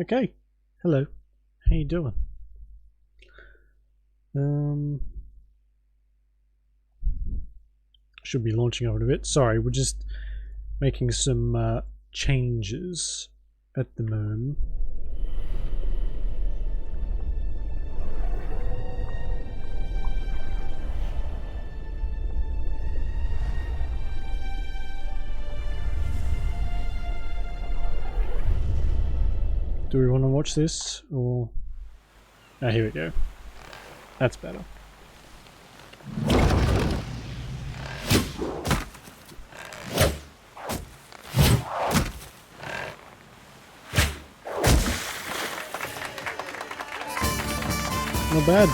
Okay. Hello. How you doing? Should be launching over a bit. Sorry, we're just making some changes at the moment. Do we want to watch this or? Ah, here we go. That's better. Not bad.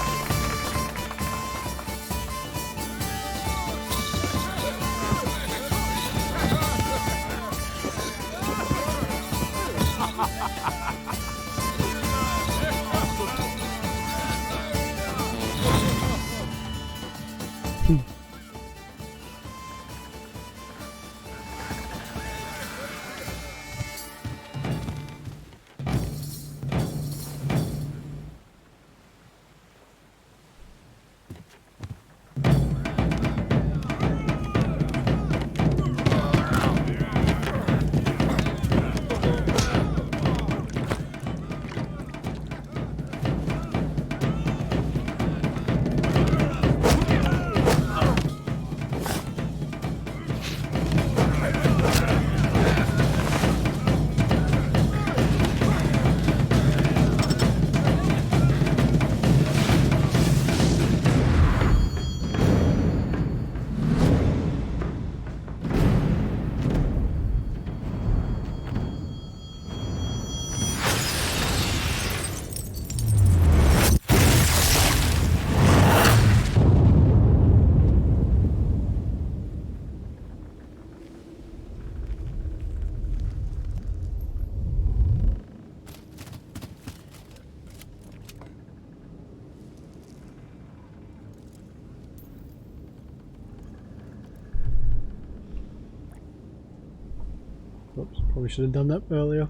Oops, probably should have done that earlier.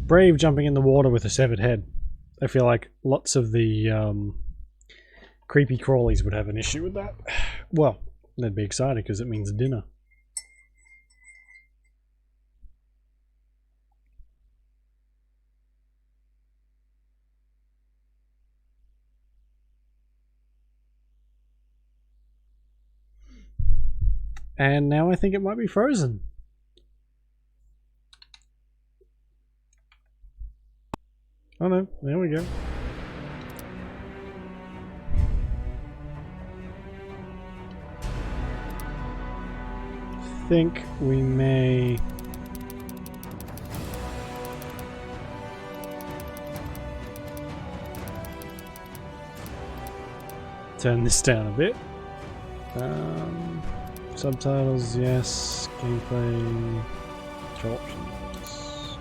Brave jumping in the water with a severed head. I feel like lots of the creepy crawlies would have an issue with that. Well, they'd be excited because it means dinner. And now I think it might be frozen. Oh no, there we go. think we may... turn this down a bit. Subtitles, yes. Gameplay, control options.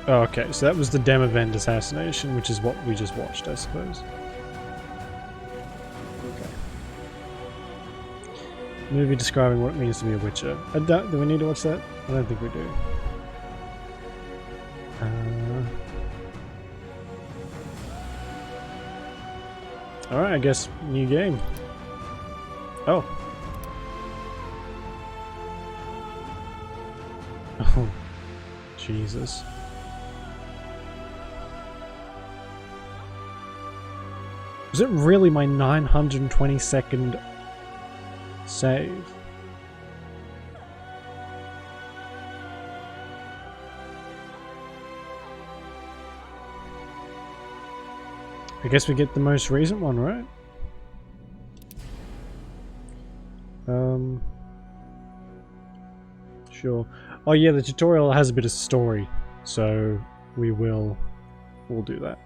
Oh, okay, so that was the Demavend assassination, which is what we just watched, I suppose. Movie describing what it means to be a Witcher. Do we need to watch that? I don't think we do. Alright, I guess new game. Oh. Oh. Jesus. Was it really my 922nd save? I guess we get the most recent one, right? Sure. Oh yeah, the tutorial has a bit of story, so we'll do that.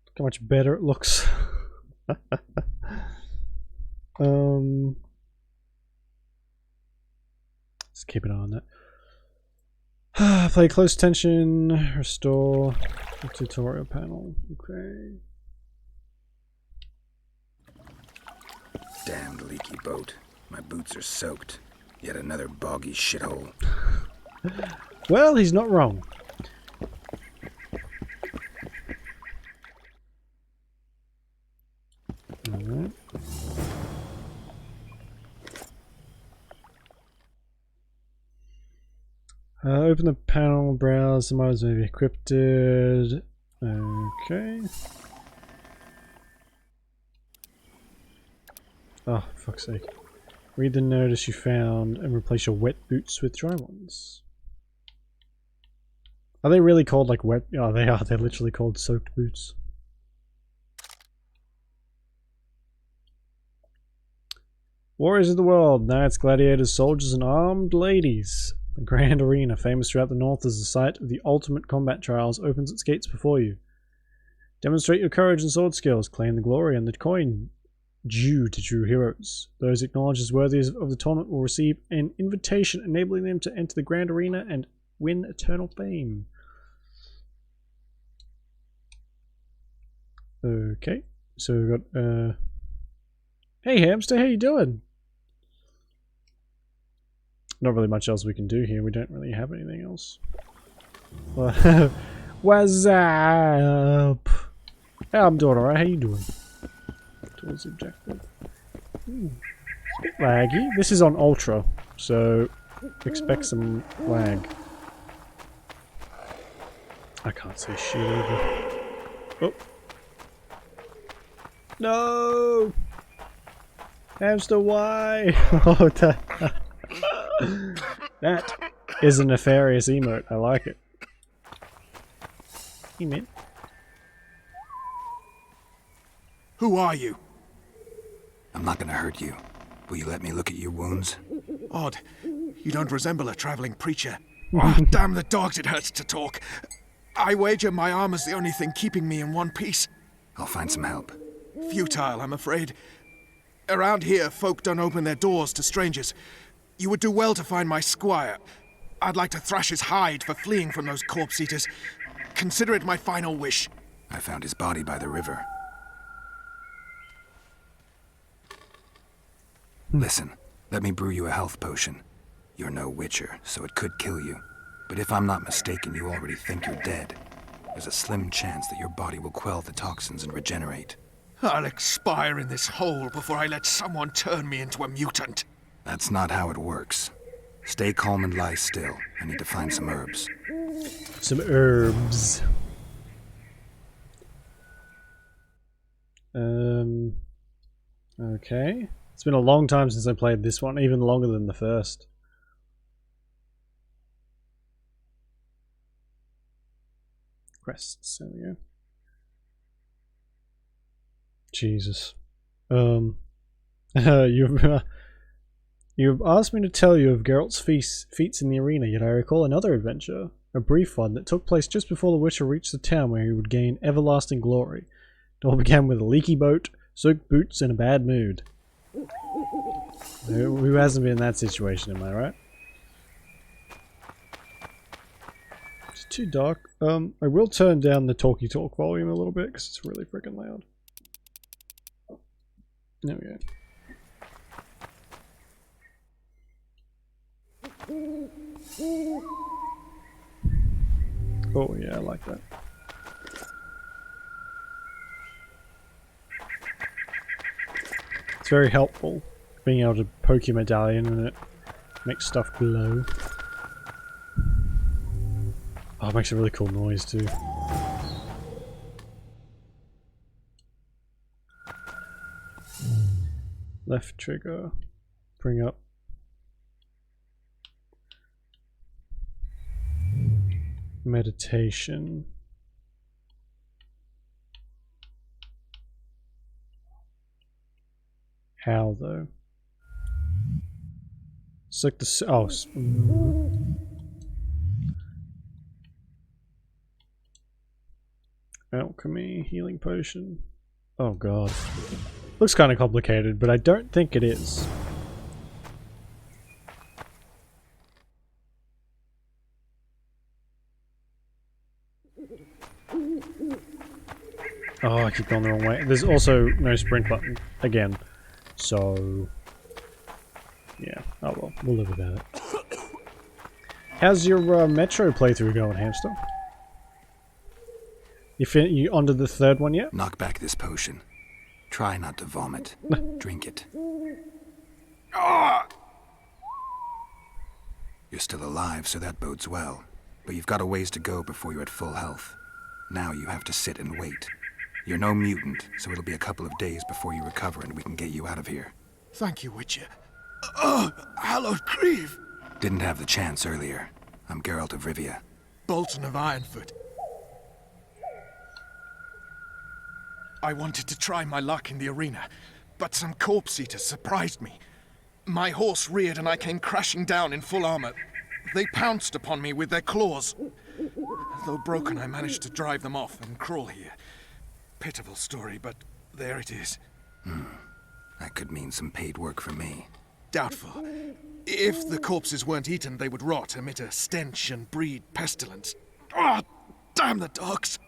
Look how much better it looks. Let's keep an eye on that. Play close attention, restore the tutorial panel. Okay. Damned leaky boat. My boots are soaked. Yet another boggy shithole. Well, he's not wrong. Alright. Open the panel, browse, some items may be encrypted. Okay. Oh, fuck's sake. Read the notice you found and replace your wet boots with dry ones. Are they really called like wet? Oh, they are. They're literally called soaked boots. Warriors of the world, knights, gladiators, soldiers, and armed ladies. The Grand Arena, famous throughout the north as the site of the ultimate combat trials, opens its gates before you. Demonstrate your courage and sword skills, claim the glory and the coin due to true heroes. Those acknowledged as worthy of the tournament will receive an invitation enabling them to enter the Grand Arena and win eternal fame. Okay, so we've got, hey hamster, how you doing? Not really much else we can do here. We don't really have anything else. What's up? Hey, I'm doing alright. How you doing? Towards the objective. It's a bit laggy. This is on ultra, so expect some lag. I can't see shit either. Oh. No! Hamster, why? Oh, that is a nefarious emote. I like it. Hey, man. Who are you? I'm not gonna hurt you. Will you let me look at your wounds? Odd. You don't resemble a traveling preacher. Oh, damn the dogs, it hurts to talk. I wager my armor's the only thing keeping me in one piece. I'll find some help. Futile, I'm afraid. Around here, folk don't open their doors to strangers. You would do well to find my squire. I'd like to thrash his hide for fleeing from those corpse eaters. Consider it my final wish. I found his body by the river. Listen, let me brew you a health potion. You're no witcher, so it could kill you. But if I'm not mistaken, you already think you're dead. There's a slim chance that your body will quell the toxins and regenerate. I'll expire in this hole before I let someone turn me into a mutant. That's not how it works. Stay calm and lie still. I need to find some herbs. Some herbs. Okay. It's been a long time since I played this one, even longer than the first. Quests, there we go. Jesus. You've asked me to tell you of Geralt's feats in the arena, yet I recall another adventure, a brief one that took place just before the Witcher reached the town where he would gain everlasting glory. It all began with a leaky boat, soaked boots, and a bad mood. Who hasn't been in that situation, am I right? It's too dark. I will turn down the talky talk volume a little bit because it's really freaking loud. There we go. Oh yeah, I like that. It's very helpful being able to poke your medallion and it makes stuff glow. Oh, it makes a really cool noise too. Left trigger, bring up. Meditation. How though? It's like the alchemy, healing potion. Oh god. Looks kind of complicated, but I don't think it is. Oh, I keep going the wrong way. There's also no sprint button again, so yeah. Oh well, we'll live without it. How's your Metro playthrough going, Hamster? You onto the third one yet? Knock back this potion. Try not to vomit. Drink it. You're still alive, so that bodes well. But you've got a ways to go before you're at full health. Now you have to sit and wait. You're no mutant, so it'll be a couple of days before you recover and we can get you out of here. Thank you, Witcher. Oh, hallowed grief! Didn't have the chance earlier. I'm Geralt of Rivia. Bolton of Ironfoot. I wanted to try my luck in the arena, but some corpse eaters surprised me. My horse reared and I came crashing down in full armor. They pounced upon me with their claws. Though broken, I managed to drive them off and crawl here. Pitiful story, but there it is. That could mean some paid work for me. Doubtful. If the corpses weren't eaten, they would rot, emit a stench and breed pestilence. Ah, damn the dogs!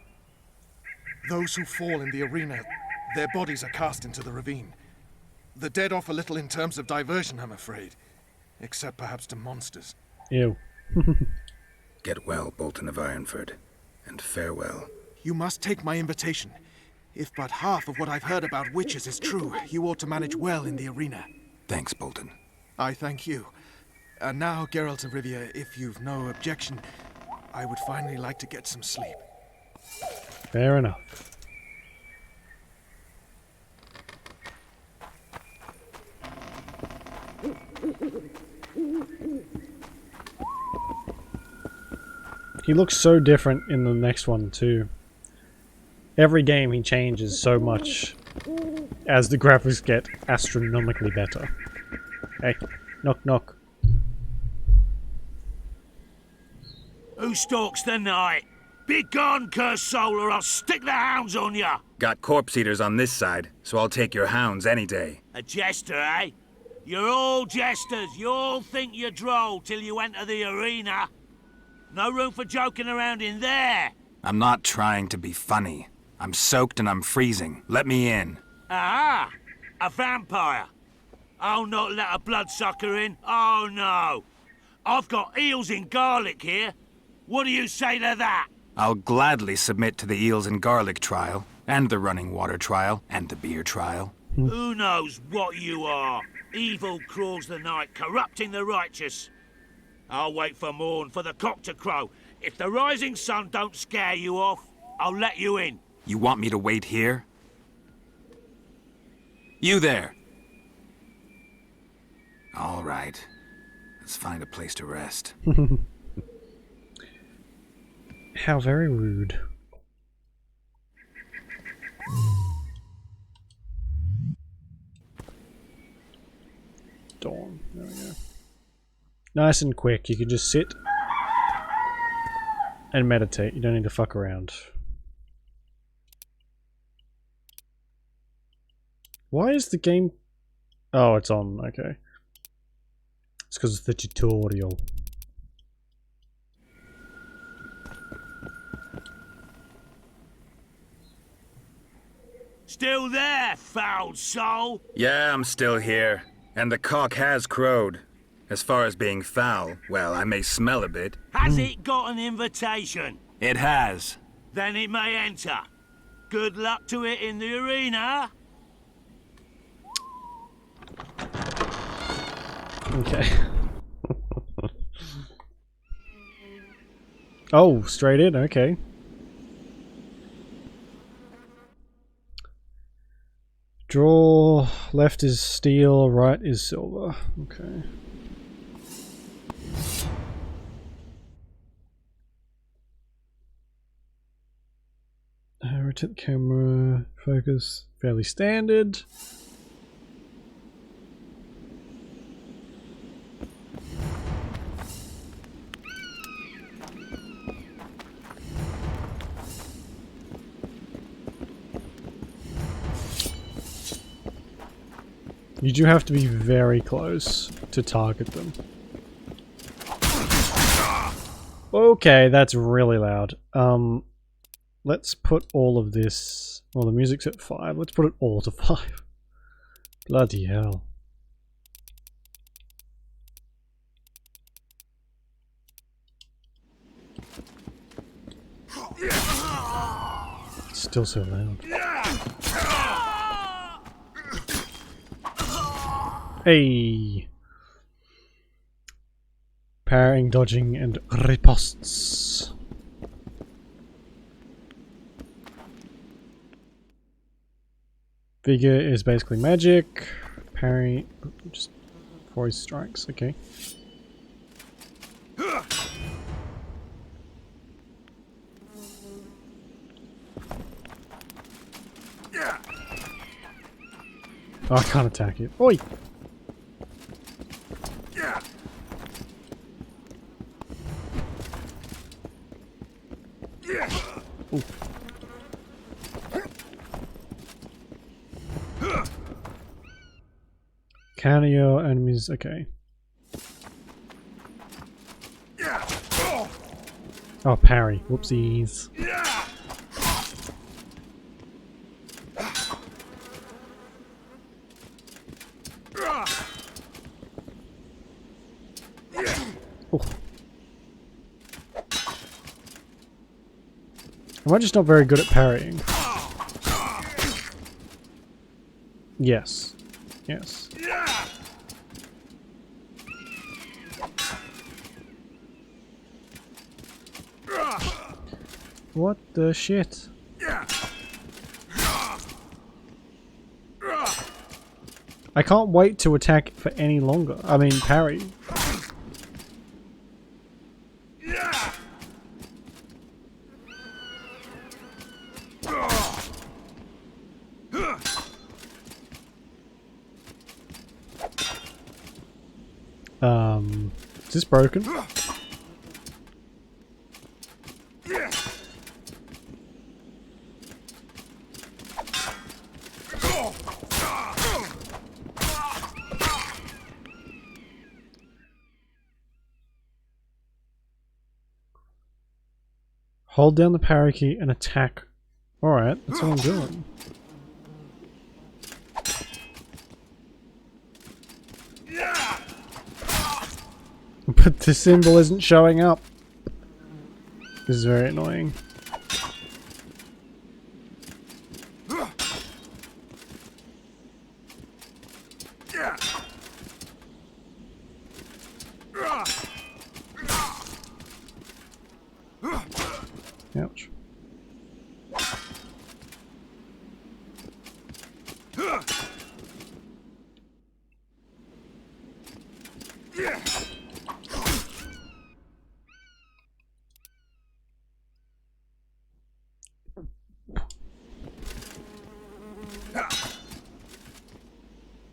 Those who fall in the arena, their bodies are cast into the ravine. The dead offer little in terms of diversion, I'm afraid. Except perhaps to monsters. Ew. Get well, Bolton of Ironfoot. And farewell. You must take my invitation. If but half of what I've heard about witches is true, you ought to manage well in the arena. Thanks, Bolton. I thank you. And now, Geralt of Rivia, if you've no objection, I would finally like to get some sleep. Fair enough. He looks so different in the next one too. Every game he changes so much as the graphics get astronomically better. Hey, knock knock. Who stalks the night? Be gone, cursed soul, or I'll stick the hounds on ya! Got corpse eaters on this side, so I'll take your hounds any day. A jester, eh? You're all jesters. You all think you're droll till you enter the arena. No room for joking around in there. I'm not trying to be funny. I'm soaked and I'm freezing. Let me in. Ah, a vampire. I'll not let a bloodsucker in. Oh, no. I've got eels in garlic here. What do you say to that? I'll gladly submit to the eels and garlic trial, and the running water trial, and the beer trial. Who knows what you are? Evil crawls the night, corrupting the righteous. I'll wait for morn, for the cock to crow. If the rising sun don't scare you off, I'll let you in. You want me to wait here? You there! All right. Let's find a place to rest. How very rude. Dawn. There we go. Nice and quick. You can just sit and meditate. You don't need to fuck around. Why is the game... Oh, it's on. Okay. It's because it's the tutorial. Still there, foul soul? Yeah, I'm still here. And the cock has crowed. As far as being foul, well, I may smell a bit. Has it got an invitation? It has. Then it may enter. Good luck to it in the arena. Okay. Oh, straight in, okay. Draw, left is steel, right is silver. Okay. Rotate the camera, focus, fairly standard. You do have to be very close to target them. Okay, that's really loud. Let's put all of this... Well, the music's at 5. Let's put it all to 5. Bloody hell. It's still so loud. Hey! Parrying, dodging, and ripostes. Vigor is basically magic. Parry, just voice strikes, okay. Oh, I can't attack it. Oi! Ooh. Counter your enemies, okay. Oh, parry. Whoopsies. Ooh. Am I just not very good at parrying? Yes. Yes. What the shit? I can't wait to attack for any longer. I mean, parry. Is this broken? Hold down the parry key and attack. Alright, that's what I'm doing. But the symbol isn't showing up. This is very annoying. Ouch.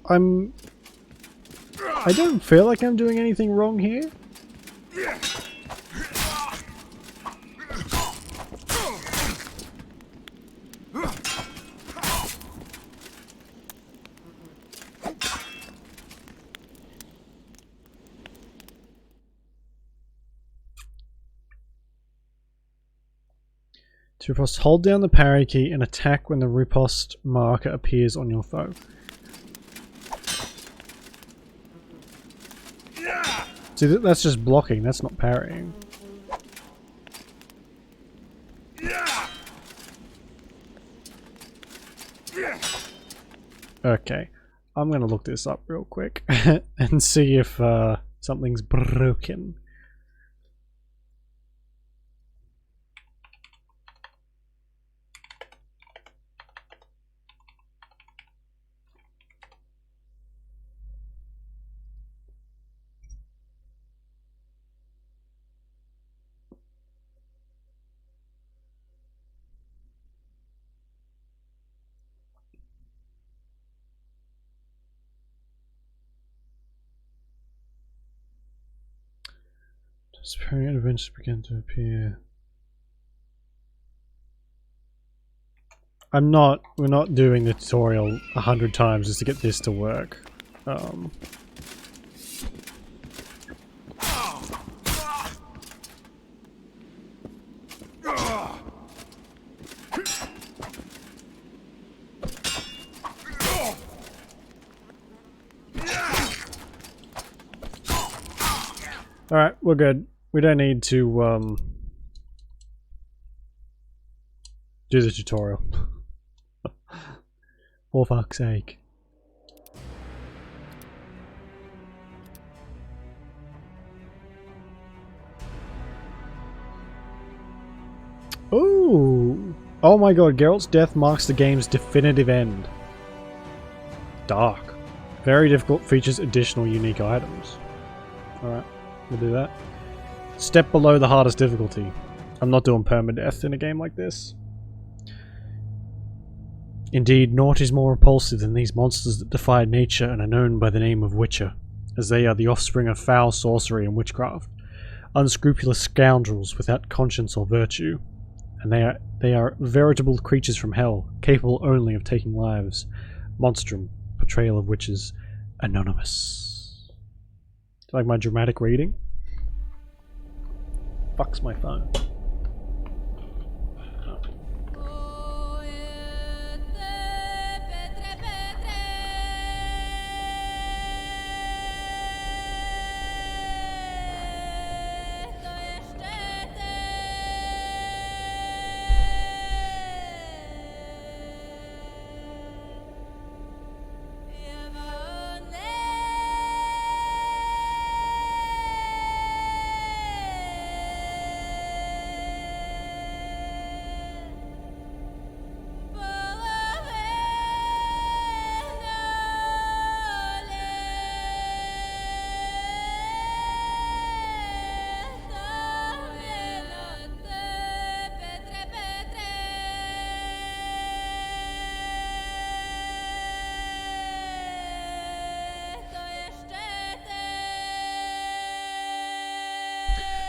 I don't feel like I'm doing anything wrong here. To riposte, hold down the parry key and attack when the riposte marker appears on your foe. See, that's just blocking, that's not parrying. Okay, I'm gonna look this up real quick and see if something's broken. Disappearing adventures begin to appear. We're not doing the tutorial 100 times just to get this to work. Alright, we're good. We don't need to do the tutorial. For fuck's sake. Ooh! Oh my god, Geralt's death marks the game's definitive end. Dark. Very difficult, features additional unique items. Alright, we'll do that. Step below the hardest difficulty. I'm not doing permadeath in a game like this. Indeed, naught is more repulsive than these monsters that defy nature and are known by the name of Witcher, as they are the offspring of foul sorcery and witchcraft, unscrupulous scoundrels without conscience or virtue, and they are veritable creatures from hell, capable only of taking lives. Monstrum, Portrayal of Witches, Anonymous. Do you like my dramatic reading? Fucks my phone.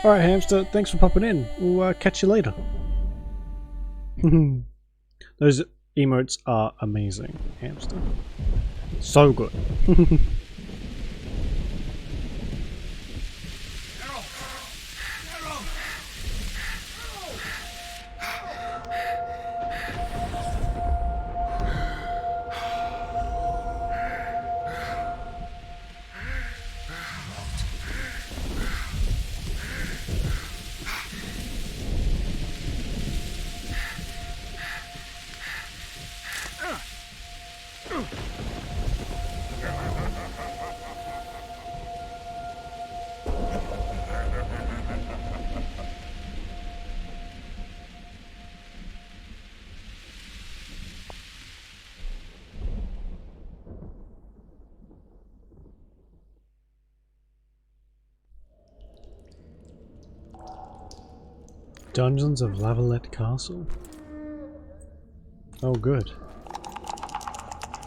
Alright, Hamster, thanks for popping in. We'll catch you later. Those emotes are amazing, Hamster. So good. Dungeons of Lavalette Castle. Oh, good.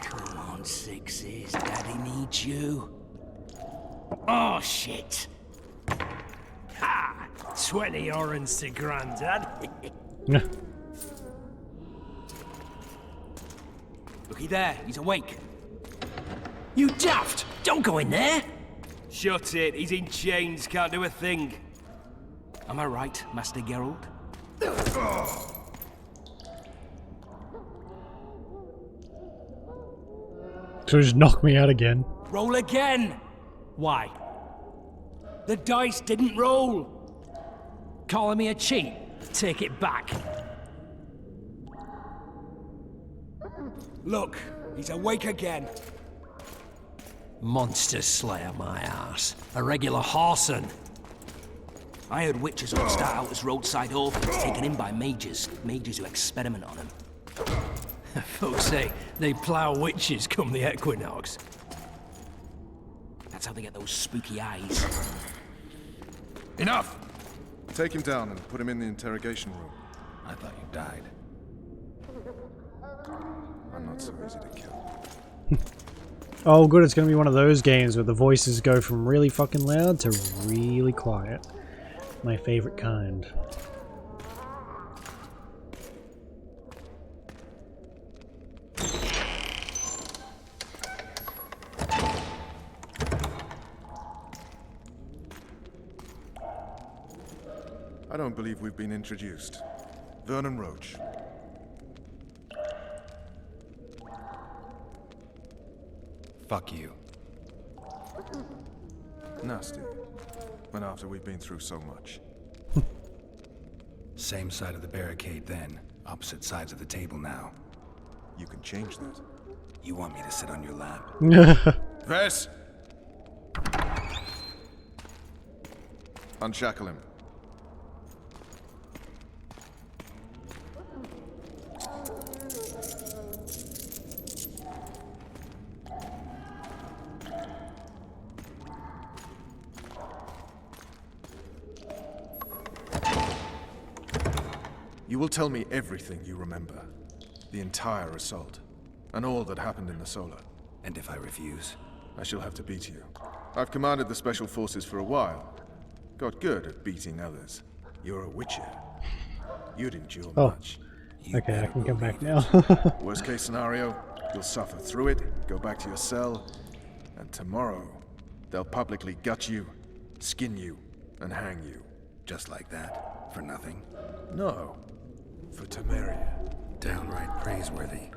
Come on, sixes, Daddy needs you. Oh, shit. Ha! 20 orange to Grandad. Looky there, he's awake. You daft! Don't go in there! Shut it, he's in chains, can't do a thing. Am I right, Master Geralt? So just knock me out again. Roll again! Why? The dice didn't roll! Calling me a cheat? Take it back. Look, he's awake again. Monster slayer, my ass. A regular horson. I heard witches would start out as roadside orphans taken in by mages who experiment on them. Folks say they plough witches come the equinox. That's how they get those spooky eyes. Enough! Take him down and put him in the interrogation room. I thought you died. I'm not so easy to kill. Oh good, it's gonna be one of those games where the voices go from really fucking loud to really quiet. My favorite kind. I don't believe we've been introduced. Vernon Roach. Fuck you. Nasty. But after we've been through so much. Same side of the barricade then. Opposite sides of the table now. You can change that. You want me to sit on your lap? Vess! Unshackle him. You will tell me everything you remember. The entire assault. And all that happened in the Solar. And if I refuse? I shall have to beat you. I've commanded the Special Forces for a while. Got good at beating others. You're a witcher. You'd endure much. Okay, I can come back now. Worst case scenario, you'll suffer through it, go back to your cell, and tomorrow, they'll publicly gut you, skin you, and hang you. Just like that? For nothing? No. For Temeria. Downright praiseworthy.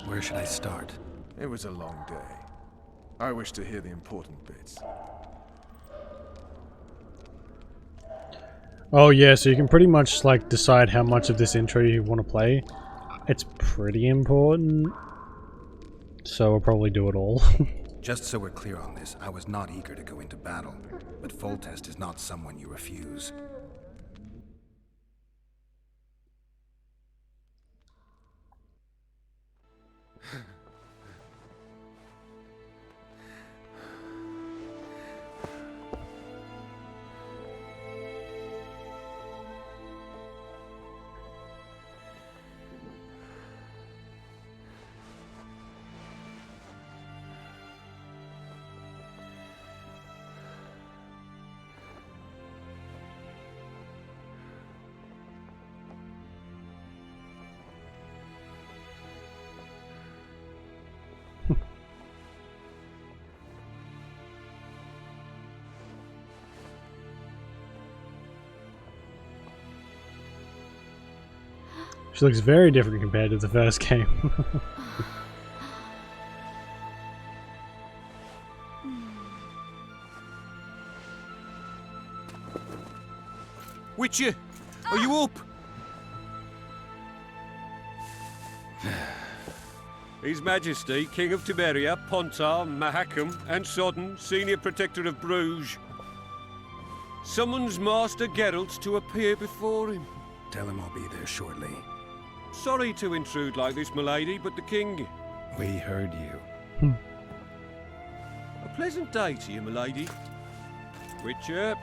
Where should I start? It was a long day. I wish to hear the important bits. Oh yeah, so you can pretty much like decide how much of this intro you want to play. It's pretty important. So we'll probably do it all. Just so we're clear on this, I was not eager to go into battle, but Foltest is not someone you refuse. She looks very different compared to the first game. Witcher, are you up? His Majesty, King of Temeria, Pontar, Mahakam, and Sodden, Senior Protector of Bruges, summons Master Geralt to appear before him. Tell him I'll be there shortly. Sorry to intrude like this, milady, but the King... We heard you. A pleasant day to you, milady. Witcher.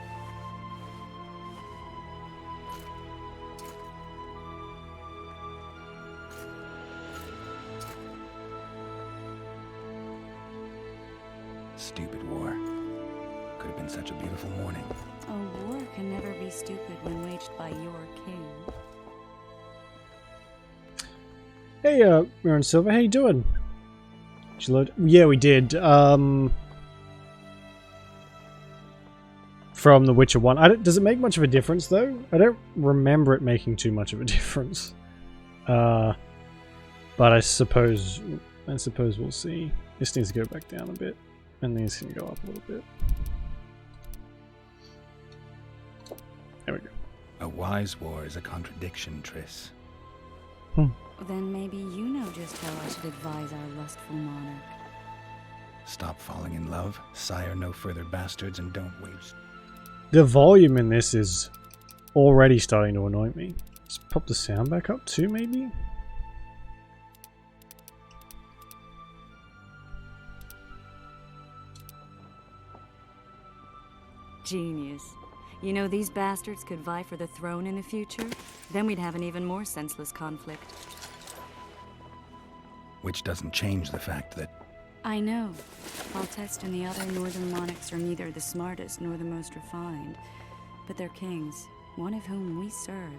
stupid war. Could have been such a beautiful morning. A war can never be stupid when waged by your king. Hey, Mirren Silver, how you doing? Did you load? Yeah, we did. From The Witcher 1. Does it make much of a difference, though? I don't remember it making too much of a difference. But I suppose we'll see. This needs to go back down a bit, and these can go up a little bit. There we go. A wise war is a contradiction, Triss. Then maybe you know just how I should advise our lustful monarch. Stop falling in love, sire no further bastards, and don't waste. The volume in this is already starting to annoy me. Let's pop the sound back up too, maybe? Genius. You know, these bastards could vie for the throne in the future? Then we'd have an even more senseless conflict. Which doesn't change the fact that I know. Foltest and the other northern monarchs are neither the smartest nor the most refined. But they're kings, one of whom we serve.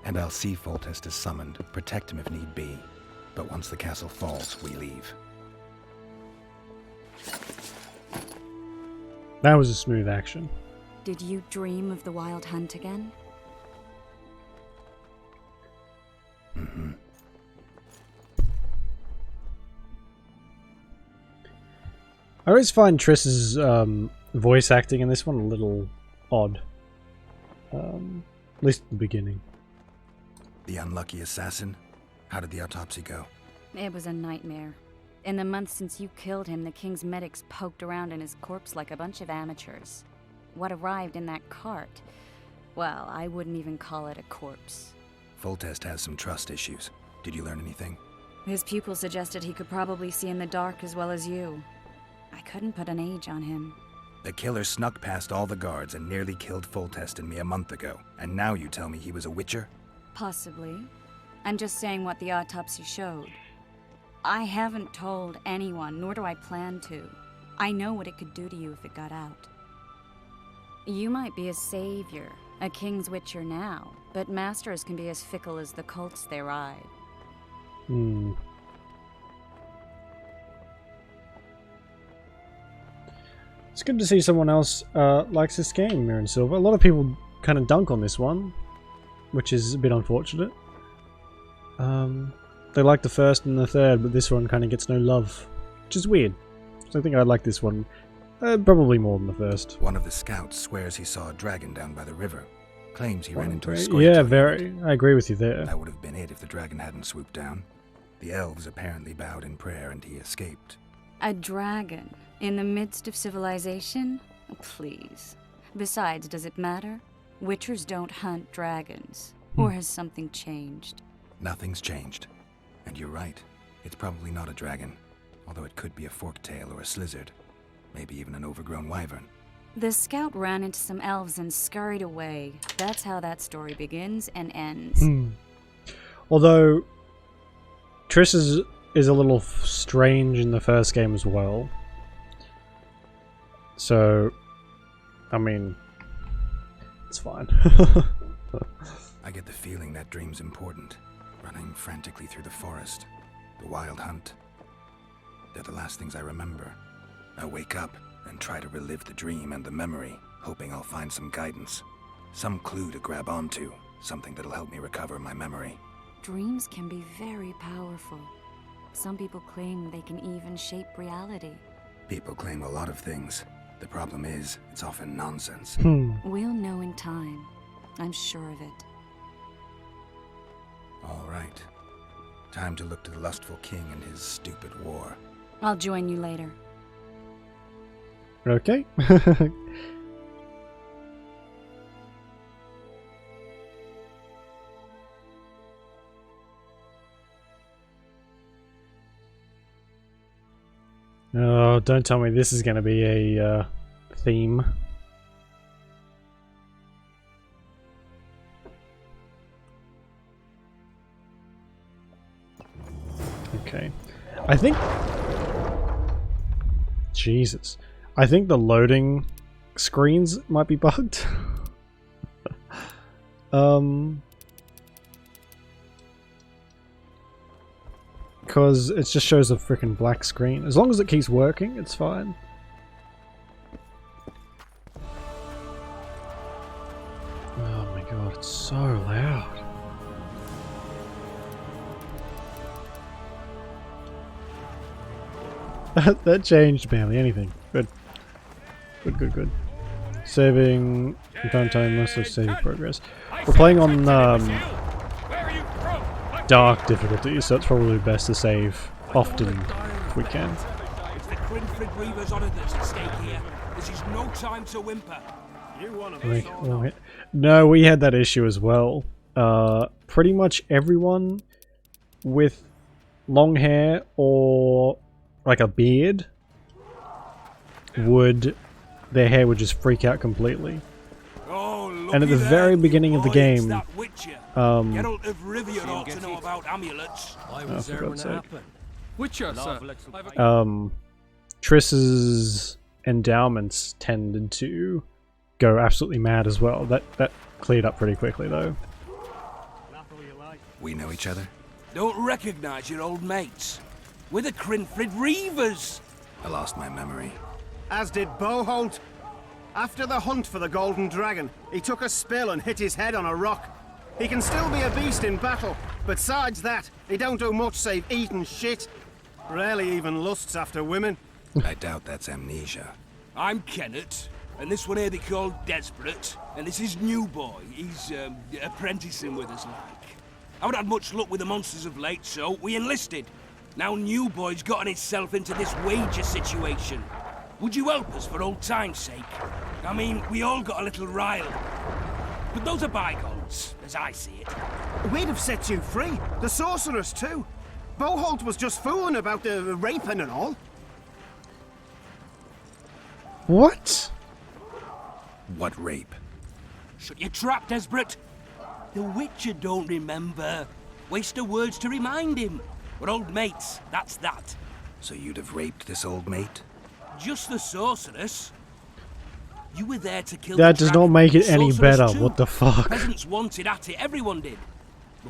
And I'll see Foltest is summoned, protect him if need be. But once the castle falls, we leave. That was a smooth action. Did you dream of the Wild Hunt again? Mm-hmm. I always find Triss's voice acting in this one a little odd. At least at the beginning. The unlucky assassin? How did the autopsy go? It was a nightmare. In the months since you killed him, the king's medics poked around in his corpse like a bunch of amateurs. What arrived in that cart? Well, I wouldn't even call it a corpse. Foltest has some trust issues. Did you learn anything? His pupil suggested he could probably see in the dark as well as you. I couldn't put an age on him. The killer snuck past all the guards and nearly killed Foltest and me a month ago. And now you tell me he was a witcher? Possibly. I'm just saying what the autopsy showed. I haven't told anyone, nor do I plan to. I know what it could do to you if it got out. You might be a savior, a king's witcher now, but masters can be as fickle as the colts they ride. It's good to see someone else likes this game, Mirren Silver. A lot of people kind of dunk on this one, which is a bit unfortunate. They like the first and the third, but this one kind of gets no love, which is weird. So I think I'd like this one probably more than the first. One of the scouts swears he saw a dragon down by the river. Claims he ran into a Yeah, very. I agree with you there. That would have been it if the dragon hadn't swooped down. The elves apparently bowed in prayer and he escaped. A dragon? In the midst of civilization? Please. Besides, does it matter? Witchers don't hunt dragons. Or has something changed? Nothing's changed. And you're right. It's probably not a dragon. Although it could be a forktail or a slizzard. Maybe even an overgrown wyvern. The scout ran into some elves and scurried away. That's how that story begins and ends. Although, Triss is a little strange in the first game as well. So, I mean, it's fine. I get the feeling that dream's important. Running frantically through the forest. The wild hunt. They're the last things I remember. I wake up and try to relive the dream and the memory, hoping I'll find some guidance. Some clue to grab onto. Something that'll help me recover my memory. Dreams can be very powerful. Some people claim they can even shape reality. People claim a lot of things. The problem is, it's often nonsense. We'll know in time. I'm sure of it. All right. Time to look to the lustful king and his stupid war. I'll join you later. Okay. Oh, don't tell me this is going to be a theme. Okay. I think... Jesus. I think the loading screens might be bugged. Because it just shows a freaking black screen. As long as it keeps working, it's fine. Oh my god, it's so loud. That changed barely anything. Good. Good. Saving from time, most of saving progress. We're playing on dark difficulty, so it's probably best to save often if we can. It's the Crinfrid Reavers on that's at stake here. This is no time to whimper. No, we had that issue as well. Pretty much everyone with long hair or like a beard their hair would just freak out completely. And at the very beginning of the game, Geralt of Rivia ought to know about amulets. I was there when it happened. Witcher, sir. Triss's endowments tended to go absolutely mad as well. That cleared up pretty quickly though. We know each other? Don't recognize your old mates. We're the Crinfrid Reavers. I lost my memory. As did Boholt. After the hunt for the Golden Dragon, he took a spill and hit his head on a rock. He can still be a beast in battle, but besides that, he don't do much save eat and shit. Rarely even lusts after women. I doubt that's amnesia. I'm Kenneth, and this one here they call Desperate, and this is New Boy. He's apprenticing with us like. I haven't had much luck with the monsters of late, so we enlisted. Now New Boy's gotten himself into this wager situation. Would you help us for old time's sake? I mean, we all got a little riled. But those are bygones, as I see it. We'd have set you free. The sorceress too. Boholt was just fooling about the raping and all. What? What rape? Shut your trap, Desperate. The Witcher don't remember. Waste of words to remind him. We're old mates, that's that. So you'd have raped this old mate? Just the sorceress. You were there to kill That the does dragon. not make it The any sorceress better. too. What the fuck? Peasants wanted at it, everyone did.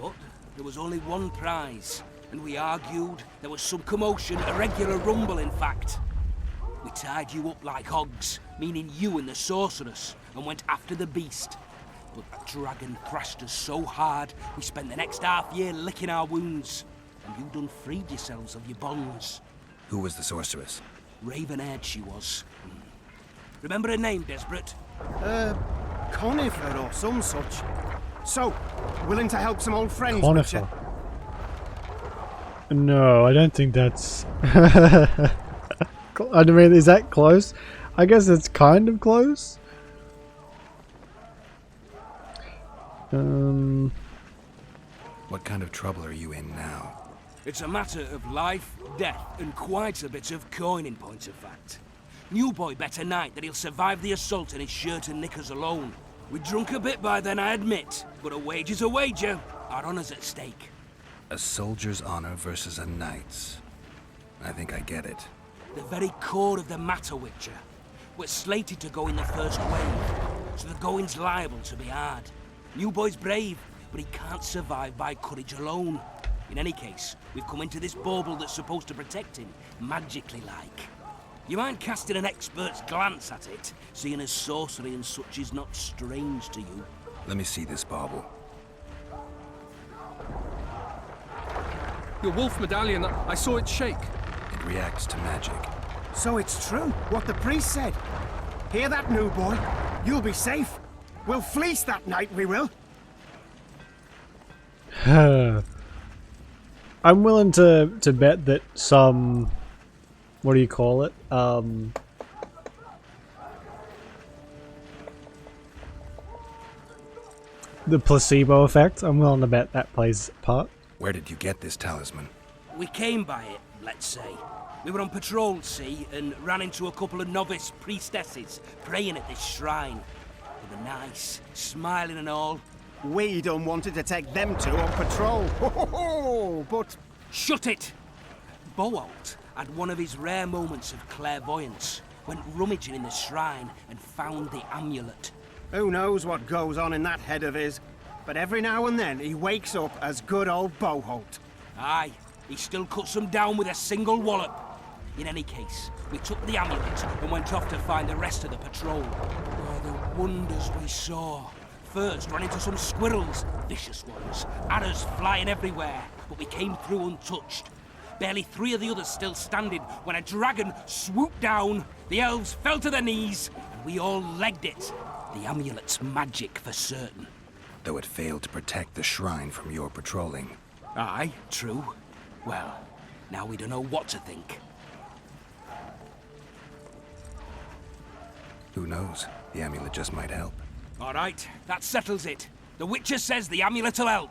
But there was only one prize, and we argued. There was some commotion, a regular rumble in fact. We tied you up like hogs, meaning you and the sorceress, and went after the beast. But that dragon thrashed us so hard, we spent the next half year licking our wounds. And you done freed yourselves of your bonds. Who was the sorceress? Raven-haired she was. Remember her name, Desperate? Conifer or some such. So, willing to help some old friends, Conifer. Witcher? No, I don't think that's... I mean, is that close? I guess it's kind of close. What kind of trouble are you in now? It's a matter of life, death, and quite a bit of coin in point of fact. New Boy bet tonight that he'll survive the assault in his shirt and knickers alone. We drunk a bit by then, I admit, but a wager's a wager. Our honor's at stake. A soldier's honor versus a knight's. I think I get it. The very core of the matter, Witcher. We're slated to go in the first wave, so the going's liable to be hard. New Boy's brave, but he can't survive by courage alone. In any case, we've come into this bauble that's supposed to protect him, magically like. You mind casting an expert's glance at it, seeing as sorcery and such is not strange to you? Let me see this bauble. Your wolf medallion, I saw it shake. It reacts to magic. So it's true, what the priest said. Hear that, New Boy? You'll be safe. We'll fleece that night, we will. I'm willing to bet that some... What do you call it? The placebo effect. I'm willing to bet that plays a part. Where did you get this talisman? We came by it, let's say. We were on patrol, see, and ran into a couple of novice priestesses praying at this shrine. They were nice, smiling and all. We don't wanted to take them two on patrol. But... Shut it! Boholt, had one of his rare moments of clairvoyance. Went rummaging in the shrine and found the amulet. Who knows what goes on in that head of his? But every now and then he wakes up as good old Boholt. Aye, he still cuts them down with a single wallop. In any case, we took the amulet and went off to find the rest of the patrol. Oh, the wonders we saw. First, ran into some squirrels, vicious ones, adders flying everywhere, but we came through untouched. Barely 3 of the others still standing when a dragon swooped down. The elves fell to their knees, and we all legged it. The amulet's magic for certain. Though it failed to protect the shrine from your patrolling. Aye, true. Well, now we don't know what to think. Who knows? The amulet just might help. All right, that settles it. The Witcher says the amulet'll help.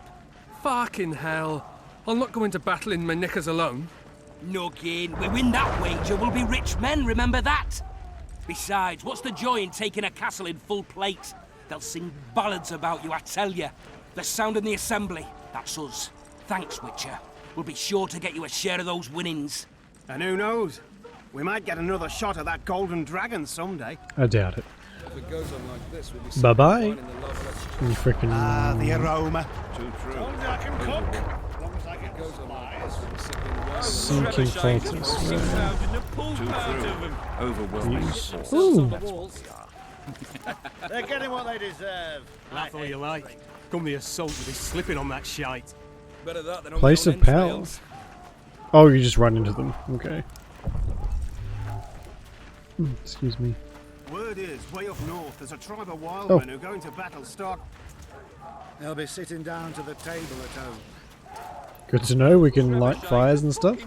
Fucking hell. I'll not go into battle in my knickers alone. No gain. We win that wager, we'll be rich men, remember that? Besides, what's the joy in taking a castle in full plate? They'll sing ballads about you, I tell you. The sound in the assembly, that's us. Thanks, Witcher. We'll be sure to get you a share of those winnings. And who knows? We might get another shot at that golden dragon someday. I doubt it. If it goes on like this, we'll be Bye bye. in the love You freaking. The aroma. Too true. I can cook. As long as I If get it goes on like supplies. this, we'll be sipping wine. Sinking falters. Overwhelming. Ooh. They're getting what they deserve. Laugh all you like. Come the assault with his slipping on that shite. Better that than on Place my of own power. entrails. Oh, you just run into them. Okay. Excuse me. Word is, way up north, there's a tribe of wild Oh. men who go into battle stock. They'll be sitting down to the table at home. Good to know. We can light fires and stuff.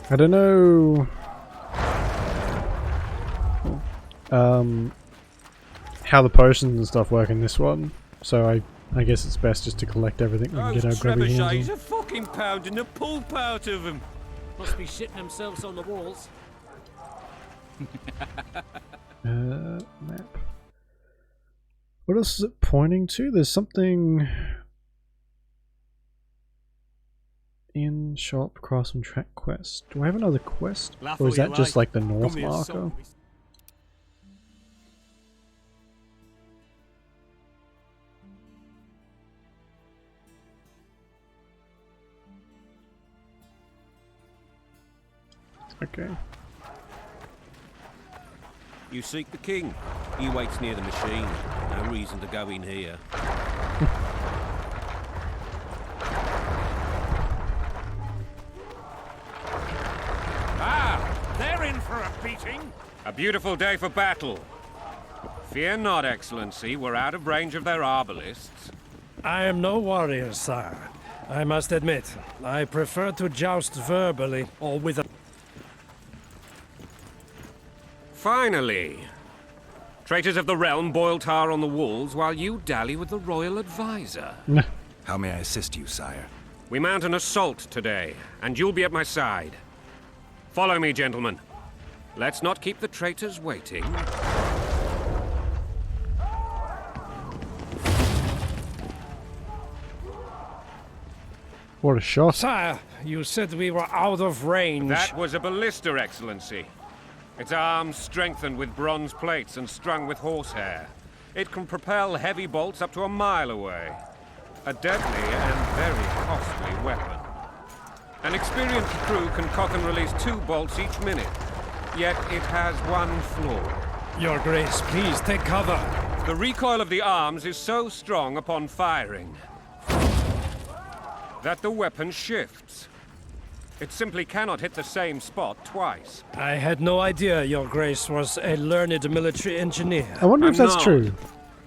I don't know. How the potions and stuff work in this one. So I guess it's best just to collect everything we can get our grubby hands on. are fucking pounding the pulp out of them. Must be shitting themselves on the walls. Map. What else is it pointing to? There's something in shop, craftsman track quest. Do I have another quest? Laugh Or is all you that just like the Come north the marker? assault. Okay. You seek the king. He waits near the machine. No reason to go in here. They're in for a beating. A beautiful day for battle. Fear not, Excellency. We're out of range of their arbalists. I am no warrior, sire. I must admit, I prefer to joust verbally or with a... Finally! Traitors of the realm boil tar on the walls while you dally with the royal advisor. How may I assist you, sire? We mount an assault today, and you'll be at my side. Follow me, gentlemen. Let's not keep the traitors waiting. What a shot. Sire, you said we were out of range. That was a ballista, Excellency. Its arms strengthened with bronze plates and strung with horsehair. It can propel heavy bolts up to a mile away. A deadly and very costly weapon. An experienced crew can cock and release 2 bolts each minute. Yet it has one flaw. Your Grace, please take cover. The recoil of the arms is so strong upon firing that the weapon shifts. It simply cannot hit the same spot twice. I had no idea Your Grace was a learned military engineer. I wonder if I'm that's not. true.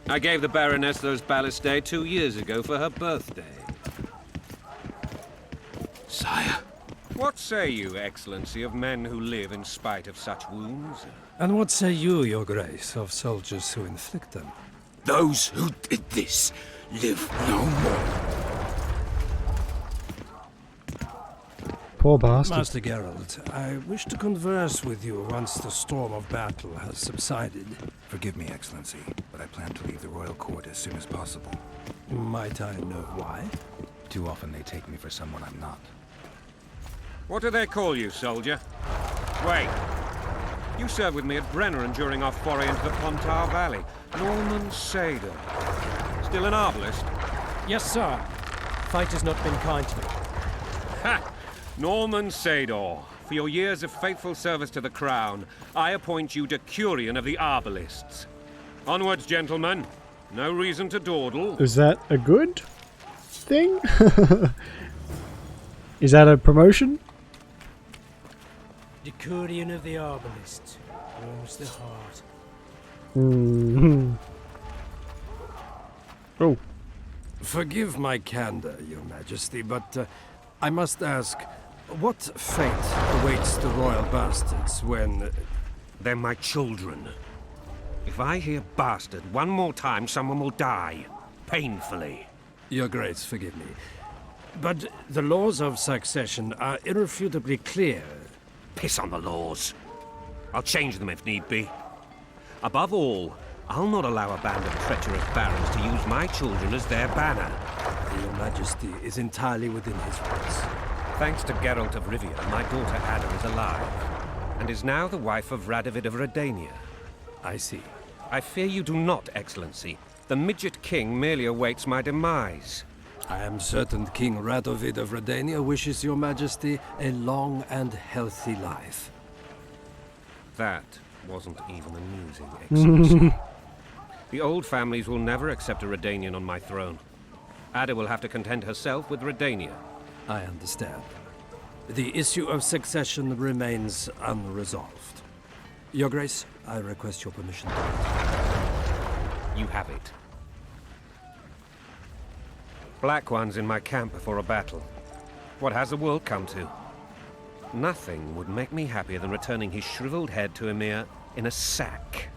I gave the Baroness those ballistae 2 years ago for her birthday. Sire. What say you, Excellency, of men who live in spite of such wounds? And what say you, Your Grace, of soldiers who inflict them? Those who did this live no more. Poor bastard. Master Geralt, I wish to converse with you once the storm of battle has subsided. Forgive me, Excellency, but I plan to leave the royal court as soon as possible. Might I know why? Too often they take me for someone I'm not. What do they call you, soldier? Wait. You served with me at Brenner and during our foray into the Pontar Valley. Norman Sador. Still an arbalist? Yes, sir. Fate has not been kind to me. Ha! Norman Sador. For your years of faithful service to the Crown, I appoint you Decurion of the Arbalists. Onwards, gentlemen. No reason to dawdle. Is that a good thing? Is that a promotion? Decurion of the Arbalists. Warms the heart. Mm-hmm. Oh. Forgive my candor, Your Majesty, but I must ask, what fate awaits the royal bastards when... They're my children. If I hear bastard one more time, someone will die. Painfully. Your Grace, forgive me. But the laws of succession are irrefutably clear. Piss on the laws. I'll change them if need be. Above all, I'll not allow a band of treacherous barons to use my children as their banner. Your Majesty is entirely within his rights. Thanks to Geralt of Rivia, my daughter Ada is alive, and is now the wife of Radovid of Redania. I see. I fear you do not, Excellency. The Midget King merely awaits my demise. I am certain King Radovid of Redania wishes Your Majesty a long and healthy life. That wasn't even amusing, Excellency. The old families will never accept a Redanian on my throne. Ada will have to content herself with Redania. I understand. The issue of succession remains unresolved. Your Grace, I request your permission. You have it. Black One's in my camp before a battle. What has the world come to? Nothing would make me happier than returning his shriveled head to Emir in a sack.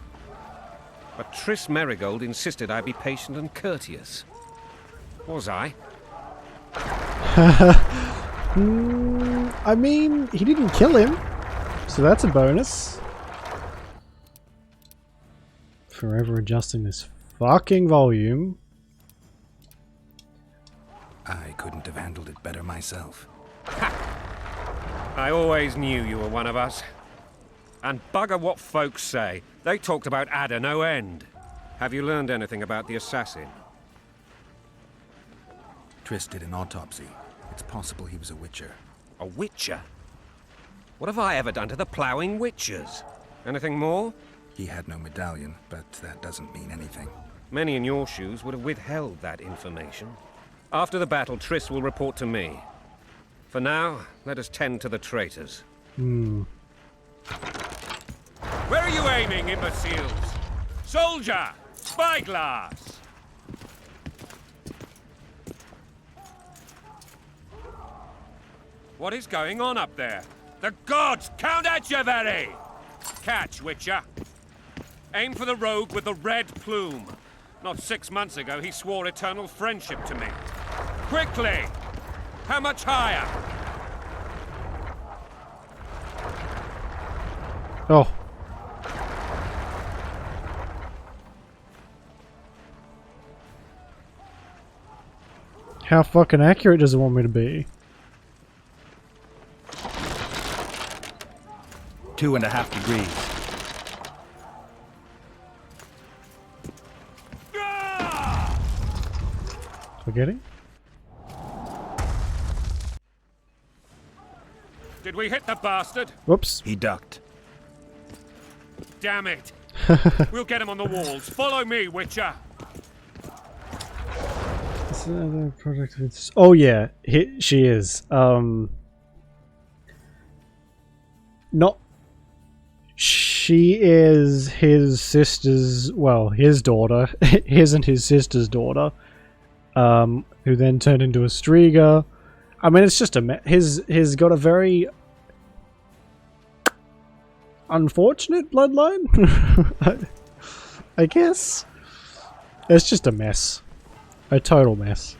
But Triss Merigold insisted I be patient and courteous. Was I? I mean, he didn't kill him, so that's a bonus. Forever adjusting this fucking volume. I couldn't have handled it better myself. I always knew you were one of us. And bugger what folks say. They talked about Ada no end. Have you learned anything about the assassin? Triss did an autopsy. It's possible he was a witcher. A witcher? What have I ever done to the ploughing witchers? Anything more? He had no medallion, but that doesn't mean anything. Many in your shoes would have withheld that information. After the battle, Triss will report to me. For now, let us tend to the traitors. Where are you aiming, imbeciles? Soldier! Spyglass! What is going on up there? The gods! Count Etcheverry! Catch, Witcher. Aim for the rogue with the red plume. Not 6 months ago, he swore eternal friendship to me. Quickly! How much higher? Oh. How fucking accurate does it want me to be? 2.5 degrees. Forgetting? Did we hit the bastard? Whoops. He ducked. Damn it. We'll get him on the walls. Follow me, Witcher. Is another product of its... Oh yeah, she is. Not... She is his sister's... Well, his daughter. His and his sister's daughter. Who then turned into a Striga. I mean, it's just a... He's got a very... unfortunate bloodline? I guess. It's just a mess. A total mess.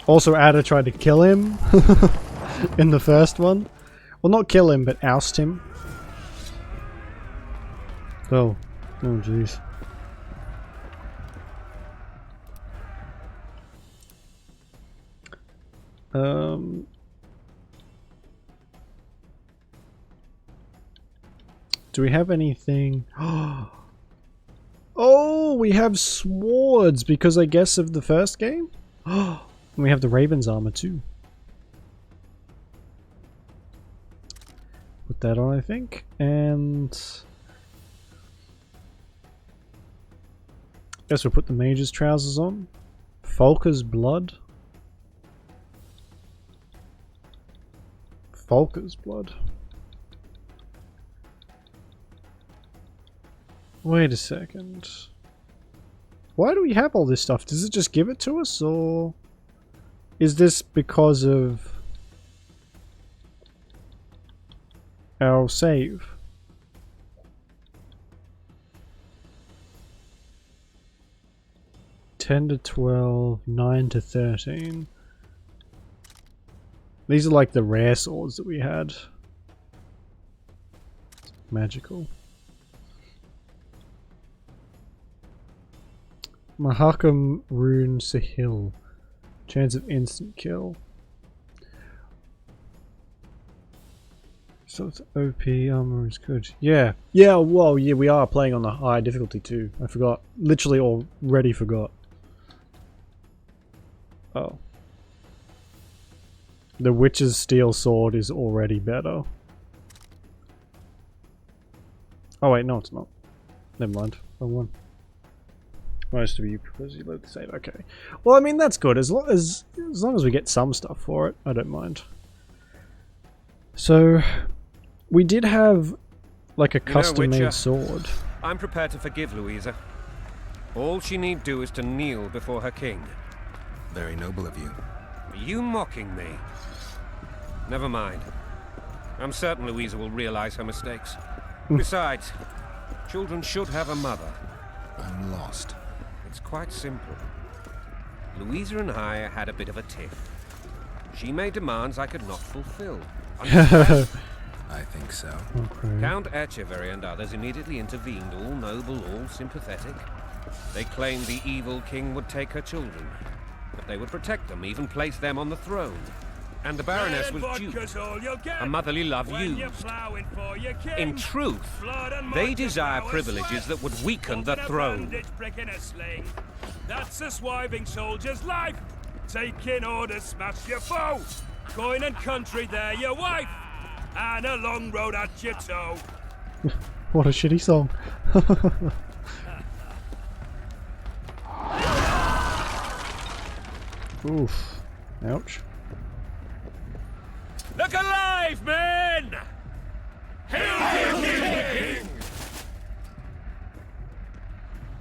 Also, Ada tried to kill him in the first one. Well, not kill him, but oust him. So, Oh jeez. Do we have anything? Oh, we have swords because I guess of the first game. We have the Raven's armor too. Put that on, I think, and guess we'll put the mage's trousers on. Falker's blood. Falker's blood. Wait a second. Why do we have all this stuff? Does it just give it to us, or is this because of our save? (10 to 12, 9 to 13). These are like the rare swords that we had. Magical. Mahakam Rune Sahil. Chance of instant kill. So it's OP, armor is good. Yeah. Yeah, whoa, yeah, we are playing on the high difficulty too. I forgot. Literally already forgot. Oh. The Witch's Steel Sword is already better. Oh wait, no it's not. Never mind. Wrong one. Most of you because you load the save. Okay. Well, I mean that's good as long as we get some stuff for it. I don't mind. So, we did have like a custom-made sword. I'm prepared to forgive Louisa. All she need do is to kneel before her king. Very noble of you. Are you mocking me? Never mind. I'm certain Louisa will realize her mistakes. Besides, children should have a mother. I'm lost. It's quite simple. Louisa and I had a bit of a tiff. She made demands I could not fulfill. I think so. Okay. Count Etcheverry and others immediately intervened, all noble, all sympathetic. They claimed the evil king would take her children, but they would protect them, even place them on the throne. And the Baroness was duped. Her motherly love used. In truth, they desire privileges that would weaken the throne. That's a swiving soldier's life. Taking orders, smash your foe. Coin and country, there your wife. And a long road at your toe. What a shitty song. Oof. Ouch. Look alive, men! Hail King!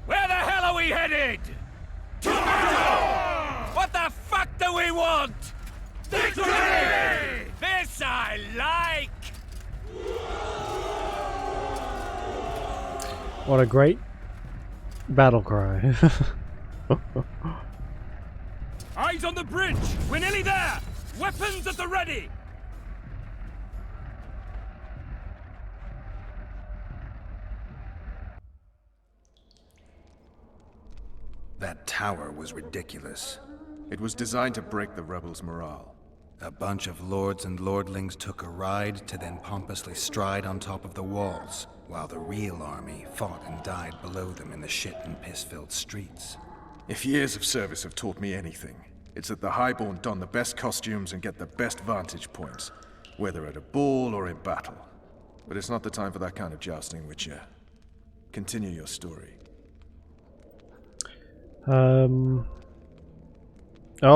Where the hell are we headed? What the fuck do we want? Victory! This I like! What a great battle cry. Eyes on the bridge! We're nearly there! Weapons at the ready! That tower was ridiculous. It was designed to break the rebels' morale. A bunch of lords and lordlings took a ride to then pompously stride on top of the walls, while the real army fought and died below them in the shit and piss-filled streets. If years of service have taught me anything, it's that the Highborn don the best costumes and get the best vantage points, whether at a ball or in battle. But it's not the time for that kind of jousting, Witcher. Continue your story. Oh,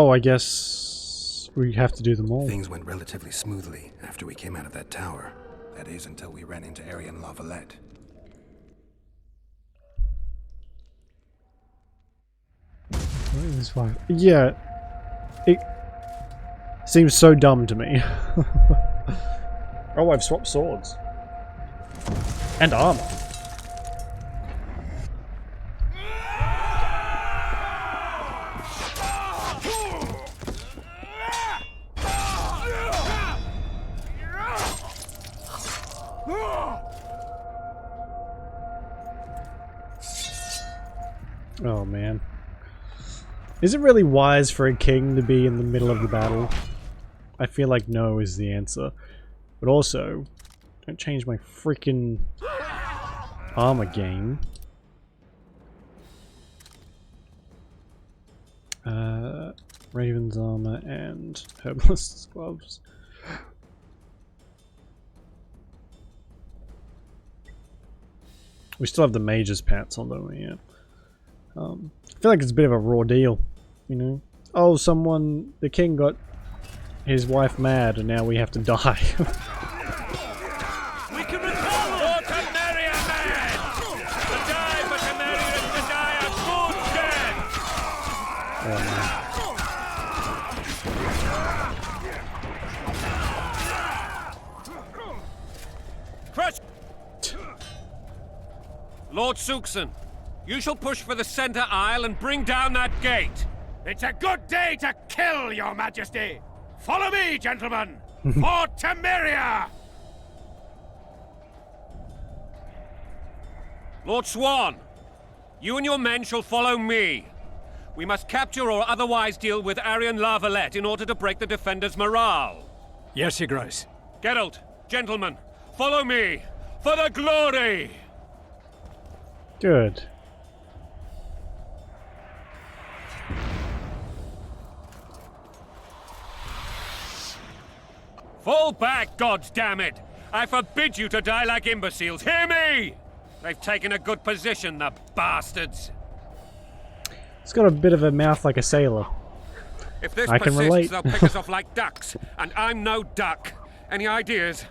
I guess we have to do them all. Things went relatively smoothly after we came out of that tower. That is, until we ran into Arian Lavalette. Yeah, it seems so dumb to me. Oh, I've swapped swords. And armor. Oh man. Is it really wise for a king to be in the middle of the battle? I feel like no is the answer. But also, don't change my freaking armor game. Raven's armor and herbalist's gloves. We still have the mage's pants on, don't we? Yeah. I feel like it's a bit of a raw deal, you know? Oh, the king got his wife mad and now we have to die. We can recover! For Temeria, man! To die for Temeria is to die a good death! Oh, man. Crush! Lord Suxon, you shall push for the center aisle and bring down that gate. It's a good day to kill, your majesty! Follow me, gentlemen! For Temeria! Lord Swan, you and your men shall follow me. We must capture or otherwise deal with Arian La Valette in order to break the defenders' morale. Yes, Your Grace. Geralt, gentlemen, follow me for the glory! Good. Fall back, goddammit! I forbid you to die like imbeciles. Hear me! They've taken a good position, the bastards. It's got a bit of a mouth like a sailor. If this I can persists, relate. they'll pick us off like ducks, and I'm no duck. Any ideas?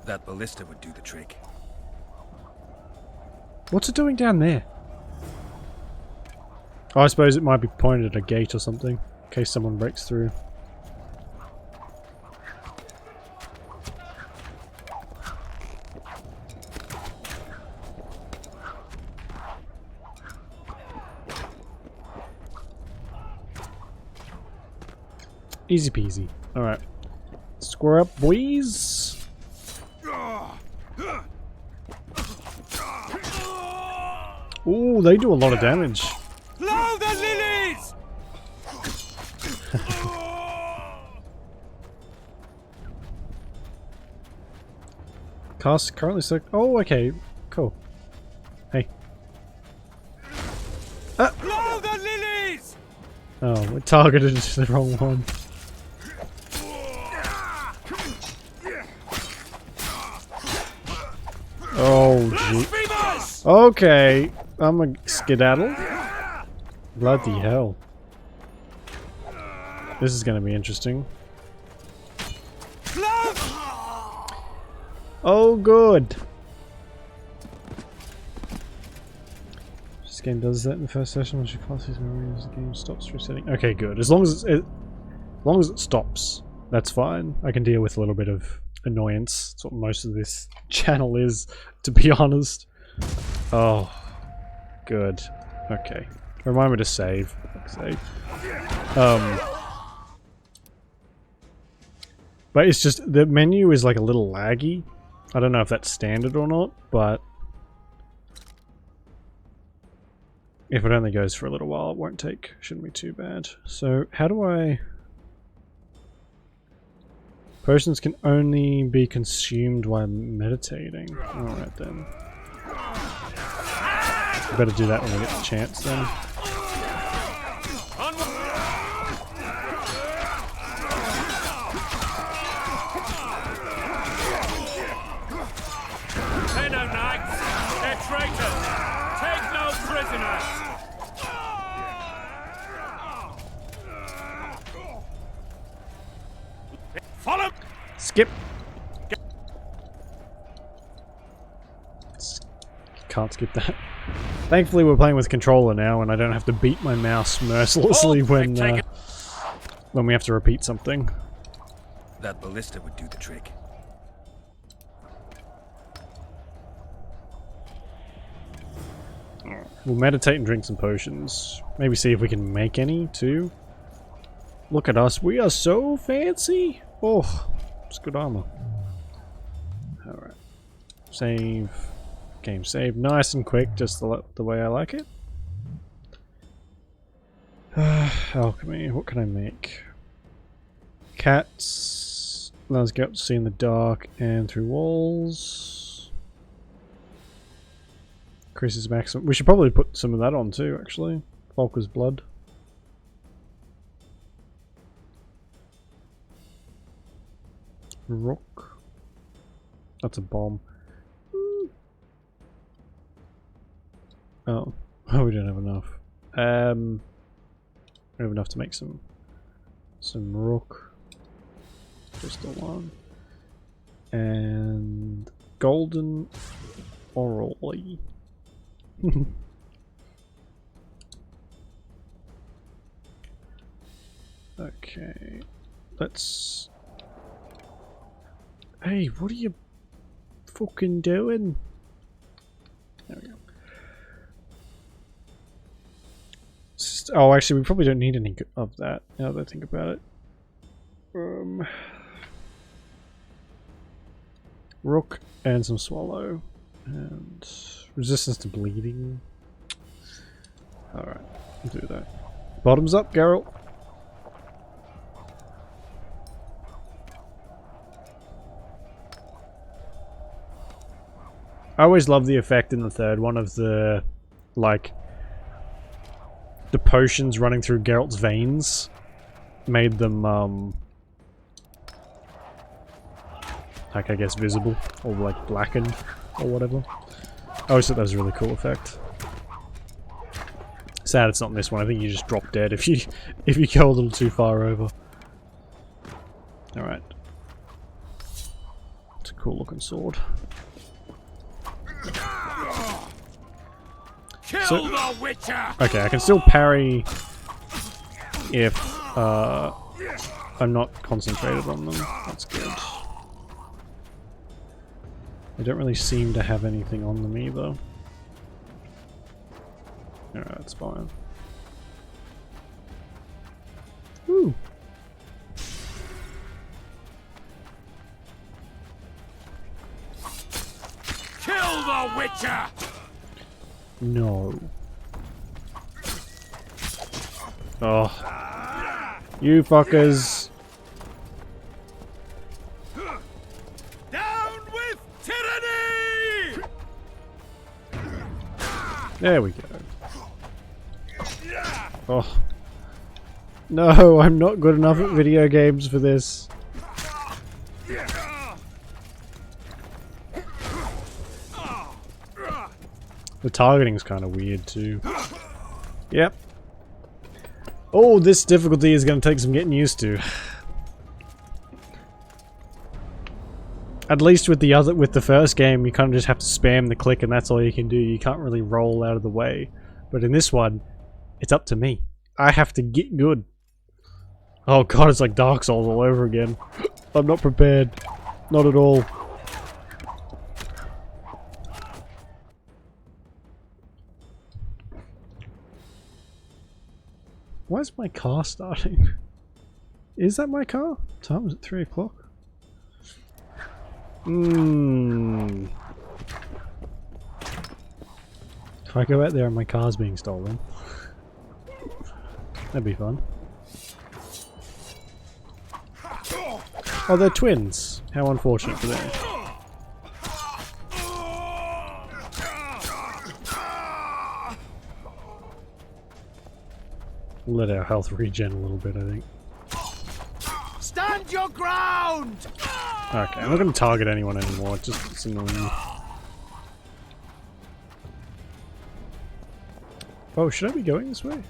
That ballista would do the trick. What's it doing down there? Oh, I suppose it might be pointed at a gate or something, in case someone breaks through. Easy peasy. Alright. Square up, boys. Ooh, they do a lot of damage. Blow the lilies! Cast currently select. Oh, okay. Cool. Hey. Blow the lilies! Oh, we targeted the wrong one. Oh, gee. Okay, I'm a skedaddle. Bloody hell. This is going to be interesting. Oh, good. This game does that in the first session. Once you pass these marines, the game stops resetting. Okay, good. As long as it stops, that's fine. I can deal with a little bit of annoyance. That's what most of this channel is, to be honest. Oh, good. Okay. Remind me to save. Save. But it's just, the menu is like a little laggy. I don't know if that's standard or not, but if it only goes for a little while, it won't take, shouldn't be too bad. So, how do I... Potions can only be consumed while meditating. Alright then. I better do that when we get the chance then. They're no knights, they're traitors. Take no prisoners. Follow. Skip. Can't skip that. Thankfully we're playing with controller now and I don't have to beat my mouse mercilessly when we have to repeat something. That ballista would do the trick. We'll meditate and drink some potions. Maybe see if we can make any too. Look at us, we are so fancy! Oh, it's good armor. Alright. Save. Game saved nice and quick, just the way I like it. Alchemy, what can I make? Cats. Let's get up to see in the dark and through walls. Increases maximum. We should probably put some of that on too, actually. Falker's blood. Rook. That's a bomb. Oh, we don't have enough. We have enough to make some rook. Just the one. And golden orally. Okay, let's. Hey, what are you fucking doing? There we go. Oh, actually, we probably don't need any of that now that I think about it. Rook and some swallow. And resistance to bleeding. Alright, we'll do that. Bottoms up, Geralt. I always love the effect in the third one of the, like, the potions running through Geralt's veins made them, like, I guess visible, or like blackened, or whatever. I always thought that was a really cool effect. Sad it's not in this one. I think you just drop dead if you go a little too far over. Alright. It's a cool looking sword. Kill the Witcher! Okay, I can still parry if I'm not concentrated on them. That's good. They don't really seem to have anything on them either. Alright, that's fine. Woo! Kill the Witcher! No. Oh. You fuckers. Down with tyranny! There we go. Oh. No, I'm not good enough at video games for this. The targeting's kind of weird too. Yep. Oh, this difficulty is going to take some getting used to. At least with the first game, you kind of just have to spam the click and that's all you can do. You can't really roll out of the way. But in this one, it's up to me. I have to get good. Oh god, it's like Dark Souls all over again. I'm not prepared. Not at all. Why is my car starting? Is that my car? Time is at 3 o'clock. If I go out there and my car's being stolen, that'd be fun. Oh, they're twins. How unfortunate for them. Let our health regen a little bit, I think. Stand your ground! Okay, I'm not going to target anyone anymore. It's annoying. Oh, should I be going this way?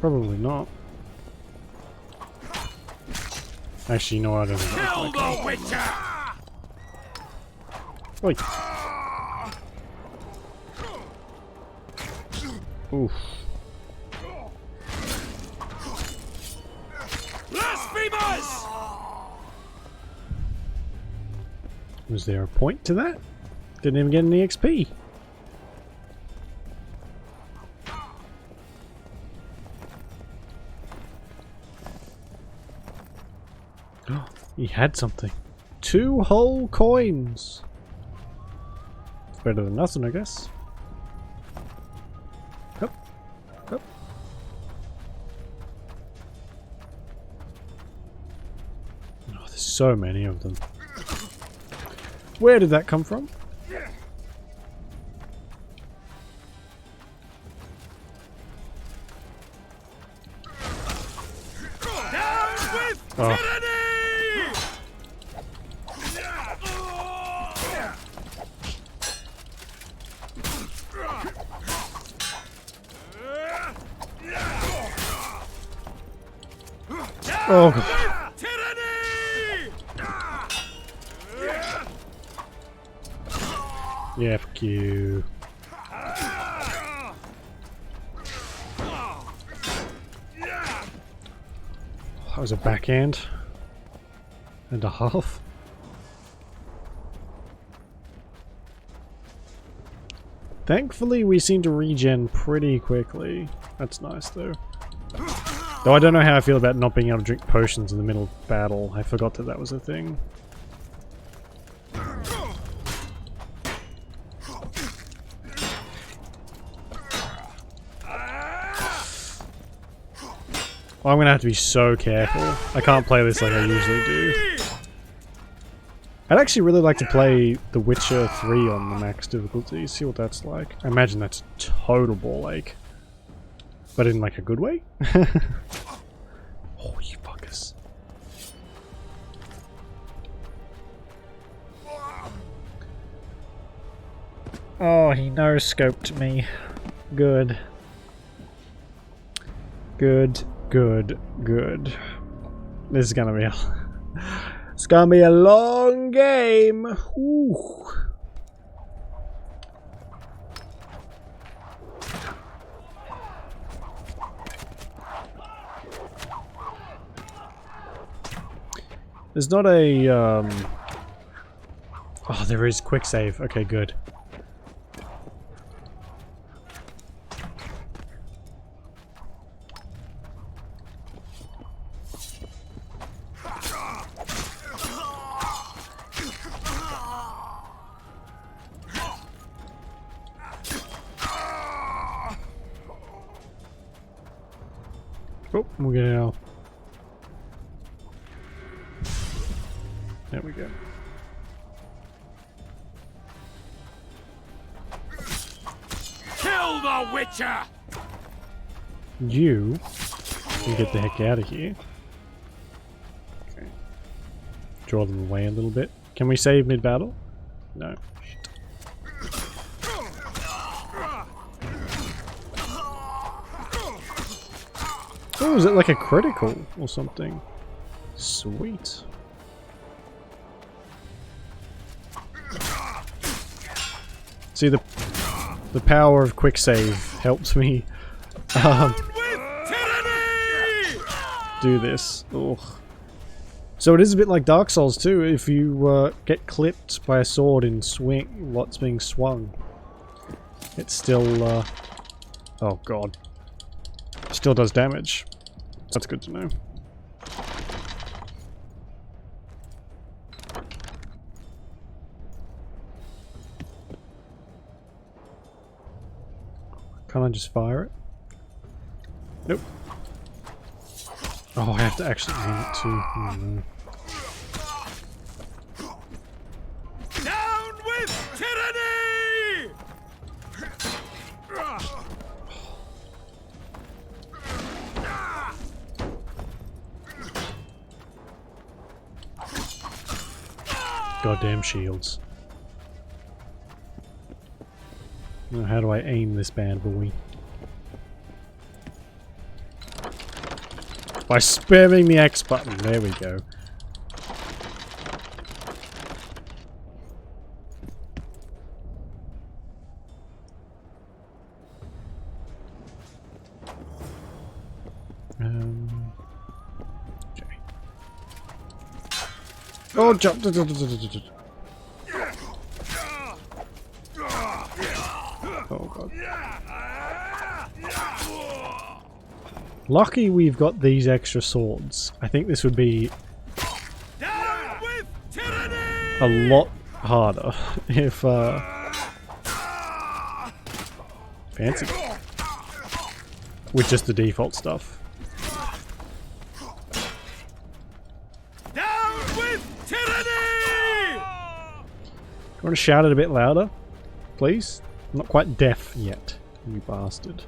Probably not. Actually, you know what? I don't know. Kill the Witcher! Oi. Oof. Blasphemers! Was there a point to that? Didn't even get any XP. He had something. 2 whole coins. Better than nothing, I guess. Hup. Hup. Oh, there's so many of them. Where did that come from? Oh. Oh God. Yeah, fuck you. That was a backhand and a half. Thankfully, we seem to regen pretty quickly. That's nice, though. Though I don't know how I feel about not being able to drink potions in the middle of battle. I forgot that that was a thing. Well, I'm gonna have to be so careful. I can't play this like I usually do. I'd actually really like to play The Witcher 3 on the max difficulty, see what that's like. I imagine that's a total ball ache. But in like a good way? Oh, you fuckers. Oh, he no-scoped me. Good. Good. Good, good. This is gonna be it's gonna be a long game. Ooh. There's not a oh, there is quick save. Okay, good. Oh, we'll get it out. There we go. Kill the Witcher! You can get the heck out of here. Okay. Draw them away a little bit. Can we save mid-battle? No. Shit. Oh, is it like a critical or something? Sweet. See, the power of quick save helps me do this. Ugh. So it is a bit like Dark Souls too. If you get clipped by a sword in swing, what's being swung, it still oh god, still does damage. That's good to know. Can't I just fire it? Nope. Oh, I have to actually aim it too. Oh, no. Down with tyranny! Goddamn shields. Now, how do I aim this bad boy? By spamming the X button. There we go. Okay. Oh, jump! Oh god. Lucky we've got these extra swords. I think this would be a lot harder if Fancy. With just the default stuff. Down with tyranny! You want to shout it a bit louder? Please? I'm not quite deaf yet, you bastard.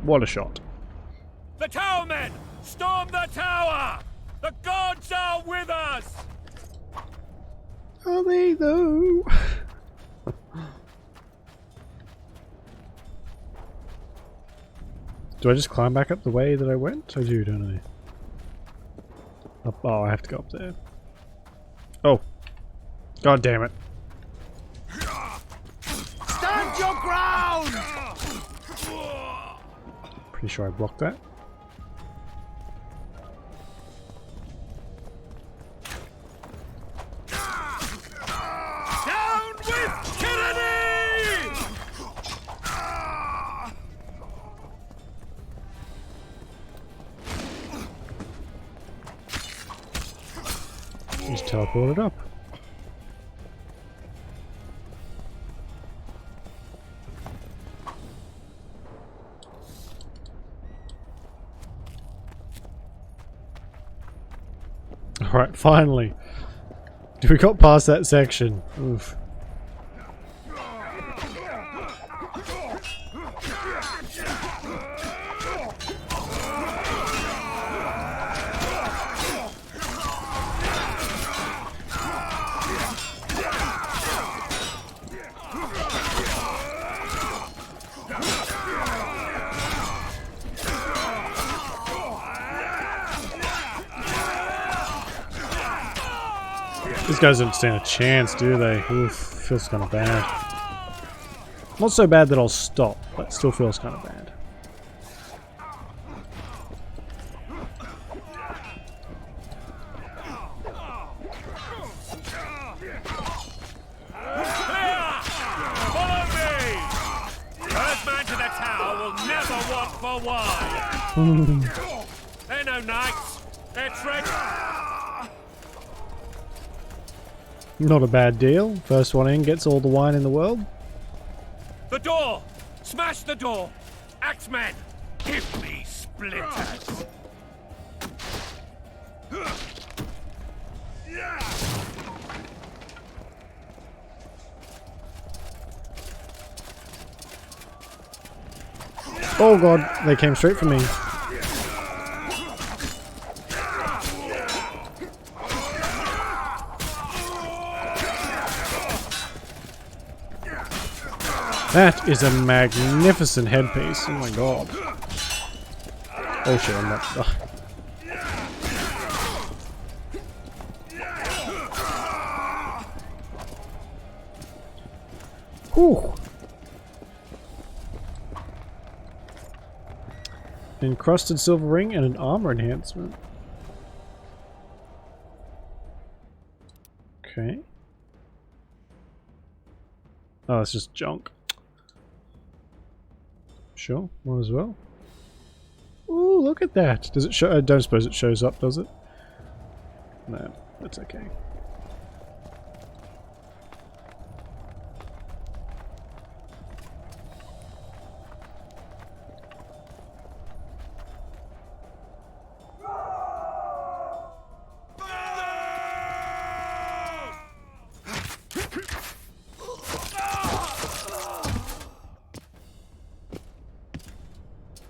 What a shot. The tower men! Storm the tower! The gods are with us! Are they though? Do I just climb back up the way that I went? I do, don't I? Up, oh, I have to go up there. Oh. God damn it. Stand your ground! Pretty sure I blocked that. Down with tyranny! Just teleported up. Alright, finally. We got past that section. Oof. These guys don't stand a chance, do they? Oof, feels kind of bad. Not so bad that I'll stop, but still feels kind of bad. Follow me! First man to the tower will never want for wine! They're no knights, they're traitors! Not a bad deal. First one in gets all the wine in the world. The door! Smash the door! Axemen! Give me splinters! Oh god, they came straight for me. That is a magnificent headpiece. Oh my god. Oh shit, I'm not. Whew. Encrusted silver ring and an armor enhancement. Okay. Oh, it's just junk. Sure, might as well. Ooh, look at that! Does it show? I don't suppose it shows up, does it? No, that's okay.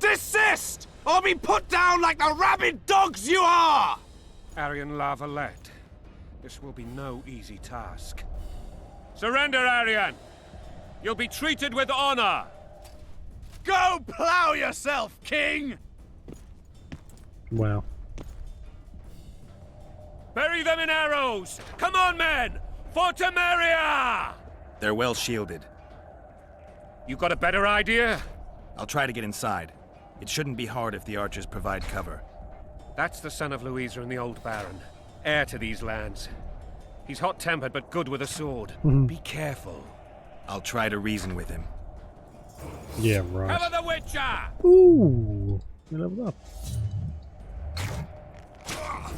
Desist! Or be put down like the rabid dogs you are! Arian La Valette, this will be no easy task. Surrender, Arian! You'll be treated with honor! Go plow yourself, King! Wow. Bury them in arrows! Come on, men! For Temeria! They're well shielded. You got a better idea? I'll try to get inside. It shouldn't be hard if the archers provide cover. That's the son of Louisa and the old Baron, heir to these lands. He's hot-tempered but good with a sword. Be careful. I'll try to reason with him. Yeah, right. Cover the Witcher! Ooh, we leveled up.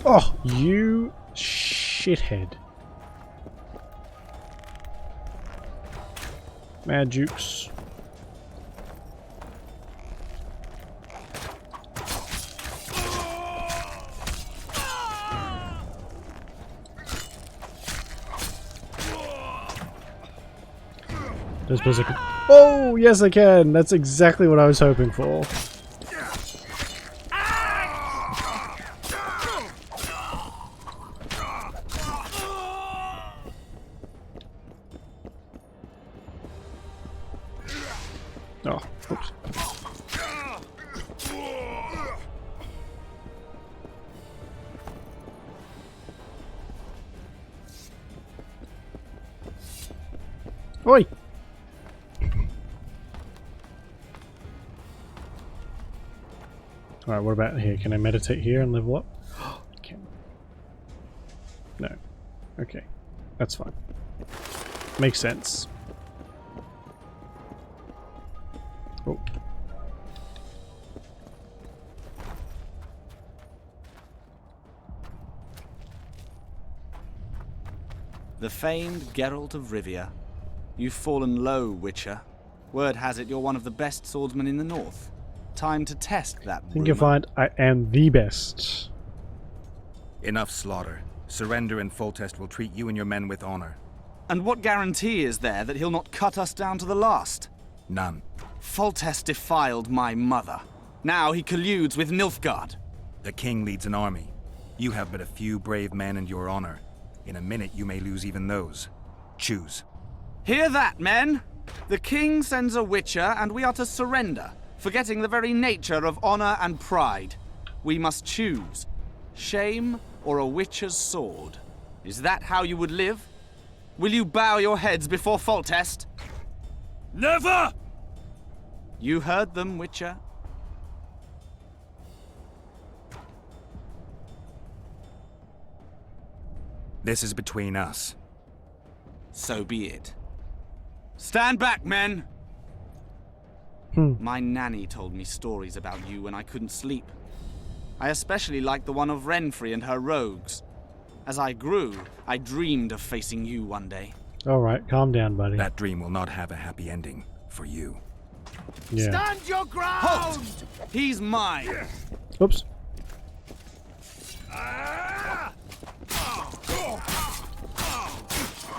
Oh, you shithead. Mad Jukes. Don't suppose I can. Oh, yes, I can. That's exactly what I was hoping for. Oh, oops. Oi! Alright, what about here? Can I meditate here and level up? I can. No. Okay. That's fine. Makes sense. Oh. The famed Geralt of Rivia. You've fallen low, Witcher. Word has it you're one of the best swordsmen in the north. Time to test that I think you'll find I am the best. Enough slaughter. Surrender and Foltest will treat you and your men with honor. And what guarantee is there that he'll not cut us down to the last? None. Foltest defiled my mother. Now he colludes with Nilfgaard. The king leads an army. You have but a few brave men and your honor. In a minute you may lose even those. Choose. Hear that, men? The king sends a Witcher and we are to surrender, forgetting the very nature of honor and pride. We must choose. Shame or a Witcher's sword. Is that how you would live? Will you bow your heads before Foltest? Never! You heard them, Witcher. This is between us. So be it. Stand back, men! My nanny told me stories about you when I couldn't sleep. I especially liked the one of Renfri and her rogues. As I grew, I dreamed of facing you one day. Alright, calm down, buddy. That dream will not have a happy ending for you. Yeah. Stand your ground! Halt! He's mine! Oops.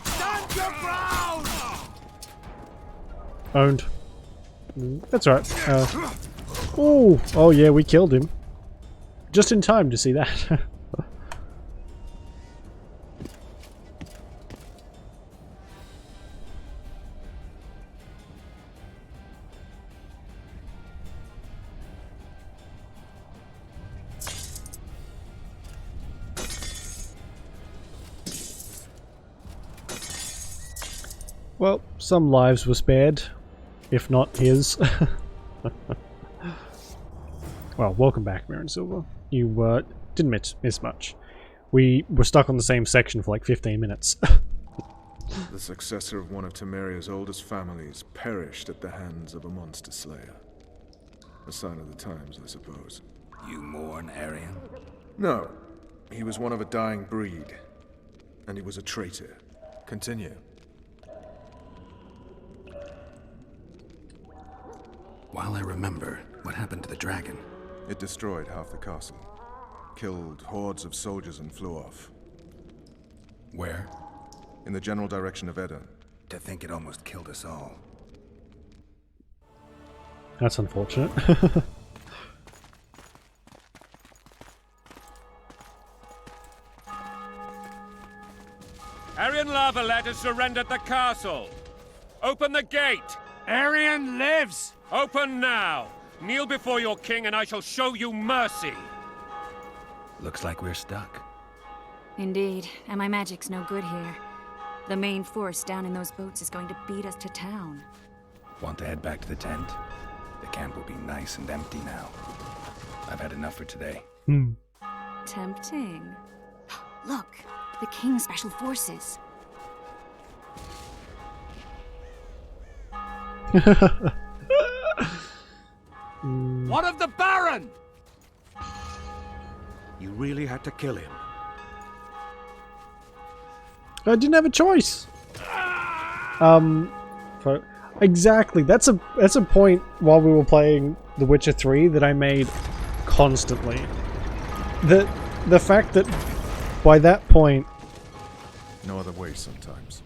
Stand your ground! Owned. That's alright. Oh yeah, we killed him. Just in time to see that. Well, some lives were spared, if not his. Well, welcome back, Mirren Silver. You didn't miss much. We were stuck on the same section for like 15 minutes. The successor of one of Temeria's oldest families perished at the hands of a monster slayer. A sign of the times, I suppose. You mourn Arian? No. He was one of a dying breed. And he was a traitor. Continue. While I remember, what happened to the dragon? It destroyed half the castle. Killed hordes of soldiers and flew off. Where? In the general direction of Edda. To think it almost killed us all. That's unfortunate. Arian Lavalette has surrendered the castle. Open the gate. Arian lives! Open now. Kneel before your king and I shall show you mercy. Looks like we're stuck. Indeed, and my magic's no good here. The main force down in those boats is going to beat us to town. Want to head back to the tent? The camp will be nice and empty now. I've had enough for today. Tempting. Look, the King's Special Forces. What of the Baron? You really had to kill him. I didn't have a choice. Exactly. That's a point while we were playing The Witcher 3 that I made constantly. The fact that by that point, No other way sometimes.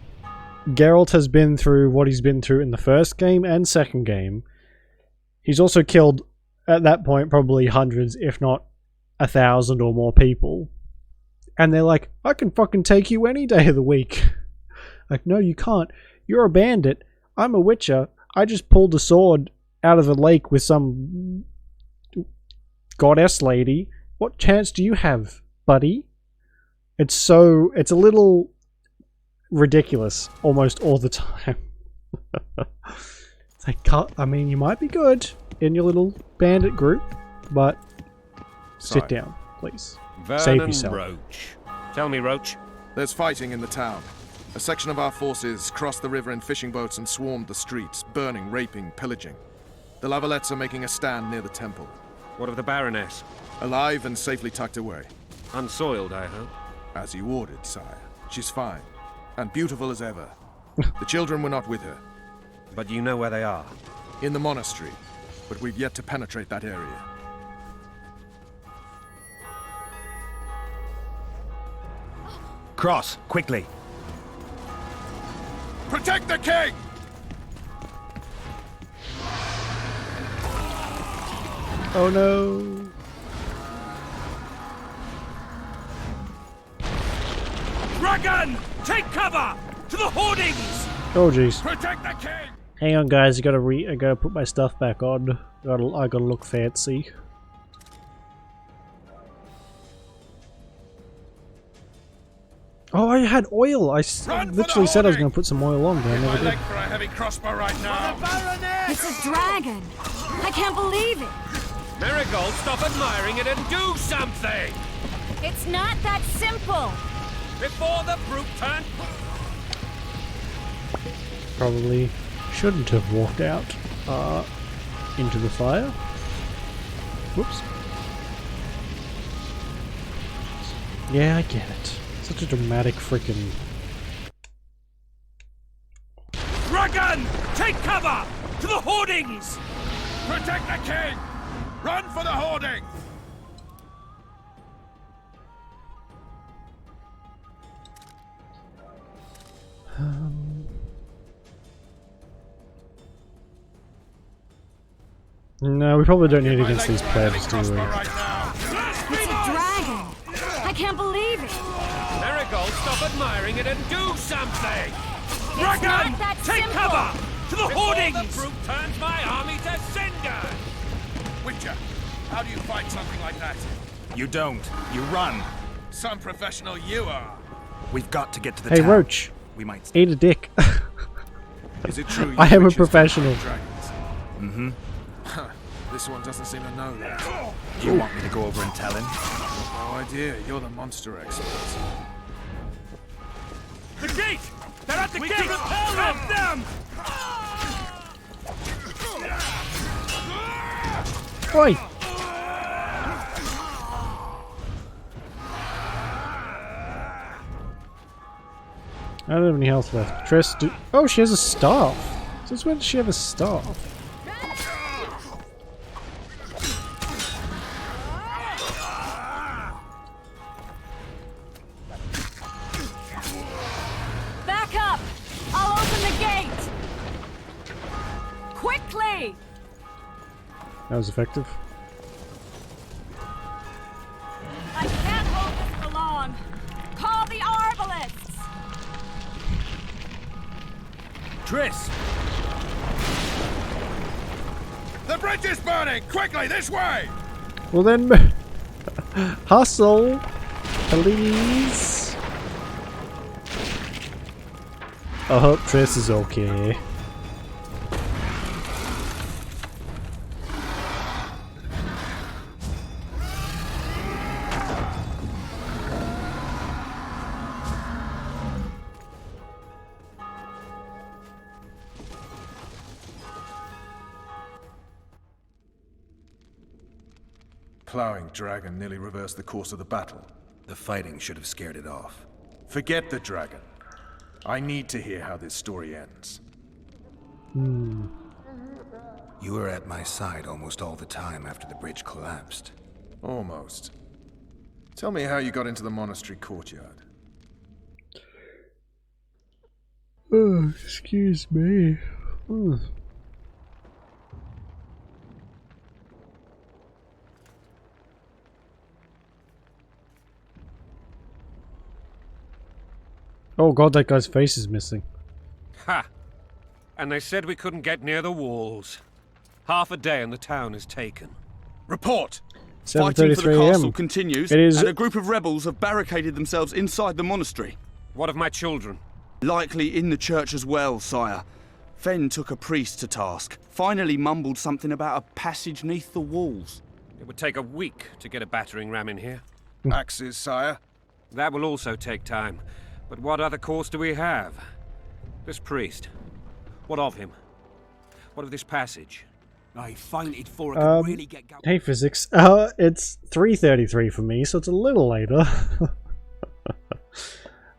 Geralt has been through what he's been through in the first game and second game. He's also killed, at that point, probably hundreds, if not 1,000 or more people. And they're like, I can fucking take you any day of the week. Like, no, you can't. You're a bandit. I'm a witcher. I just pulled a sword out of a lake with some goddess lady. What chance do you have, buddy? It's a little ridiculous almost all the time. It's like, I mean, you might be good in your little bandit group, but sit down, please. Save Vernon yourself. Roach. Tell me, Roach. There's fighting in the town. A section of our forces crossed the river in fishing boats and swarmed the streets, burning, raping, pillaging. The Lavalettes are making a stand near the temple. What of the Baroness? Alive and safely tucked away. Unsoiled, I hope. As you ordered, sire. She's fine. And beautiful as ever. The children were not with her. But you know where they are? In the monastery. But we've yet to penetrate that area. Cross, quickly. Protect the king! Oh no. Dragon! Take cover! To the hoardings! Oh jeez. Protect the king! Hang on, guys. I gotta put my stuff back on. I gotta look fancy. Oh, I had oil. I literally said I was gonna put some oil on, but I never did. For a heavy crossbow right now. It's a dragon! I can't believe it! Marigold, stop admiring it and do something! It's not that simple! Before the brute turns... Probably shouldn't have walked out into the fire. Whoops. Yeah, I get it. Such a dramatic freaking... Dragon! Take cover! To the hoardings! Protect the king! Run for the hoarding! No, we probably don't need it against these plebs, do we? It's a dragon! I can't believe it! Marigold, stop admiring it and do something! It's not that Take simple! cover! To the hoardings! The brute turns my army to cinder! Witcher, how do you fight something like that? You don't. You run. Some professional you are. We've got to get to the Hey, town. Roach. We might... Eat a dick. Is it true? I am a professional. Mm-hmm. This one doesn't seem to know that. Do you want me to go over and tell him? No idea. You're the monster expert. The gate! They're at the gate! Stop them! Oi! I don't have any health left. Triss, oh, she has a staff. Since when does she have a staff? Back up! I'll open the gate! Quickly! That was effective. I can't hold this for long! Call the Arbalists! Triss! The bridge is burning! Quickly, this way! Well then, hustle, please. I hope Triss is okay. ploughing dragon nearly reversed the course of the battle. The fighting should have scared it off. Forget the dragon. I need to hear how this story ends. You were at my side almost all the time after the bridge collapsed. Almost. Tell me how you got into the monastery courtyard. Oh, excuse me. Oh god, that guy's face is missing. Ha! And they said we couldn't get near the walls. Half a day and the town is taken. Report! Fighting for the 7:33 castle AM. continues, It is- and a group of rebels have barricaded themselves inside the monastery. What of my children? Likely in the church as well, sire. Fen took a priest to task. Finally mumbled something about a passage neath the walls. It would take a week to get a battering ram in here. Axes, sire? That will also take time. But what other course do we have? This priest. What of him? What of this passage? I fainted for I could really get going. Hey physics, it's 3:33 for me, so it's a little later.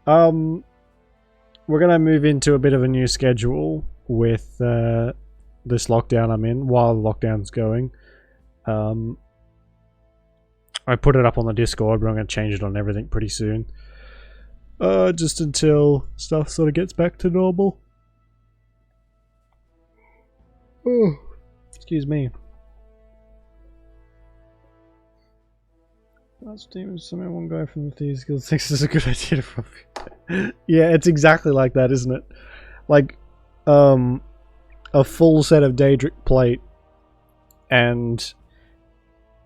We're gonna move into a bit of a new schedule with this lockdown I'm in while the lockdown's going. I put it up on the Discord, but I'm gonna change it on everything pretty soon. Just until stuff sort of gets back to normal. Oh, excuse me. Last team is summon one guy from the Thieves Guild 6 is a good idea to Yeah, it's exactly like that, isn't it? Like, a full set of Daedric plate, and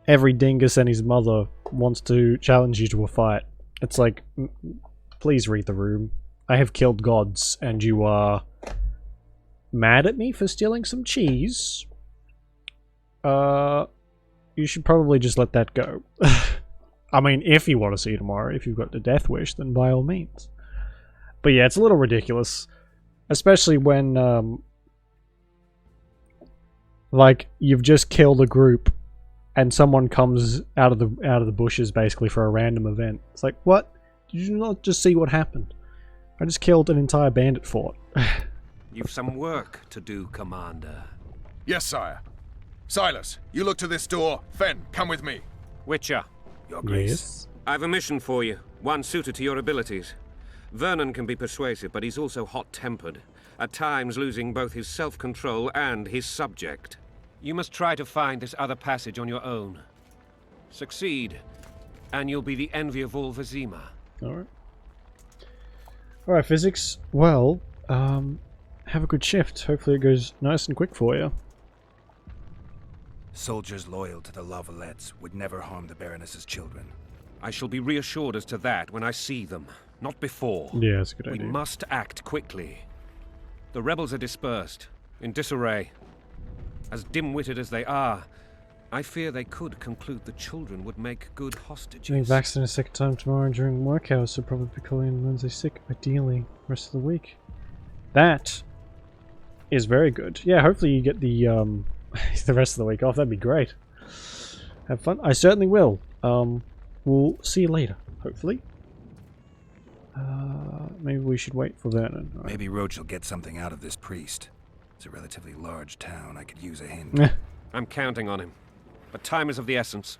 every dingus and his mother wants to challenge you to a fight. It's like, please read the room. I have killed gods, and you are mad at me for stealing some cheese? You should probably just let that go. I mean, if you want to see tomorrow, if you've got the death wish, then by all means. But yeah, it's a little ridiculous. Especially when, like, you've just killed a group, and someone comes out of the bushes, basically, for a random event. It's like, what? Did you not just see what happened? I just killed an entire bandit fort. You've some work to do, Commander. Yes, sire. Silas, you look to this door. Fen, come with me. Witcher. Your Grace. Yes. I've a mission for you, one suited to your abilities. Vernon can be persuasive, but he's also hot-tempered, at times losing both his self-control and his subject. You must try to find this other passage on your own. Succeed, and you'll be the envy of all Vizima. Alright. Alright, physics. Well, have a good shift. Hopefully it goes nice and quick for you. Soldiers loyal to the La Valettes would never harm the Baroness's children. I shall be reassured as to that when I see them, not before. Yeah, that's a good idea. We must act quickly. The rebels are dispersed, in disarray. As dim-witted as they are, I fear they could conclude the children would make good hostages. Getting vaccinated a second time tomorrow during work hours, so probably be calling in Wednesday sick, ideally, rest of the week. That is very good. Yeah, hopefully you get the the rest of the week off. That'd be great. Have fun. I certainly will. We'll see you later, hopefully. Maybe we should wait for Vernon. Right. Maybe Roach will get something out of this priest. It's a relatively large town. I could use a hint. I'm counting on him. But time is of the essence.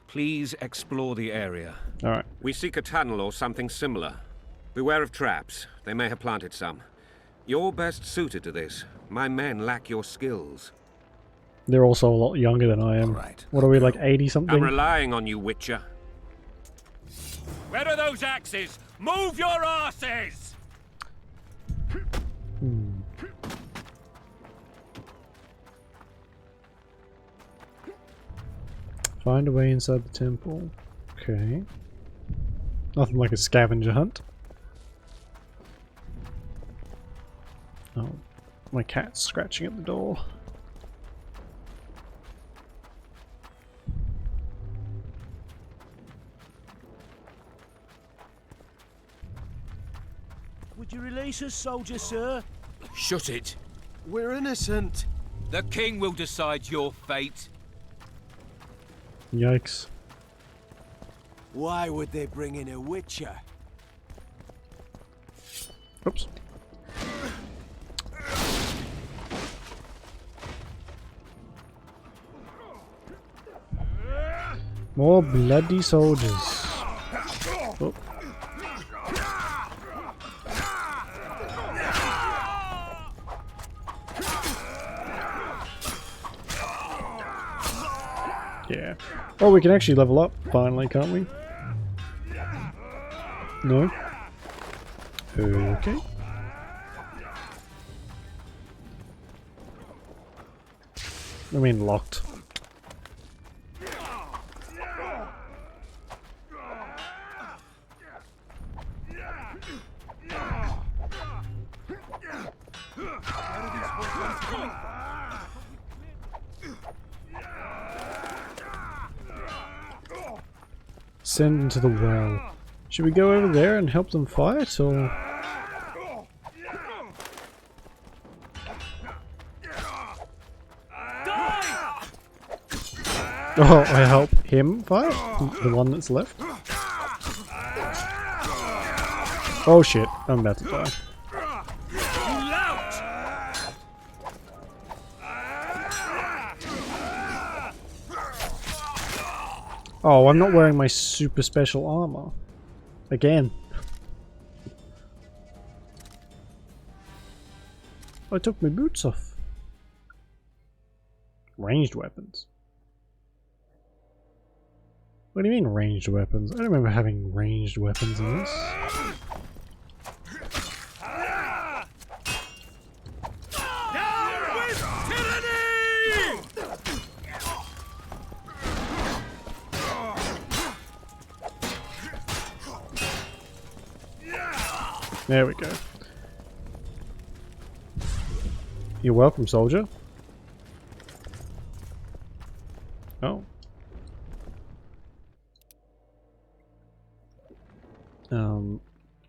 Please explore the area. Alright. We seek a tunnel or something similar. Beware of traps. They may have planted some. You're best suited to this. My men lack your skills. They're also a lot younger than I am. Right. What are we, like 80 something? I'm relying on you, Witcher. Where are those axes? Move your asses! Find a way inside the temple. Okay. Nothing like a scavenger hunt. Oh, my cat's scratching at the door. Would you release us, soldier, sir? Shut it. We're innocent. The king will decide your fate. Yikes. Why would they bring in a witcher? Oops. More bloody soldiers. Oh. Yeah. Oh, we can actually level up finally, can't we? No? Okay. I mean locked. Send into the well. Should we go over there and help them fight, or...? Oh, I help him fight? The one that's left? Oh shit, I'm about to die. Oh, I'm not wearing my super special armor. Again. I took my boots off. Ranged weapons. What do you mean ranged weapons? I don't remember having ranged weapons in this. There we go. You're welcome, soldier. Oh.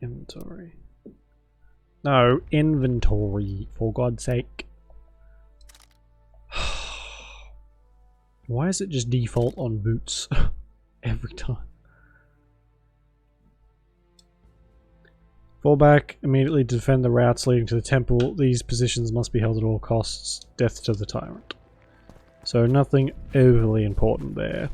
Inventory. No, inventory, for God's sake. Why is it just default on boots every time? Fall back immediately to defend the routes leading to the temple. These positions must be held at all costs. Death to the tyrant. So nothing overly important there.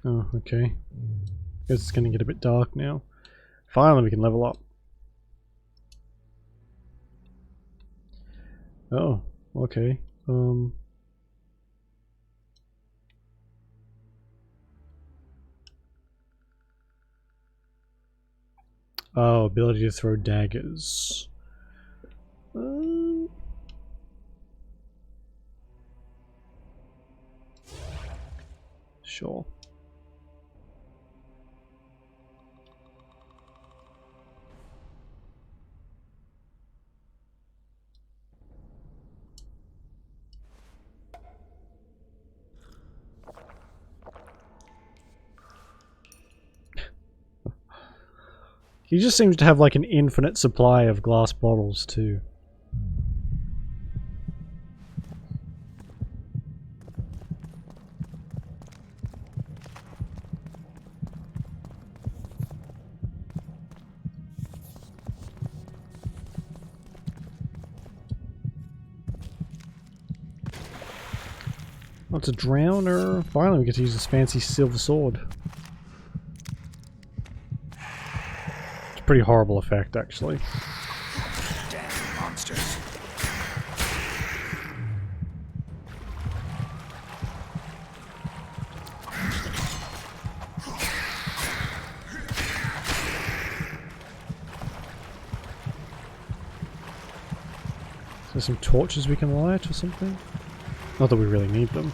Oh, okay. Guess it's gonna get a bit dark now. Finally, we can level up. Oh, okay. Oh, ability to throw daggers. Sure. He just seems to have like an infinite supply of glass bottles too. Oh, it's a drowner. Finally we get to use this fancy silver sword. Pretty horrible effect, actually. Damn monsters. Is there some torches we can light or something? Not that we really need them.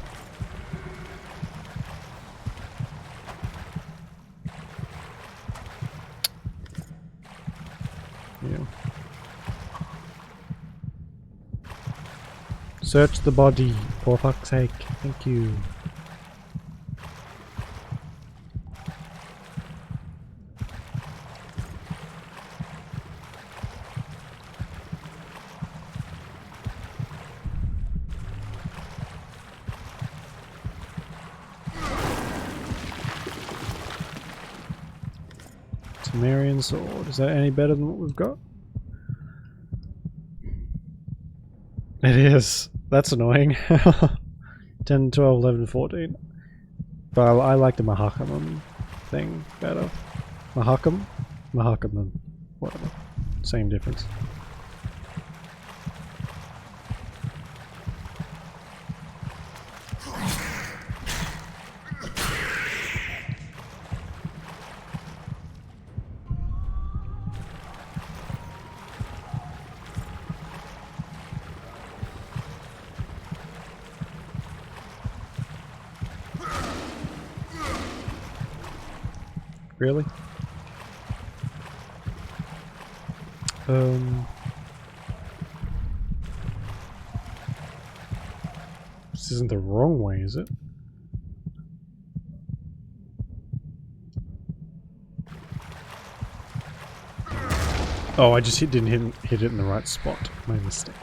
Search the body, for fuck's sake. Thank you. Temerian sword. Is that any better than what we've got? It is. That's annoying. 10, 12, 11, 14. But I like the Mahakaman thing better. Mahakaman. Whatever. Same difference. Really? This isn't the wrong way, is it? Oh, I just didn't hit it in the right spot. My mistake.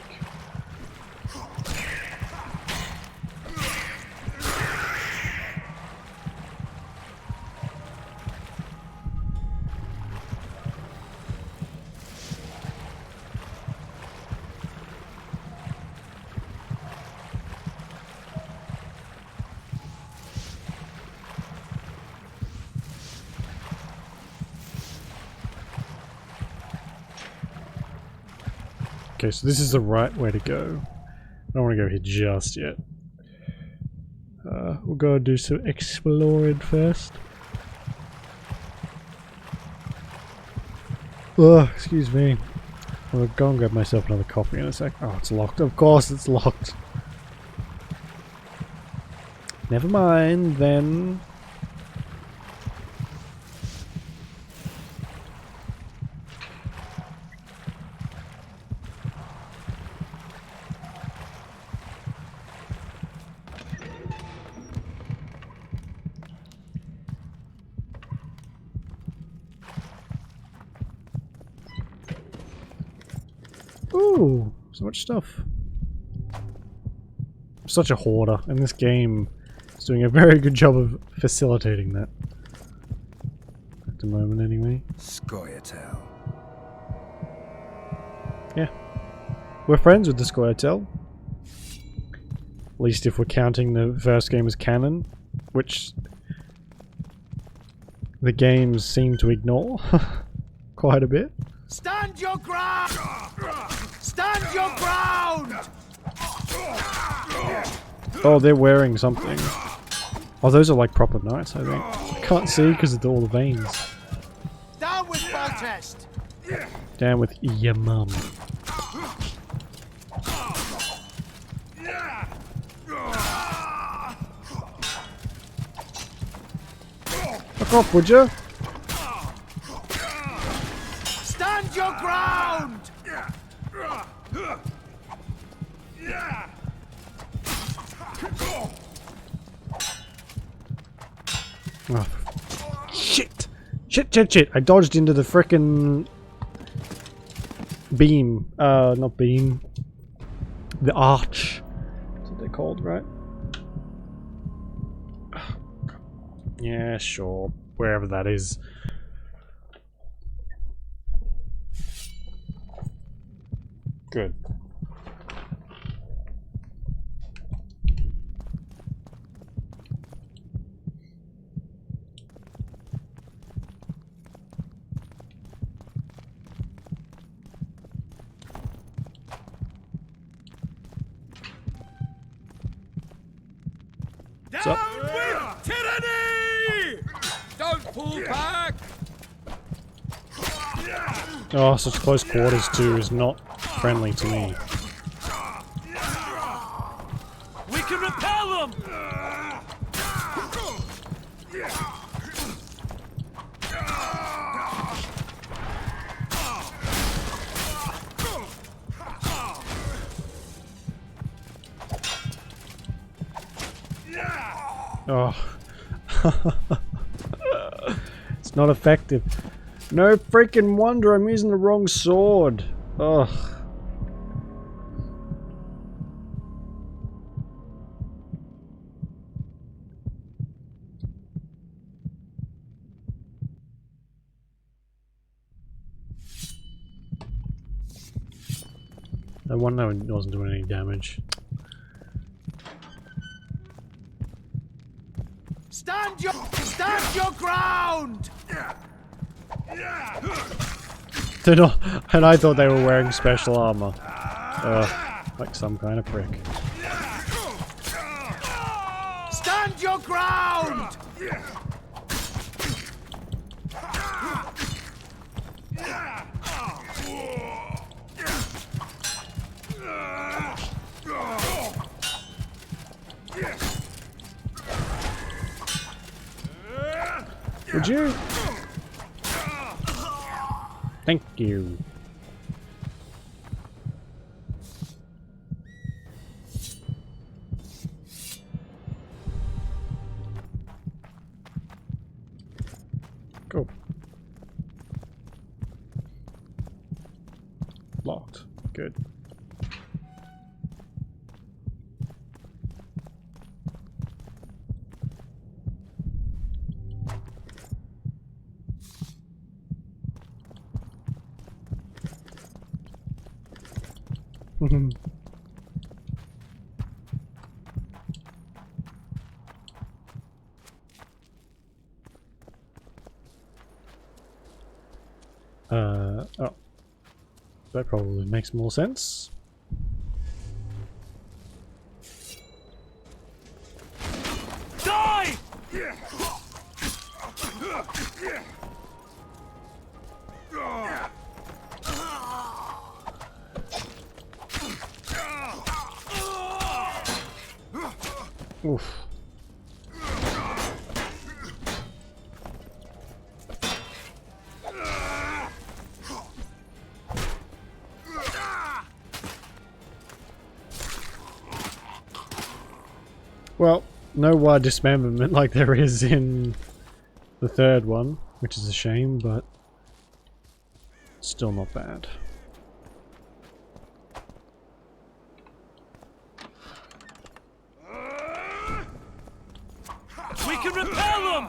Okay, so this is the right way to go. I don't want to go here just yet. We'll go and do some exploring first. Oh, excuse me. I'll go and grab myself another coffee in a sec. Oh, it's locked. Of course it's locked. Never mind, then. Ooh, so much stuff. I'm such a hoarder, and this game is doing a very good job of facilitating that. At the moment, anyway. Scoia'tael. Yeah. We're friends with the Scoia'tael. At least if we're counting the first game as canon, which the games seem to ignore quite a bit. Stand your ground! Stand your ground! Oh, they're wearing something. Oh, those are like proper knights, I think. I can't see because of all the veins. Down with Foltest! Down with your mum. Fuck off, would you? Stand your ground! Oh, shit! Shit! I dodged into the frickin' beam. Not beam. The arch. That's what they're called, right? Yeah, sure. Wherever that is. Good. Down with tyranny! Don't pull back! Oh, such close quarters too is not friendly to me. We can repel them! Oh. It's not effective. No freaking wonder I'm using the wrong sword. Ugh. No wonder it wasn't doing any damage. Stand your ground! They're not, and I thought they were wearing special armor. Like some kind of prick. Stand your ground! Would you? Thank you. Go. Locked. Good. Oh. That probably makes more sense. Die! Oof. Well, no wide dismemberment like there is in the third one, which is a shame, but still not bad. We can repel them!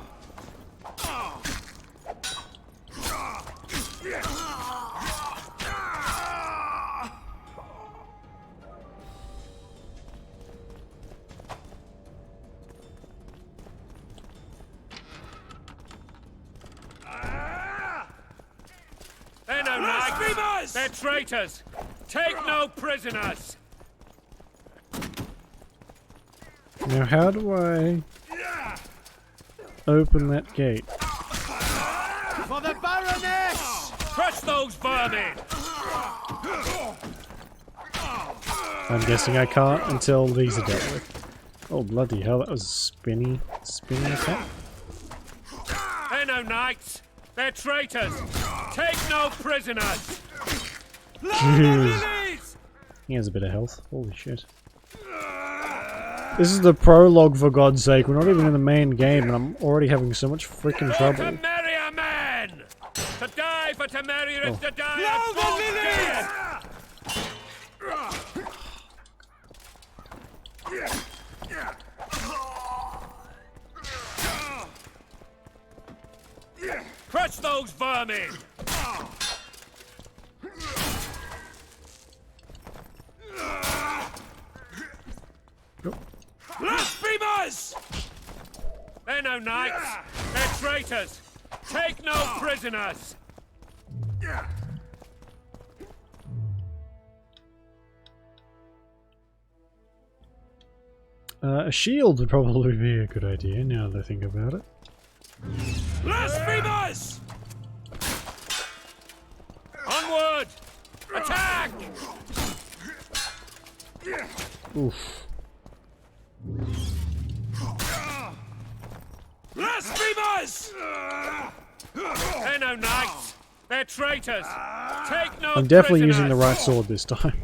They're no knights! They're traitors! Take no prisoners! Now how do I open that gate? For the Baroness! Crush those vermin! I'm guessing I can't until these are dealt with. Oh bloody hell, that was a spinny attack. They're no knights! They're traitors! Take no prisoners! Jeez. He has a bit of health. Holy shit. This is the prologue, for God's sake. We're not even in the main game, and I'm already having so much freaking trouble. Temeria men! To die for Temeria is to die Blow a the death! Crush those vermin! Blasphemers! They're no knights! They're traitors! Take no prisoners! A shield would probably be a good idea, now that I think about it. Blasphemers! Onward! Attack! Oof. Blasphemers! They're no knights! They're traitors! Take no I'm definitely prisoners. using the right sword this time.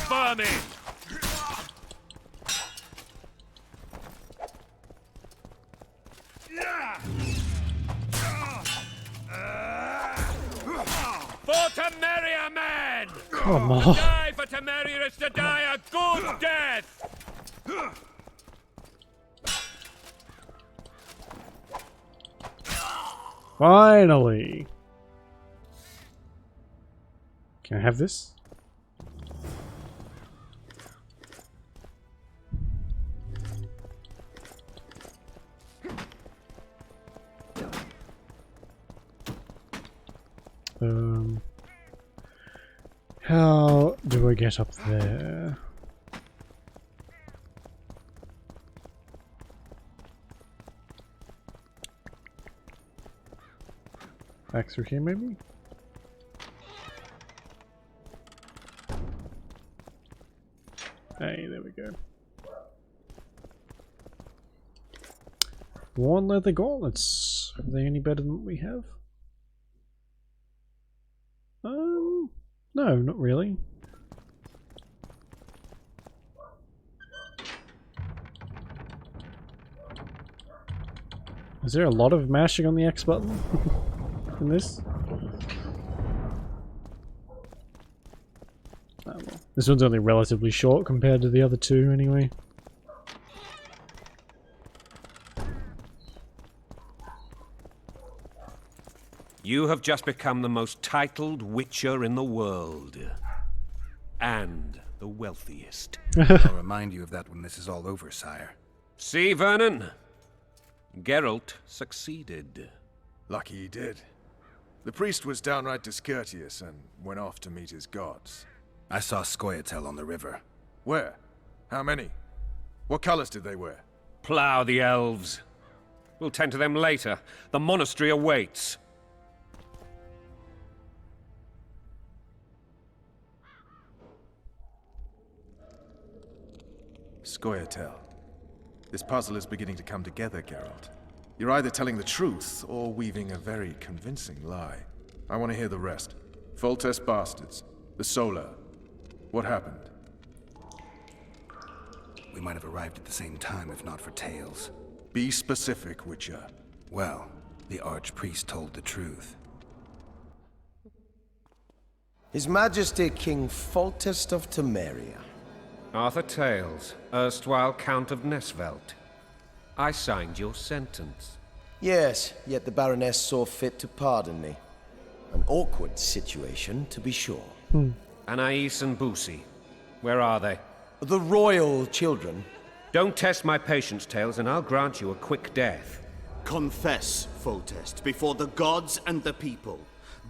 vermin! For Temeria, men! Come on. To die for Temeria is to die a good death! Finally! Can I have this? How do I get up there? Back through here, maybe? Hey, there we go. Worn leather gauntlets. Are they any better than what we have? No, not really. Is there a lot of mashing on the X button in this? Oh, well. This one's only relatively short compared to the other two anyway. You have just become the most titled witcher in the world. And the wealthiest. I'll remind you of that when this is all over, sire. See, Vernon? Geralt succeeded. Lucky he did. The priest was downright discourteous and went off to meet his gods. I saw Scoia'tael on the river. Where? How many? What colors did they wear? Plough the elves. We'll tend to them later. The monastery awaits. Scoia'tael. This puzzle is beginning to come together, Geralt. You're either telling the truth or weaving a very convincing lie. I want to hear the rest. Foltest bastards. The Solar. What happened? We might have arrived at the same time if not for tales. Be specific, Witcher. Well, the Archpriest told the truth. His Majesty King Foltest of Temeria. Arthur Tales, erstwhile Count of Nesvelt. I signed your sentence. Yes, yet the Baroness saw fit to pardon me. An awkward situation, to be sure. Anais and Boussy, where are they? The royal children. Don't test my patience, Tales, and I'll grant you a quick death. Confess, Foltest, before the gods and the people.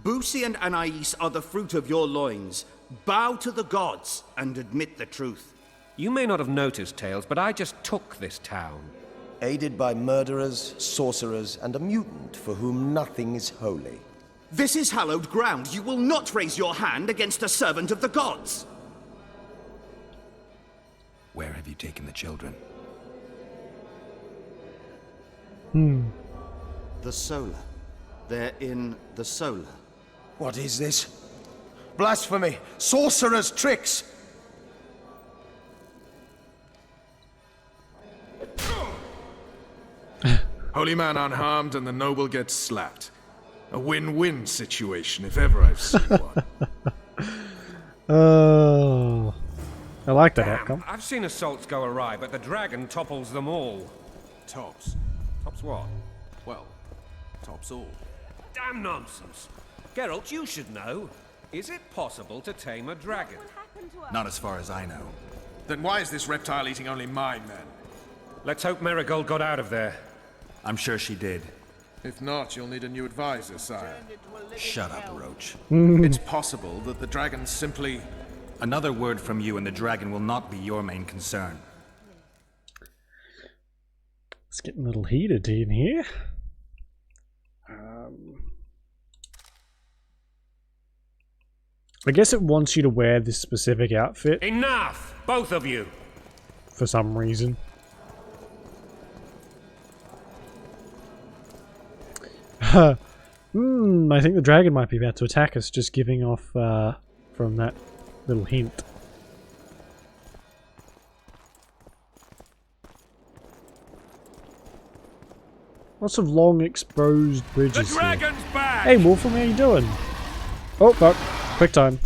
Boussy and Anais are the fruit of your loins. Bow to the gods and admit the truth. You may not have noticed, Tales, but I just took this town. Aided by murderers, sorcerers, and a mutant for whom nothing is holy. This is hallowed ground. You will not raise your hand against a servant of the gods. Where have you taken the children? The Solar. They're in the Solar. What is this? Blasphemy! Sorcerer's tricks! Holy man unharmed and the noble gets slapped. A win-win situation if ever I've seen one. Oh, I like that outcome. I've seen assaults go awry, but the dragon topples them all. Tops. Tops what? Well, tops all. Damn nonsense. Geralt, you should know. Is it possible to tame a dragon? Not as far as I know. Then why is this reptile eating only my men? Let's hope Marigold got out of there. I'm sure she did. If not, you'll need a new advisor, sire. Shut up, Roach. It's possible that the dragon simply... Another word from you and the dragon will not be your main concern. It's getting a little heated in here. I guess it wants you to wear this specific outfit. Enough! Both of you! For some reason. I think the dragon might be about to attack us, just giving off from that little hint. Lots of long exposed The bridges here. dragon's back! Hey Wolfram, how you doing? Oh fuck. Quick time.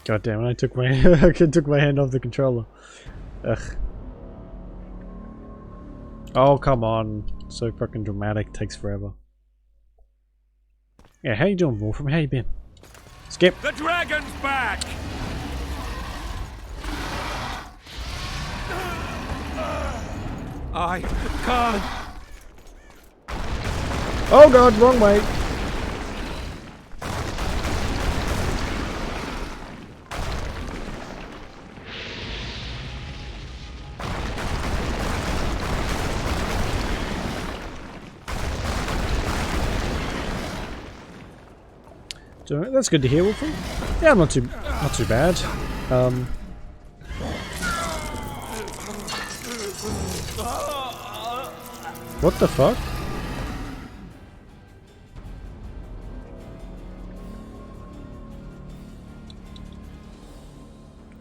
God damn it, I took my hand off the controller. Ugh. Oh come on. So fucking dramatic, takes forever. Yeah, how you doing, Wolfram? How you been? Skip. The dragon's back! I can't. Oh god, wrong way. So that's good to hear, Wolfram. Yeah, not too bad. What the fuck?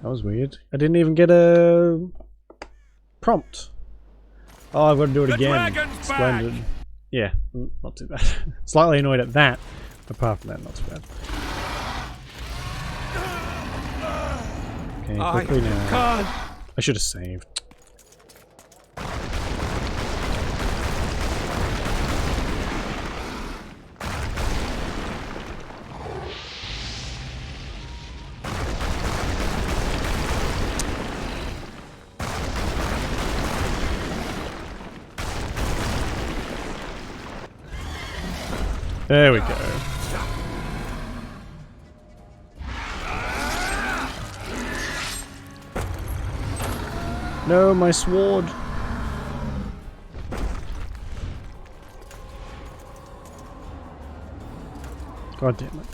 That was weird. I didn't even get a prompt. Oh, I've got to do it again. Splendid. Yeah, not too bad. Slightly annoyed at that. Apart from that, not too bad. Okay, quickly now. I should have saved. There we go. No, my sword. God damn it.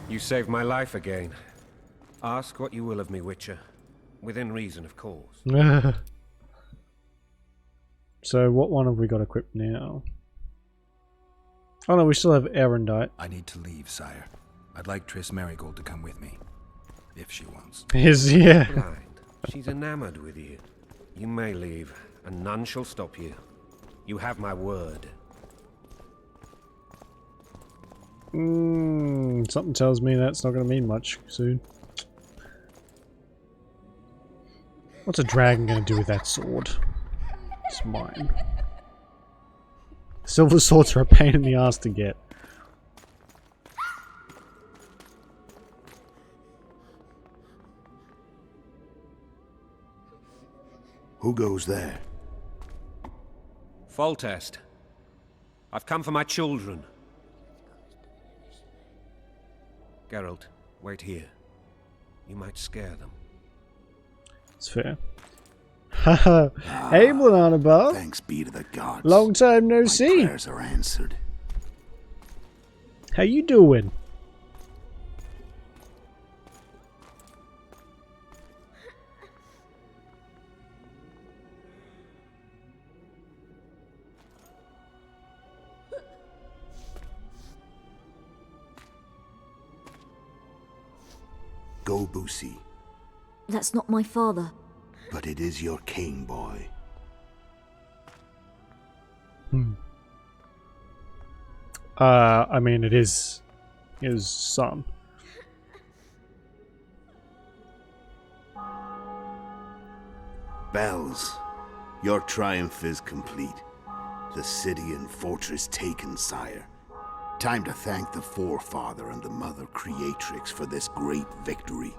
You saved my life again. Ask what you will of me, Witcher. Within reason, of course. So what one have we got equipped now? Oh no, we still have Erendite. I need to leave, sire. I'd like Triss Merigold to come with me. If she wants. Yeah. Blind. She's enamored with you. You may leave, and none shall stop you. You have my word. Something tells me that's not going to mean much soon. What's a dragon going to do with that sword? It's mine. Silver swords are a pain in the ass to get. Who goes there? Foltest. I've come for my children. Geralt, wait here. You might scare them. It's fair. Haha. Hey, Blananabal. Thanks be to the gods. Long time no My see. prayers are answered. How you doing? Go, Boosie. That's not my father. But it is your king, boy. I mean, it is his son. Bells, your triumph is complete. The city and fortress taken, sire. Time to thank the forefather and the mother creatrix for this great victory.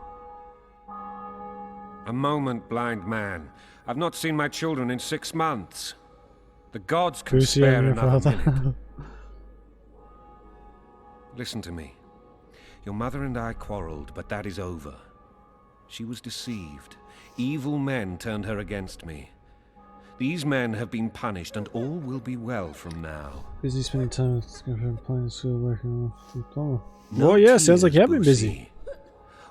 A moment, blind man. I've not seen my children in 6 months. The gods can spare another minute. Listen to me. Your mother and I quarreled, but that is over. She was deceived. Evil men turned her against me. These men have been punished, and all will be well from now. Busy spending time with playing school, working off diploma. Oh yeah, sounds like you have been busy.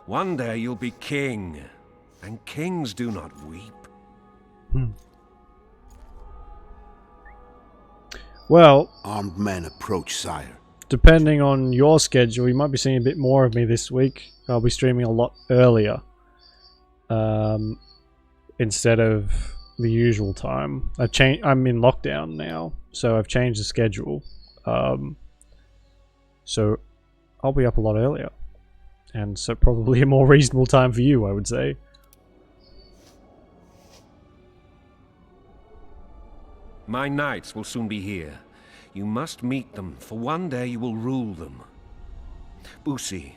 One day you'll be king, and kings do not weep. Well, armed men approach, sire. depending on your schedule, you might be seeing a bit more of me this week. I'll be streaming a lot earlier. Instead of the usual time. I'm in lockdown now, so I've changed the schedule. So I'll be up a lot earlier. And so probably a more reasonable time for you, I would say. My knights will soon be here. You must meet them, for one day you will rule them. Boosie,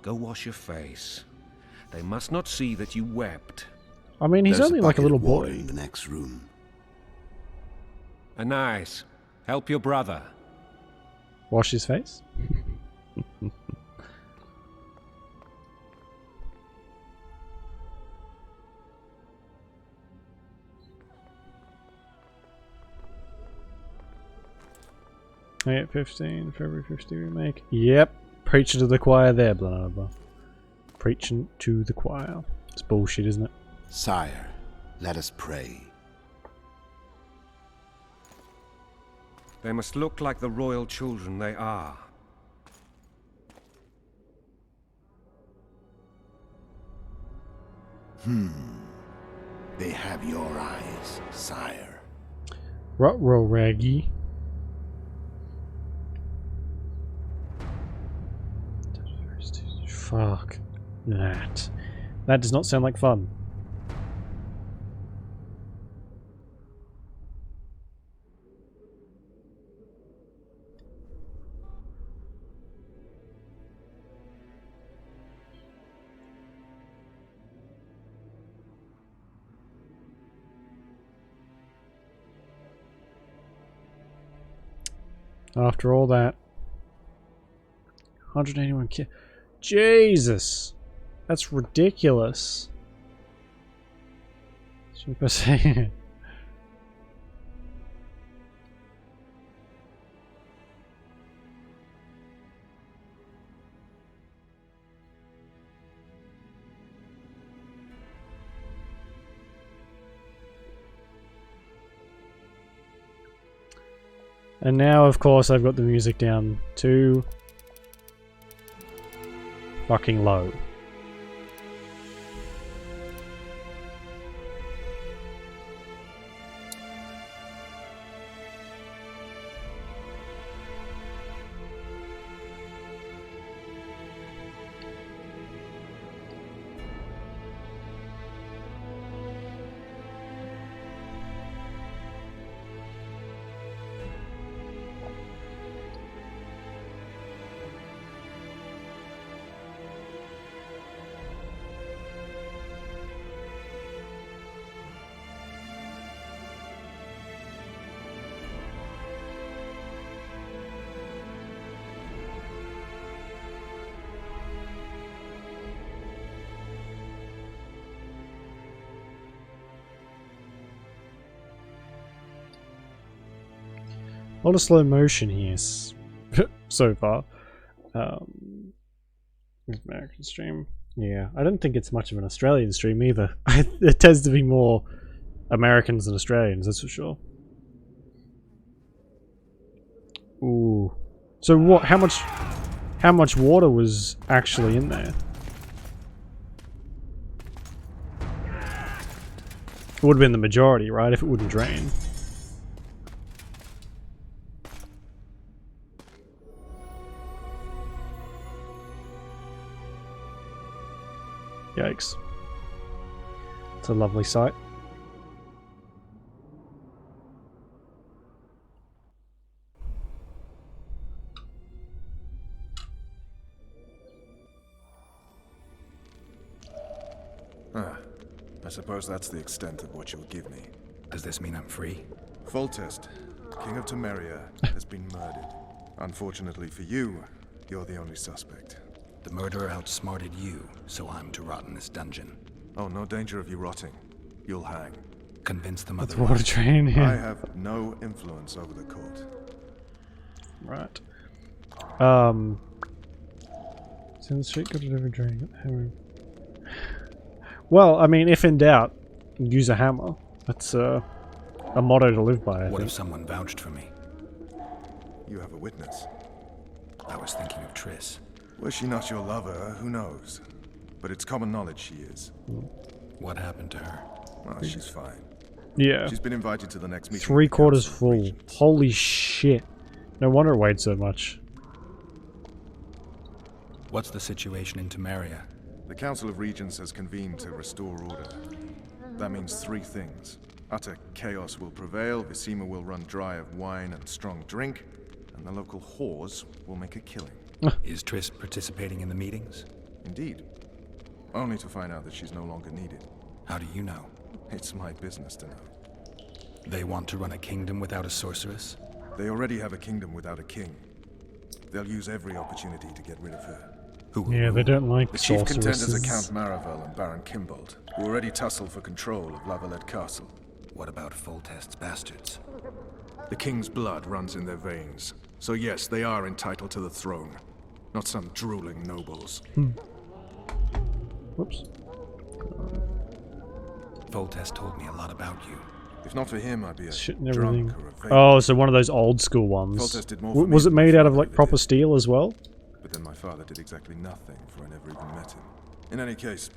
go wash your face. They must not see that you wept. I mean, he's only like a little boy. In the next room. Anais, help your brother. Wash his face? May 15, February 50 remake. Yep. Preaching to the choir there, blah, blah, blah. Preaching to the choir. It's bullshit, isn't it? Sire, let us pray. They must look like the royal children they are. They have your eyes, sire. Ruh-roh, Raggy. Fuck that. That does not sound like fun. After all that, 181 kills. Jesus, that's ridiculous. Super Saiyan. And now, of course, I've got the music down too fucking low. A lot of slow motion here so far. American stream. Yeah, I don't think it's much of an Australian stream either. It tends to be more Americans than Australians, that's for sure. Ooh. So what? How much water was actually in there? It would have been the majority, right? If it wouldn't drain. Yikes. It's a lovely sight. I suppose that's the extent of what you'll give me. Does this mean I'm free? Foltest, King of Temeria, has been murdered. Unfortunately for you, you're the only suspect. The murderer outsmarted you, so I'm to rot in this dungeon. Oh, no danger of you rotting. You'll hang. Convince them That's otherwise. water drain, yeah. I have no influence over the court. Right. Send the street got delivered drain. Well, I mean, if in doubt, use a hammer. That's a motto to live by, I What think. if someone vouched for me? You have a witness. I was thinking of Triss. Was she not your lover? Who knows? But it's common knowledge she is. What happened to her? Well, she's fine. Yeah. She's been invited to the next meeting. 3/4 full. Holy shit. No wonder it weighed so much. What's the situation in Temeria? The Council of Regents has convened to restore order. That means 3 things. Utter chaos will prevail, Visima will run dry of wine and strong drink, and the local whores will make a killing. Is Triss participating in the meetings? Indeed. Only to find out that she's no longer needed. How do you know? It's my business to know. They want to run a kingdom without a sorceress? They already have a kingdom without a king. They'll use every opportunity to get rid of her. Yeah, they don't like The chief contenders sorceresses. are Count Maravel and Baron Kimbold, who already tussle for control of Lavalette Castle. What about Foltest's bastards? The king's blood runs in their veins. So yes, they are entitled to the throne. Not some drooling nobles. Whoops. Foltest told me a lot about you. If not for him, I'd be a Shit and everything. drunk or a vagrant. Oh, so one of those old school ones. Foltest did more for me Was it than made my out of father like ever proper did. steel as well? But then my father did exactly nothing, for I never even met him. In any case,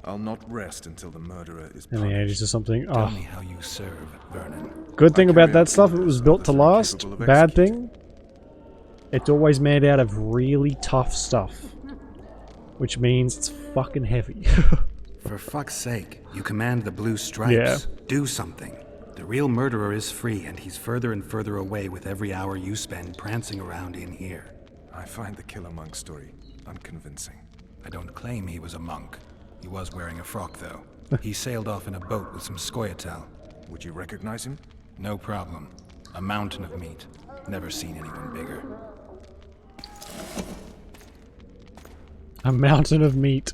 I'll not rest until the murderer is In the punished. 80s or something. Tell Oh. me how you serve, Vernon. Good thing about that stuff, it was built to last. Bad thing, it's always made out of really tough stuff. Which means it's fucking heavy. For fuck's sake, you command the Blue Stripes. Yeah. Do something. The real murderer is free, and he's further and further away with every hour you spend prancing around in here. I find the Killer Monk story unconvincing. I don't claim he was a monk. He was wearing a frock, though. He sailed off in a boat with some Scoia'tael. Would you recognize him? No problem. A mountain of meat. Never seen anyone bigger. A mountain of meat.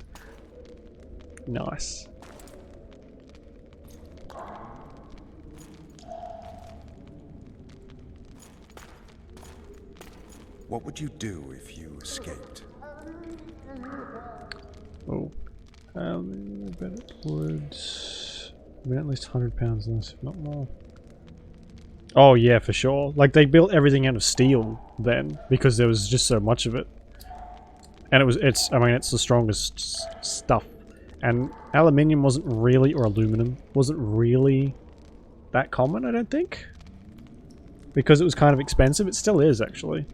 Nice. What would you do if you escaped? Oh. I bet it would... Weigh at least 100 pounds less, if not more. Oh yeah, for sure. Like, they built everything out of steel then, because there was just so much of it. And it's the strongest stuff. And aluminium wasn't really, or aluminum, wasn't really that common, I don't think. Because it was kind of expensive. It still is, actually.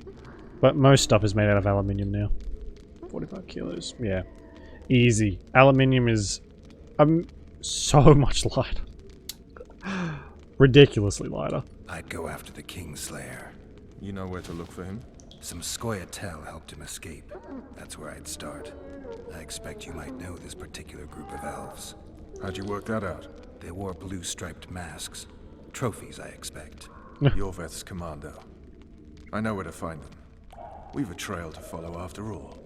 But most stuff is made out of aluminium now. 45 kilos, yeah. Easy. Aluminium is so much lighter. Ridiculously lighter. I'd go after the Kingslayer. You know where to look for him? Some Scoia'tael helped him escape. That's where I'd start. I expect you might know this particular group of elves. How'd you work that out? They wore blue-striped masks. Trophies, I expect. Yorveth's commando. I know where to find them. We've a trail to follow after all.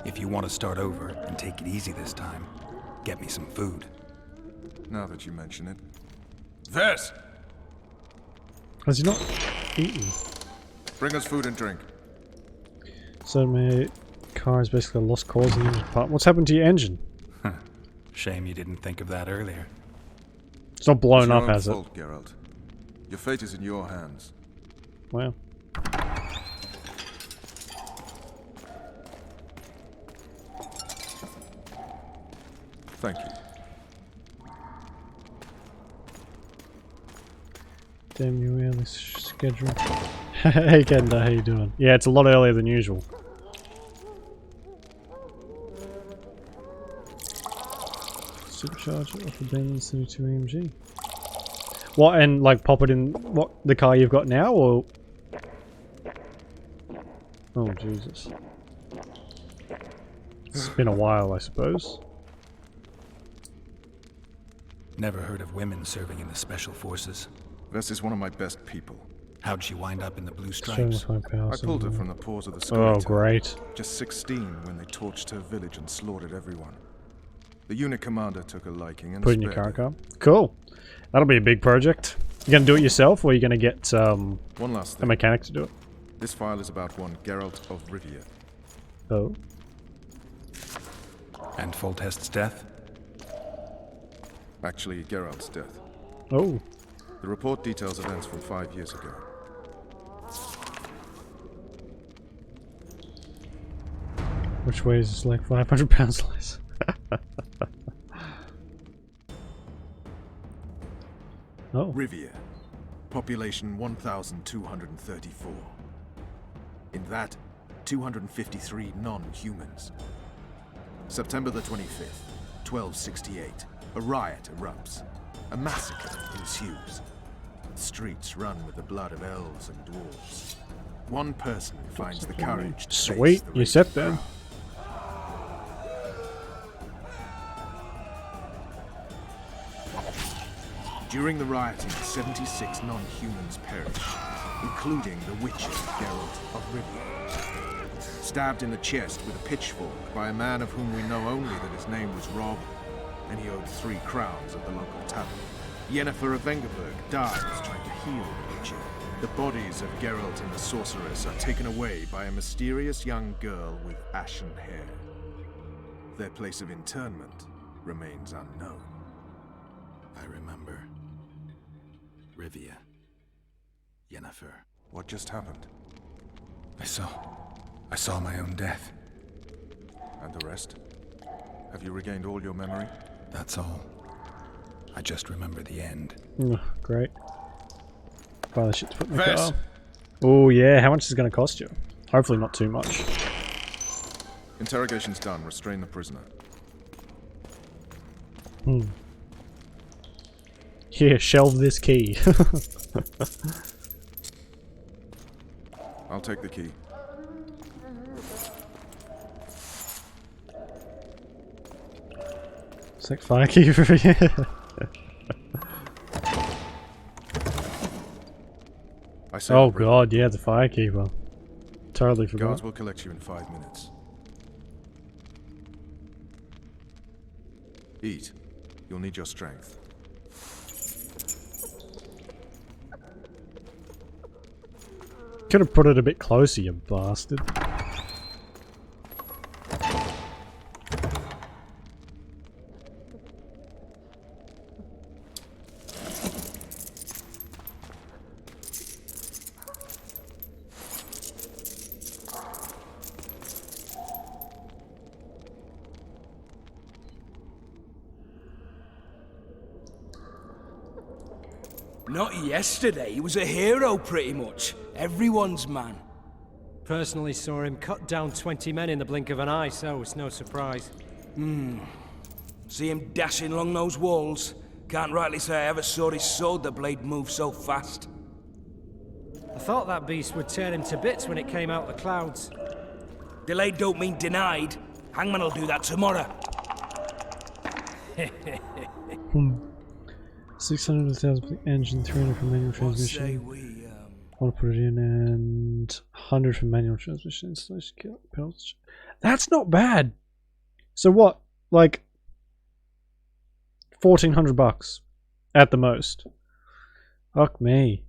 If you want to start over and take it easy this time, get me some food. Now that you mention it. Vess! Has he not eaten? Bring us food and drink. So my car is basically a lost cause in the part. What's happened to your engine? Shame you didn't think of that earlier. It's not blown It's your up, own has it? fault, Geralt. Your fate is in your hands. Wow. Thank you. Damn you, early schedule. Hey Kenda, how you doing? Yeah, it's a lot earlier than usual. Supercharger off the Benz 32 AMG. What, and like pop it in what the car you've got now, or? Oh Jesus! It's been a while, I suppose. Never heard of women serving in the special forces. Vess is one of my best people. How'd she wind up in the Blue Showing Stripes? off my power I pulled her somehow. from the paws of the Oh, Scoia'tael. great. Just 16 when they torched her village and slaughtered everyone. The unit commander took a liking and Put in your spared car her. car. Cool. That'll be a big project. You gonna do it yourself, or are you gonna get One last a thing. mechanic to do it? This file is about one Geralt of Rivia. Oh. And Foltest's death? Actually, Geralt's death. Oh. The report details events from 5 years ago. Which weighs like 500 pounds less. Oh. Rivia. Population 1,234. In that, 253 non-humans. September the 25th, 1268. A riot erupts. A massacre ensues. The streets run with the blood of elves and dwarves. One person finds the courage to Sweet, face the you said raging that. crowd. During the rioting, 76 non-humans perished, including the Witcher Geralt of Rivia. Stabbed in the chest with a pitchfork by a man of whom we know only that his name was Rob, and he owed 3 crowns at the local tavern. Yennefer of Vengerberg dies trying to heal the Witcher. The bodies of Geralt and the sorceress are taken away by a mysterious young girl with ashen hair. Their place of interment remains unknown. I remember. Rivia. Yennefer. What just happened? I saw my own death. And the rest? Have you regained all your memory? That's all. I just remember the end. Great. Buy the shit to put in the Vess. car. Oh yeah, how much is it going to cost you? Hopefully not too much. Interrogation's done. Restrain the prisoner. Here, shelve this key. I'll take the key. It's like fire key for you. Oh god, yeah, the firekeeper. Totally forgot. Guards will collect you in 5 minutes. Eat. You'll need your strength. Could have put it a bit closer, you bastard. Not yesterday, he was a hero pretty much. Everyone's man. Personally saw him cut down 20 men in the blink of an eye, so it's no surprise. See him dashing along those walls. Can't rightly say I ever saw his sword the blade move so fast. I thought that beast would tear him to bits when it came out the clouds. Delayed don't mean denied. Hangman will do that tomorrow. 600,000 for the engine, 300 for manual transmission. Want to put it in, and 100 for manual transmission installation pedals. That's not bad. So what? Like 1,400 bucks at the most. Fuck me.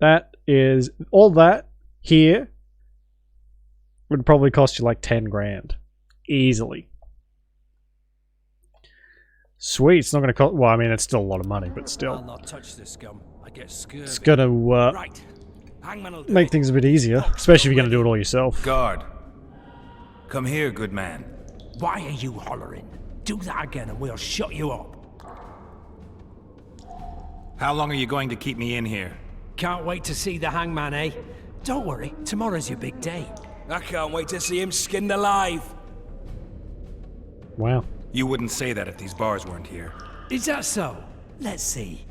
That is all that here would probably cost you like 10 grand easily. Sweet, it's not going to cost. Well, I mean, it's still a lot of money, but still. I'll not touch this scum. I get scurvy. It's going to make things a bit easier, especially if you're going to do it all yourself. Guard. Come here, good man. Why are you hollering? Do that again and we'll shut you up. How long are you going to keep me in here? Can't wait to see the hangman, eh? Don't worry, tomorrow's your big day. I can't wait to see him skinned alive. Wow. You wouldn't say that if these bars weren't here. Is that so? Let's see.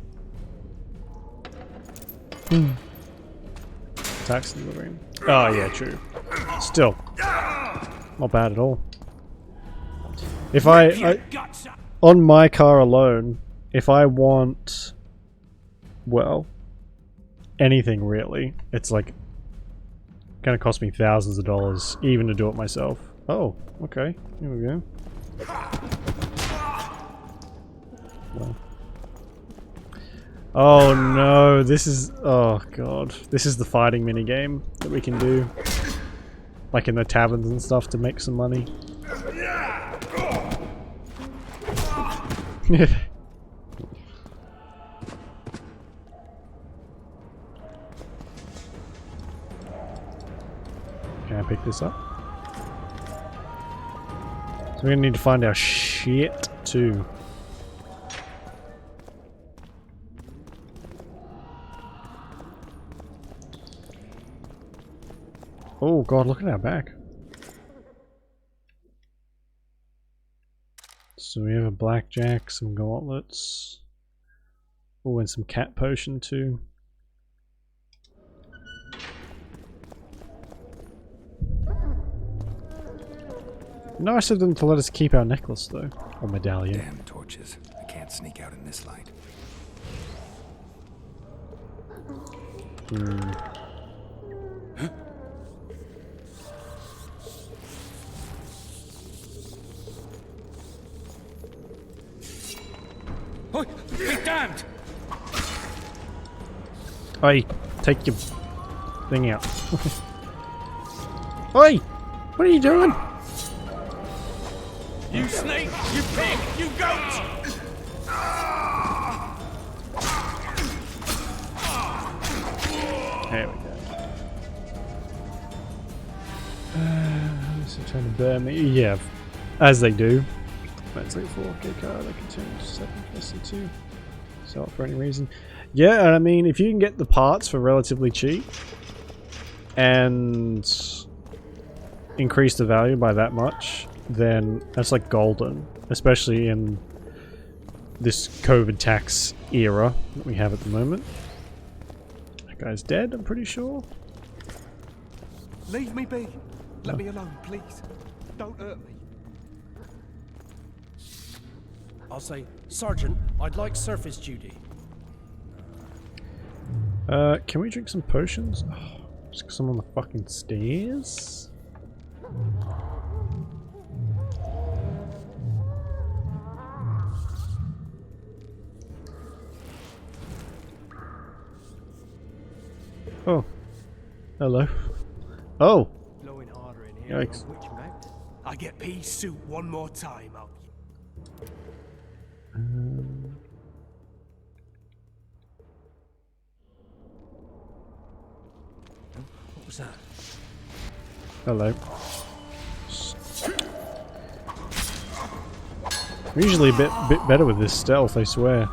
Tax delivering. Oh yeah, true. Still, not bad at all. If I on my car alone, if I want, well, anything really, it's like gonna cost me thousands of dollars even to do it myself. Oh, okay. Here we go. Well. Oh no, this is, oh god, this is the fighting minigame that we can do, like in the taverns and stuff, to make some money. Can I pick this up? So we're gonna need to find our shit too. Oh god, look at our back. So we have a blackjack, some gauntlets. Oh, and some cat potion too. Nice of them to let us keep our necklace though, or medallion. Damn torches. I can't sneak out in this light. Oh, be damned! Oi, take your thing out. Oi! What are you doing? You snake! You pig! You goat! There we go. So trying to burn me. Yeah, as they do. That's like 4K card. I continue to set this to sell it for any reason. Yeah, and I mean, if you can get the parts for relatively cheap and increase the value by that much, then that's like golden, especially in this COVID tax era that we have at the moment. That guy's dead, I'm pretty sure. Leave me be. Let me alone, please. Don't hurt me. I'll say, Sergeant, I'd like surface duty. Can we drink some potions? Oh, just 'cause I'm on the fucking stairs? Oh. Hello. Oh! Blowing harder in here. Yikes. I get pea soup one more time. What was that? Hello. I'm usually a bit better with this stealth, I swear.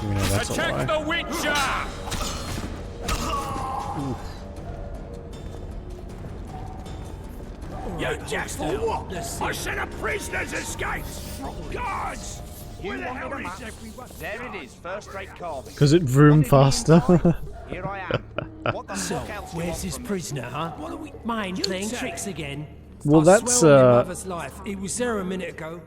You know, that's a lie. Attack the Witcher! You just for what? I said a prisoner's escaped! Guards! Where the hell is everyone? There it is, first-rate carving. Because it vroom faster. Here I am. What the So, fuck else do you where's want this from me? prisoner, huh? What are we... Mind playing tricks again? Well, I that's swear on my mother's life, he was there a minute ago.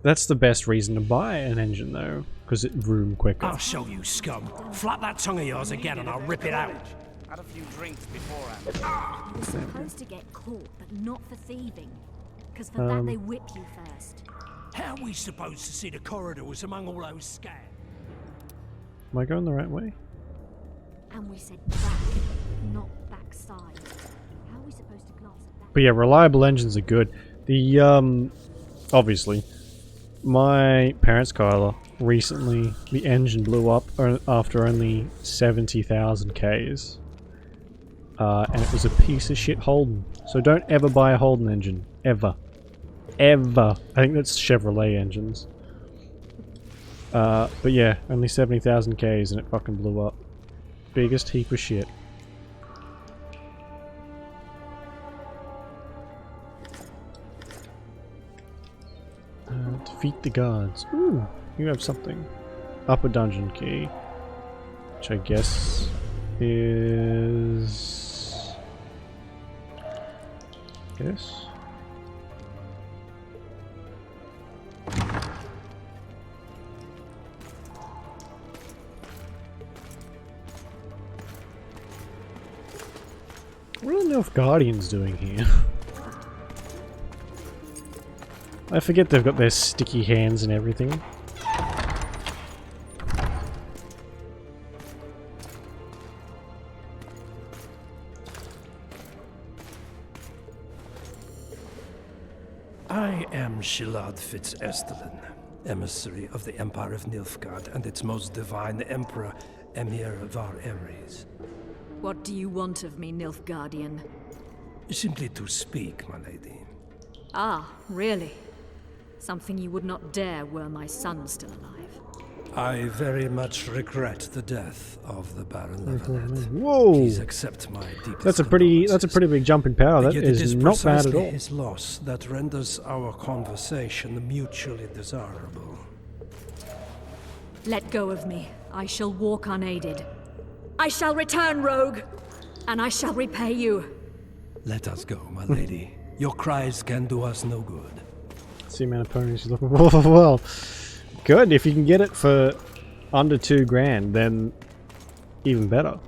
that's the best reason to buy an engine though, because it vroom quicker. I'll show you, scum. Flap that tongue of yours again and I'll rip it out. Had a few drinks beforehand. You were supposed to get caught, but not for thieving. Because for that they whip you first. How are we supposed to see the corridors among all those scabs? Am I going the right way? And we said back, not backside. How are we supposed to glance at that? But yeah, reliable engines are good. The obviously, my parents' car recently, the engine blew up after only 70,000 Ks. And it was a piece of shit Holden. So don't ever buy a Holden engine. Ever. Ever. I think that's Chevrolet engines. But yeah, only 70,000 Ks and it fucking blew up. Biggest heap of shit. Defeat the guards. Ooh, you have something. Upper dungeon key. Which I guess is... Yes? What are the Nilfgaardians doing here? I forget they've got their sticky hands and everything. I am Shilad Fitz-Estelin, emissary of the Empire of Nilfgaard and its most divine Emperor, Emhyr Var Emreis. What do you want of me, Nilfgaardian? Simply to speak, my lady. Ah, really? Something you would not dare were my son still alive. I very much regret the death of the Baron Levenet. Whoa! Please accept my deepest That's a pretty big jump in power. That Yet is not bad at precisely all. his loss that renders our conversation mutually desirable. Let go of me. I shall walk unaided. I shall return, rogue, and I shall repay you. Let us go, my lady. Your cries can do us no good. See the amount of ponies you're looking for. Well, good. If you can get it for under $2,000, then even better.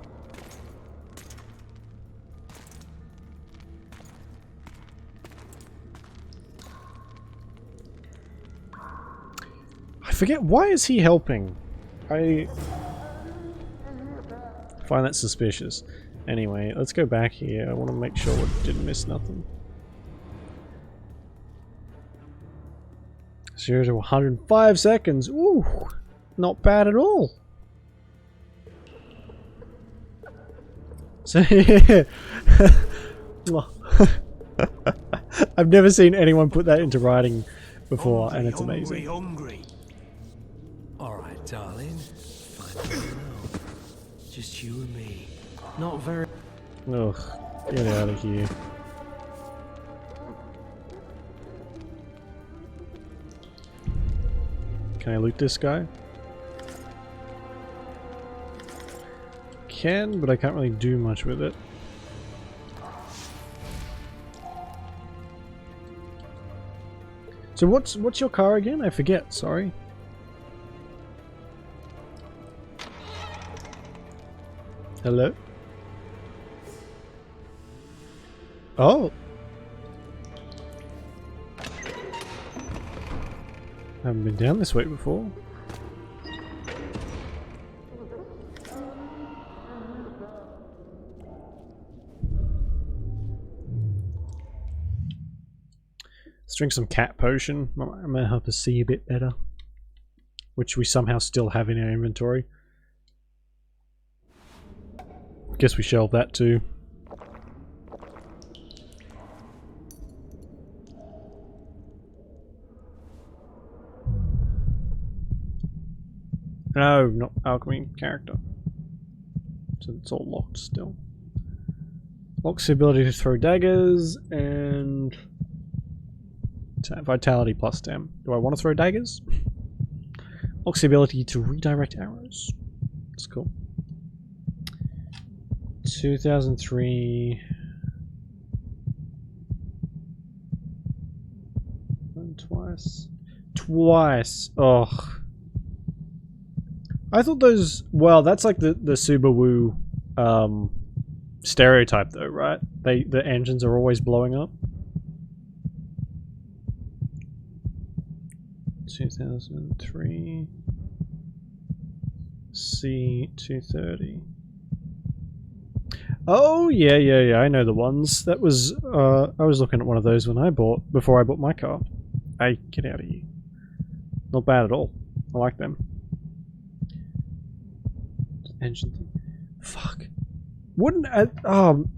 I forget, why is he helping? I find that suspicious. Anyway, let's go back here. I want to make sure we didn't miss nothing. 0 to 105 seconds. Ooh, not bad at all. So yeah. I've never seen anyone put that into writing before, and it's amazing. All right, darling. Finally now. Just you and me. Not very. Ugh, get out of here. Can I loot this guy? Can, but I can't really do much with it. So what's your car again? I forget, sorry. Hello? Oh! I haven't been down this way before. Let's drink some cat potion. That might help us see a bit better. Which we somehow still have in our inventory. Guess we shelved that too. No, not alchemy character. So it's all locked still. Locks the ability to throw daggers and vitality plus 10. Do I want to throw daggers? Locks the ability to redirect arrows. That's cool. 2003. And twice. Twice. Ugh. I thought those, well, that's like the Subaru stereotype though, right? The engines are always blowing up. 2003 C230. Oh yeah, I know the ones. That was I was looking at one of those when before I bought my car. Hey, get out of here. Not bad at all. I like them. Engine thing. Fuck. Wouldn't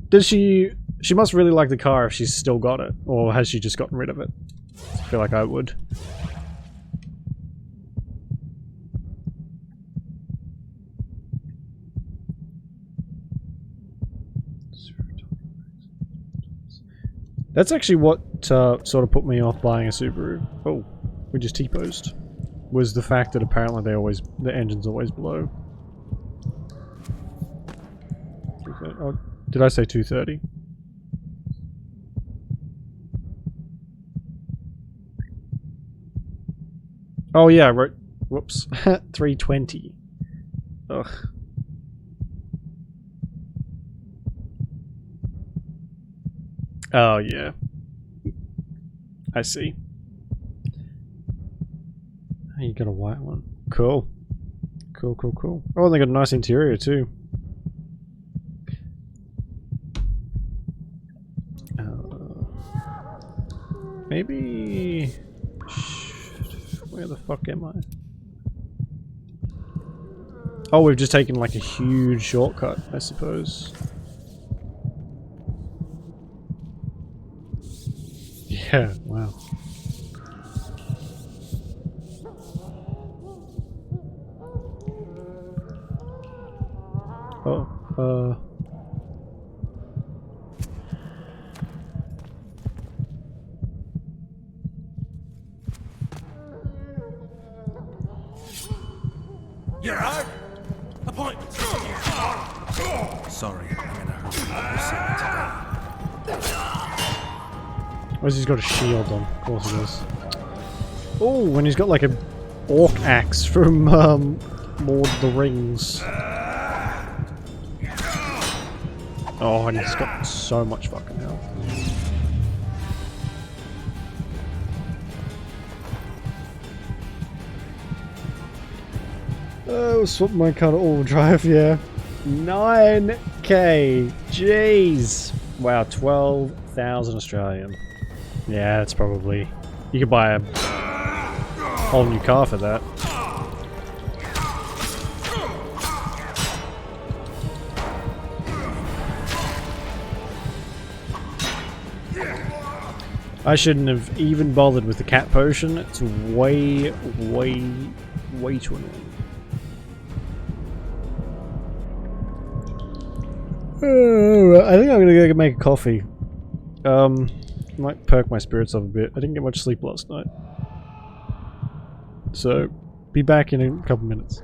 does she must really like the car if she's still got it, or has she just gotten rid of it? I feel like I would. That's actually what sort of put me off buying a Subaru. Oh, we just T-posed. Was the fact that apparently the engines always blow. Oh, did I say 230? Oh yeah, I wrote. Whoops, 320. Ugh. Oh yeah. I see. Oh, you got a white one. Cool. Cool. Oh, they got a nice interior too. Maybe... Where the fuck am I? Oh, we've just taken like a huge shortcut, I suppose. Yeah, wow. Oh, You're right. Appointment. Sorry, I'm in a hurry. where's he's got a shield on? Of course he does. Oh, and he's got like a orc axe from Lord of the Rings. Oh, and he's got so much fucking health. Oh, swap my car to overdrive, yeah. 9k! Jeez! Wow, 12,000 Australian. Yeah, it's probably... You could buy a whole new car for that. I shouldn't have even bothered with the cat potion. It's way, way, way too annoying. I think I'm gonna go make a coffee. Might perk my spirits up a bit. I didn't get much sleep last night. So, be back in a couple minutes.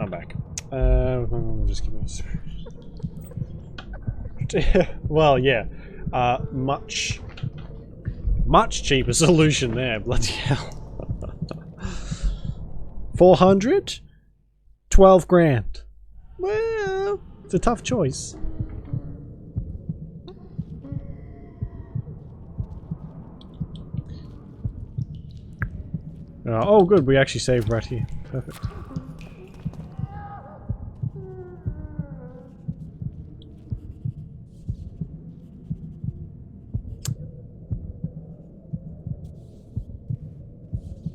I'm back. I'll just keep this. Well, yeah. Much cheaper solution there. Bloody hell. 400? 12 grand. Well, it's a tough choice. Oh, good. We actually saved right here. Perfect.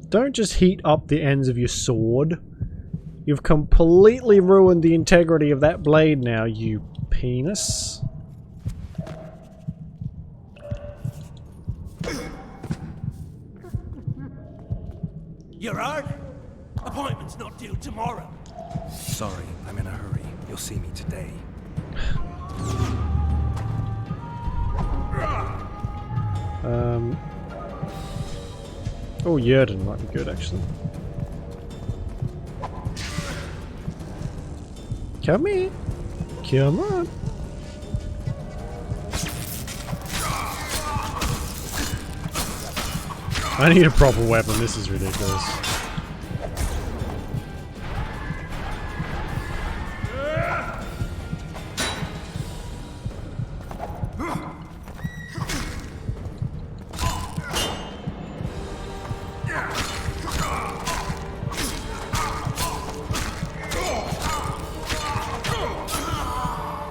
Don't just heat up the ends of your sword. You've completely ruined the integrity of that blade now, you penis. You're hurt? Appointment's not due tomorrow. Sorry, I'm in a hurry. You'll see me today. Oh, Yerden might be good, actually. Come here. Come on. I need a proper weapon. This is ridiculous.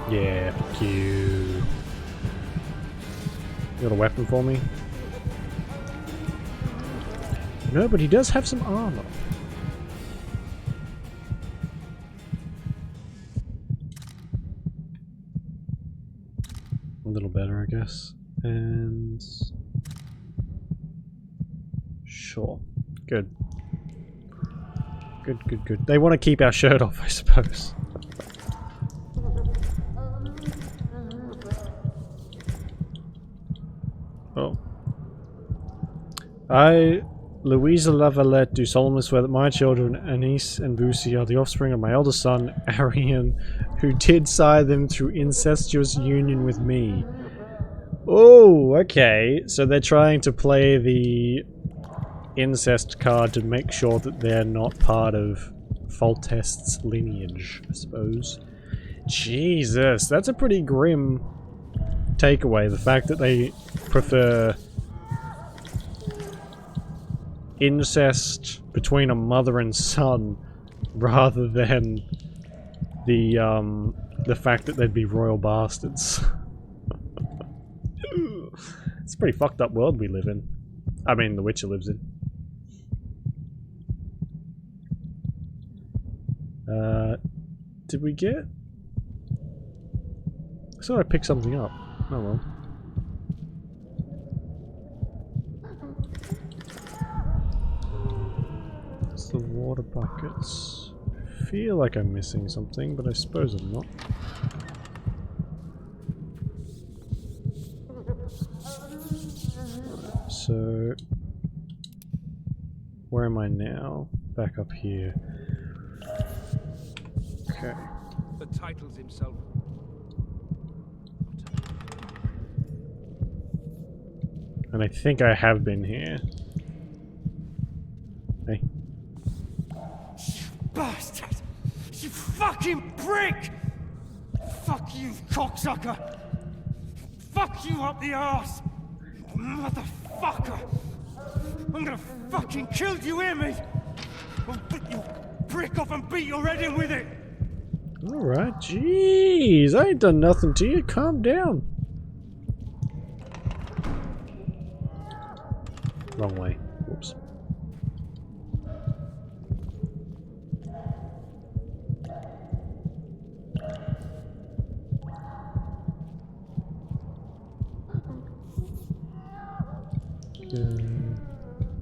Yeah, fuck you. You got a weapon for me? No, but he does have some armor. A little better, I guess. And... sure. Good. Good, good, good. They want to keep our shirt off, I suppose. Oh. Louisa Lavalette, do solemnly swear that my children, Anise and Boussy, are the offspring of my eldest son, Arian, who did sire them through incestuous union with me. Oh, okay. So they're trying to play the incest card to make sure that they're not part of Foltest's lineage, I suppose. Jesus, that's a pretty grim takeaway. The fact that they prefer incest between a mother and son rather than the fact that they'd be royal bastards. It's a pretty fucked up world we live in. I mean, The Witcher lives in. Did we get... I thought I picked something up. Oh well. It's the water buckets. I feel like I'm missing something, but I suppose I'm not. So... where am I now? Back up here. Okay. The titles himself. And I think I have been here. Hey. Bastard! You fucking prick! Fuck you, cocksucker! Fuck you up the arse! Motherfucker! I'm gonna fucking kill you, hear me? I'll put you prick off and beat your head in with it! Alright, jeez, I ain't done nothing to you, calm down. Wrong way. Whoops.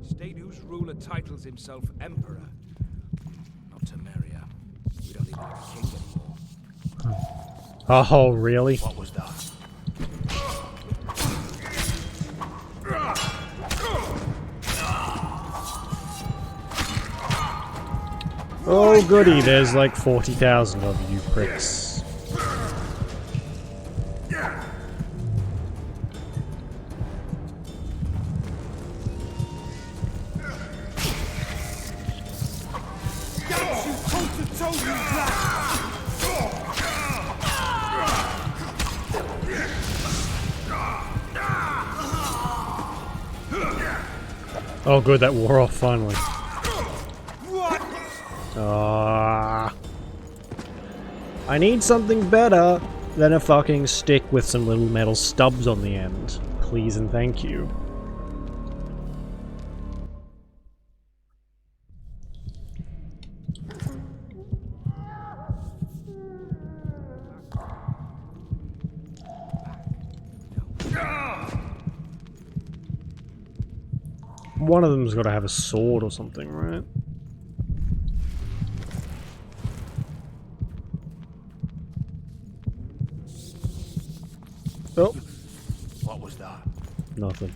State whose ruler titles himself Emperor. Not Temeria. We don't even have a king anymore. Oh, really? What was that? Oh goody, there's like 40,000 of you pricks. Oh good, that wore off finally. I need something better than a fucking stick with some little metal stubs on the end. Please and thank you. One of them's got to have a sword or something, right? Oh. What was that? Nothing.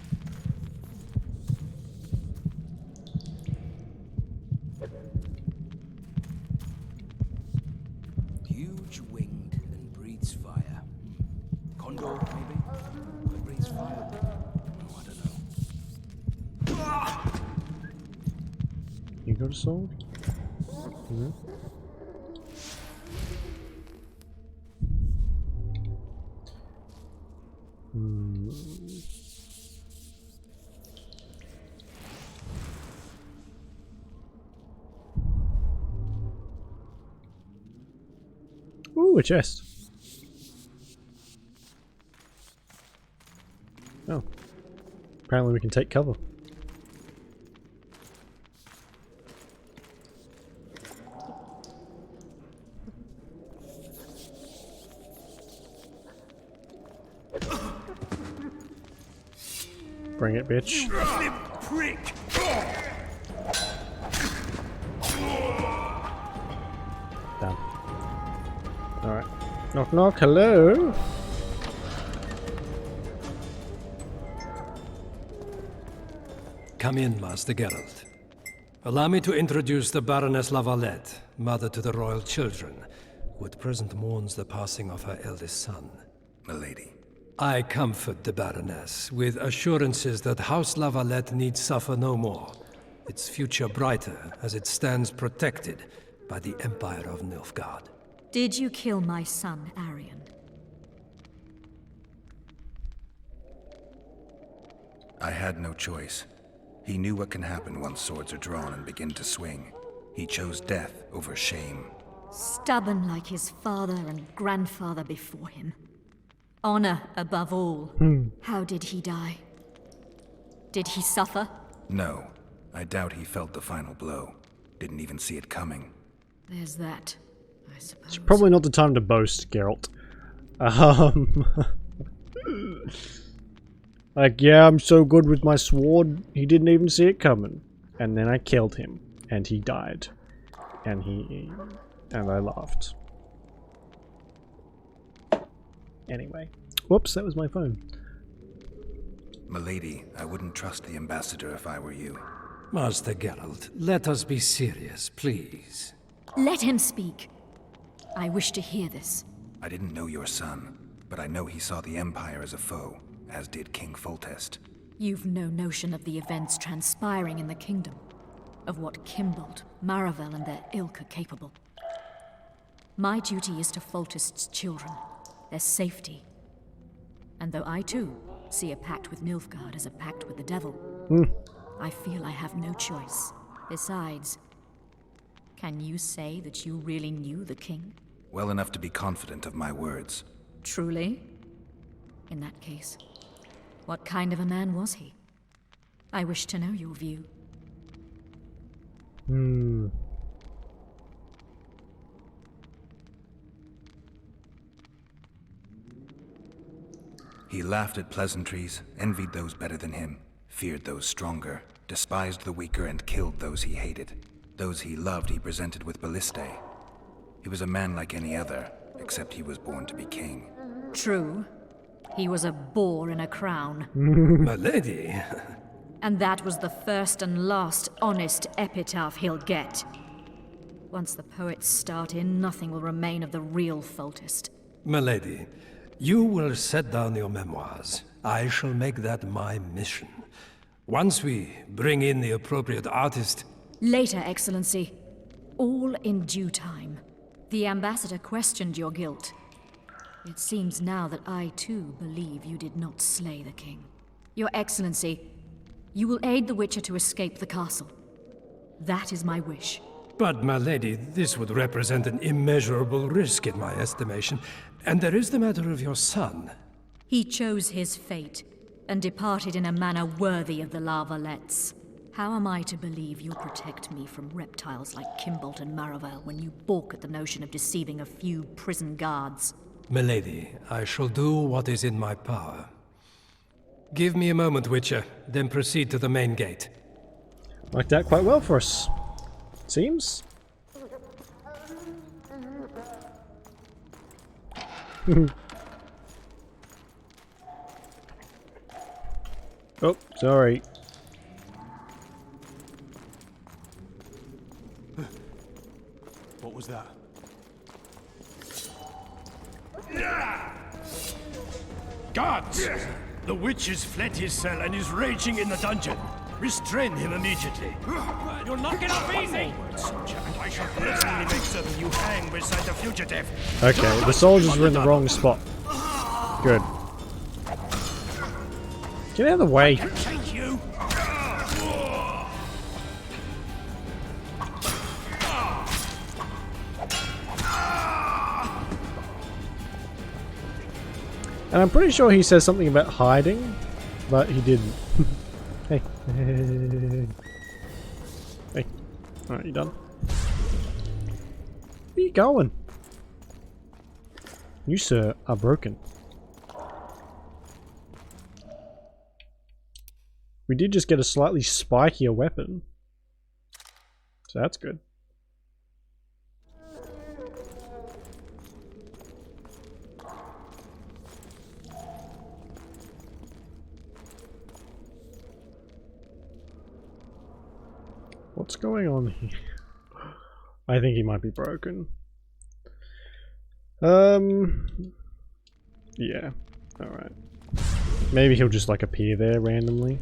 Huge winged and breathes fire. Condor, maybe? That breathes fire. Oh, I don't know. You got a sword? Yeah. Ooh, a chest. Oh. Apparently we can take cover. Bring it, bitch. Prick! Damn. Alright. Knock knock, hello? Come in, Master Geralt. Allow me to introduce the Baroness Lavalette, mother to the royal children, who at present mourns the passing of her eldest son. Milady. I comfort the Baroness with assurances that House Lavalette need suffer no more, its future brighter as it stands protected by the Empire of Nilfgaard. Did you kill my son, Arion? I had no choice. He knew what can happen once swords are drawn and begin to swing. He chose death over shame. Stubborn like his father and grandfather before him. Honor above all. How did he die? Did he suffer? No. I doubt he felt the final blow. Didn't even see it coming. There's that, I suppose. It's probably not the time to boast, Geralt. Like, yeah, I'm so good with my sword, he didn't even see it coming. And then I killed him, and he died. And I laughed. Anyway. Whoops, that was my phone. Milady, I wouldn't trust the ambassador if I were you. Master Geralt, let us be serious, please. Let him speak. I wish to hear this. I didn't know your son, but I know he saw the Empire as a foe, as did King Foltest. You've no notion of the events transpiring in the kingdom, of what Kimbold, Maravel, and their ilk are capable. My duty is to Foltest's children, their safety. And though I too see a pact with Nilfgaard as a pact with the devil, I feel I have no choice. Besides, can you say that you really knew the king? Well enough to be confident of my words. Truly? In that case, what kind of a man was he? I wish to know your view. He laughed at pleasantries, envied those better than him, feared those stronger, despised the weaker and killed those he hated. Those he loved he presented with ballistae. He was a man like any other, except he was born to be king. True. He was a boar in a crown. Milady. And that was the first and last honest epitaph he'll get. Once the poets start in, nothing will remain of the real Foltest. Milady, you will set down your memoirs. I shall make that my mission. Once we bring in the appropriate artist... Later, Excellency. All in due time. The ambassador questioned your guilt. It seems now that I, too, believe you did not slay the king. Your Excellency, you will aid the Witcher to escape the castle. That is my wish. But, my lady, this would represent an immeasurable risk in my estimation. And there is the matter of your son. He chose his fate, and departed in a manner worthy of the La Valettes. How am I to believe you'll protect me from reptiles like Kimbolt and Maravel when you balk at the notion of deceiving a few prison guards? Milady, I shall do what is in my power. Give me a moment, Witcher, then proceed to the main gate. Worked out quite well for us. Seems. Oh, sorry. What was that? Guards! The witch has fled his cell and is raging in the dungeon. Restrain him immediately. You're not gonna beat me! Soldier, and I shall personally make certain you hang beside the fugitive. Okay, the soldiers were in the wrong spot. Good. Get out of the way. Take you. And I'm pretty sure he says something about hiding, but he didn't. Hey. Hey. Alright, you done? Where are you going? You, sir, are broken. We did just get a slightly spikier weapon. So that's good. What's going on here? I think he might be broken. Yeah. Alright. Maybe he'll just like appear there randomly.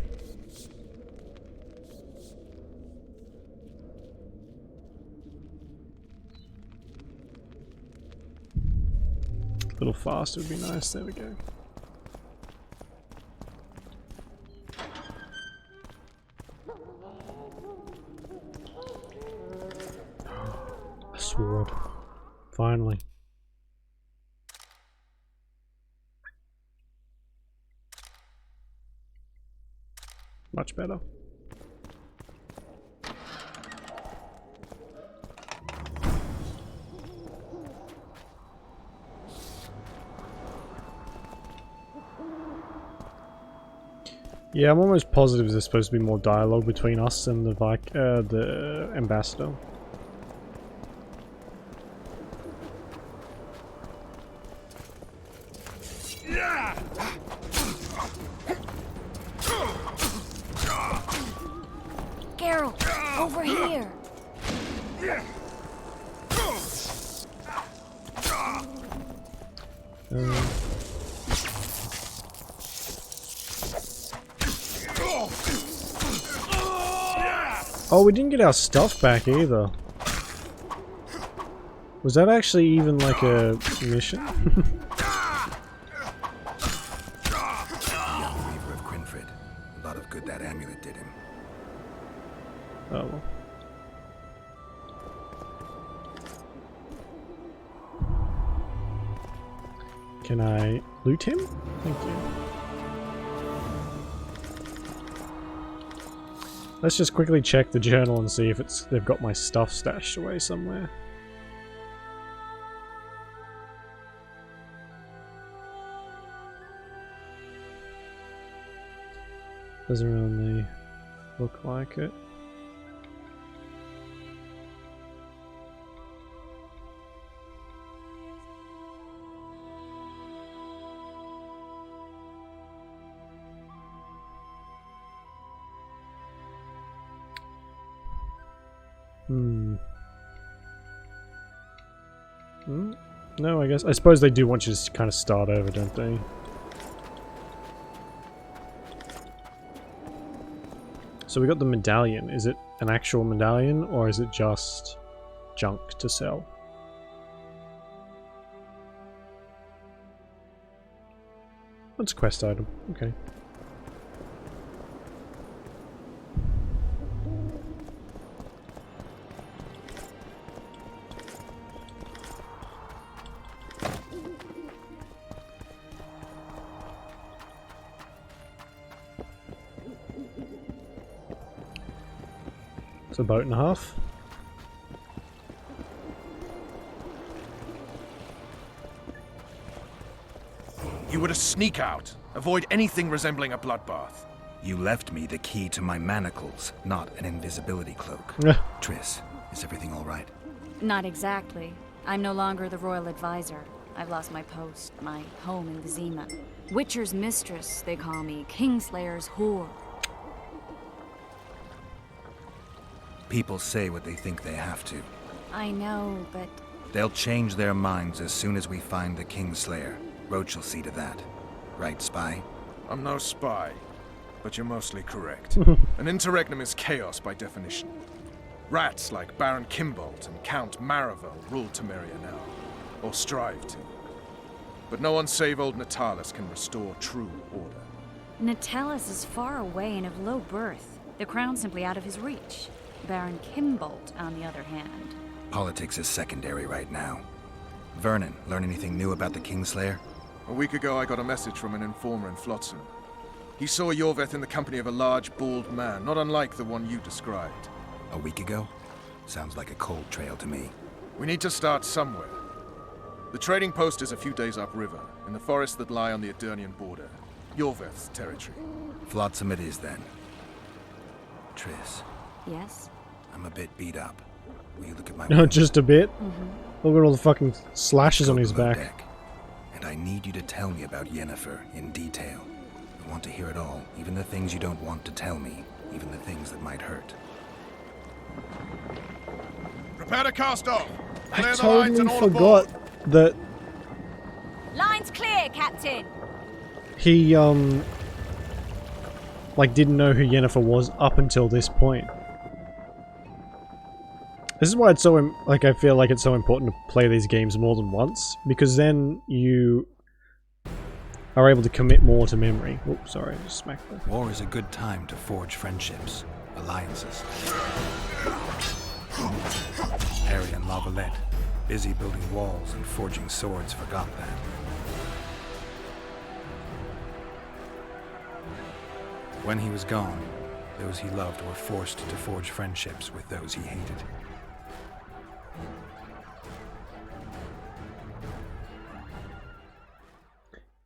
A little faster would be nice. There we go. A sword. Finally. Much better. Yeah, I'm almost positive there's supposed to be more dialogue between us and the ambassador. Geralt, over here. Oh, we didn't get our stuff back either. Was that actually even like a mission? Young weaver of Quinfrid. A lot of good that amulet did him. Oh well. Can I loot him? Thank you. Let's just quickly check the journal and see if they've got my stuff stashed away somewhere. Doesn't really look like it. No, I suppose they do want you to kind of start over, don't they? So we got the medallion. Is it an actual medallion, or is it just junk to sell? That's a quest item. Okay. It's a boat and a half. You were to sneak out. Avoid anything resembling a bloodbath. You left me the key to my manacles, not an invisibility cloak. Triss, is everything all right? Not exactly. I'm no longer the royal advisor. I've lost my post, my home in Vizima. Witcher's mistress, they call me. Kingslayer's whore. People say what they think they have to. I know, but... They'll change their minds as soon as we find the Kingslayer. Roach will see to that. Right, spy? I'm no spy, but you're mostly correct. An interregnum is chaos by definition. Rats like Baron Kimbolt and Count Maravel rule Temeria now, or strive to. But no one save old Natalis can restore true order. Natalis is far away and of low birth. The crown's simply out of his reach. Baron Kimbolt, on the other hand. Politics is secondary right now. Vernon, learn anything new about the Kingslayer? A week ago, I got a message from an informer in Flotsam. He saw Yorveth in the company of a large, bald man, not unlike the one you described. A week ago? Sounds like a cold trail to me. We need to start somewhere. The trading post is a few days upriver, in the forests that lie on the Edirnian border. Yorveth's territory. Flotsam it is, then. Triss. Yes? I'm a bit beat up. Will you look at my No, just a bit? Mm-hmm. Look at all the fucking slashes on his back. Deck. And I need you to tell me about Yennefer in detail. I want to hear it all, even the things you don't want to tell me, even the things that might hurt. Prepare to cast off! Clear I the lines and totally all aboard! forgot that Lines clear, Captain! he, like, didn't know who Yennefer was up until this point. This is why it's so, I feel like it's so important to play these games more than once, because then you are able to commit more to memory. Oops, sorry, I just smacked that. War is a good time to forge friendships, alliances. Harry and Lavalette, busy building walls and forging swords, forgot that. When he was gone, those he loved were forced to forge friendships with those he hated.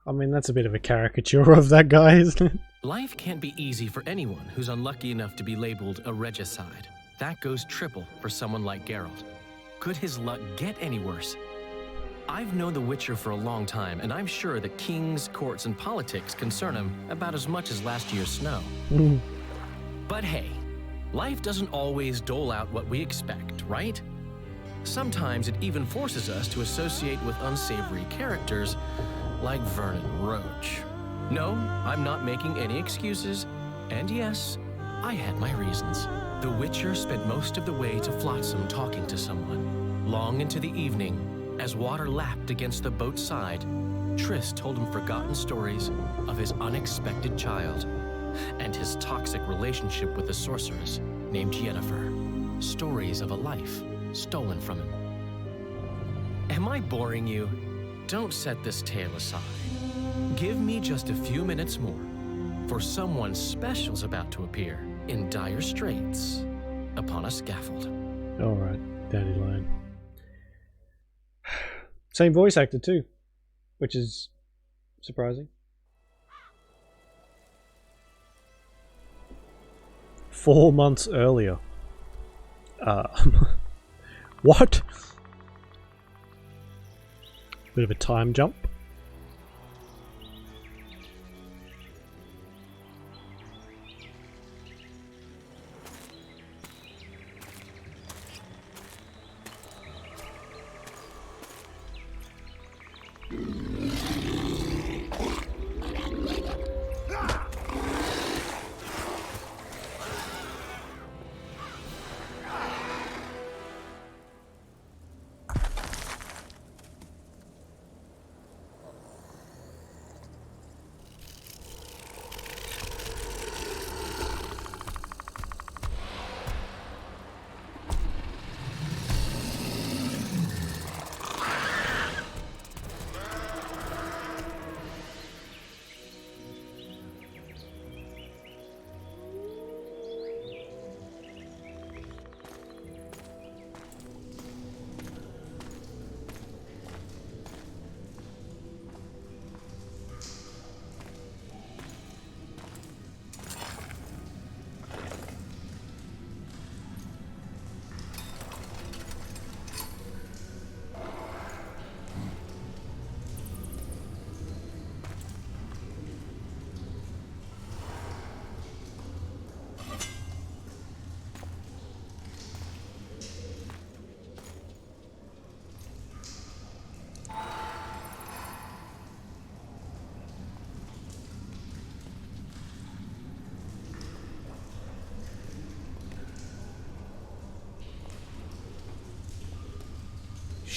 I mean, that's a bit of a caricature of that guy, isn't it? Life can't be easy for anyone who's unlucky enough to be labeled a regicide. That goes triple for someone like Geralt. Could his luck get any worse? I've known the Witcher for a long time, and I'm sure that kings, courts, and politics concern him about as much as last year's snow. But hey, life doesn't always dole out what we expect, right? Sometimes it even forces us to associate with unsavory characters like Vernon Roach. No, I'm not making any excuses, and yes, I had my reasons. The Witcher spent most of the way to Flotsam talking to someone. Long into the evening, as water lapped against the boat's side, Triss told him forgotten stories of his unexpected child and his toxic relationship with a sorceress named Yennefer. Stories of a life stolen from him. Am I boring you? Don't set this tale aside. Give me just a few minutes more, for someone special's about to appear in dire straits upon a scaffold. Alright, Daddy Lion. Same voice actor too, which is surprising. 4 months earlier. What? Bit of a time jump.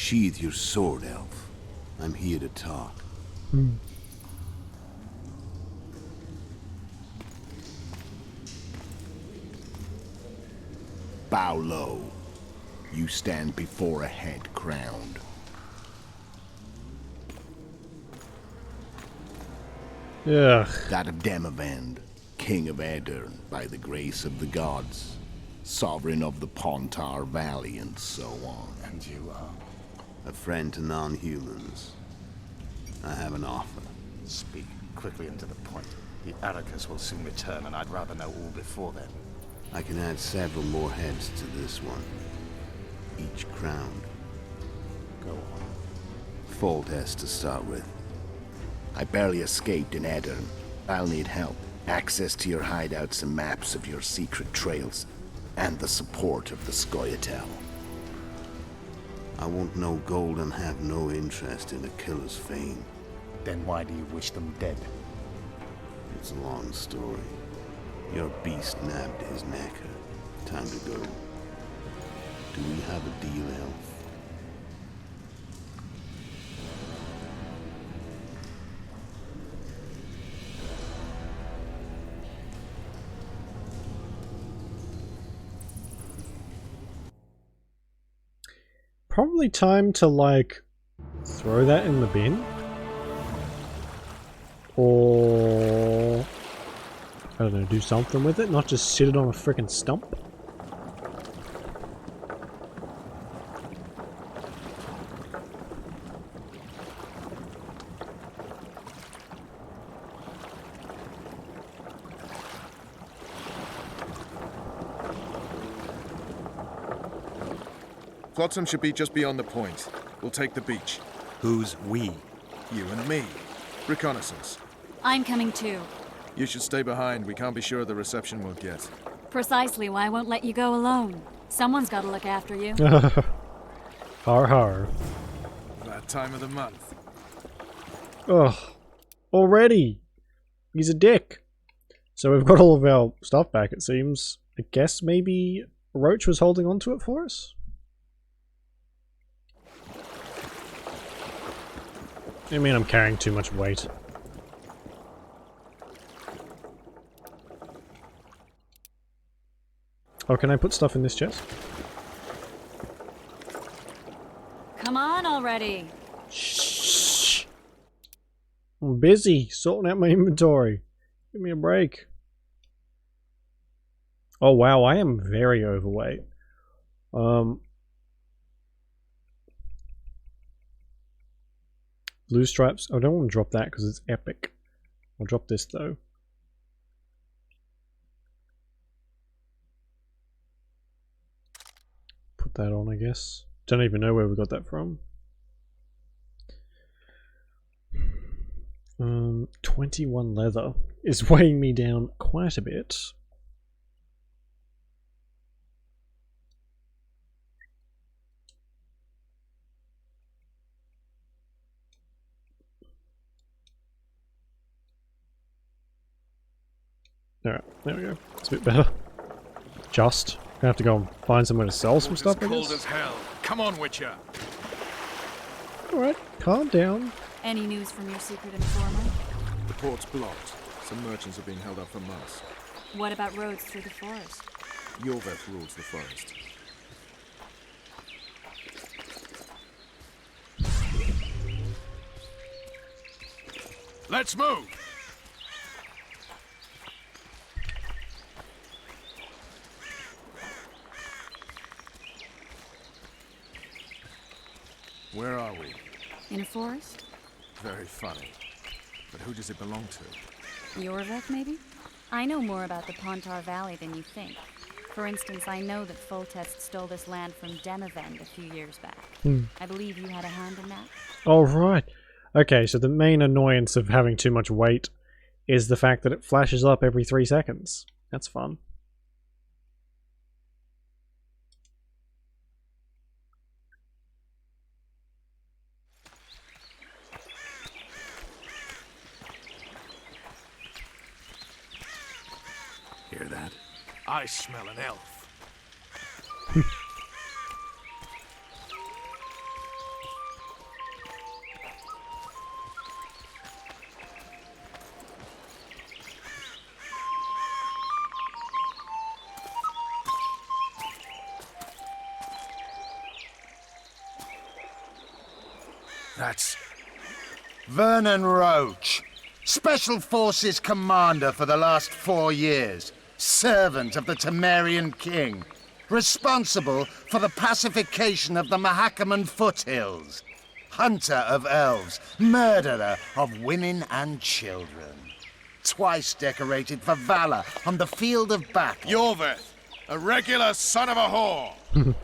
Sheathe your sword, elf. I'm here to talk. Bow low. You stand before a head crowned. Ugh. That of Demavend, king of Aedirn, by the grace of the gods, sovereign of the Pontar Valley, and so on. And you are? A friend to non-humans. I have an offer. Speak quickly and to the point. The Arrakis will soon return, and I'd rather know all before then. I can add several more heads to this one. Each crowned. Go on. Foltest to start with. I barely escaped in Aedirn. I'll need help. Access to your hideouts and maps of your secret trails. And the support of the Scoia'tael. I want no gold and have no interest in a killer's fame. Then why do you wish them dead? It's a long story. Your beast nabbed his necker. Time to go. Do we have a deal, elf? Probably time to, like, throw that in the bin. Or, I don't know, do something with it, not just sit it on a frickin' stump. Flotsam should be just beyond the point. We'll take the beach. Who's we? You and me. Reconnaissance. I'm coming too. You should stay behind. We can't be sure of the reception we'll get. Precisely why I won't let you go alone. Someone's got to look after you. Har har. That time of the month. Ugh. Already! He's a dick. So we've got all of our stuff back, it seems. I guess maybe Roach was holding on to it for us? I mean, I'm carrying too much weight. Oh, can I put stuff in this chest? Come on already. Shh. I'm busy sorting out my inventory. Give me a break. Oh wow, I am very overweight. Blue stripes. I don't want to drop that because it's epic. I'll drop this though. Put that on, I guess. Don't even know where we got that from. 21 leather is weighing me down quite a bit. Alright, there we go. It's a bit better. Just. Gonna have to go and find somewhere to sell some stuff, I Cold guess. as hell. Come on, Witcher. Alright, calm down. Any news from your secret informer? The port's blocked. Some merchants are being held up for months. What about roads through the forest? Yorveth rules the forest. Let's move! Where are we? In a forest? Very funny. But who does it belong to? Yorveth, maybe? I know more about the Pontar Valley than you think. For instance, I know that Foltest stole this land from Demavend a few years back. I believe you had a hand in that. Oh, right. Okay, so the main annoyance of having too much weight is the fact that it flashes up every 3 seconds. That's fun. Hear that? I smell an elf. That's... Vernon Roach, Special Forces Commander for the last 4 years. Servant of the Temerian King. Responsible for the pacification of the Mahakaman foothills. Hunter of elves. Murderer of women and children. Twice decorated for valor on the field of battle. Yorveth, a regular son of a whore.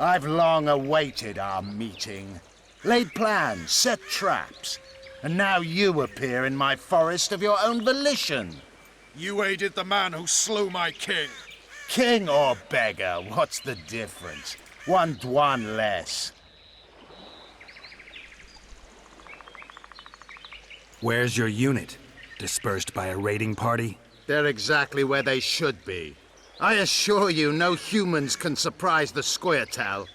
I've long awaited our meeting. Laid plans, set traps. And now you appear in my forest of your own volition. You aided the man who slew my king. King or beggar, what's the difference? One Dwan less. Where's your unit? Dispersed by a raiding party? They're exactly where they should be. I assure you, no humans can surprise the Scoia'tael.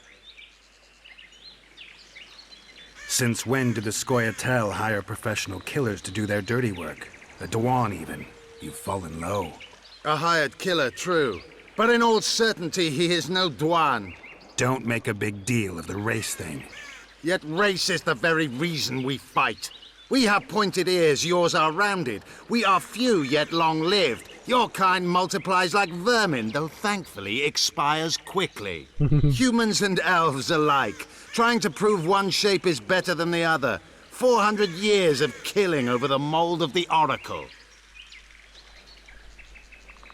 Since when do the Scoia'tael hire professional killers to do their dirty work? The Dwan, even. You've fallen low. A hired killer, true. But in all certainty, he is no Dwan. Don't make a big deal of the race thing. Yet race is the very reason we fight. We have pointed ears, yours are rounded. We are few, yet long-lived. Your kind multiplies like vermin, though thankfully expires quickly. Humans and elves alike, trying to prove one shape is better than the other. 400 years of killing over the mold of the Oracle.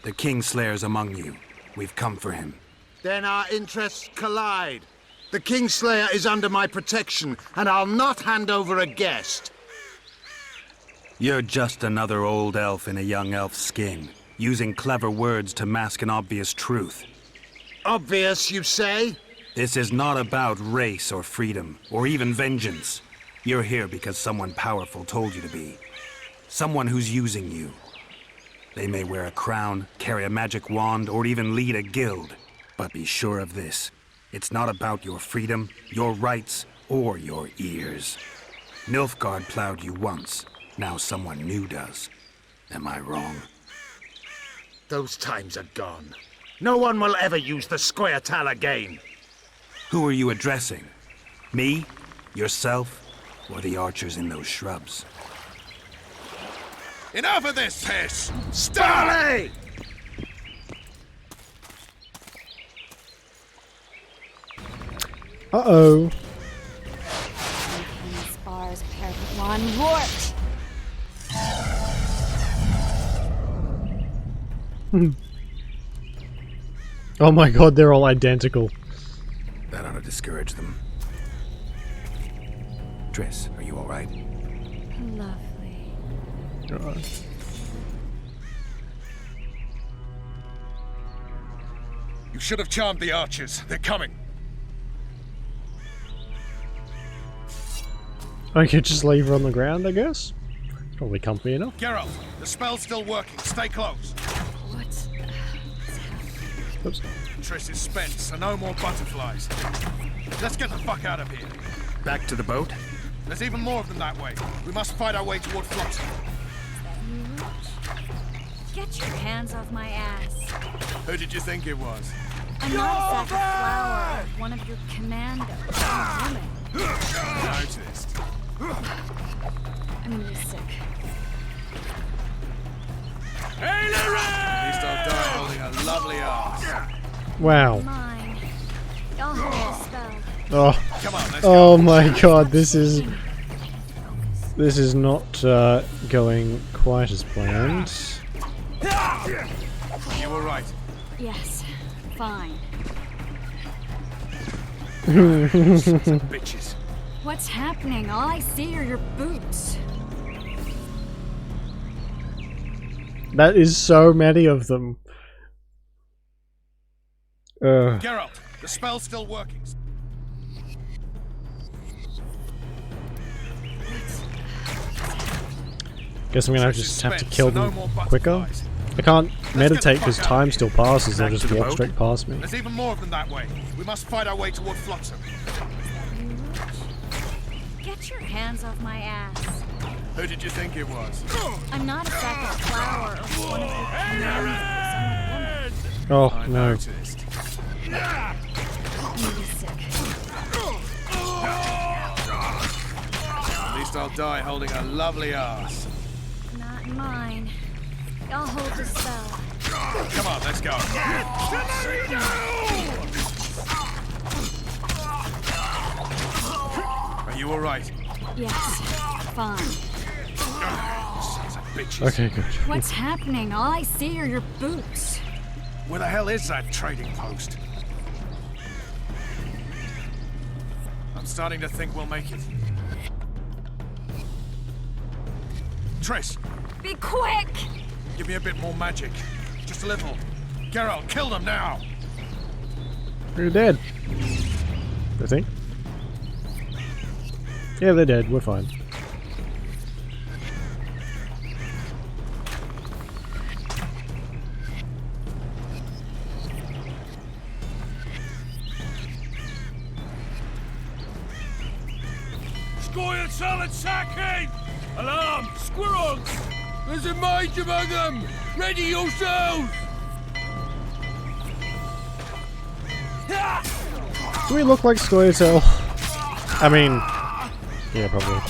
The Kingslayer's among you. We've come for him. Then our interests collide. The Kingslayer is under my protection, and I'll not hand over a guest. You're just another old elf in a young elf's skin, using clever words to mask an obvious truth. Obvious, you say? This is not about race or freedom, or even vengeance. You're here because someone powerful told you to be. Someone who's using you. They may wear a crown, carry a magic wand, or even lead a guild. But be sure of this. It's not about your freedom, your rights, or your ears. Nilfgaard plowed you once. Now someone new does. Am I wrong? Those times are gone. No one will ever use the Scoia'tael again. Who are you addressing? Me? Yourself? Or the archers in those shrubs? Enough of this piss! Starley! Uh-oh. Spars paired with one Rort. Oh my god, they're all identical. That ought to discourage them. Triss, are you alright? Lovely. You should have charmed the archers. They're coming. I could just leave her on the ground, I guess. Probably comfy enough. Geralt, the spell's still working. Stay close. What? Oops. Triss is spent, so no more butterflies. Let's get the fuck out of here. Back to the boat? There's even more of them that way. We must fight our way toward Flotsam. Get your hands off my ass. Who did you think it was? I'm not a sack of flour. One of your commandos. I'm a woman. I noticed. I'm gonna be sick. At least I'll die holding a lovely ass. Wow. Mine. Y'all hold a spell. Oh. Come on, let's Oh go. my god, this is not going quite as planned. You were right. Yes. Fine. Bitches. What's happening? All I see are your boots. That is so many of them. Geralt, the spell's still working. Guess I'm gonna just have to kill them quicker. I can't meditate because time still passes, they'll just walk straight past me. There's even more of them that way. We must fight our way toward Flotsam. Get your hands off my ass. Who did you think it was? I'm not a sack of flour or one of your commandos. Oh no. I'm gonna be sick. Trust I'll die holding a lovely ass. Not mine. I'll hold the spell. Come on, let's go. Are you alright? Yes, fine. Sons of bitches. Okay, good. What's happening? All I see are your boots. Where the hell is that trading post? I'm starting to think we'll make it. Triss, Be quick! give me a bit more magic. Just a little. Geralt, kill them now! They're dead. I think. Yeah, they're dead. We're fine. Scoil solid sacking! Alarm! Squirrels! There's a mage among them! Ready yourselves! Do we look like Scoia'tael? I mean, yeah, probably.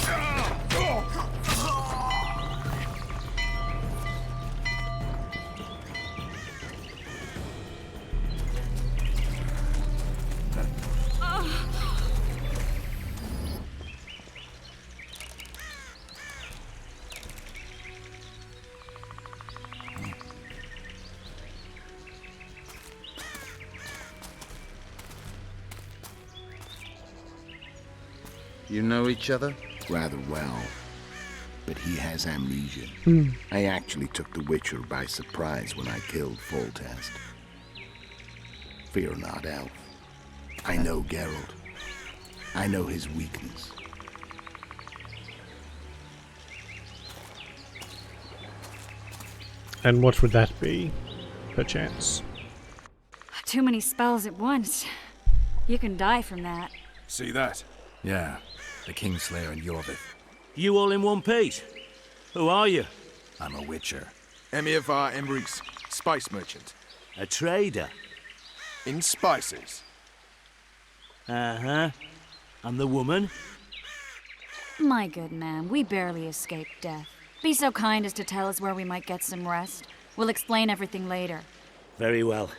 You know each other? Rather well. But he has amnesia. I actually took the Witcher by surprise when I killed Foltest. Fear not, Elf. I know Geralt. I know his weakness. And what would that be, perchance? Too many spells at once. You can die from that. See that? Yeah, the Kingslayer and Yorvith. You all in one piece? Who are you? I'm a Witcher. Emir var Emrys, spice merchant. A trader? In spices. Uh-huh. And the woman? My good man, we barely escaped death. Be so kind as to tell us where we might get some rest. We'll explain everything later. Very well.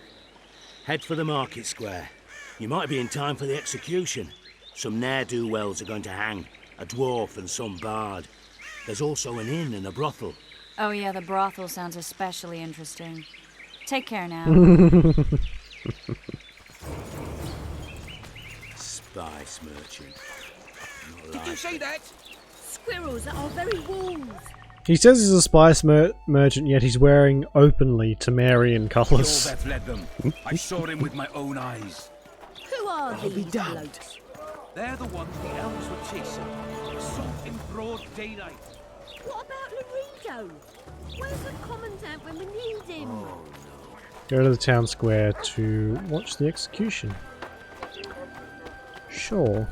Head for the market square. You might be in time for the execution. Some ne'er-do-wells are going to hang. A dwarf and some bard. There's also an inn and a brothel. Oh yeah, the brothel sounds especially interesting. Take care now. Spice merchant. Did you say that? Squirrels at our very walls. He says he's a spice merchant, yet he's wearing openly Temerian colours. Yorvith led them. I saw him with my own eyes. Who are these blokes? They're the ones the elves were chasing. Assault in broad daylight. What about Loredo? Where's the commandant when we need him? Go to the town square to watch the execution. Sure.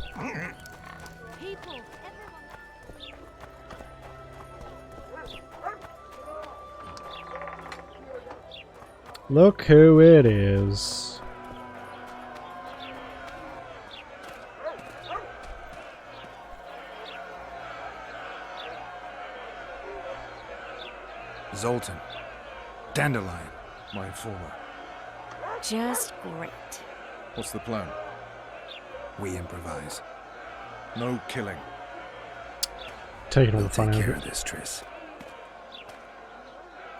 People, Look who it is. Zoltan. Dandelion. My informer. Just great. What's the plan? We improvise. No killing. Taking all We'll the fun take out care of of it. this, Triss.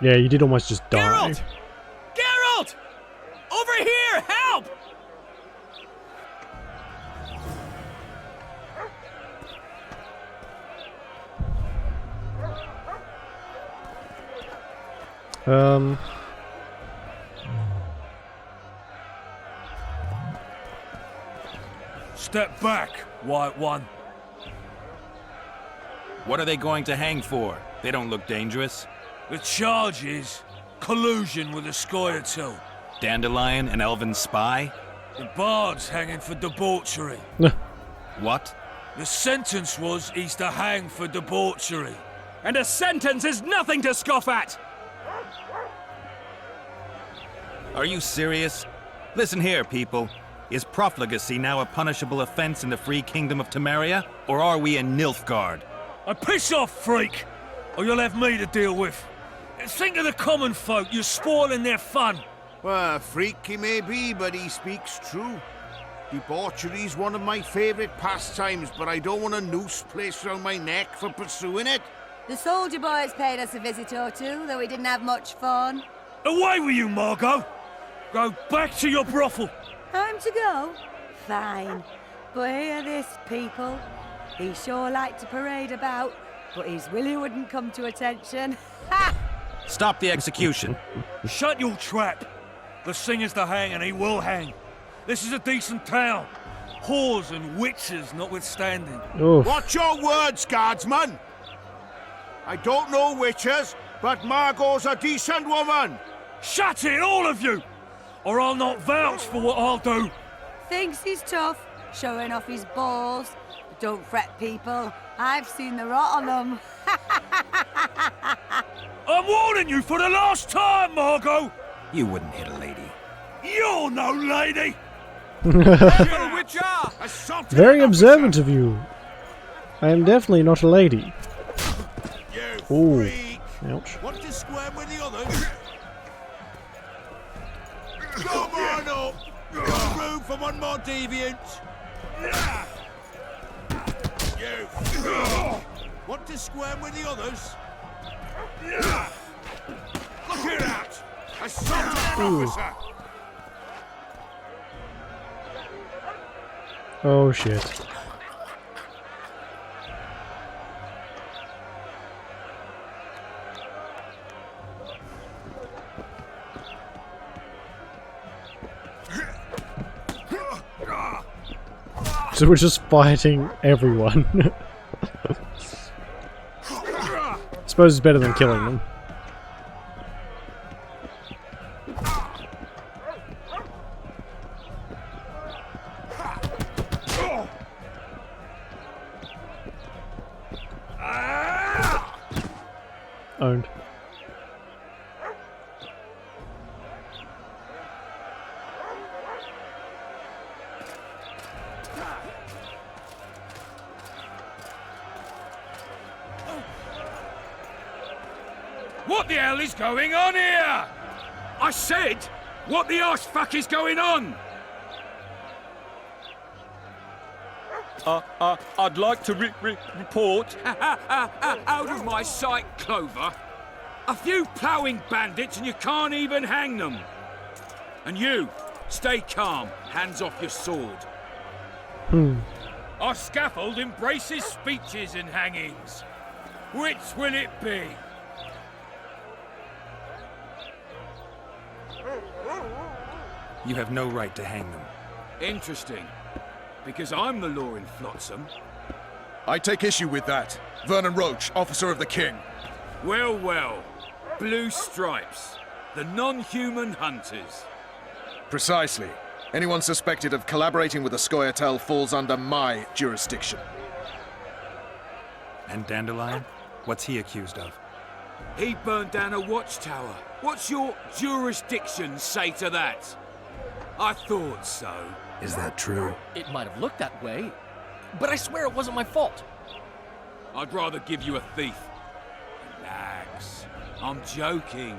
Yeah, you did almost just die. Geralt! Geralt! Over here! Help! Step back, White One. What are they going to hang for? They don't look dangerous. The charge is collusion with the Scoia'tael. Dandelion, an elven spy? The bard's hanging for debauchery. What? The sentence was he's to hang for debauchery. And a sentence is nothing to scoff at! Are you serious? Listen here, people. Is profligacy now a punishable offense in the free kingdom of Temeria? Or are we in Nilfgaard? And piss off, freak, or you'll have me to deal with. Think of the common folk, you're spoiling their fun. Well, a freak he may be, but he speaks true. Debauchery's one of my favourite pastimes, but I don't want a noose placed round my neck for pursuing it. The soldier boys paid us a visit or two, though we didn't have much fun. Away with you, Margot! Go back to your brothel. Time to go? Fine. But hear this, people. He sure liked to parade about, but his Willie wouldn't come to attention. Ha! Stop the execution. Shut your trap. The singer's to hang, and he will hang. This is a decent town. Whores and witches notwithstanding. Oof. Watch your words, guardsman! I don't know witches, but Margot's a decent woman! Shut it, all of you! Or I'll not vouch for what I'll do. Thinks he's tough, showing off his balls. But don't fret, people. I've seen the rot on them. I'm warning you for the last time, Margot! You wouldn't hit a lady. You're no lady! Very observant of you. I am definitely not a lady. Ooh. Ouch. Want to square with the others? Come on up! No room for one more deviant! You! Want to square with the others? Look at that! Assault an officer! Oh shit. So we're just fighting everyone. I suppose it's better than killing them. Owned. What the hell is going on here? I said, what the arse fuck is going on? I'd like to report. Out of my sight, Clover. A few ploughing bandits and you can't even hang them. And you, stay calm, hands off your sword. Our scaffold embraces speeches and hangings. Which will it be? You have no right to hang them. Interesting. Because I'm the law in Flotsam. I take issue with that. Vernon Roach, officer of the king. Well, well. Blue stripes. The non-human hunters. Precisely. Anyone suspected of collaborating with the Scoia'tael falls under my jurisdiction. And Dandelion? What's he accused of? He burned down a watchtower. What's your jurisdiction say to that? I thought so. Is that true? It might have looked that way, but I swear it wasn't my fault. I'd rather give you a thief. Relax. I'm joking.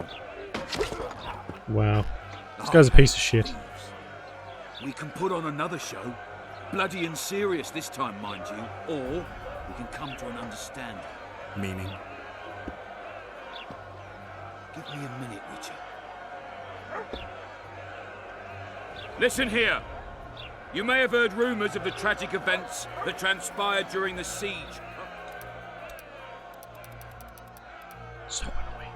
Wow. This guy's a piece of shit. We can put on another show. Bloody and serious this time, mind you. Or we can come to an understanding. Meaning? Give me a minute, Witcher. Listen here. You may have heard rumors of the tragic events that transpired during the siege. So annoying.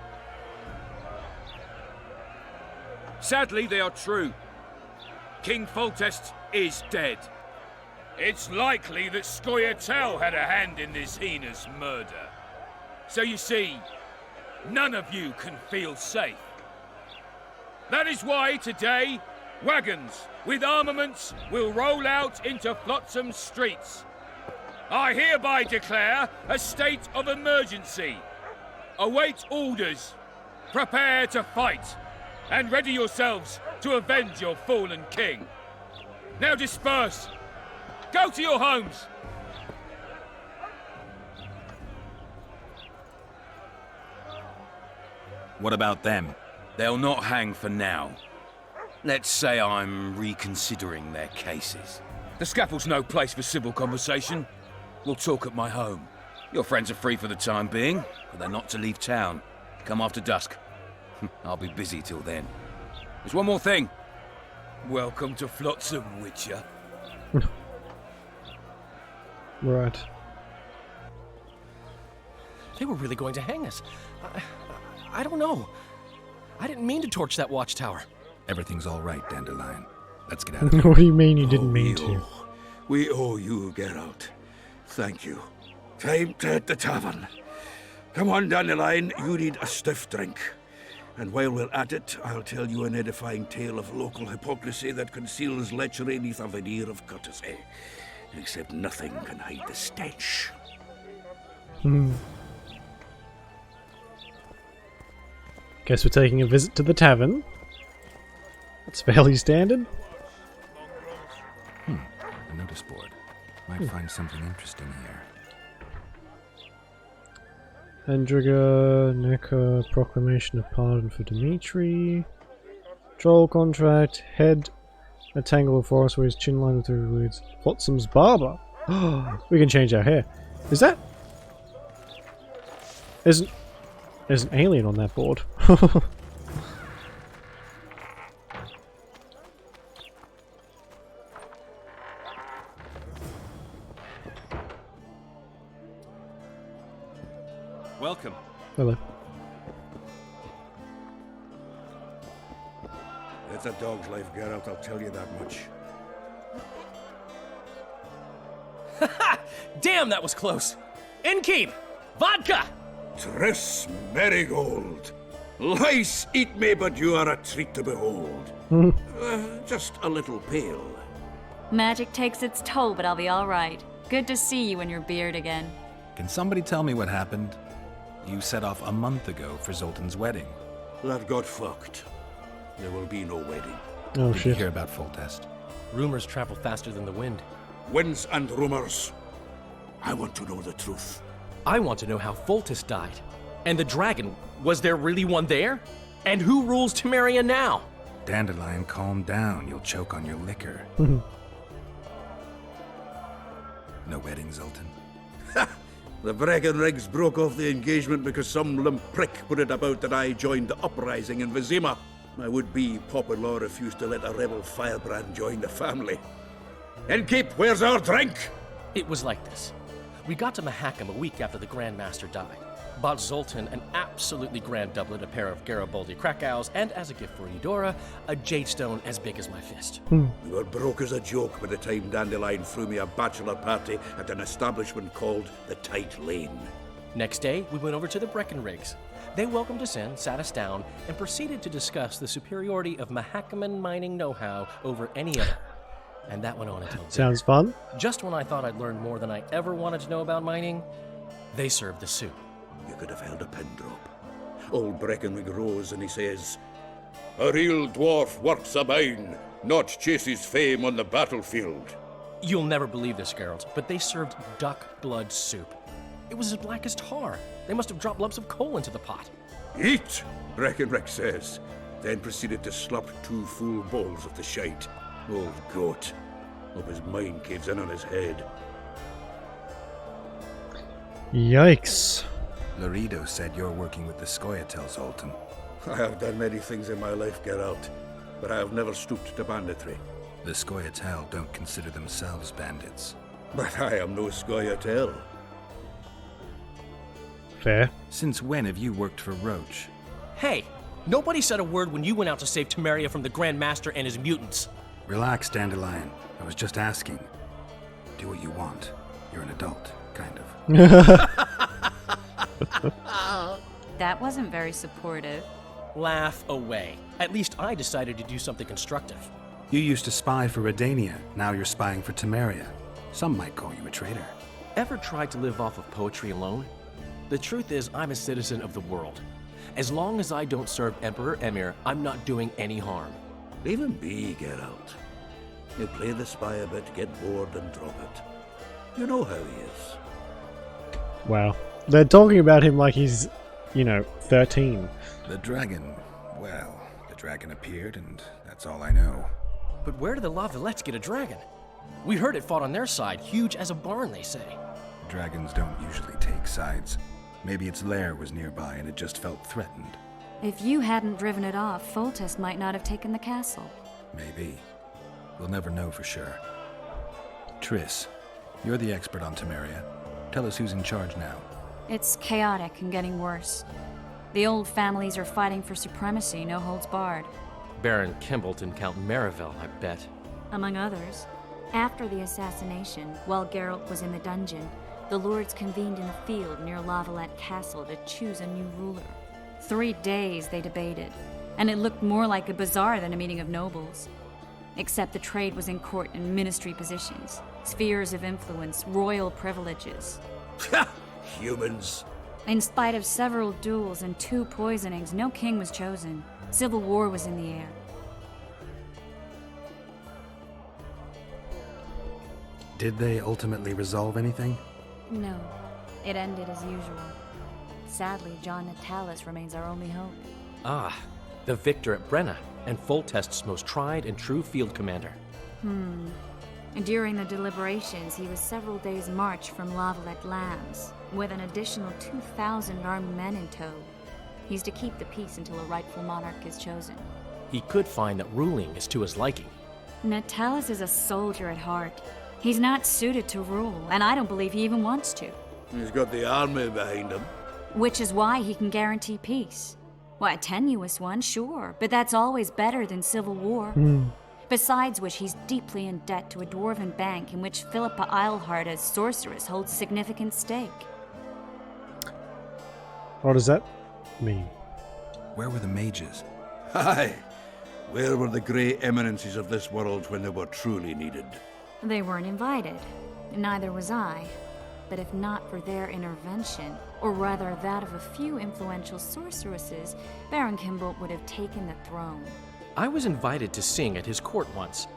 Sadly, they are true. King Foltest is dead. It's likely that Scoia'tael had a hand in this heinous murder. So you see, none of you can feel safe. That is why today, wagons with armaments will roll out into Flotsam's streets. I hereby declare a state of emergency. Await orders. Prepare to fight. And ready yourselves to avenge your fallen king. Now disperse. Go to your homes. What about them? They'll not hang for now. Let's say I'm reconsidering their cases. The scaffold's no place for civil conversation. We'll talk at my home. Your friends are free for the time being, but they're not to leave town. Come after dusk. I'll be busy till then. There's one more thing. Welcome to Flotsam, Witcher. Right. They were really going to hang us. I don't know. I didn't mean to torch that watchtower. Everything's all right, Dandelion. Let's get out of here. What do you mean you didn't mean to? We owe you, Geralt. Thank you. Time to hit the tavern. Come on, Dandelion, you need a stiff drink. And while we're at it, I'll tell you an edifying tale of local hypocrisy that conceals lechery neath a veneer of courtesy. Except nothing can hide the stench. Guess we're taking a visit to the tavern. That's fairly standard. A notice board. Might find something interesting here. Hendriga, Necker, proclamation of pardon for Dimitri. Troll contract, head, a tangle of forest where his chin line with the words Flotsam's barber. We can change our hair. Is that? There's an alien on that board. Welcome. Hello. It's a dog's life, Geralt, I'll tell you that much. Damn, that was close. Innkeep! Vodka! Triss Marigold. Lice eat me, but you are a treat to behold. Just a little pale. Magic takes its toll, but I'll be all right. Good to see you and your beard again. Can somebody tell me what happened? You set off a month ago for Zoltan's wedding. That got fucked. There will be no wedding. Oh, Did you hear about Foltest? Rumors travel faster than the wind. Winds and rumors. I want to know the truth. I want to know how Foltest died. And the dragon, was there really one there? And who rules Temeria now? Dandelion, calm down. You'll choke on your liquor. No wedding, Zoltan. The Breckenrigs broke off the engagement because some limp prick put it about that I joined the uprising in Vizima. My would-be Pop-in-law refused to let a rebel firebrand join the family. Innkeep, where's our drink? It was like this. We got to Mahakam a week after the Grand Master died. Bought Zoltan an absolutely grand doublet, a pair of Garibaldi Krakows, and as a gift for Eudora, a jadestone as big as my fist. We were broke as a joke by the time Dandelion threw me a bachelor party at an establishment called the Tight Lane. Next day, we went over to the Breckenrigs. They welcomed us in, sat us down, and proceeded to discuss the superiority of Mahakaman mining know-how over any other. And that went on until dinner. Sounds fun. Just when I thought I'd learned more than I ever wanted to know about mining, they served the soup. You could have held a pin drop. Old Breckenrig rose and he says, "A real dwarf works a mine, not chases fame on the battlefield." You'll never believe this, Geralt, but they served duck blood soup. It was as black as tar. They must have dropped lumps of coal into the pot. "Eat," Breckenrig says, then proceeded to slop 2 full bowls of the shite. Old goat. Hope his mind caves in on his head. Yikes. Laredo said you're working with the Scoia'tael, Zoltan. I have done many things in my life, Geralt, but I have never stooped to banditry. The Scoia'tael don't consider themselves bandits. But I am no Scoia'tael. Fair. Since when have you worked for Roach? Hey, nobody said a word when you went out to save Temeria from the Grand Master and his mutants. Relax, Dandelion. I was just asking. Do what you want. You're an adult, kind of. That wasn't very supportive. Laugh away. At least I decided to do something constructive. You used to spy for Redania. Now you're spying for Temeria. Some might call you a traitor. Ever tried to live off of poetry alone? The truth is, I'm a citizen of the world. As long as I don't serve Emperor Emir, I'm not doing any harm. Leave him be, Geralt. You play the spy a bit, get bored, and drop it. You know how he is. Wow. They're talking about him like he's 13. The dragon, well, the dragon appeared, and that's all I know. But where did the Lavalettes get a dragon? We heard it fought on their side, huge as a barn, they say. Dragons don't usually take sides. Maybe its lair was nearby and it just felt threatened. If you hadn't driven it off, Foltest might not have taken the castle. Maybe. We'll never know for sure. Triss, you're the expert on Temeria. Tell us who's in charge now. It's chaotic and getting worse. The old families are fighting for supremacy, no holds barred. Baron Kimbolt and Count Marivel, I bet. Among others. After the assassination, while Geralt was in the dungeon, the lords convened in a field near Lavalette Castle to choose a new ruler. 3 days they debated, and it looked more like a bazaar than a meeting of nobles. Except the trade was in court and ministry positions, spheres of influence, royal privileges. Humans. In spite of several duels and 2 poisonings, no king was chosen. Civil war was in the air. Did they ultimately resolve anything? No, it ended as usual. Sadly, John Natalis remains our only hope. Ah, the victor at Brenna, and Foltest's most tried and true field commander. During the deliberations, he was several days' march from Lavalette lands, with an additional 2,000 armed men in tow. He's to keep the peace until a rightful monarch is chosen. He could find that ruling is to his liking. Natalis is a soldier at heart. He's not suited to rule, and I don't believe he even wants to. He's got the army behind him. Which is why he can guarantee peace. Why, a tenuous one, sure, but that's always better than civil war. Besides which, he's deeply in debt to a dwarven bank in which Philippa Eilhart as sorceress holds significant stake. What does that mean? Where were the mages? Aye. Where were the grey eminences of this world when they were truly needed? They weren't invited. Neither was I. But if not for their intervention, or rather that of a few influential sorceresses, Baron Kimbolt would have taken the throne. I was invited to sing at his court once.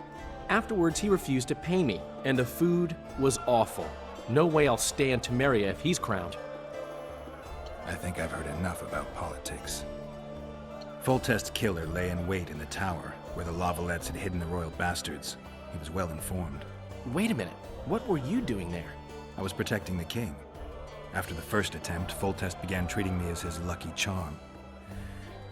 Afterwards, he refused to pay me, and the food was awful. No way I'll stay in Temeria if he's crowned. I think I've heard enough about politics. Foltest's killer lay in wait in the tower, where the Lavalettes had hidden the royal bastards. He was well informed. Wait a minute. What were you doing there? I was protecting the king. After the first attempt, Foltest began treating me as his lucky charm.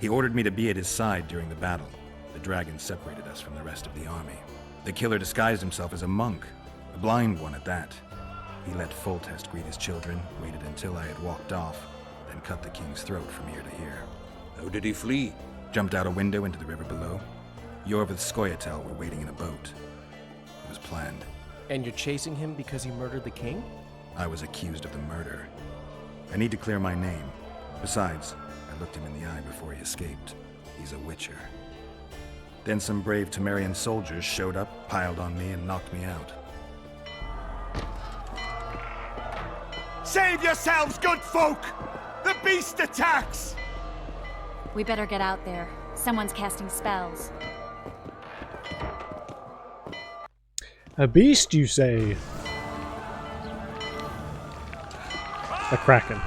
He ordered me to be at his side during the battle. The dragon separated us from the rest of the army. The killer disguised himself as a monk, a blind one at that. He let Foltest greet his children, waited until I had walked off, then cut the king's throat from ear to ear. How did he flee? Jumped out a window into the river below. Yorv with Skoyatel were waiting in a boat. It was planned. And you're chasing him because he murdered the king? I was accused of the murder. I need to clear my name. Besides, I looked him in the eye before he escaped. He's a witcher. Then some brave Temerian soldiers showed up, piled on me, and knocked me out. Save yourselves, good folk! The beast attacks! We better get out there. Someone's casting spells. A beast, you say? A kraken.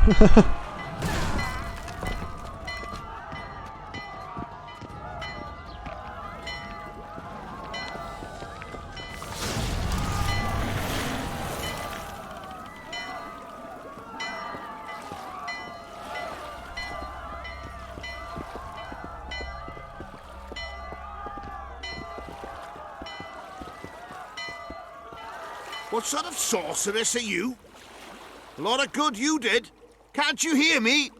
What sort of sorceress are you? A lot of good you did. Can't you hear me?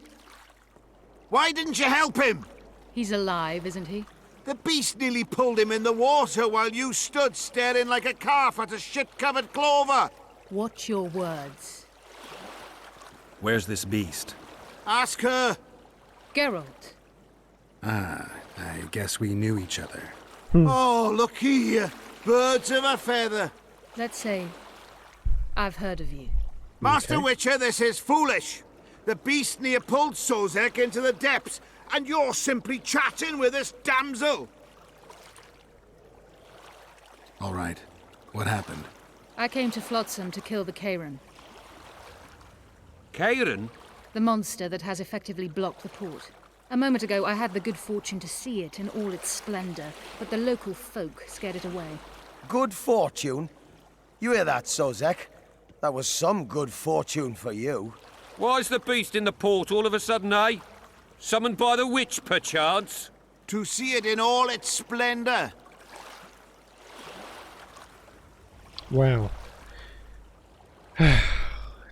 Why didn't you help him? He's alive, isn't he? The beast nearly pulled him in the water while you stood staring like a calf at a shit-covered clover. Watch your words. Where's this beast? Ask her. Geralt. Ah, I guess we knew each other. Oh, look here. Birds of a feather. Let's say I've heard of you. Master Witcher, this is foolish. The beast near pulled Sozek into the depths, and you're simply chatting with this damsel. All right. What happened? I came to Flotsam to kill the Kairan. Kairan? The monster that has effectively blocked the port. A moment ago, I had the good fortune to see it in all its splendor, but the local folk scared it away. Good fortune? You hear that, Sozek? That was some good fortune for you. Why's the beast in the port all of a sudden, eh? Summoned by the witch, perchance? To see it in all its splendor. Wow.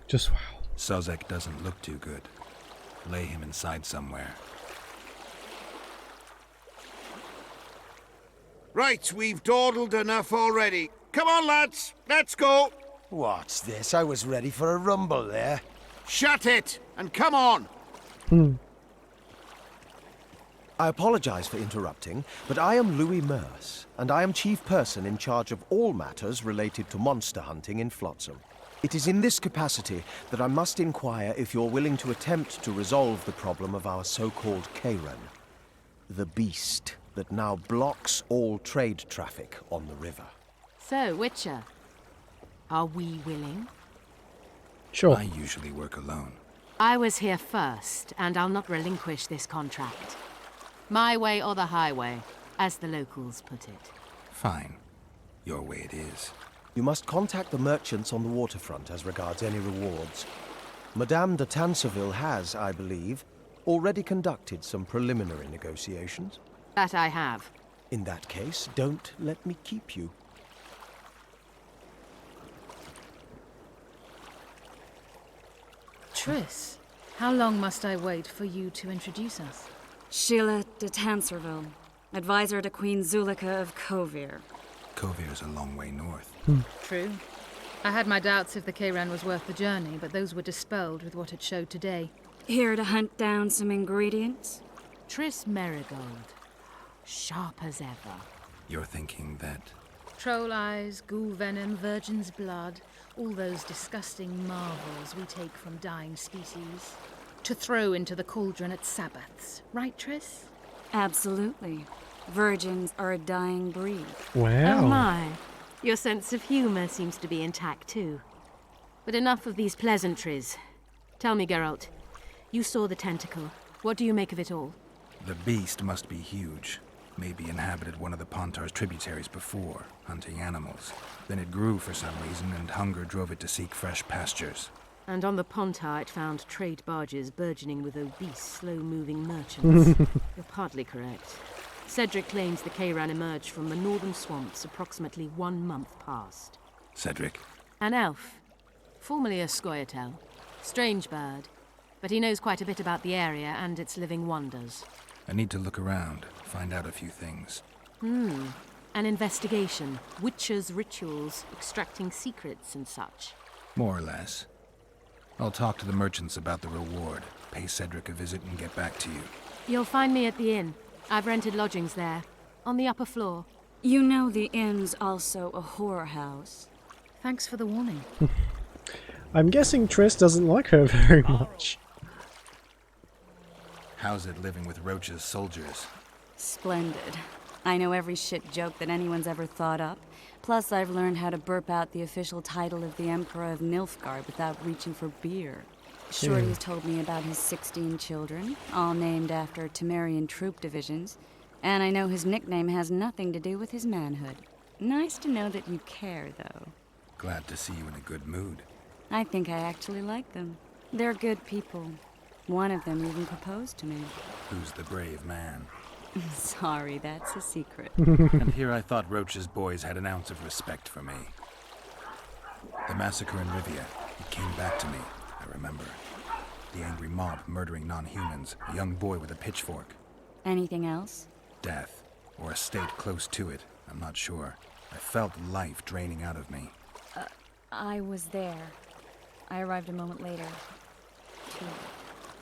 Just wow. Sozek doesn't look too good. Lay him inside somewhere. Right, we've dawdled enough already. Come on, lads, let's go. What's this? I was ready for a rumble there. Shut it, and come on. I apologize for interrupting, but I am Louis Merce, and I am chief person in charge of all matters related to monster hunting in Flotsam. It is in this capacity that I must inquire if you're willing to attempt to resolve the problem of our so-called Kayran, the beast that now blocks all trade traffic on the river. So, Witcher, are we willing? Sure. I usually work alone. I was here first, and I'll not relinquish this contract. My way or the highway, as the locals put it. Fine. Your way it is. You must contact the merchants on the waterfront as regards any rewards. Madame de Tanseville has, I believe, already conducted some preliminary negotiations. That I have. In that case, don't let me keep you. Triss, how long must I wait for you to introduce us? Sheila de Tanserville, advisor to Queen Zulika of Kovir. Kovir's a long way north. True. I had my doubts if the Kayran was worth the journey, but those were dispelled with what it showed today. Here to hunt down some ingredients? Triss Merigold. Sharp as ever. You're thinking that... Troll eyes, ghoul venom, virgin's blood, all those disgusting marvels we take from dying species. To throw into the cauldron at Sabbaths. Right, Triss? Absolutely. Virgins are a dying breed. Wow. Oh my. Your sense of humor seems to be intact too. But enough of these pleasantries. Tell me, Geralt, you saw the tentacle. What do you make of it all? The beast must be huge. Maybe inhabited one of the Pontar's tributaries before, hunting animals. Then it grew for some reason, and hunger drove it to seek fresh pastures. And on the Pontar it found trade barges burgeoning with obese, slow-moving merchants. You're partly correct. Cedric claims the Kayran emerged from the northern swamps approximately 1 month past. Cedric? An elf. Formerly a Scoia'tael. Strange bird. But he knows quite a bit about the area and its living wonders. I need to look around, find out a few things. An investigation. Witchers' rituals, extracting secrets and such. More or less. I'll talk to the merchants about the reward, pay Cedric a visit and get back to you. You'll find me at the inn. I've rented lodgings there, on the upper floor. You know the inn's also a whorehouse. Thanks for the warning. I'm guessing Triss doesn't like her very much. How's it living with Roach's soldiers? Splendid. I know every shit joke that anyone's ever thought up. Plus, I've learned how to burp out the official title of the Emperor of Nilfgaard without reaching for beer. Shorty's told me about his 16 children, all named after Temerian troop divisions, and I know his nickname has nothing to do with his manhood. Nice to know that you care, though. Glad to see you in a good mood. I think I actually like them. They're good people. One of them even proposed to me. Who's the brave man? Sorry, that's a secret. And here I thought Roach's boys had an ounce of respect for me. The massacre in Rivia, it came back to me, I remember. The angry mob murdering non-humans, a young boy with a pitchfork. Anything else? Death, or a state close to it, I'm not sure. I felt life draining out of me. I was there. I arrived a moment later. Too.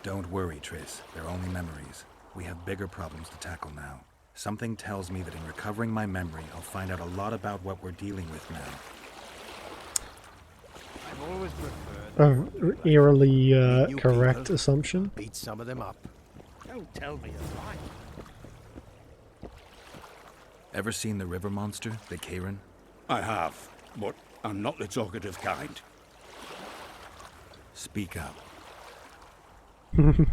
Don't worry, Triss. They're only memories. We have bigger problems to tackle now. Something tells me that in recovering my memory, I'll find out a lot about what we're dealing with now. I've always preferred... Eerily correct assumption. Beat some of them up. Don't tell me a lie. Ever seen the river monster, the Kayran? I have, but I'm not the talkative kind. Speak up. A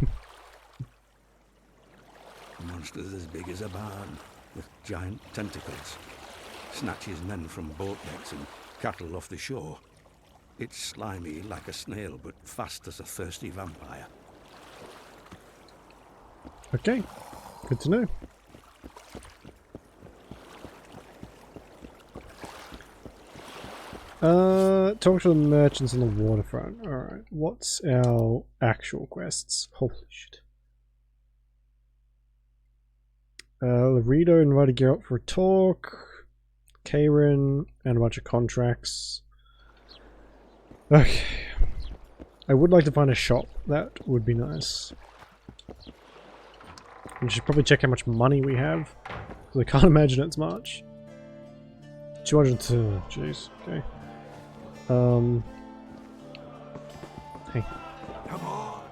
monster's as big as a barn, with giant tentacles. Snatches men from boat decks and cattle off the shore. It's slimy like a snail, but fast as a thirsty vampire. Okay, good to know. Talk to the merchants on the waterfront. Alright, what's our actual quests? Holy shit. Laredo invited Geralt for a talk. Karen and a bunch of contracts. Okay. I would like to find a shop. That would be nice. We should probably check how much money we have, because I can't imagine it's much. 202. Jeez. Okay. Hey. Come on.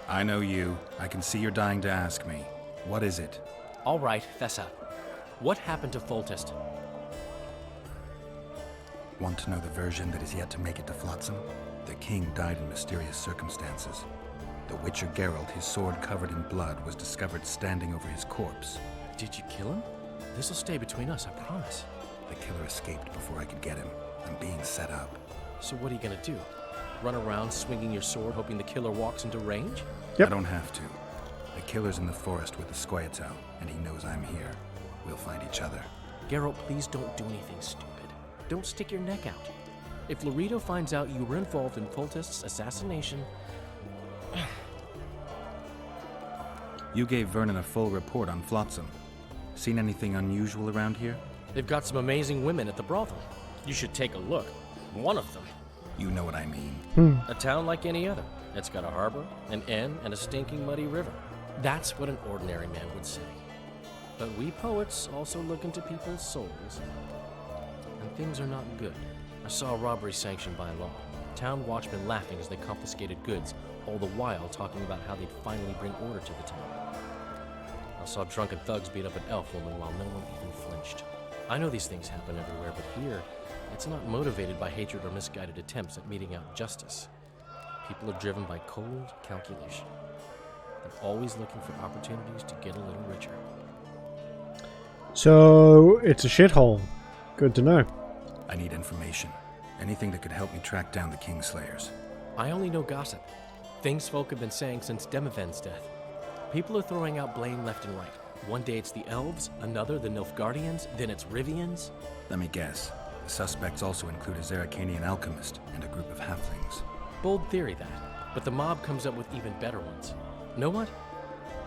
I know you. I can see you're dying to ask me. What is it? All right, Thessa. What happened to Foltest? Want to know the version that is yet to make it to Flotsam? The king died in mysterious circumstances. The Witcher Geralt, his sword covered in blood, was discovered standing over his corpse. Did you kill him? This'll stay between us, I promise. The killer escaped before I could get him. I'm being set up. So what are you gonna do? Run around swinging your sword hoping the killer walks into range? Yep. I don't have to. The killer's in the forest with the Scoia'tael, and he knows I'm here. We'll find each other. Geralt, please don't do anything stupid. Don't stick your neck out. If Laredo finds out you were involved in Foltest's assassination... You gave Vernon a full report on Flotsam. Seen anything unusual around here? They've got some amazing women at the brothel. You should take a look. One of them. You know what I mean. A town like any other. It's got a harbor, an inn, and a stinking muddy river. That's what an ordinary man would say. But we poets also look into people's souls. And things are not good. I saw a robbery sanctioned by law. Town watchmen laughing as they confiscated goods, all the while talking about how they'd finally bring order to the town. I saw drunken thugs beat up an elf woman while no one even flinched. I know these things happen everywhere, but here, it's not motivated by hatred or misguided attempts at meting out justice. People are driven by cold calculation. They're always looking for opportunities to get a little richer. So, it's a shithole. Good to know. I need information. Anything that could help me track down the Kingslayers. I only know gossip. Things folk have been saying since Demiven's death. People are throwing out blame left and right. One day it's the elves, another the Nilfgaardians, then it's Rivians. Let me guess. The suspects also include a Zerrikanian alchemist and a group of halflings. Bold theory, that. But the mob comes up with even better ones. Know what?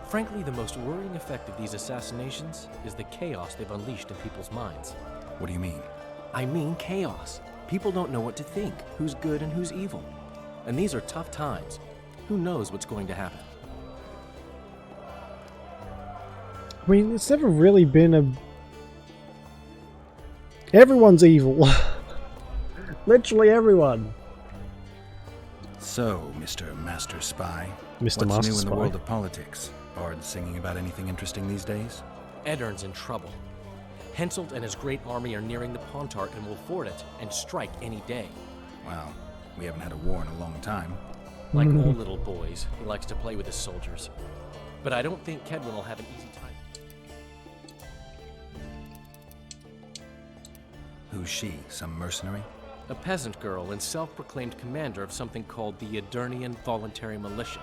Frankly, the most worrying effect of these assassinations is the chaos they've unleashed in people's minds. What do you mean? I mean chaos. People don't know what to think, who's good and who's evil. And these are tough times. Who knows what's going to happen? I mean, it's never really been a... Everyone's evil. Literally everyone. So, Mr. Master Spy, Mr. what's Master new in Spy? the world of politics? Bards singing about anything interesting these days? Eddern's in trouble. Henselt and his great army are nearing the Pontart and will ford it and strike any day. Well, we haven't had a war in a long time. Like all little boys, he likes to play with his soldiers. But I don't think Kedwin will have an easy time. Who's she? Some mercenary? A peasant girl and self-proclaimed commander of something called the Edirnian Voluntary Militia.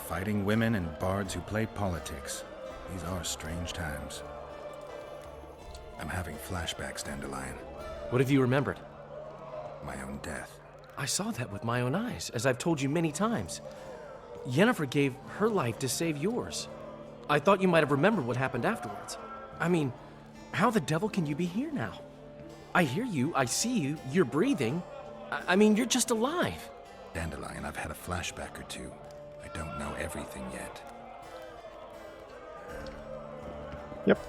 Fighting women and bards who play politics. These are strange times. I'm having flashbacks, Dandelion. What have you remembered? My own death. I saw that with my own eyes, as I've told you many times. Yennefer gave her life to save yours. I thought you might have remembered what happened afterwards. I mean, how the devil can you be here now? I hear you, I see you, you're breathing. I mean, you're just alive. Dandelion, I've had a flashback or two. I don't know everything yet. Yep.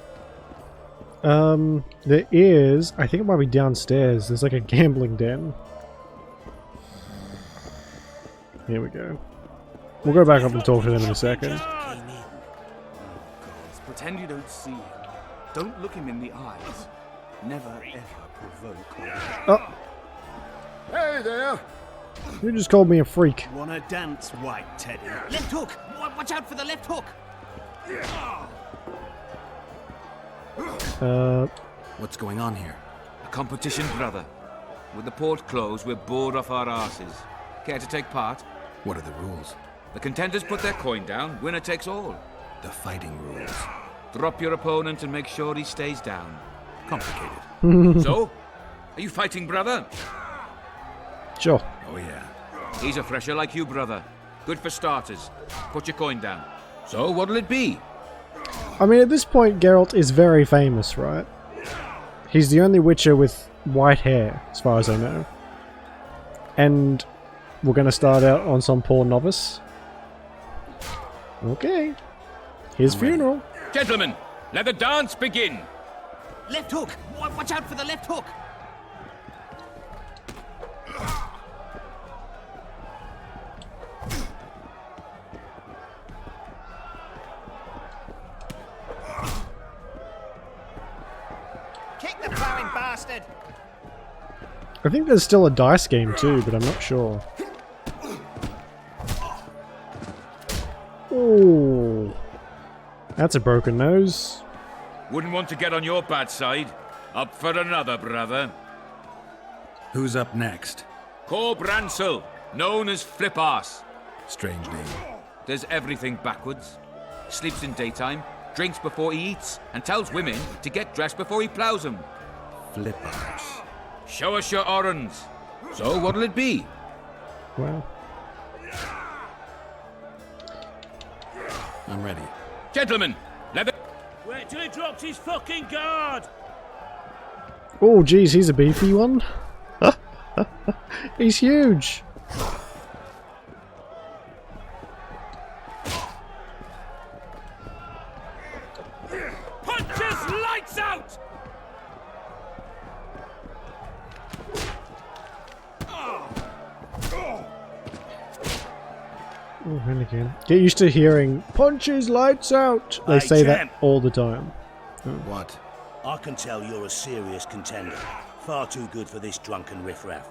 There is... I think it might be downstairs. There's like a gambling den. Here we go. We'll go back up and talk to them in a second. Pretend you don't see him. Don't look him in the eyes. Never ever provoke. Oh. Hey there! You just called me a freak. Wanna dance, White Teddy? Left hook! Watch out for the left hook! What's going on here? A competition, brother. With the port closed, we're bored off our asses. Care to take part? What are the rules? The contenders put their coin down, winner takes all. The fighting rules. Drop your opponent and make sure he stays down. Complicated. So? Are you fighting, brother? Sure. Oh, yeah. He's a fresher like you, brother. Good for starters. Put your coin down. So, what'll it be? I mean, at this point, Geralt is very famous, right? He's the only Witcher with white hair, as far as I know. And we're going to start out on some poor novice. Okay. His funeral. Gentlemen, let the dance begin. Left hook! Watch out for the left hook! Kick the plowing bastard! I think there's still a dice game too, but I'm not sure. Oh, that's a broken nose. Wouldn't want to get on your bad side. Up for another, brother. Who's up next? Corb Ransel, known as Flip-Arse. Strange name. Does everything backwards. Sleeps in daytime, drinks before he eats, and tells women to get dressed before he plows them. Flip-Arse. Show us your orans. So, what'll it be? Well, I'm ready. Gentlemen, let the... Wait till he drops his fucking guard! oh geez, he's a beefy one. He's huge. Punches lights out! Oh, and again. Get used to hearing punches lights out. They Hey, say champ. that all the time. What? I can tell you're a serious contender. Far too good for this drunken riffraff.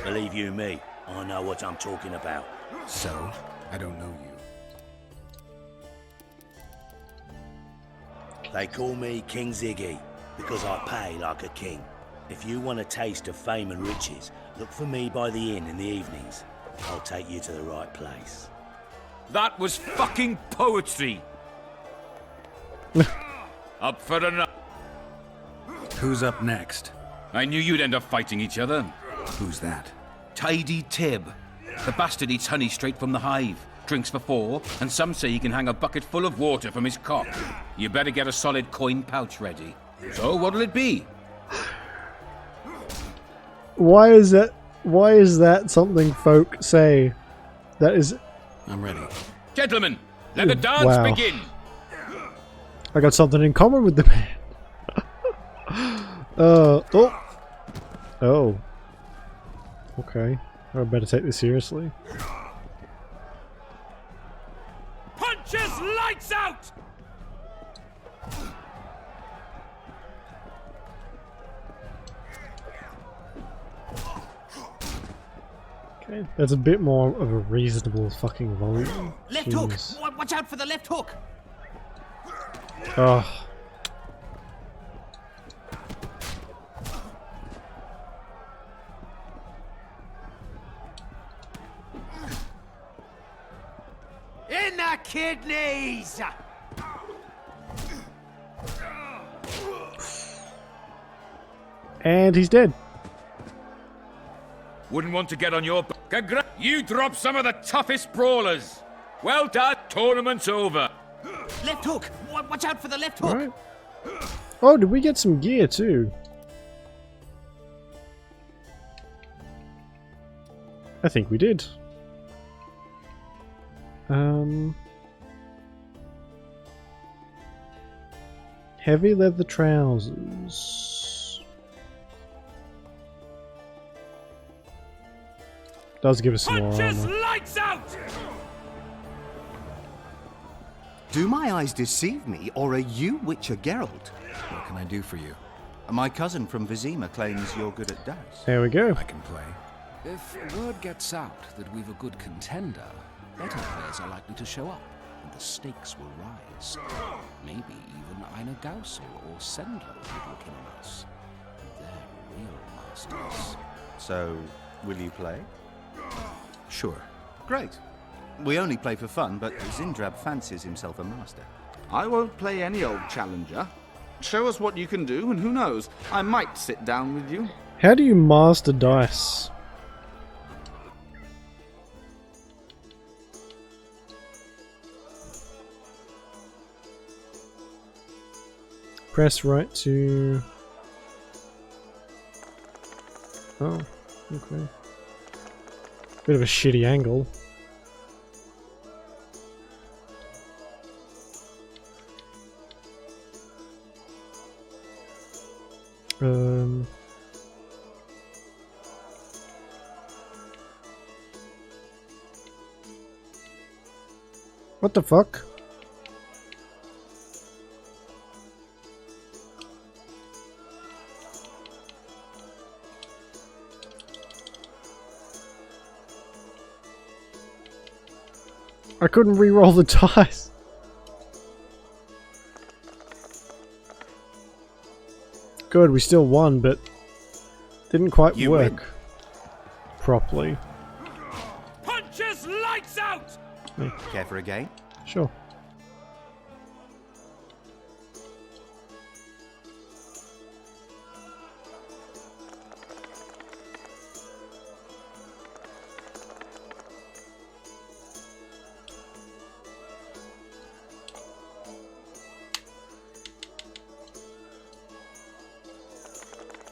Believe you me, I know what I'm talking about. So? I don't know you. They call me King Ziggy because I pay like a king. If you want a taste of fame and riches, look for me by the inn in the evenings. I'll take you to the right place. That was fucking poetry. Up for another. Who's up next? I knew you'd end up fighting each other. Who's that? Tidy Tib. The bastard eats honey straight from the hive, drinks for 4, and some say he can hang a bucket full of water from his cock. You better get a solid coin pouch ready. So, what'll it be? Why is that something folk say? That is... I'm ready. Gentlemen, let the dance wow. begin. I got something in common with the man. Oh. Okay. I better take this seriously. Punches lights out! Okay, that's a bit more of a reasonable fucking volume. Left Jeez. hook! Watch out for the left hook! Ugh. In the kidneys! And he's dead. Wouldn't want to get on your... You dropped some of the toughest brawlers. Well done. Tournament's over. Left hook! Watch out for the left hook! Alright. Oh, did we get some gear too? I think we did. Heavy leather trousers. Does give us some more Punches armor. lights out! Do my eyes deceive me, or are you Witcher Geralt? What can I do for you? My cousin from Vizima claims you're good at dice. There we go. I can play. If word gets out that we've a good contender, better players are likely to show up, and the stakes will rise. Maybe even Einar Gausel or Sendler would look in on us. They're real masters. So, will you play? Sure. Great. We only play for fun, but Zindrab fancies himself a master. I won't play any old challenger. Show us what you can do, and who knows, I might sit down with you. How do you master dice? Press right to... Oh, okay. Bit of a shitty angle. What the fuck? I couldn't re-roll the dice. Good, we still won, but didn't quite work properly. Punches lights out! Care for a game? Sure.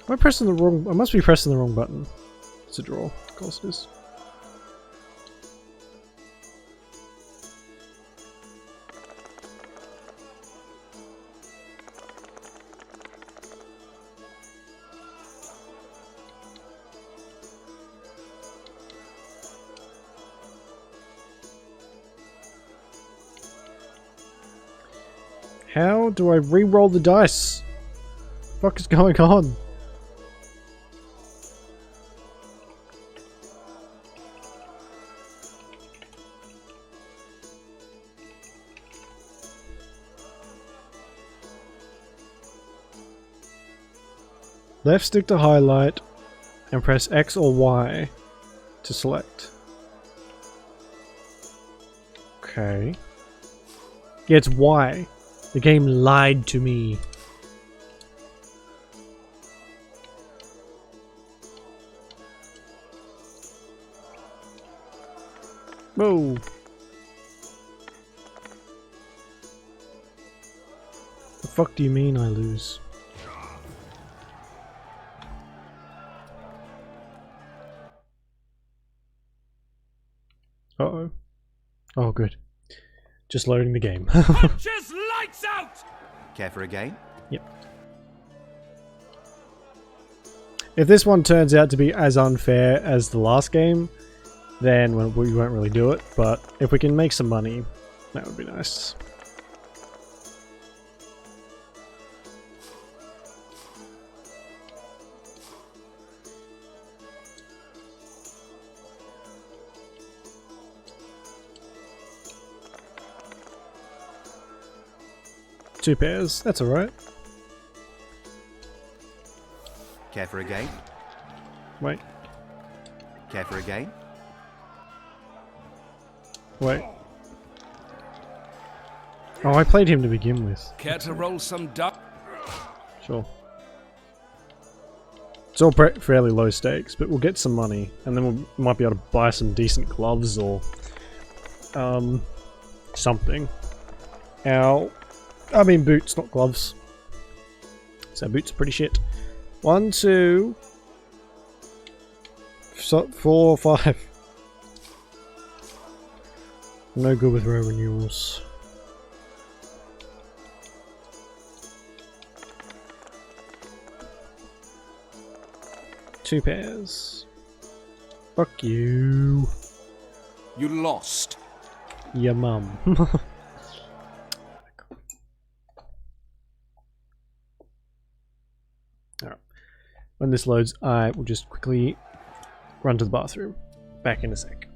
Am I pressing the wrong... I must be pressing the wrong button. It's a draw. Of course it is. How do I re-roll the dice? What the fuck is going on? Left stick to highlight and press X or Y to select. Okay. Yeah, it's Y. The game lied to me. Whoa. The fuck do you mean I lose? Uh-oh. Oh, good. Just loading the game. Punches lights out! Care for a game? Yep. If this one turns out to be as unfair as the last game, then we won't really do it, but if we can make some money, that would be nice. Two pairs, that's alright. Care for a game? Wait. Care for a game? Wait. Oh, I played him to begin with. Care to roll some dice? Sure. It's all fairly low stakes, but we'll get some money, and then we might be able to buy some decent gloves or something. I mean boots, not gloves. So boots are pretty shit. 1, 2, 4, 5. No good with row renewals. Two pairs. Fuck you. You lost. Your mum. Alright. When this loads, I will just quickly run to the bathroom. Back in a sec.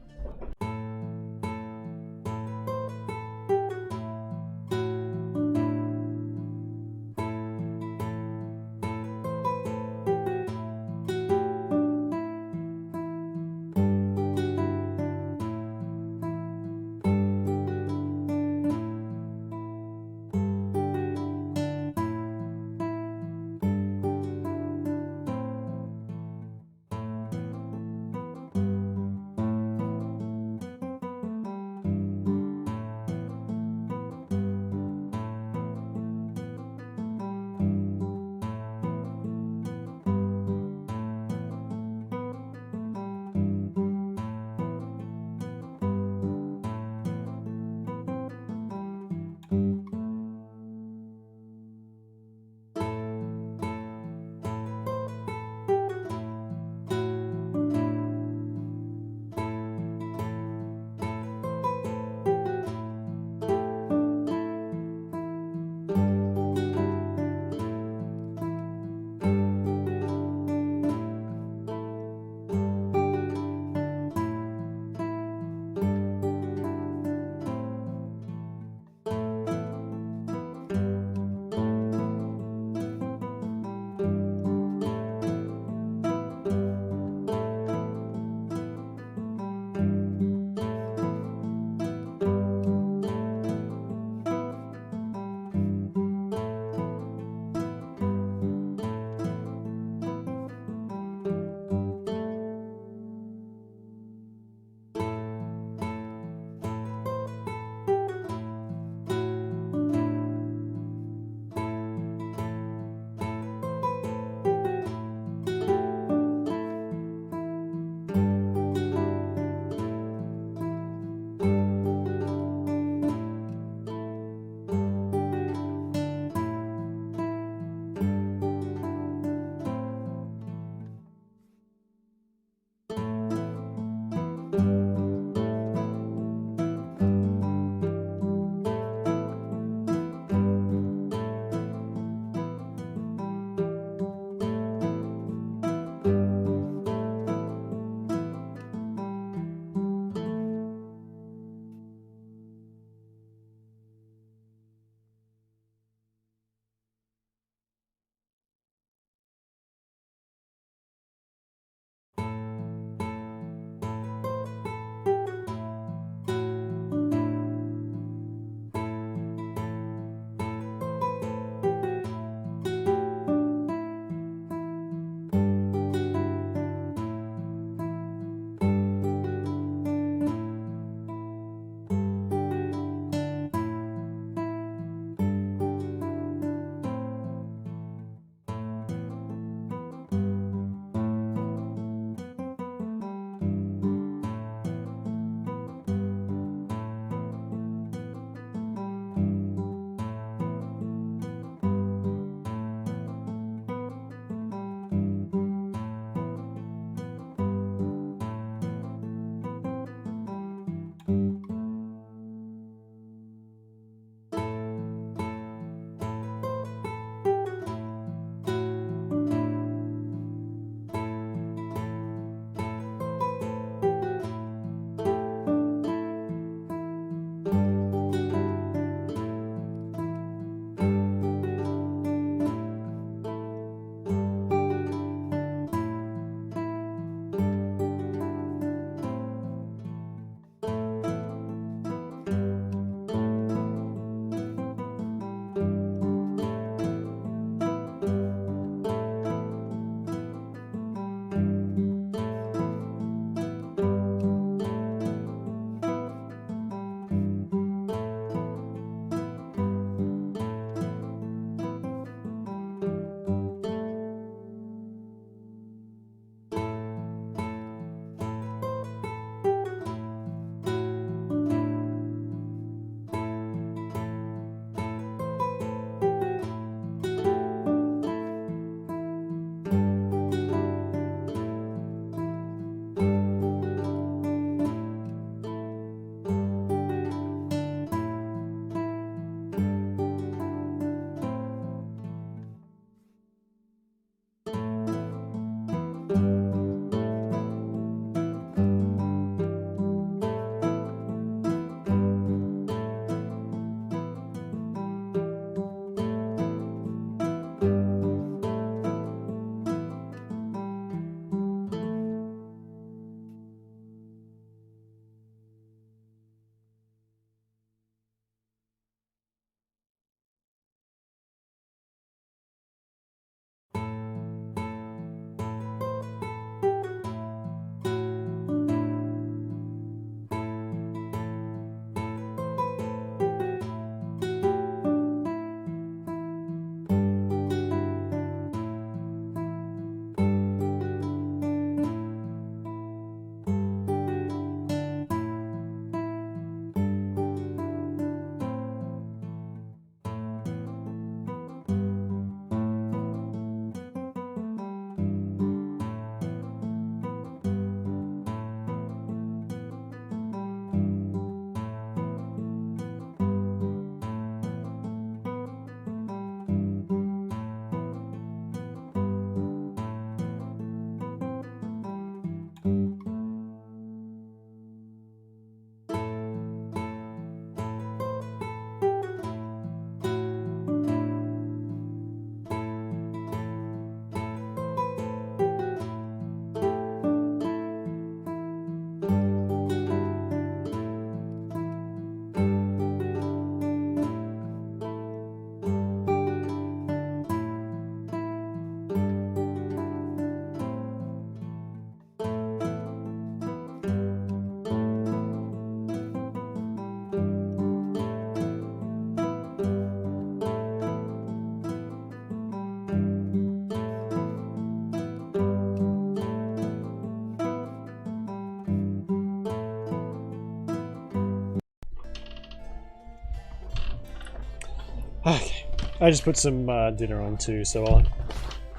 Okay, I just put some dinner on too, so I'll,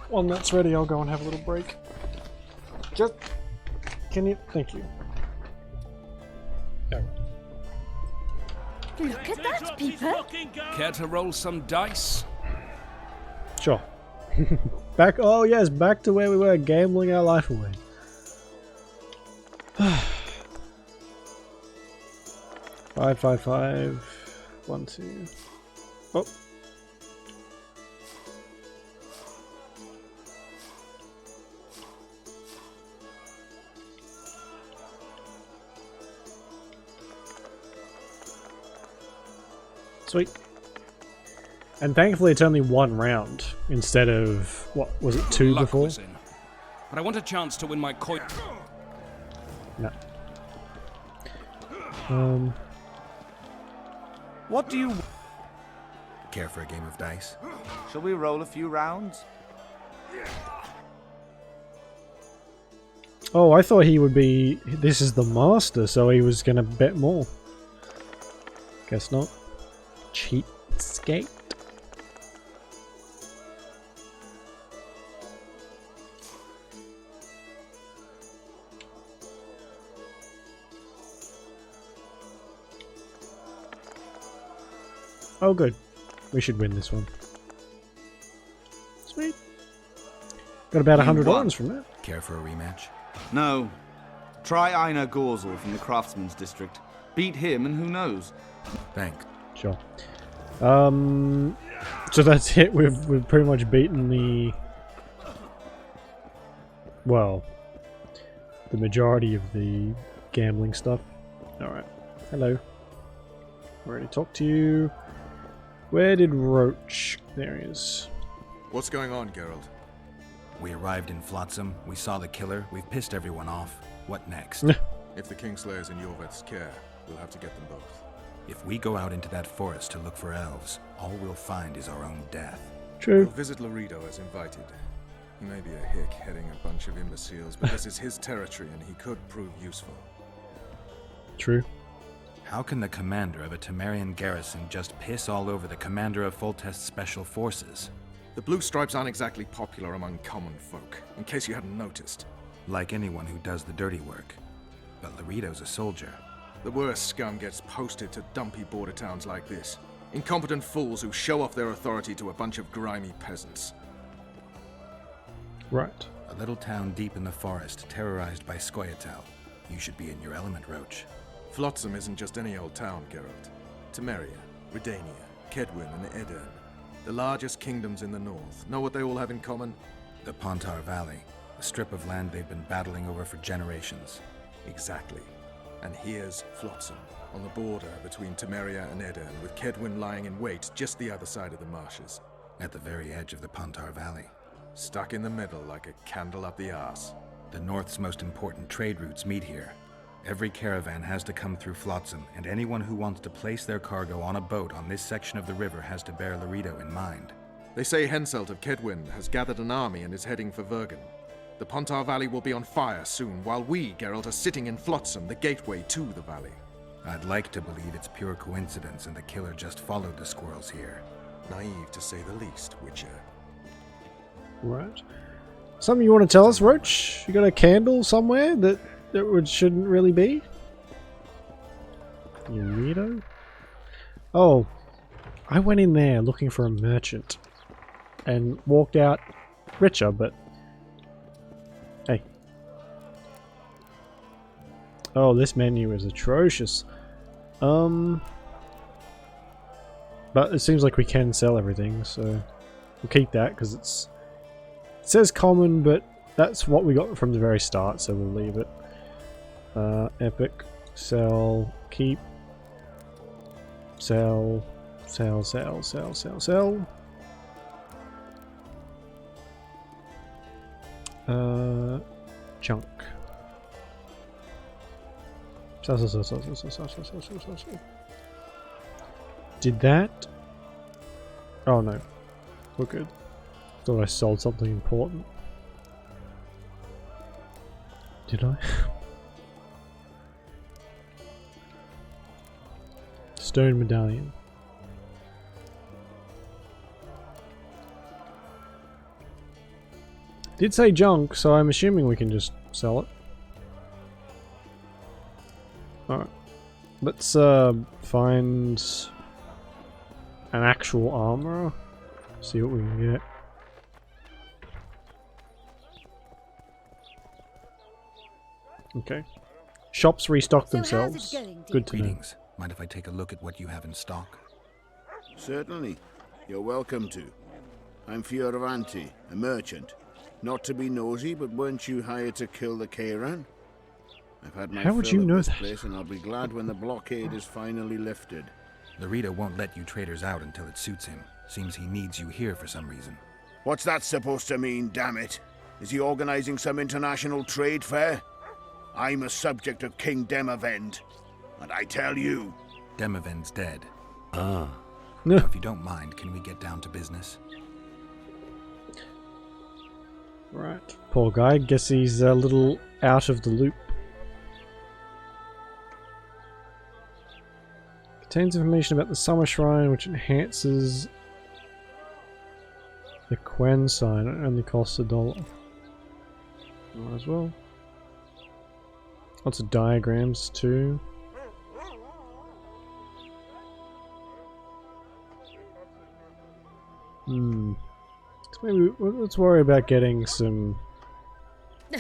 when that's ready, I'll go and have a little break. Just, can you? Thank you. There. Look at that, Peeper! Care to roll some dice? Sure. Back. Oh yes, back to where we were, gambling our life away. 5, 5, 5. 1, 2. Oh. Sweet. And thankfully it's only one round instead of, what, was it 2 before? But I want a chance to win my coin. No. What do you... Care for a game of dice? Shall we roll a few rounds? Oh, I thought he would be... This is the master, so he was gonna bet more. Guess not. Cheapskate. Oh good. We should win this one. Sweet. Got about $100 from that. Care for a rematch? No. Try Einar Gorzel from the Craftsman's District. Beat him and who knows? Thanks. Sure. So that's it. We've pretty much beaten the... Well, the majority of the gambling stuff. Alright. Hello. Already talked to you. Where did Roach... There he is. What's going on, Geralt? We arrived in Flotsam, we saw the killer, we've pissed everyone off. What next? If the Kingslayer's in Yorveth's care, we'll have to get them both. If we go out into that forest to look for elves, all we'll find is our own death. True. We'll visit Laredo as invited. He may be a hick heading a bunch of imbeciles, but this is his territory and he could prove useful. True. How can the commander of a Temerian garrison just piss all over the commander of Foltest's special forces? The Blue Stripes aren't exactly popular among common folk, in case you hadn't noticed. Like anyone who does the dirty work. But Laredo's a soldier. The worst scum gets posted to dumpy border towns like this. Incompetent fools who show off their authority to a bunch of grimy peasants. Right. A little town deep in the forest, terrorized by Scoia'tael. You should be in your element, Roach. Flotsam isn't just any old town, Geralt. Temeria, Redania, Kedwin, and Edirn. The largest kingdoms in the north. Know what they all have in common? The Pontar Valley. A strip of land they've been battling over for generations. Exactly. And here's Flotsam, on the border between Temeria and Edirn, with Kedwin lying in wait just the other side of the marshes. At the very edge of the Pontar Valley. Stuck in the middle like a candle up the arse. The north's most important trade routes meet here. Every caravan has to come through Flotsam, and anyone who wants to place their cargo on a boat on this section of the river has to bear Laredo in mind. They say Henselt of Kedwin has gathered an army and is heading for Vergen. The Pontar Valley will be on fire soon, while we, Geralt, are sitting in Flotsam, the gateway to the valley. I'd like to believe it's pure coincidence and the killer just followed the squirrels here. Naive, to say the least, Witcher. Right. Something you want to tell us, Roach? You got a candle somewhere that shouldn't really be? Laredo? Oh, I went in there looking for a merchant and walked out richer, but hey. Oh, this menu is atrocious. But it seems like we can sell everything, so we'll keep that because it says common, but that's what we got from the very start, so we'll leave it. Epic, sell, keep, sell, sell, sell, sell, sell, sell. Junk. Sell, sell, sell, sell, sell, sell, sell, sell, sell, sell, sell, sell. Did that? Oh no, we're good. Thought I sold something important. Did I? Stone medallion. Did say junk, so I'm assuming we can just sell it. Alright. Let's find an actual armorer. See what we can get. Okay. Shops restock themselves. Good to know. Greetings. Mind if I take a look at what you have in stock? Certainly. You're welcome to. I'm Fioravanti, a merchant. Not to be nosy, but weren't you hired to kill the Kairan? I've had my How would fill you of know this that? place, and I'll be glad when the blockade is finally lifted. Larita won't let you traders out until it suits him. Seems he needs you here for some reason. What's that supposed to mean, damn it? Is he organizing some international trade fair? I'm a subject of King Demavend, and I tell you... Demavend's dead. Ah. Now, if you don't mind, can we get down to business? Right. Poor guy. Guess he's a little out of the loop. Contains information about the Summer Shrine, which enhances the Quen sign. It only costs $1. Might as well. Lots of diagrams too. So maybe let's worry about getting some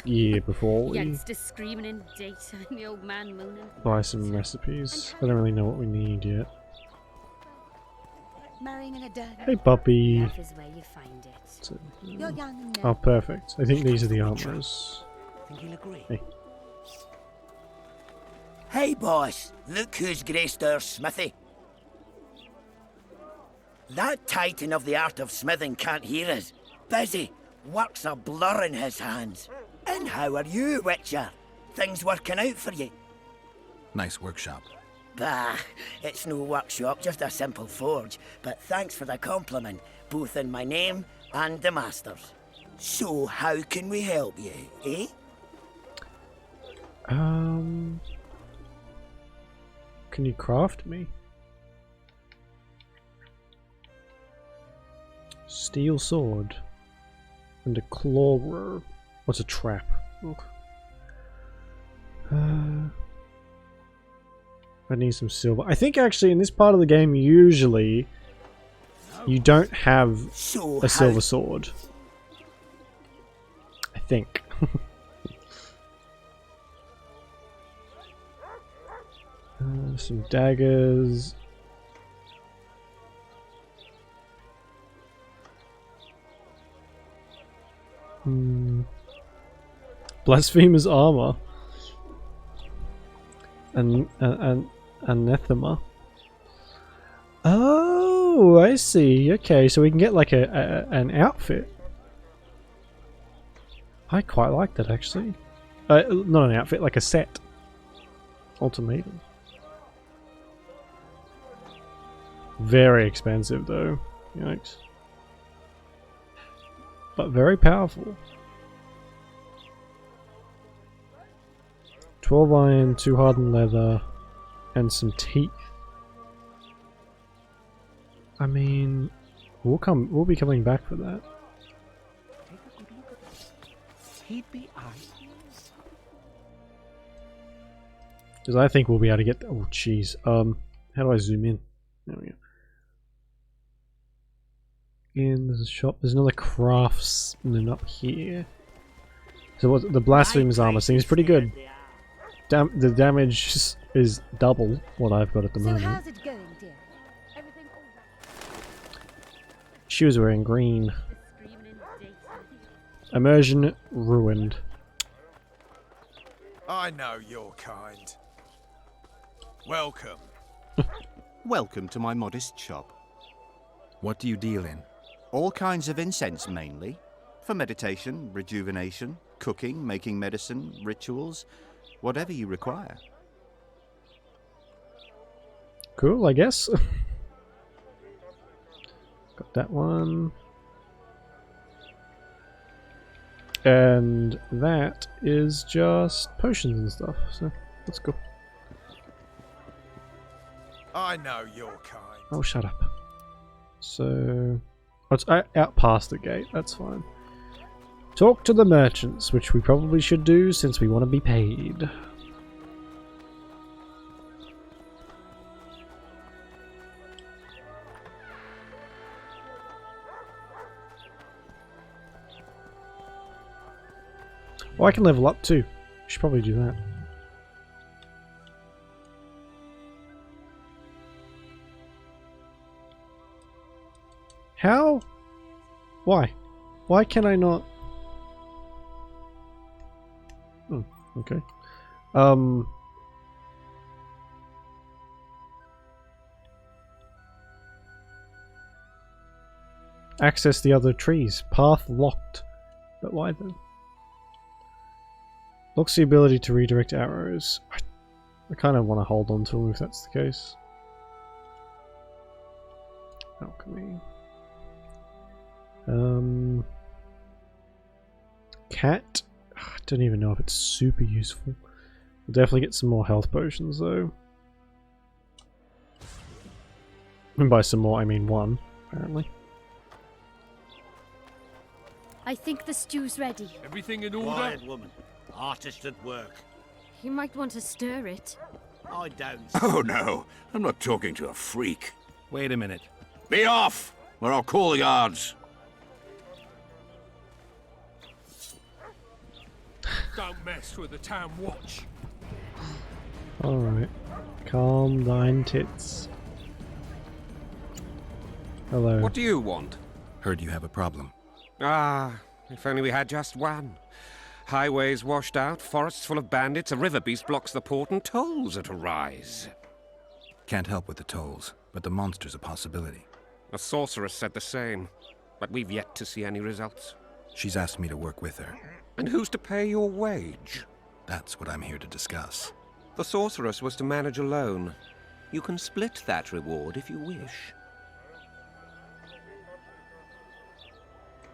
gear before we Youngster screaming in daytime, the old man mooning. buy some recipes. I don't really know what we need yet. Marrying in a den. Hey puppy. Love is where you find it. You're young and Oh, perfect. I think these are the armors. Think you'll agree? Hey. Hey, boss. Look who's graced our smithy. That titan of the art of smithing can't hear us. Busy. Work's a blur in his hands. And how are you, Witcher? Things working out for you? Nice workshop. Bah, it's no workshop, just a simple forge. But thanks for the compliment, both in my name and the master's. So, how can we help you, eh? Can you craft me? Steel sword and a claw. What's a trap? I need some silver. I think actually in this part of the game usually you don't have a silver sword. I think. Some daggers. Blasphemer's armor. And anathema. Oh, I see. Okay, so we can get like an outfit. I quite like that actually. Not an outfit, like a set. Ultimatum. Very expensive though. Yikes. But very powerful. 12 iron, 2 hardened leather, and some teeth. I mean, we'll be coming back for that. He'd be Because I think we'll be able to get. Oh, jeez. How do I zoom in? There we go. In there's a shop. There's another craftsman up here. So what? The Blasphemer's armor seems pretty good. The damage is double what I've got at the moment. How's it going, dear? Everything all right? She was wearing green. Immersion ruined. I know your kind. Welcome. Welcome to my modest shop. What do you deal in? All kinds of incense mainly. For meditation, rejuvenation, cooking, making medicine, rituals, whatever you require. Cool, I guess. Got that one. And that is just potions and stuff, so let's go. I know your kind. Oh, shut up. So, oh, it's out past the gate, that's fine. Talk to the merchants, which we probably should do since we want to be paid. Oh, I can level up too. Should probably do that. How? Why? Why can I not? Oh, okay. Access the other trees. Path locked. But why then? Looks the ability to redirect arrows. I kind of want to hold on to them if that's the case. Alchemy. Cat. I don't even know if it's super useful. We'll definitely get some more health potions though. And by some more I mean one, apparently. I think the stew's ready. Everything in order? Quiet, woman. Artist at work. You might want to stir it. I don't. Oh no, I'm not talking to a freak. Wait a minute. Be off, or I'll call the guards. Don't mess with the town watch. Alright. Calm thine tits. Hello. What do you want? Heard you have a problem. Ah, if only we had just one. Highways washed out, forests full of bandits, a river beast blocks the port, and tolls at a rise. Can't help with the tolls, but the monster's a possibility. A sorceress said the same, but we've yet to see any results. She's asked me to work with her. And who's to pay your wage? That's what I'm here to discuss. The sorceress was to manage alone. You can split that reward if you wish.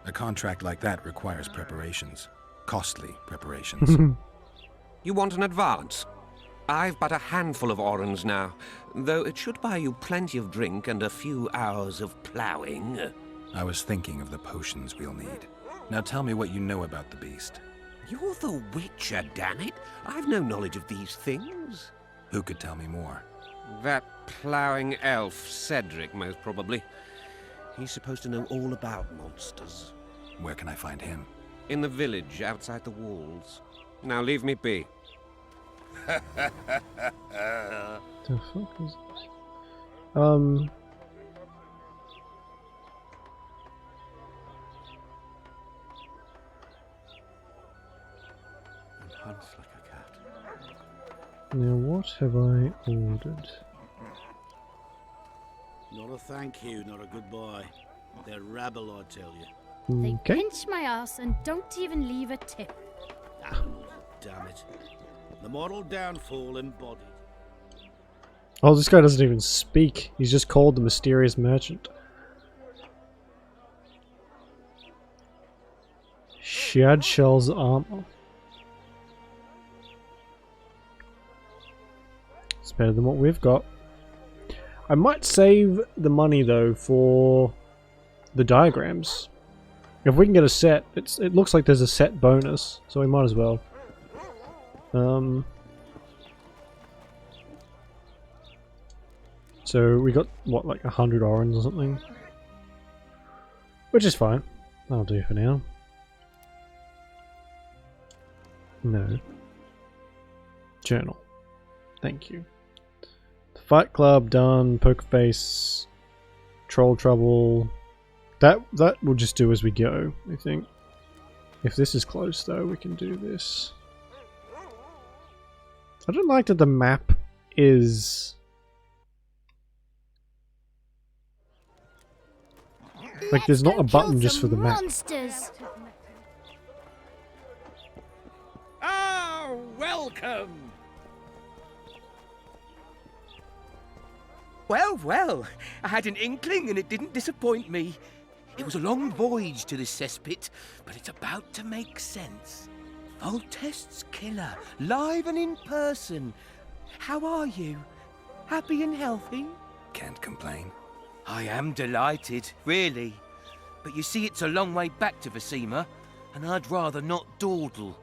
A contract like that requires preparations. Costly preparations. You want an advance? I've but a handful of orens now, though it should buy you plenty of drink and a few hours of ploughing. I was thinking of the potions we'll need. Now tell me what you know about the beast. You're the Witcher, damn it! I've no knowledge of these things. Who could tell me more? That ploughing elf, Cedric, most probably. He's supposed to know all about monsters. Where can I find him? In the village, outside the walls. Now leave me be. The fuck is this? Hunts like a cat. Now what have I ordered? Not a thank you, not a goodbye. They're rabble, I tell you. They Okay. pinch my ass and don't even leave a tip. Oh, damn it. The moral downfall embodied. Oh, this guy doesn't even speak. He's just called the mysterious merchant. Shad Shell's armor. It's better than what we've got. I might save the money though for the diagrams. If we can get a set, it looks like there's a set bonus, so we might as well. So we got what, like 100 orens or something, which is fine. That'll do for now. No. Journal. Thank you. The Fight Club done. Poker Face. Troll Trouble. That will just do as we go, I think. If this is close though, we can do this. I don't like that the map is... like there's not a button just for the map. Monsters! Oh, welcome! Well, well, I had an inkling and it didn't disappoint me. It was a long voyage to this cesspit, but it's about to make sense. Foltest's killer, live and in person. How are you? Happy and healthy? Can't complain. I am delighted, really. But you see, it's a long way back to Vasima. and I'd rather not dawdle.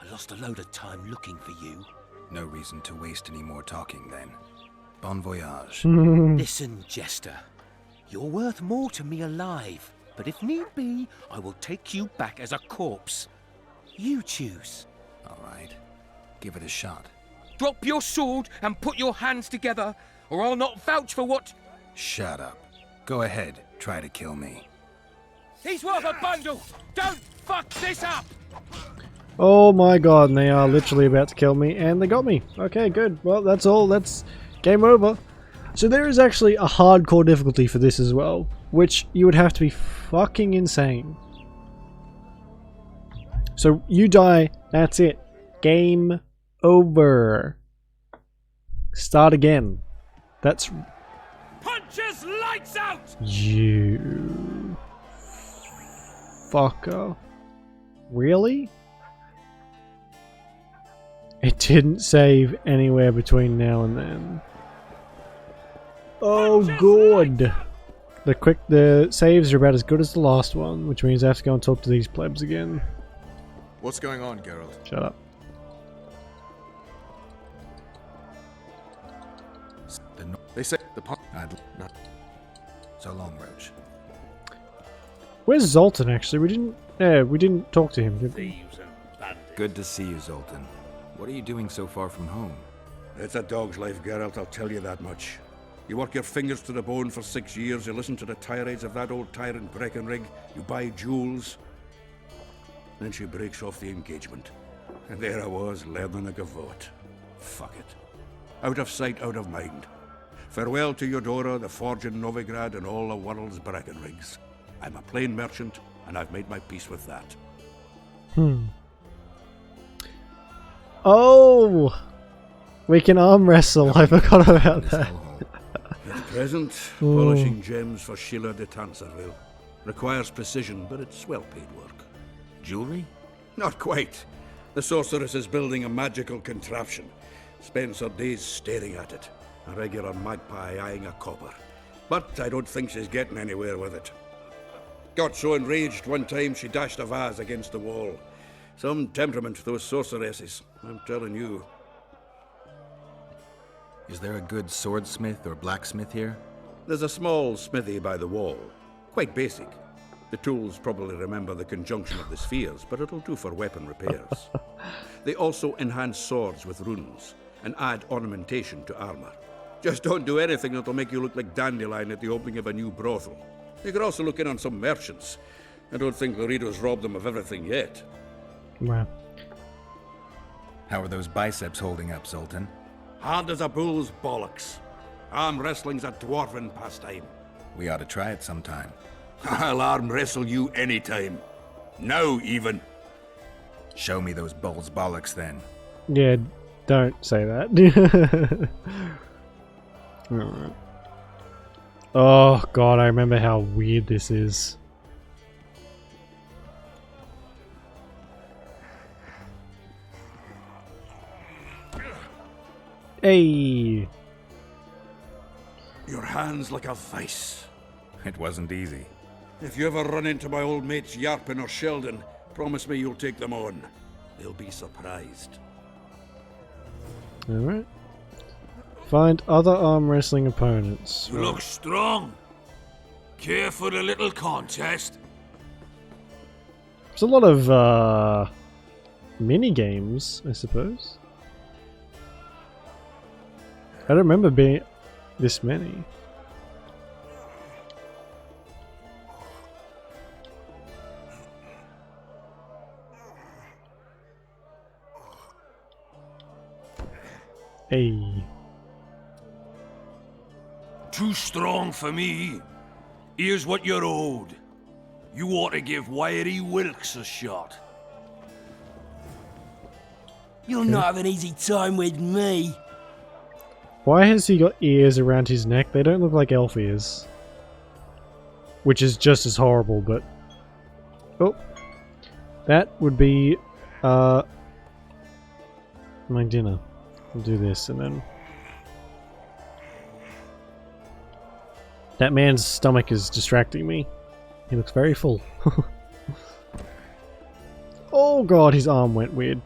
I lost a load of time looking for you. No reason to waste any more talking then. Bon voyage. Listen, Jester. You're worth more to me alive, but if need be, I will take you back as a corpse. You choose. All right. Give it a shot. Drop your sword and put your hands together, or I'll not vouch for what... Shut up. Go ahead. Try to kill me. He's worth a bundle! Don't fuck this up! Oh my god, and they are literally about to kill me, and they got me. Okay, good. Well, that's all. That's game over. So there is actually a hardcore difficulty for this as well, which you would have to be fucking insane. So you die, that's it. Game over. Start again. That's... Punches lights out! You... fucker. Really? It didn't save anywhere between now and then. Oh god! The saves are about as good as the last one, which means I have to go and talk to these plebs again. What's going on, Geralt? Shut up. They say the no. So long, Roach. Where's Zoltan actually? We didn't talk to him, did we? Good to see you, Zoltan. What are you doing so far from home? It's a dog's life, Geralt, I'll tell you that much. You work your fingers to the bone for 6 years, you listen to the tirades of that old tyrant Breckenrig, you buy jewels. Then she breaks off the engagement. And there I was, learning a gavotte. Fuck it. Out of sight, out of mind. Farewell to Eudora, the forge in Novigrad, and all the world's Breckenrigs. I'm a plain merchant, and I've made my peace with that. Oh! We can arm wrestle, I forgot about that. At present, polishing gems for Sheila de Tanserville. Requires precision, but it's well-paid work. Jewelry? Not quite. The sorceress is building a magical contraption. Spends her days staring at it. A regular magpie eyeing a copper. But I don't think she's getting anywhere with it. Got so enraged one time she dashed a vase against the wall. Some temperament, those sorceresses, I'm telling you. Is there a good swordsmith or blacksmith here? There's a small smithy by the wall. Quite basic. The tools probably remember the conjunction of the spheres, but it'll do for weapon repairs. They also enhance swords with runes, and add ornamentation to armor. Just don't do anything that'll make you look like Dandelion at the opening of a new brothel. You could also look in on some merchants. I don't think Loredo's robbed them of everything yet. Wow. How are those biceps holding up, Zoltan? Hard as a bull's bollocks. Arm wrestling's a dwarven pastime. We ought to try it sometime. I'll arm wrestle you anytime. Now, even. Show me those bull's bollocks, then. Yeah, don't say that. Alright. Oh god, I remember how weird this is. Hey! Your hand's like a vice. It wasn't easy. If you ever run into my old mates Yarpin or Sheldon, promise me you'll take them on. They'll be surprised. Alright. Find other arm wrestling opponents. You look strong. Care for a little contest? There's a lot of mini games, I suppose. I don't remember being this many. Hey. Too strong for me. Here's what you're owed. You ought to give Wiry Wilkes a shot. You'll not have an easy time with me. Why has he got ears around his neck? They don't look like elf ears. Which is just as horrible, but... Oh. That would be... my dinner. I'll do this and then... That man's stomach is distracting me. He looks very full. Oh god, his arm went weird.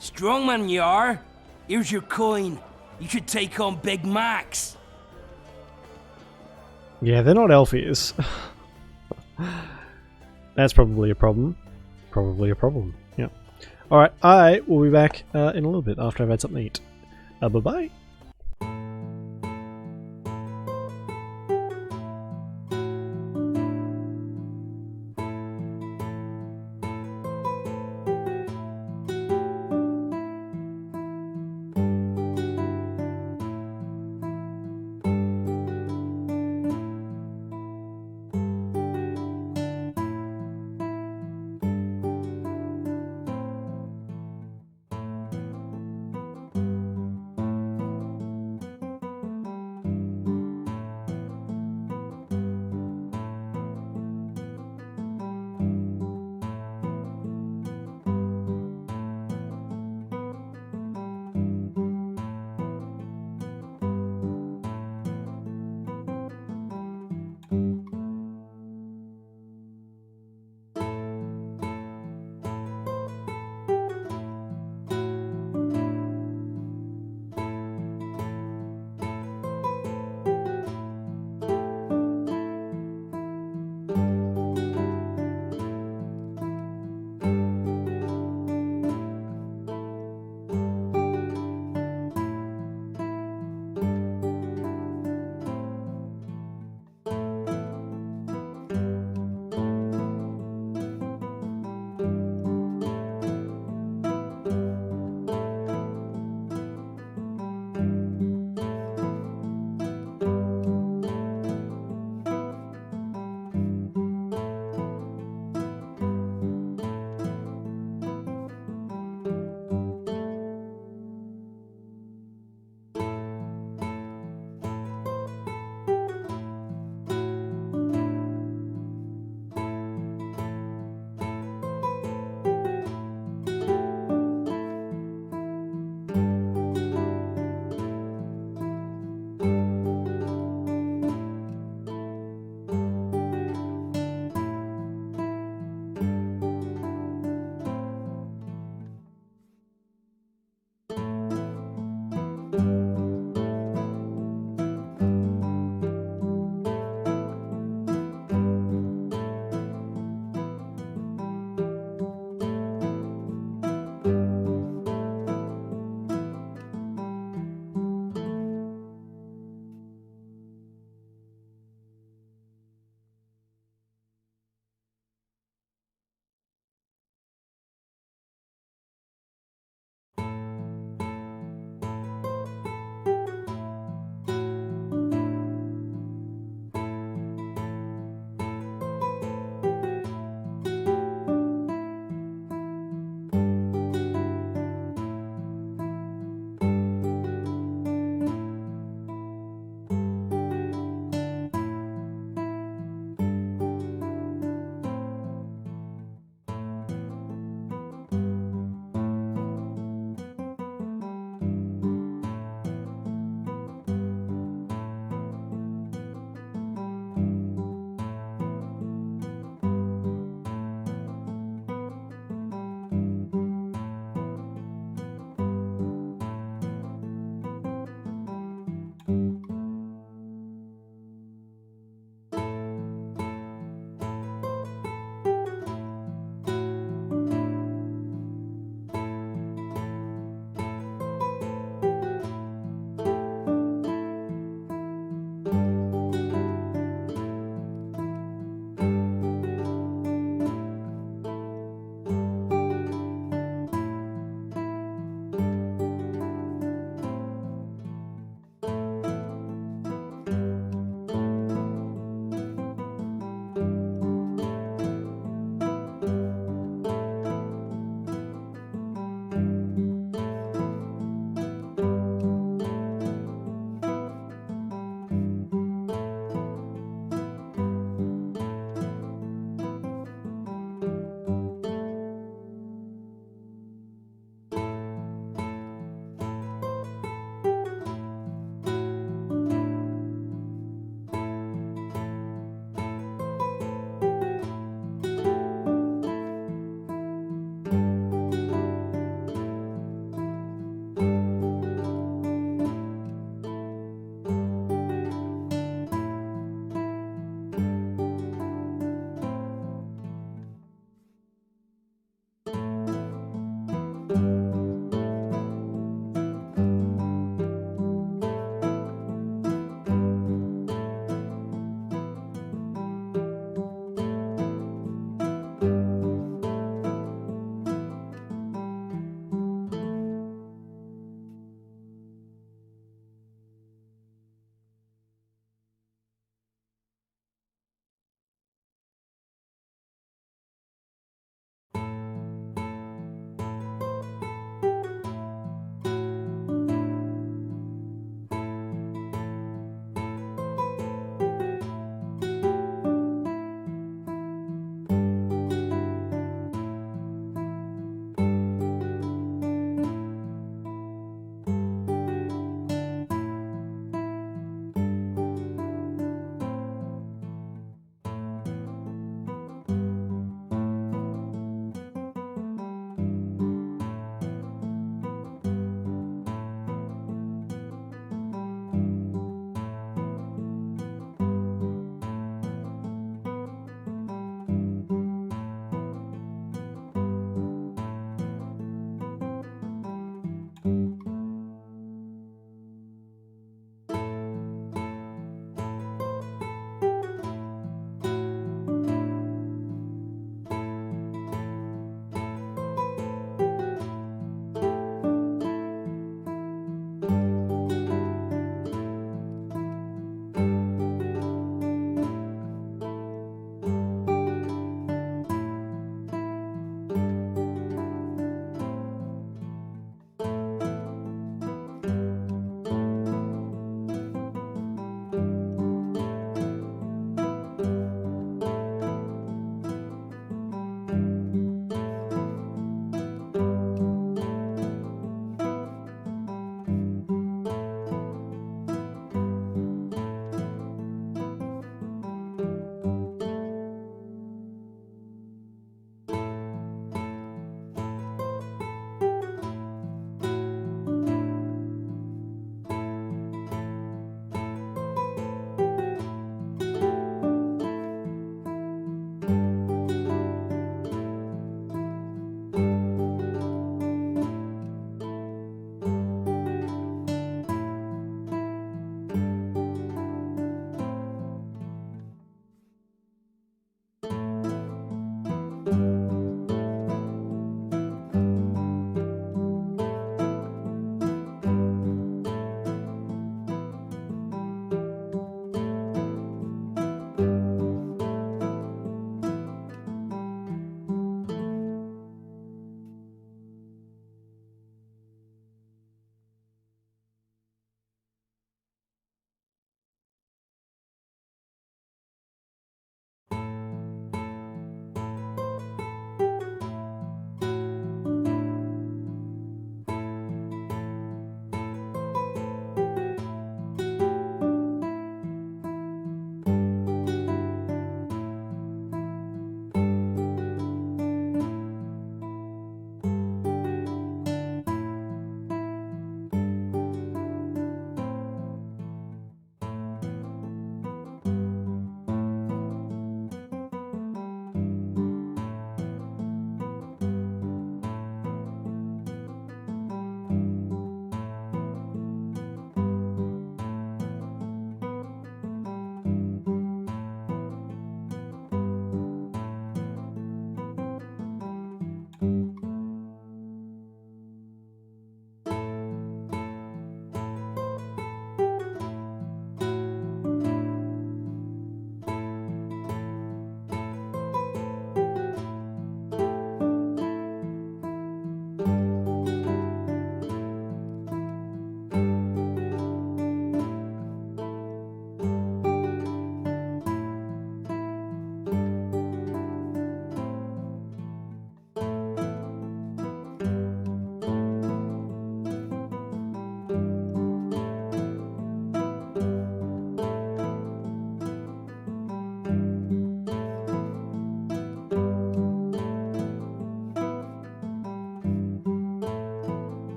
Strongman you are. Here's your coin. You should take on Big Max. Yeah, they're not elf ears. That's probably a problem. Probably a problem. Yeah. Alright, I will be back in a little bit after I've had something to eat. Bye-bye.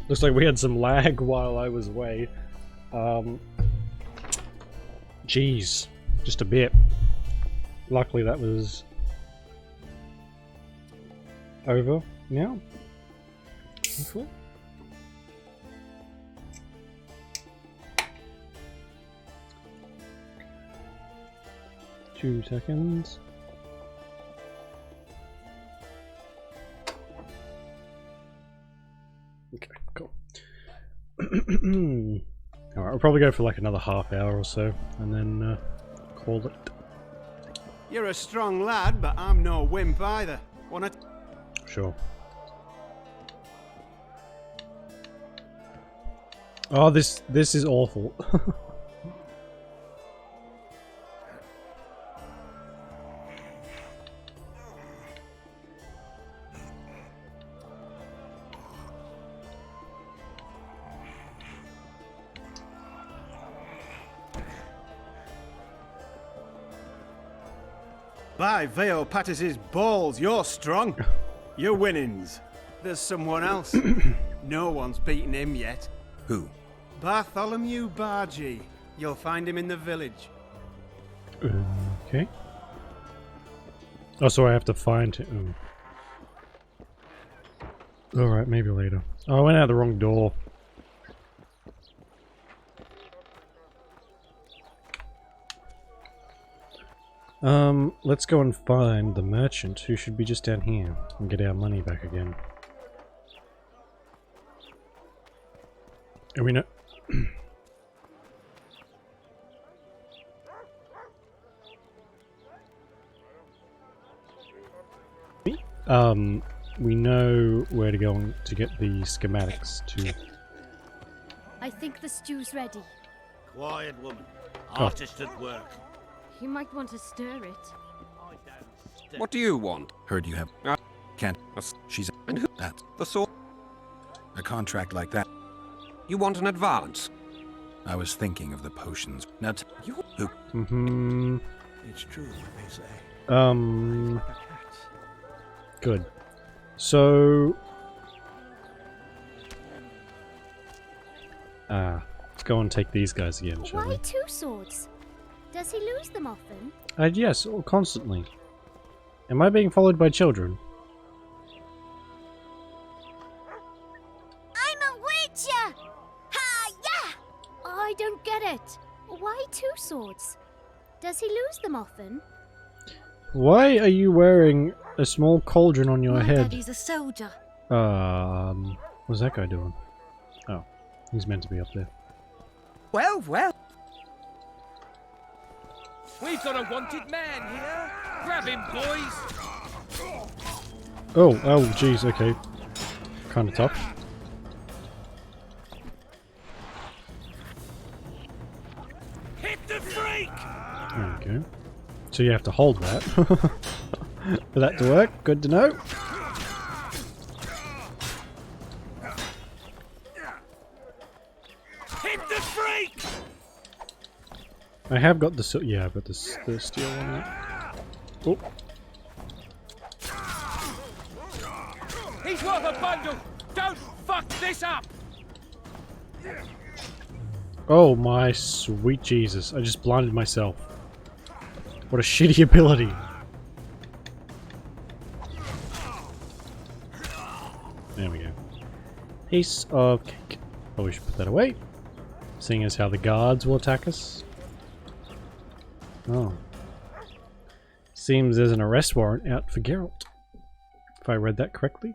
Looks like we had some lag while I was away. Jeez, just a bit. Luckily that was over now. Hopefully. Two seconds. Okay, cool. Alright, I'll probably go for like another half hour or so, and then call it. You're a strong lad, but I'm no wimp either. Wanna... Sure. Oh, this is awful. By Veo Patis's balls, you're strong. You're winnings. There's someone else. No one's beaten him yet. Who? Bartholomew Bargy. You'll find him in the village. Okay. Oh, so I have to find him. Alright, maybe later. Oh, I went out the wrong door. Let's go and find the merchant, who should be just down here, and get our money back again. And we know... we know where to go to get the schematics to... I think the stew's ready. Quiet, woman. Oh. Artist at work. You might want to stir it. What do you want? Heard you have... Can't... She's... And who? That. The sword? A contract like that. You want an advance? I was thinking of the potions. Now you... Who? Mm-hmm. It's true what they say. Good. So... let's go and take these guys again, shall we? Why two swords? Does he lose them often? Yes, constantly. Am I being followed by children? I'm a witcher! Ha, yeah! I don't get it. Why two swords? Does he lose them often? Why are you wearing a small cauldron on your My head? daddy's a soldier. What's that guy doing? Oh, he's meant to be up there. Well, well. We've got a wanted man here. Grab him, boys. Oh, jeez, okay. Kind of tough. Hit the freak! There we go. So you have to hold that. For that to work, good to know. Hit the freak! I have got the yeah, I've got the steel one. Oh. He's worth a bundle! Don't fuck this up! Oh my sweet Jesus, I just blinded myself. What a shitty ability. There we go. Piece of cake. Oh, we should put that away. Seeing as how the guards will attack us. Oh. Seems there's an arrest warrant out for Geralt. If I read that correctly.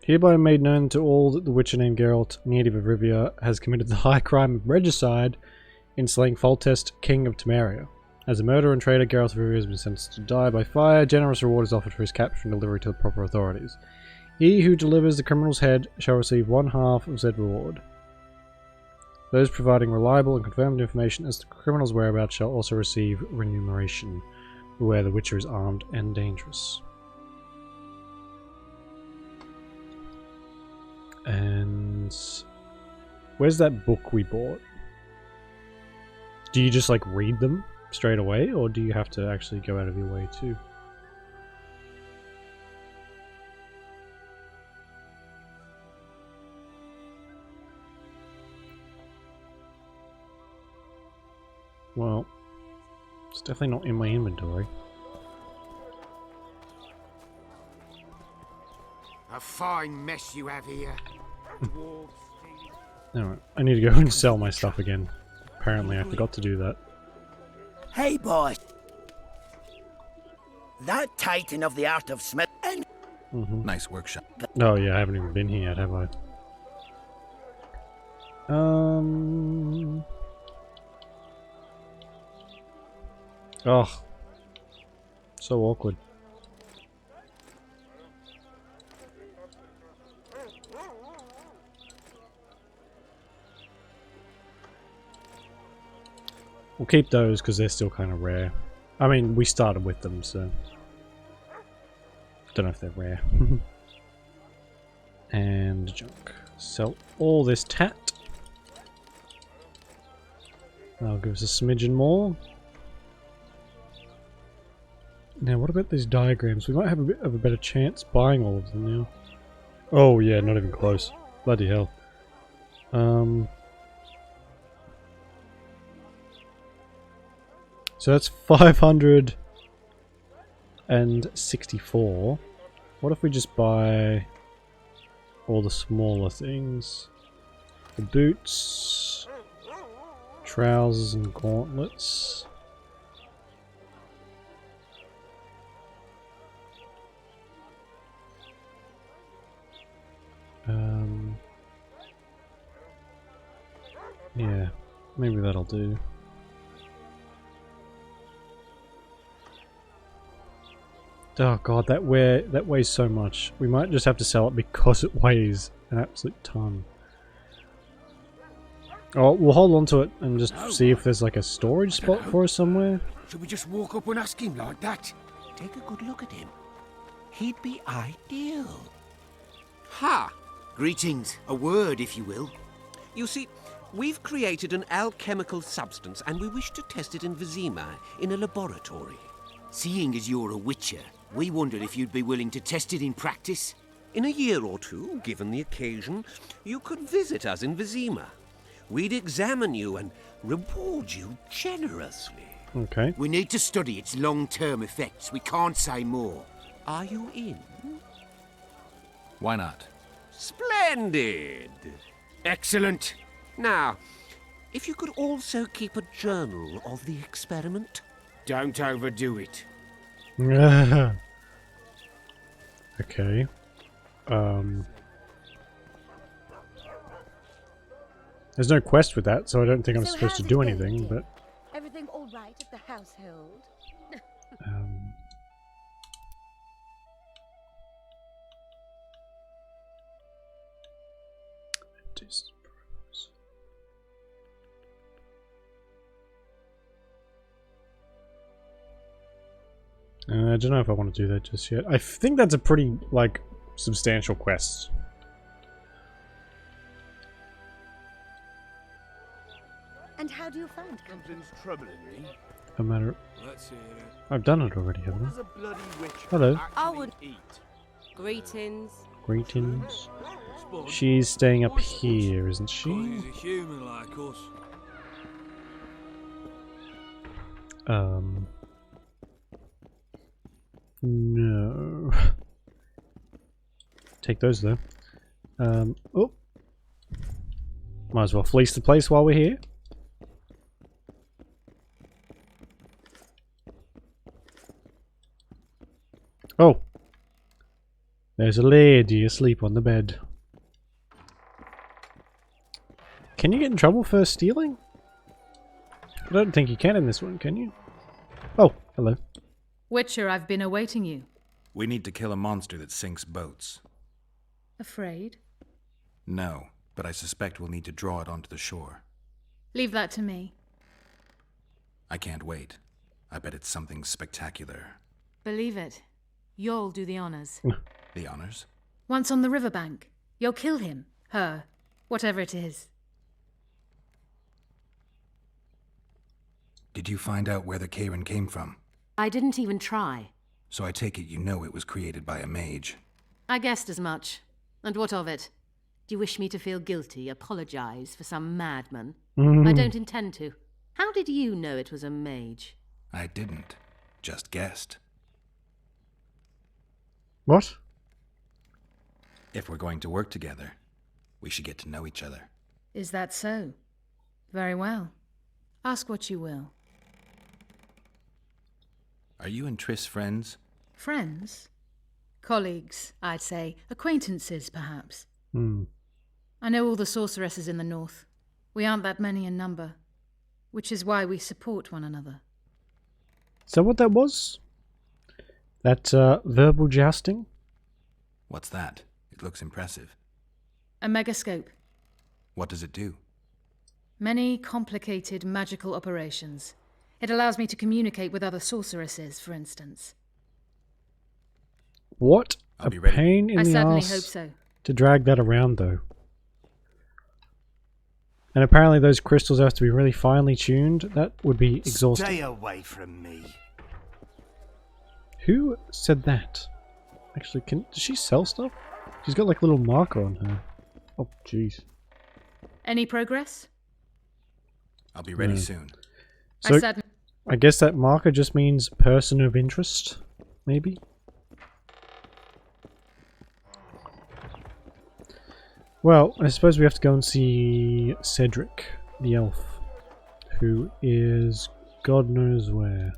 Hereby made known to all that the Witcher named Geralt, native of Rivia, has committed the high crime of regicide in slaying Foltest, King of Temeria. As a murderer and traitor, Geralt of Rivia has been sentenced to die by fire. Generous reward is offered for his capture and delivery to the proper authorities. He who delivers the criminal's head shall receive 1/2 of said reward. Those providing reliable and confirmed information as to the criminal's whereabouts shall also receive remuneration, where the Witcher is armed and dangerous. And where's that book we bought? Do you just like read them straight away, or do you have to actually go out of your way too? Well, it's definitely not in my inventory. A fine mess you have here. Alright, I need to go and sell my stuff again. Apparently I forgot to do that. Hey, boss. That titan of the art of smith. Nice workshop. Oh yeah, I haven't even been here yet, have I? Oh. So awkward. We'll keep those because they're still kind of rare. I mean, we started with them, so... Don't know if they're rare. And junk. Sell all this tat. That'll give us a smidgen more. Now, what about these diagrams? We might have a bit of a better chance buying all of them now. Oh yeah, not even close. Bloody hell. So that's 564. What if we just buy all the smaller things? The boots, trousers and gauntlets. Yeah, maybe that'll do. Oh god, that weighs so much. We might just have to sell it because it weighs an absolute ton. Oh, we'll hold on to it and just see if there's like a storage spot for us somewhere. Should we just walk up and ask him like that? Take a good look at him. He'd be ideal. Ha! Greetings. A word, if you will. You see, we've created an alchemical substance and we wish to test it in Vizima, in a laboratory. Seeing as you're a witcher, we wondered if you'd be willing to test it in practice. In a year or two, given the occasion, you could visit us in Vizima. We'd examine you and reward you generously. Okay. We need to study its long-term effects. We can't say more. Are you in? Why not? Splendid! Excellent. Now, if you could also keep a journal of the experiment. Don't overdo it. Okay. There's no quest with that, so I don't think I'm supposed to do anything, but... Everything all right at the household? I don't know if I want to do that just yet. I think that's a pretty, like, substantial quest. And how do you find Something's troubling me. No matter... Let's hear it. I've done it already, haven't What does I? a bloody witch Hello. actually I would- eat? Greetings. Greetings. Spawn. She's staying up here, isn't she? He's a human like us. No. Take those though. Oh. Might as well fleece the place while we're here. Oh. There's a lady asleep on the bed. Can you get in trouble for stealing? I don't think you can in this one, can you? Oh, hello. Witcher, I've been awaiting you. We need to kill a monster that sinks boats. Afraid? No, but I suspect we'll need to draw it onto the shore. Leave that to me. I can't wait. I bet it's something spectacular. Believe it. You'll do the honors. The honors? Once on the riverbank, you'll kill him, her, whatever it is. Did you find out where the Karen came from? I didn't even try. So I take it you know it was created by a mage. I guessed as much. And what of it? Do you wish me to feel guilty, apologize for some madman? I don't intend to. How did you know it was a mage? I didn't. Just guessed. What? If we're going to work together, we should get to know each other. Is that so? Very well. Ask what you will. Are you and Triss friends? Friends? Colleagues, I'd say. Acquaintances, perhaps. I know all the sorceresses in the north. We aren't that many in number, which is why we support one another. Is that what that was? That verbal jousting? What's that? It looks impressive. A megascope. What does it do? Many complicated magical operations. It allows me to communicate with other sorceresses, for instance. What I'll a be ready. pain in I the certainly ass hope so. to drag that around, though. And apparently those crystals have to be really finely tuned. That would be exhausting. Stay away from me. Who said that? Actually, does she sell stuff? She's got like a little marker on her. Oh, jeez. Any progress? I'll be ready soon. So, I guess that marker just means person of interest, maybe? Well, I suppose we have to go and see Cedric, the elf, who is God knows where.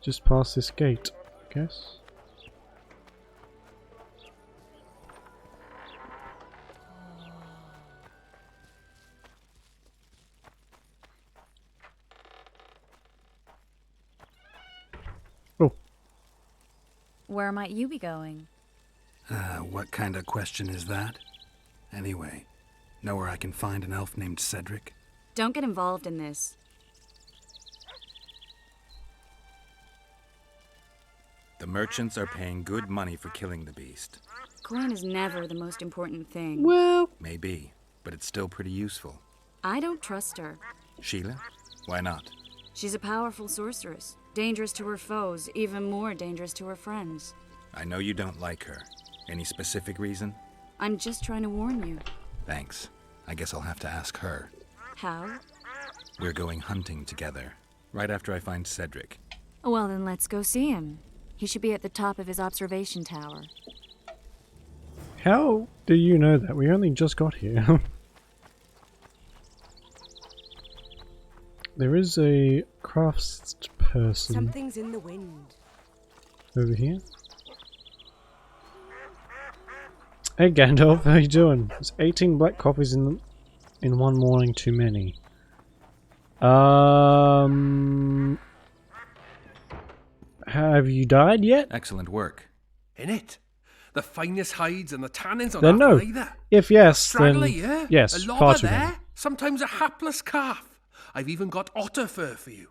Just past this gate, I guess. Where might you be going? What kind of question is that? Anyway, know where I can find an elf named Cedric? Don't get involved in this. The merchants are paying good money for killing the beast. Coin is never the most important thing. Well, maybe, but it's still pretty useful. I don't trust her. Sheila? Why not? She's a powerful sorceress. Dangerous to her foes, even more dangerous to her friends. I know you don't like her. Any specific reason? I'm just trying to warn you. Thanks. I guess I'll have to ask her. How? We're going hunting together, right after I find Cedric. Well, then let's go see him. He should be at the top of his observation tower. How do you know that? We only just got here. There is a craftsperson Something's in the wind. over here. Hey Gandalf, how you doing? There's 18 black copies in one morning too many. Have you died yet? Excellent work. In it? The finest hides and the tannins on Then that no. either. If yes, Straggler, then yeah? yes, A far lobber too many. there, sometimes a hapless calf. I've even got otter fur for you.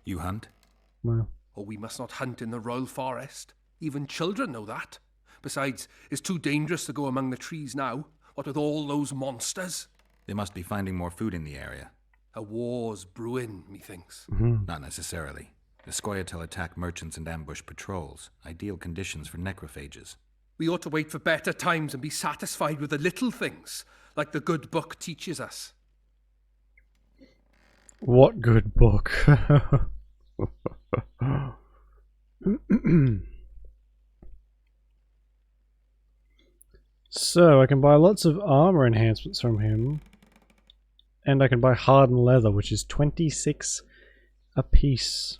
You hunt? Well. Oh, we must not hunt in the royal forest. Even children know that. Besides, it's too dangerous to go among the trees now, what with all those monsters. They must be finding more food in the area. A war's brewing, methinks. Not necessarily. The Scoia'tael attack merchants and ambush patrols. Ideal conditions for necrophages. We ought to wait for better times and be satisfied with the little things, like the good book teaches us. What good book? So, I can buy lots of armor enhancements from him. And I can buy hardened leather, which is 26 a piece.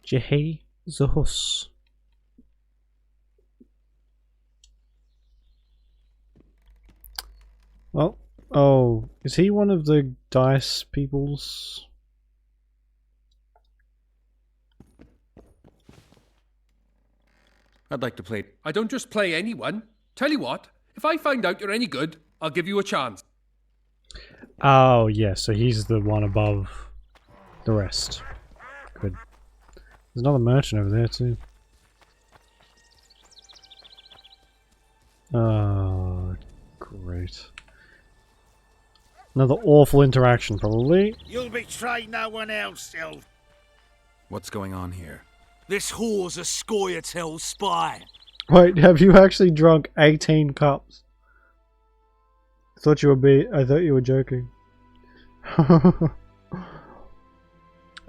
Jehe Zahus. Well, oh, is he one of the dice peoples? I'd like to play. I don't just play anyone. Tell you what, if I find out you're any good, I'll give you a chance. Oh, yeah, so he's the one above the rest. Good. There's another merchant over there, too. Oh, great. Another awful interaction, probably. You'll betray no one else, Elf. What's going on here? This whore's a Scoia'tael spy. Wait, have you actually drunk 18 cups? I thought you were joking.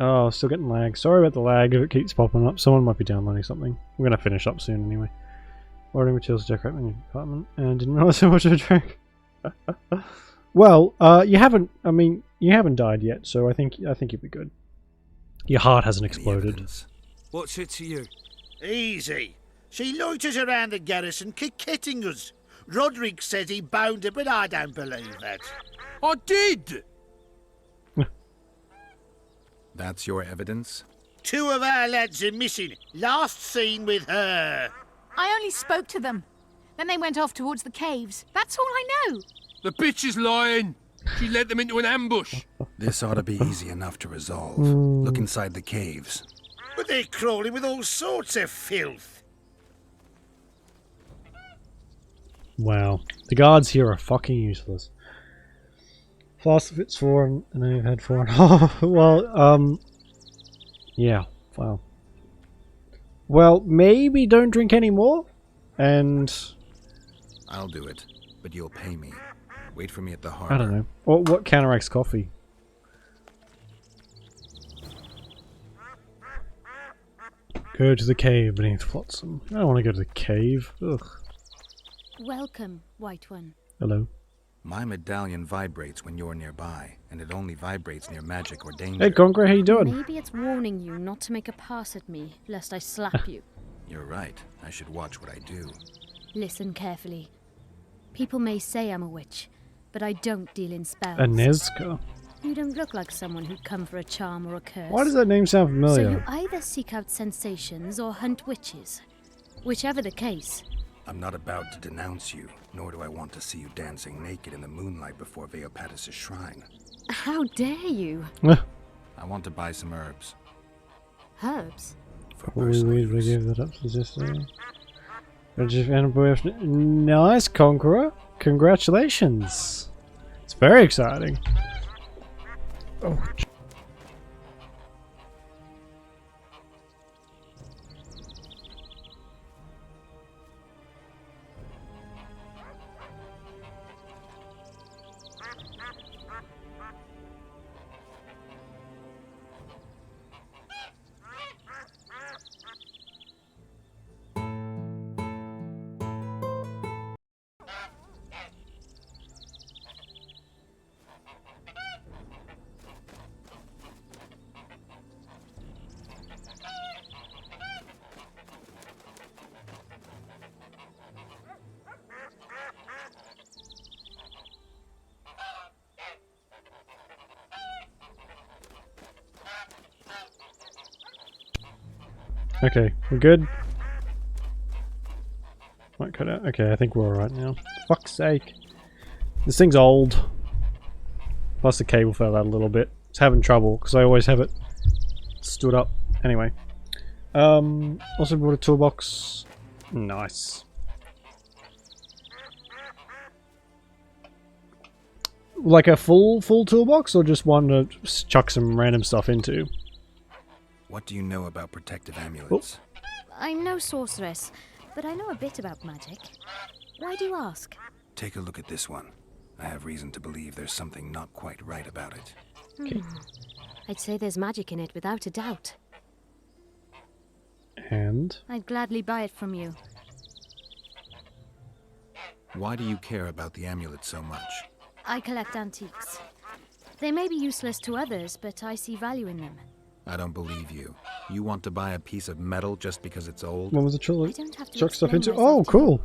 Oh, still getting lag. Sorry about the lag if it keeps popping up. Someone might be downloading something. We're gonna finish up soon anyway. Ordering materials to decorate my new apartment, and didn't realize how much I drank. Well, you haven't. I mean, you haven't died yet, so I think you'll be good. Your heart hasn't exploded. What's it to you? Easy. She loiters around the garrison kick-hitting us. Roderick says he bound her, but I don't believe that. I did! That's your evidence? 2 of our lads are missing. Last seen with her. I only spoke to them. Then they went off towards the caves. That's all I know. The bitch is lying. She led them into an ambush. This ought to be easy enough to resolve. Look inside the caves. But they're crawling with all sorts of filth. Wow. The guards here are fucking useless. Fast if it's 4 and they've had 4.5. Well, yeah, wow. Well, maybe don't drink anymore, and... I'll do it, but you'll pay me. Wait for me at the harbor. I don't know. What counteracts coffee? Go to the cave beneath Flotsam. I don't want to go to the cave. Ugh. Welcome, White One. Hello. My medallion vibrates when you're nearby, and it only vibrates near magic or danger. Hey, Conqueror, how you doing? Maybe it's warning you not to make a pass at me, lest I slap you. You're right. I should watch what I do. Listen carefully. People may say I'm a witch, but I don't deal in spells. A Nezca? You don't look like someone who'd come for a charm or a curse. Why does that name sound familiar? So you either seek out sensations or hunt witches. Whichever the case. I'm not about to denounce you, nor do I want to see you dancing naked in the moonlight before Veopatis' shrine. How dare you? I want to buy some herbs. Herbs? We gave that up to yesterday. Nice, Conqueror. Congratulations. It's very exciting. Oh. Okay, we're good. Might cut out. Okay, I think we're alright now. Fuck's sake. This thing's old. Plus the cable fell out a little bit. It's having trouble, because I always have it stood up. Anyway. Also brought a toolbox. Nice. Like a full toolbox, or just one to chuck some random stuff into? What do you know about protective amulets? I'm no sorceress, but I know a bit about magic. Why do you ask? Take a look at this one. I have reason to believe there's something not quite right about it. Okay. I'd say there's magic in it without a doubt. And? I'd gladly buy it from you. Why do you care about the amulet so much? I collect antiques. They may be useless to others, but I see value in them. I don't believe you. You want to buy a piece of metal just because it's old? What was the trilogy? I don't have to chuck stuff into? explain Oh, myself cool.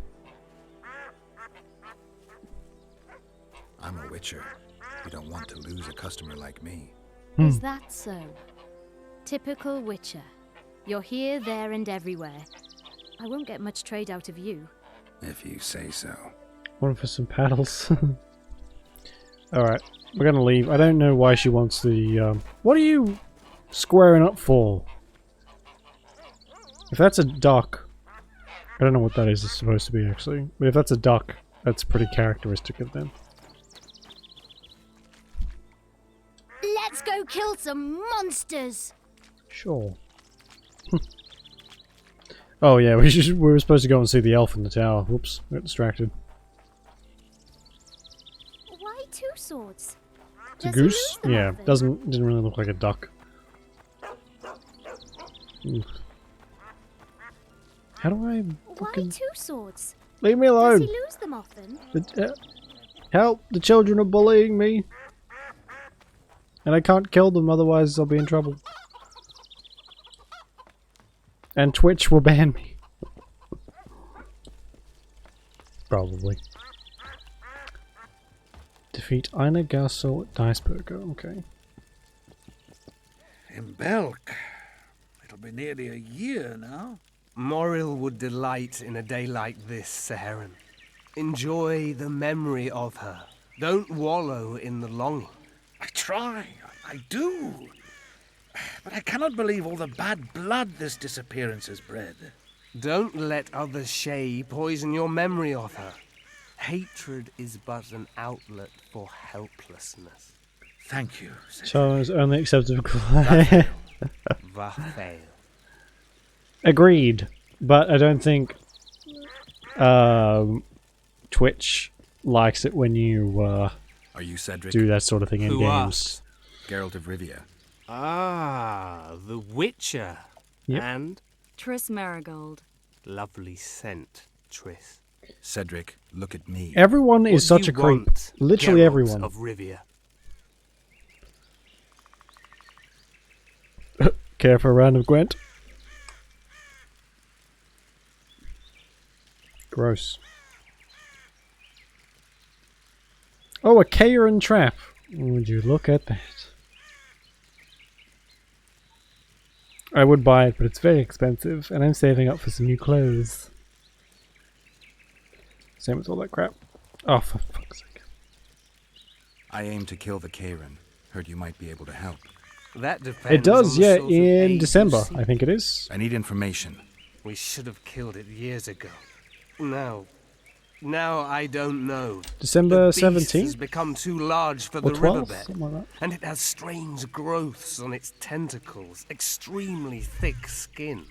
I'm a witcher. You don't want to lose a customer like me. Is that so? Typical witcher. You're here, there, and everywhere. I won't get much trade out of you. If you say so. One for some paddles. Alright, we're gonna leave. I don't know why she wants the, What are you squaring up for? If that's a duck, I don't know what that is supposed to be actually, but if that's a duck, that's pretty characteristic of them. Let's go kill some monsters. Sure. Oh yeah, we were supposed to go and see the elf in the tower. Whoops, got distracted. Why two swords? It's a goose? Yeah, didn't really look like a duck. Oof. How do I fucking... Why two swords? Leave me alone! Does he lose them often? Help! The children are bullying me! And I can't kill them, otherwise I'll be in trouble. And Twitch will ban me. Probably. Defeat Einar Garsel at Diceberger, okay. In Belk. It'll be nearly a year now. Moril would delight in a day like this, Saharan. Enjoy the memory of her. Don't wallow in the longing. I try. I do. But I cannot believe all the bad blood this disappearance has bred. Don't let other Shay poison your memory of her. Hatred is but an outlet for helplessness. Thank you. So it's only acceptable. Vafail. Agreed, but I don't think Twitch likes it when you Are you Cedric? do that sort of thing in Who games. asks? Geralt of Rivia. Ah, the Witcher. Yep. And Triss Marigold. lovely scent, Triss. Cedric, look at me. Everyone is What do such you a creep. want, Literally Geralt everyone. of Rivia? Care for a round of Gwent? Gross. Oh, a Kairan trap. Would you look at that? I would buy it, but it's very expensive, and I'm saving up for some new clothes. Same with all that crap. Oh, for fuck's sake. I aim to kill the Kairan. Heard you might be able to help. That depends. It does, on the yeah, sort of aid in you December, seek. I think it is. I need information. We should have killed it years ago. Now I don't know. December The beast 17th? has become too large for Or the 12th, riverbed, something like that. and it has strange growths on its tentacles, extremely thick skin.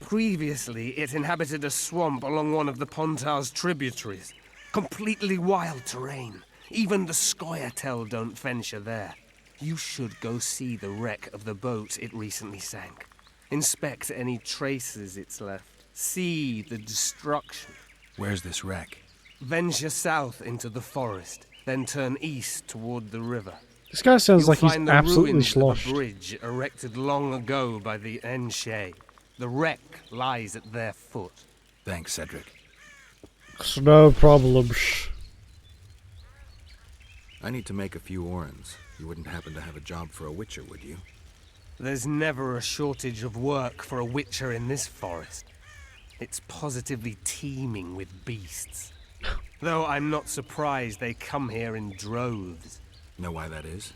Previously, it inhabited a swamp along one of the Pontar's tributaries. Completely wild terrain. Even the Scoia'tael don't venture there. You should go see the wreck of the boat it recently sank. Inspect any traces it's left. See the destruction. Where's this wreck? Venture south into the forest, then turn east toward the river. This guy sounds You'll like he's find the absolutely ruins of sloshed. a bridge erected long ago by the Enshe. The wreck lies at their foot. Thanks, Cedric. It's no problems. I need to make a few orans. You wouldn't happen to have a job for a witcher, would you? There's never a shortage of work for a witcher in this forest. It's positively teeming with beasts. Though I'm not surprised they come here in droves. Know why that is?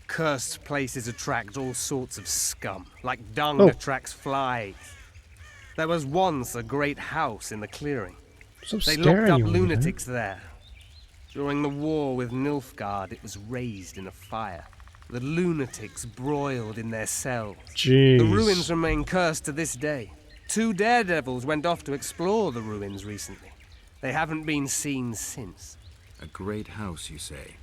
Cursed places attract all sorts of scum, like dung Oh. attracts flies. There was once a great house in the clearing. Stop They staring locked up you over there. lunatics there. During the war with Nilfgaard, it was raised in a fire. The lunatics broiled in their cells. Jeez. The ruins remain cursed to this day. 2 daredevils went off to explore the ruins recently. They haven't been seen since. A great house, you say.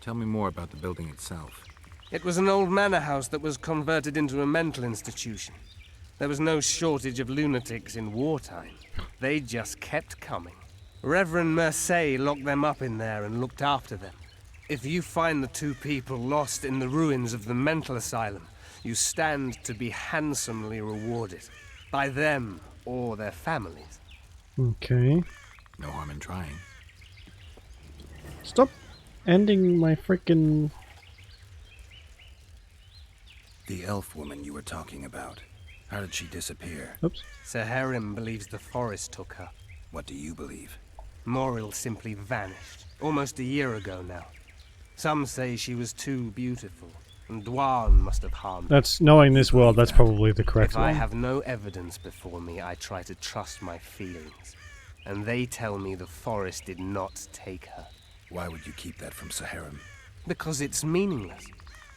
Tell me more about the building itself. It was an old manor house that was converted into a mental institution. There was no shortage of lunatics in wartime. They just kept coming. Reverend Mercey locked them up in there and looked after them. If you find the 2 people lost in the ruins of the mental asylum, you stand to be handsomely rewarded. By them or their families. Okay. No harm in trying. Stop ending my freaking... The elf woman you were talking about. How did she disappear? Oops. Saharim believes the forest took her. What do you believe? Moril simply vanished, almost a year ago now. Some say she was too beautiful, and Dwan must have harmed her. That's, knowing this world, that's probably the correct If I one. have no evidence before me, I try to trust my feelings. and they tell me the forest did not take her. Why would you keep that from Saharim? Because it's meaningless.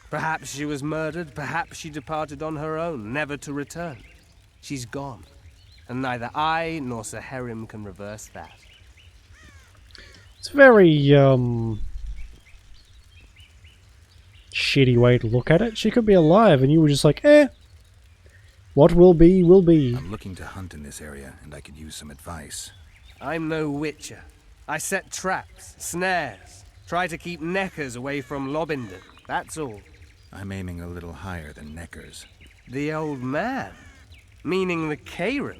Perhaps she was murdered, perhaps she departed on her own, never to return. She's gone, and neither I nor Saharim can reverse that. It's a very, shitty way to look at it. She could be alive, and you were just like, what will be, will be. I'm looking to hunt in this area, and I could use some advice. I'm no witcher. I set traps, snares, try to keep neckers away from Lobinden, that's all. I'm aiming a little higher than neckers. The old man? Meaning the Kayran?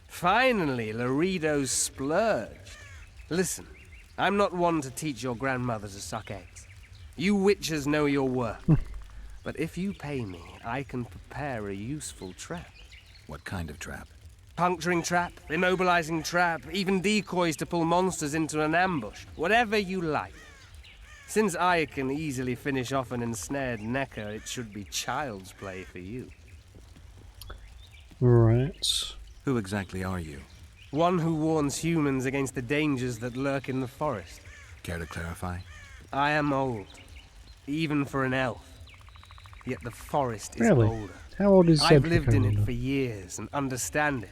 Finally, Laredo's splurged. Listen, I'm not one to teach your grandmother to suck eggs. You witchers know your work. But if you pay me, I can prepare a useful trap. What kind of trap? Puncturing trap, immobilizing trap, even decoys to pull monsters into an ambush. Whatever you like. Since I can easily finish off an ensnared necker, it should be child's play for you. Right. Who exactly are you? One who warns humans against the dangers that lurk in the forest. Care to clarify? I am old, even for an elf. Yet the forest is Really? older. How old is I've Cedric, lived in I it wonder? for years and understand it,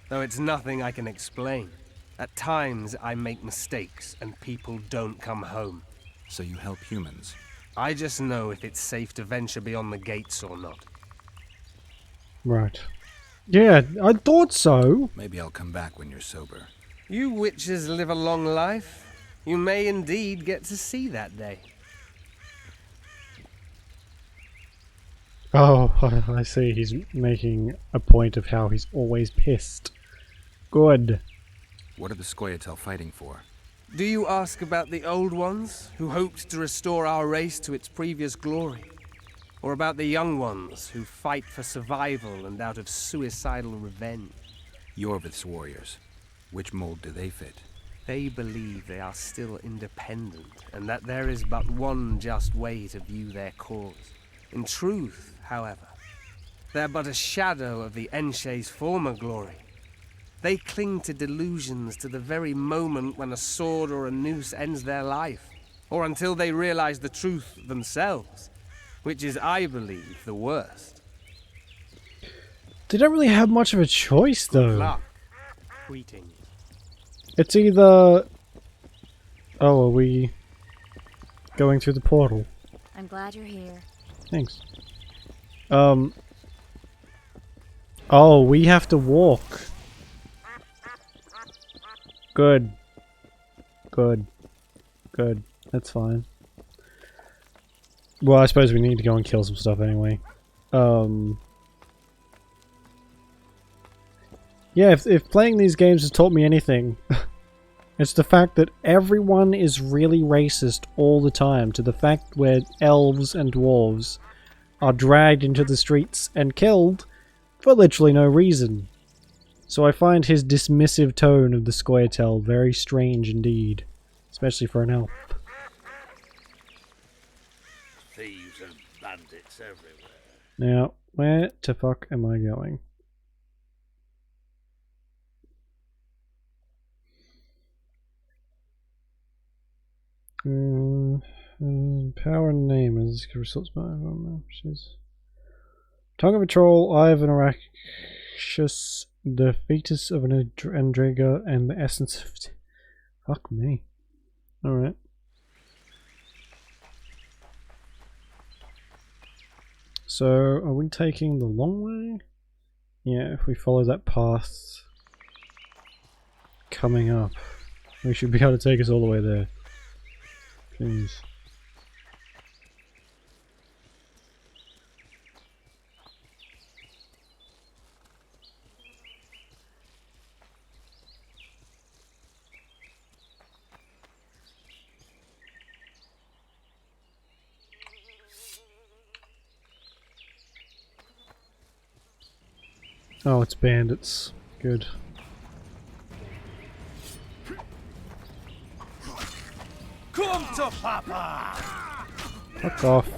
though it's nothing I can explain. At times I make mistakes and people don't come home. So you help humans? I just know if it's safe to venture beyond the gates or not. Right. Yeah, I thought so. Maybe I'll come back when you're sober. You witches live a long life. You may indeed get to see that day. Oh, I see. He's making a point of how he's always pissed. Good. What are the Scoia'tael fighting for? Do you ask about the old ones, who hoped to restore our race to its previous glory? Or about the young ones, who fight for survival and out of suicidal revenge? Yorvith's warriors. Which mold do they fit? They believe they are still independent, and that there is but one just way to view their cause. In truth, however, they're but a shadow of the Enshe's former glory. They cling to delusions to the very moment when a sword or a noose ends their life, or until they realize the truth themselves, which is, I believe, the worst. They don't really have much of a choice, though. Luck. Greetings. It's either... Oh, are we going through the portal? I'm glad you're here. Thanks. Oh, we have to walk. Good. Good. Good. That's fine. Well, I suppose we need to go and kill some stuff anyway. Yeah, if playing these games has taught me anything, it's the fact that everyone is really racist all the time, to the fact where elves and dwarves are dragged into the streets and killed for literally no reason. So I find his dismissive tone of the Scoia'tael very strange indeed, especially for an elf. Thieves and bandits everywhere. Now, where the fuck am I going? Power and name is results by Tongue of a Troll, Eye of an Araxus, the fetus of an Andrega, and the essence of... Fuck me. Alright. So, are we taking the long way? Yeah, if we follow that path coming up, we should be able to take us all the way there. Please. Oh, it's bandits. Good. Come to Papa! Fuck off.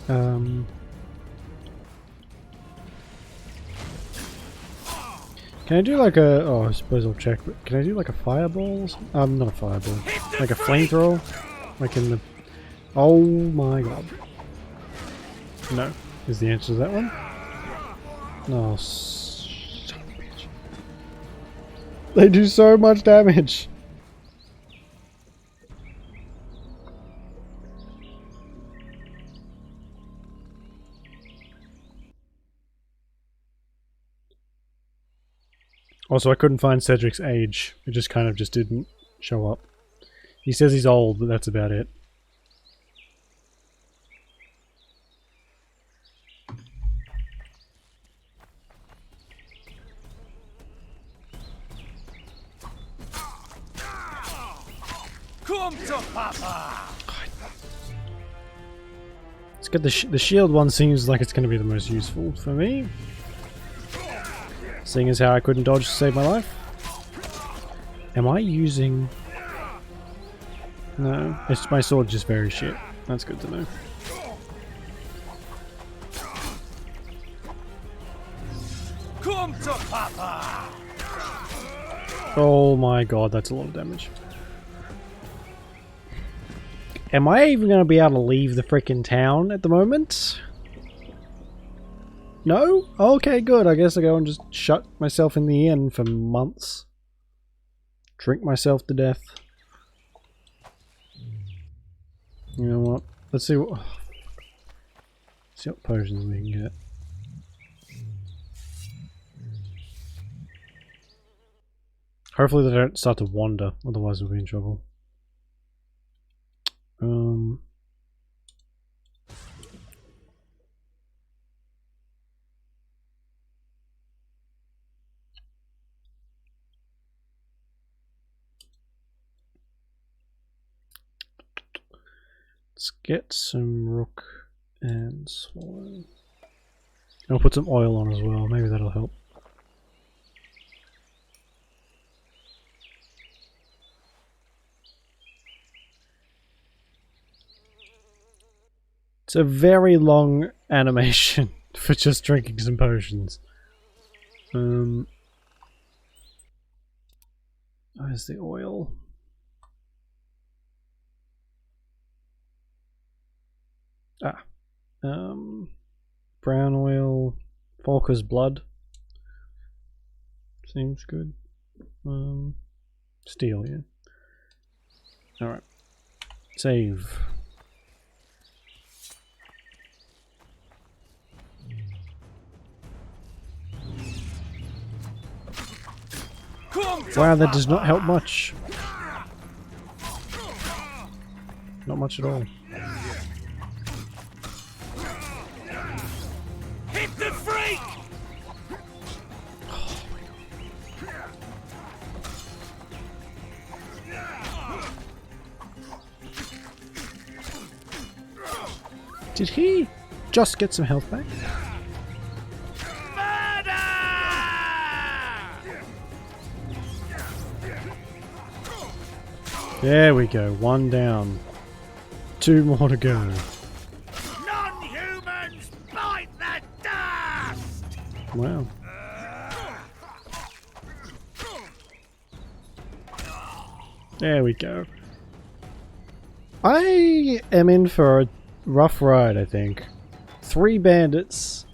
Can I do like a... Oh, I suppose I'll check, but can I do like a fireball? Not a fireball. Like a flamethrower? Like in the... Oh my god. No. Is the answer to that one? No. Son of a bitch. They do so much damage! Also, I couldn't find Cedric's age. It just kind of just didn't show up. He says he's old, but that's about it. Come to Papa! Let's get the shield one. Seems like it's going to be the most useful for me. Seeing as how I couldn't dodge to save my life. Am I using... No, it's my sword just very shit. That's good to know. Come to Papa! Oh my god, that's a lot of damage. Am I even going to be able to leave the frickin' town at the moment? No? Okay, good. I guess I go and just shut myself in the inn for months. Drink myself to death. You know what? Let's see what... see what potions we can get. Hopefully they don't start to wander, otherwise we'll be in trouble. Let's get some rook and swallow. I'll put some oil on as well, maybe that'll help. It's a very long animation for just drinking some potions. Where's the oil? Brown oil, Falker's blood. Seems good. Steel, yeah. Alright. Save. Wow, that does not help much. Not much at all. Hit the freak! Oh my god. Did he just get some health back? There we go, one down. 2 more to go. Non-humans, bite the dust! Wow. There we go. I am in for a rough ride, I think. 3 bandits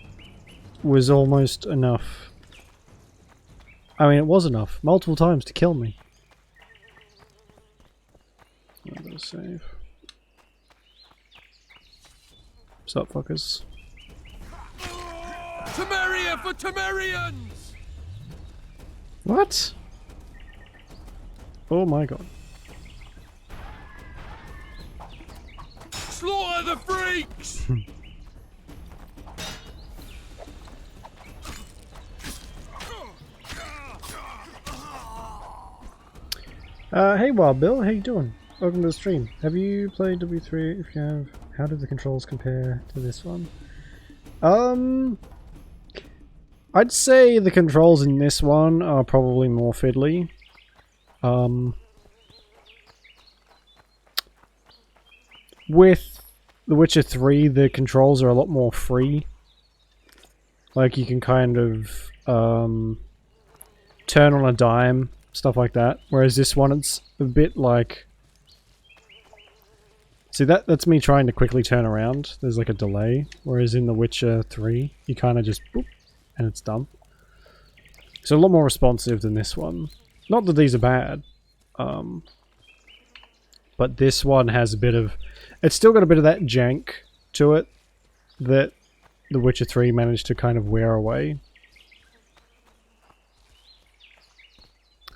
was almost enough. I mean, it was enough. Multiple times to kill me. I'm gonna save. What's up, fuckers? Temeria for Temerians! What? Oh my god. Slaughter the freaks! Hey Wild Bill, how you doing? Welcome to the stream. Have you played W3? If you have, how do the controls compare to this one? I'd say the controls in this one are probably more fiddly. With The Witcher 3, the controls are a lot more free. Like, you can kind of turn on a dime, stuff like that. Whereas this one, it's a bit like... See, that's me trying to quickly turn around. There's like a delay. Whereas in The Witcher 3, you kind of just boop, and it's done. So a lot more responsive than this one. Not that these are bad. But this one has a bit of... It's still got a bit of that jank to it that The Witcher 3 managed to kind of wear away.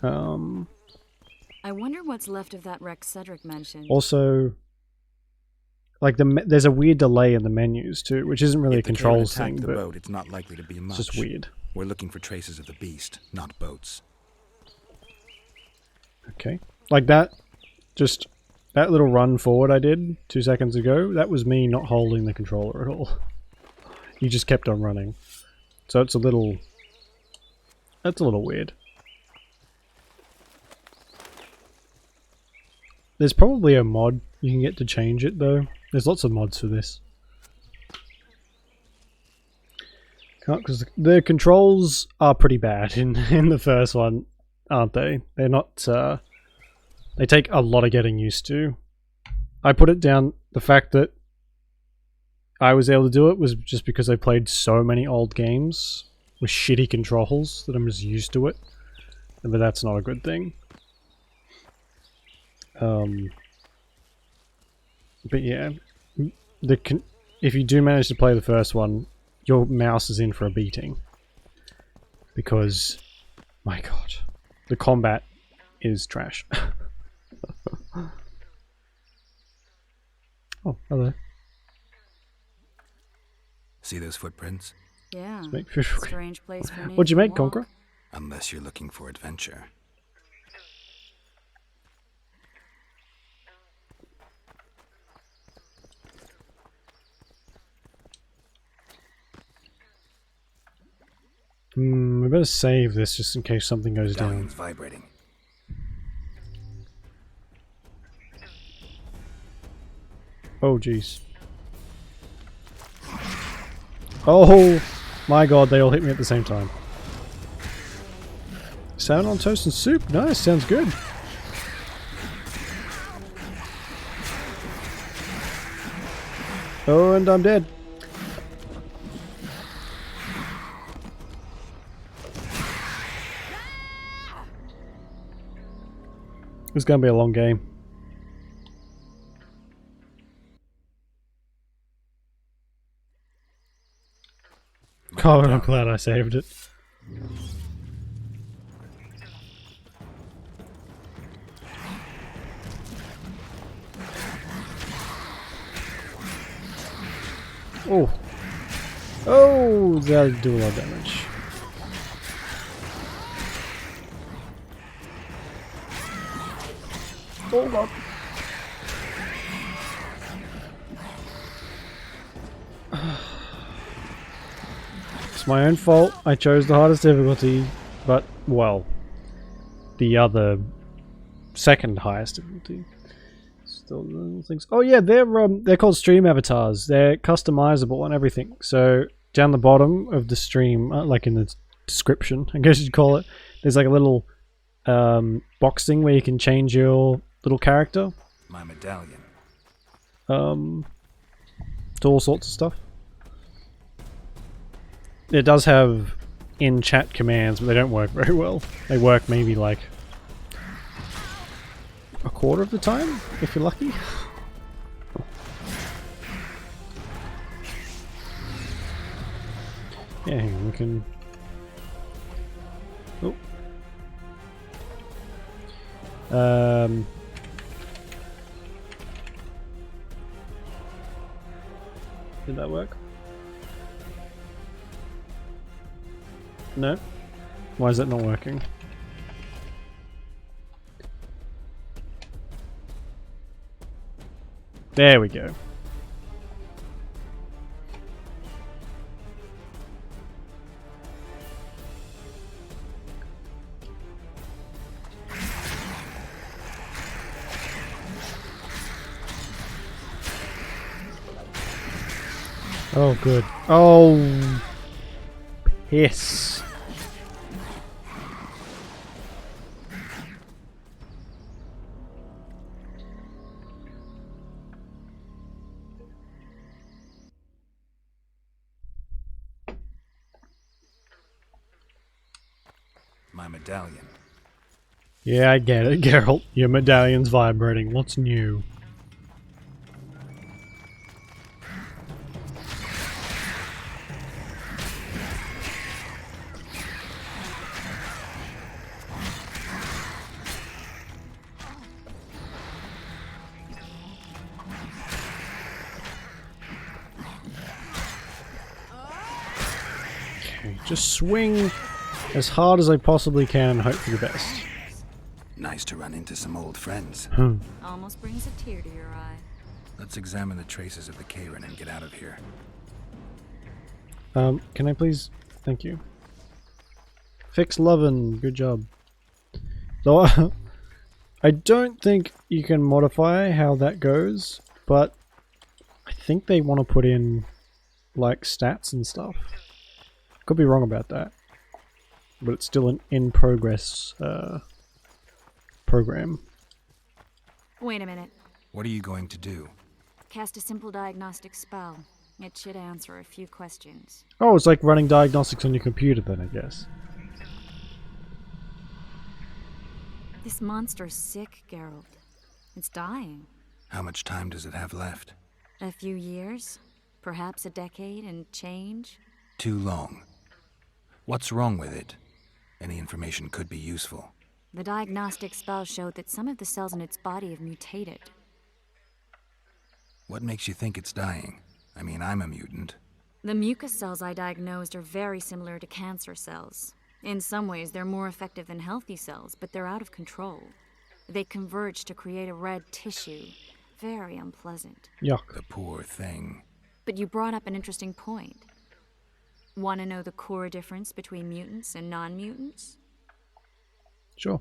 I wonder what's left of that wreck Cedric mentioned. Also, like there's a weird delay in the menus too, which isn't really a controls thing, the but boat, it's not likely to be much. It's just weird. We're looking for traces of the beast, not boats. Okay, like that, just that little run forward I did 2 seconds ago. That was me not holding the controller at all. You just kept on running, so it's a little. That's a little weird. There's probably a mod you can get to change it though. There's lots of mods for this. Can't, because the controls are pretty bad in the first one, aren't they? They're not. They take a lot of getting used to. I put it down. The fact that I was able to do it was just because I played so many old games with shitty controls that I'm just used to it. But that's not a good thing. But yeah, if you do manage to play the first one, your mouse is in for a beating. Because, my god, the combat is trash. Oh, hello. See those footprints? Yeah, make fish. strange place for an What'd you make, ancient walk. Conqueror? Unless you're looking for adventure. We better save this just in case something goes down. Medallion's vibrating. Oh jeez. Oh my god, they all hit me at the same time. Salmon on toast and soup. Nice, sounds good. Oh, and I'm dead. It's gonna be a long game. God, I'm glad I saved it. Oh. Oh, that'll do a lot of damage. Hold up. It's my own fault. I chose the hardest difficulty, but, well, the other second highest difficulty. Still little things. Oh yeah, they're called stream avatars. They're customizable and everything. So down the bottom of the stream, like in the description, I guess you'd call it, there's like a little box thing where you can change your little character. My medallion. To all sorts of stuff. It does have in-chat commands, but they don't work very well. They work maybe like a quarter of the time, if you're lucky. Yeah, hang on, we can... Oh. Did that work? No? Why is that not working? There we go. Oh, good. Oh, piss. My medallion. Yeah, I get it, Geralt. Your medallion's vibrating. What's new? Okay, just swing as hard as I possibly can and hope for the best. Nice to run into some old friends. Almost brings a tear to your eye. Let's examine the traces of the Kayran and get out of here. Can I please? Thank you. Fix Lovin', good job. So, I don't think you can modify how that goes, but I think they want to put in, like, stats and stuff. Could be wrong about that. But it's still an in-progress, program. Wait a minute. What are you going to do? Cast a simple diagnostic spell. It should answer a few questions. Oh, it's like running diagnostics on your computer then, I guess. This monster's sick, Geralt. It's dying. How much time does it have left? A few years? Perhaps a decade and change? Too long. What's wrong with it? Any information could be useful. The diagnostic spell showed that some of the cells in its body have mutated. What makes you think it's dying? I mean, I'm a mutant. The mucus cells I diagnosed are very similar to cancer cells. In some ways, they're more effective than healthy cells, but they're out of control. They converge to create a red tissue. Very unpleasant. Yuck. The poor thing. But you brought up an interesting point. Want to know the core difference between mutants and non-mutants? Sure.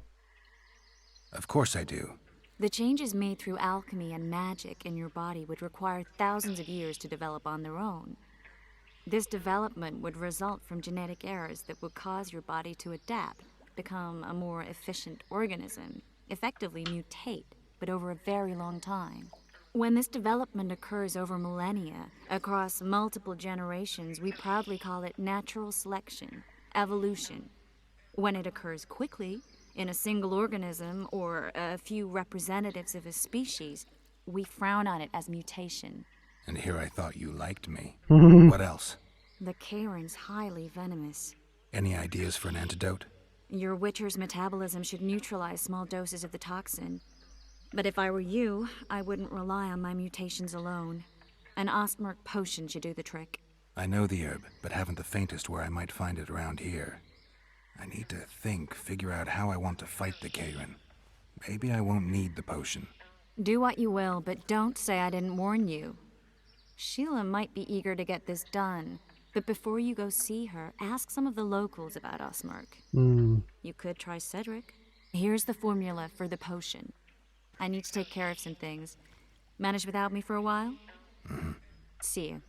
Of course I do. The changes made through alchemy and magic in your body would require thousands of years to develop on their own. This development would result from genetic errors that would cause your body to adapt, become a more efficient organism, effectively mutate, but over a very long time. When this development occurs over millennia, across multiple generations, we proudly call it natural selection, evolution. When it occurs quickly, in a single organism or a few representatives of a species, we frown on it as mutation. And here I thought you liked me. What else? The Kayran's highly venomous. Any ideas for an antidote? Your Witcher's metabolism should neutralize small doses of the toxin. But if I were you, I wouldn't rely on my mutations alone. An Ostmark potion should do the trick. I know the herb, but haven't the faintest where I might find it around here. I need to think, figure out how I want to fight the Kayran. Maybe I won't need the potion. Do what you will, but don't say I didn't warn you. Sheila might be eager to get this done, but before you go see her, ask some of the locals about Ostmark. You could try Cedric. Here's the formula for the potion. I need to take care of some things. Manage without me for a while? See you.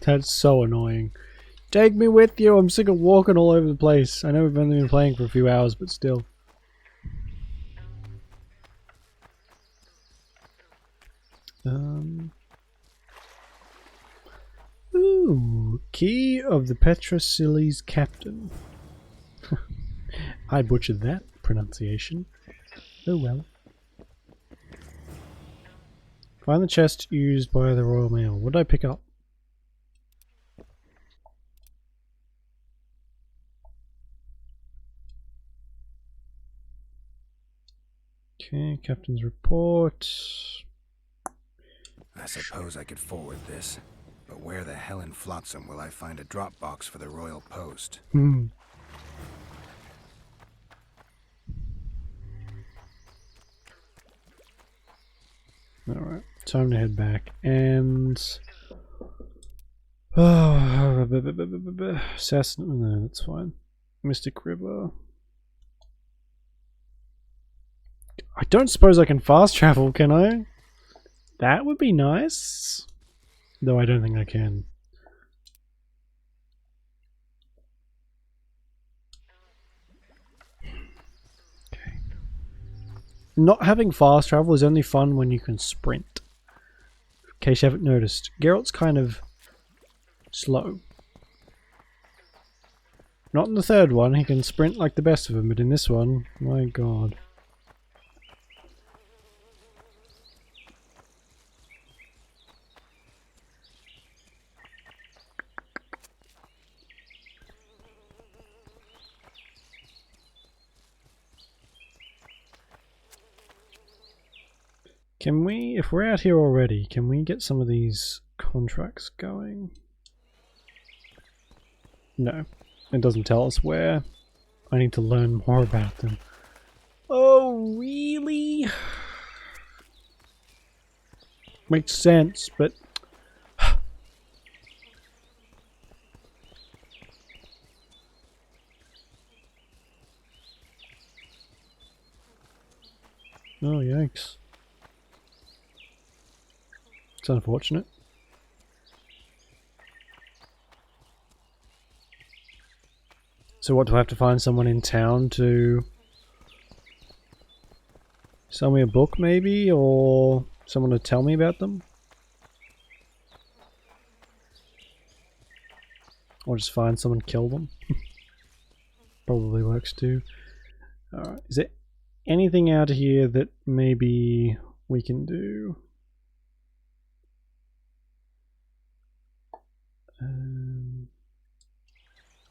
That's so annoying. Take me with you. I'm sick of walking all over the place. I know we've only been playing for a few hours, but still. Ooh, key of the Petrosilis captain. I butchered that pronunciation. Oh well. Find the chest used by the Royal Mail. What did I pick up? Okay, captain's report. I suppose I could forward this, but where the hell in Flotsam will I find a drop box for the Royal Post? Alright, time to head back. And... Assassin... No, that's fine. Mystic River. I don't suppose I can fast travel, can I? That would be nice. Though I don't think I can. Okay. Not having fast travel is only fun when you can sprint. In case you haven't noticed, Geralt's kind of slow. Not in the third one, he can sprint like the best of them, but in this one, my god. Can we, if we're out here already, can we get some of these contracts going? No, it doesn't tell us where. I need to learn more about them. Oh, really? Makes sense, but... Oh, yikes. It's unfortunate. So what, do I have to find someone in town to sell me a book maybe, or someone to tell me about them? Or just find someone, kill them? Probably works too. Alright, is there anything out here that maybe we can do?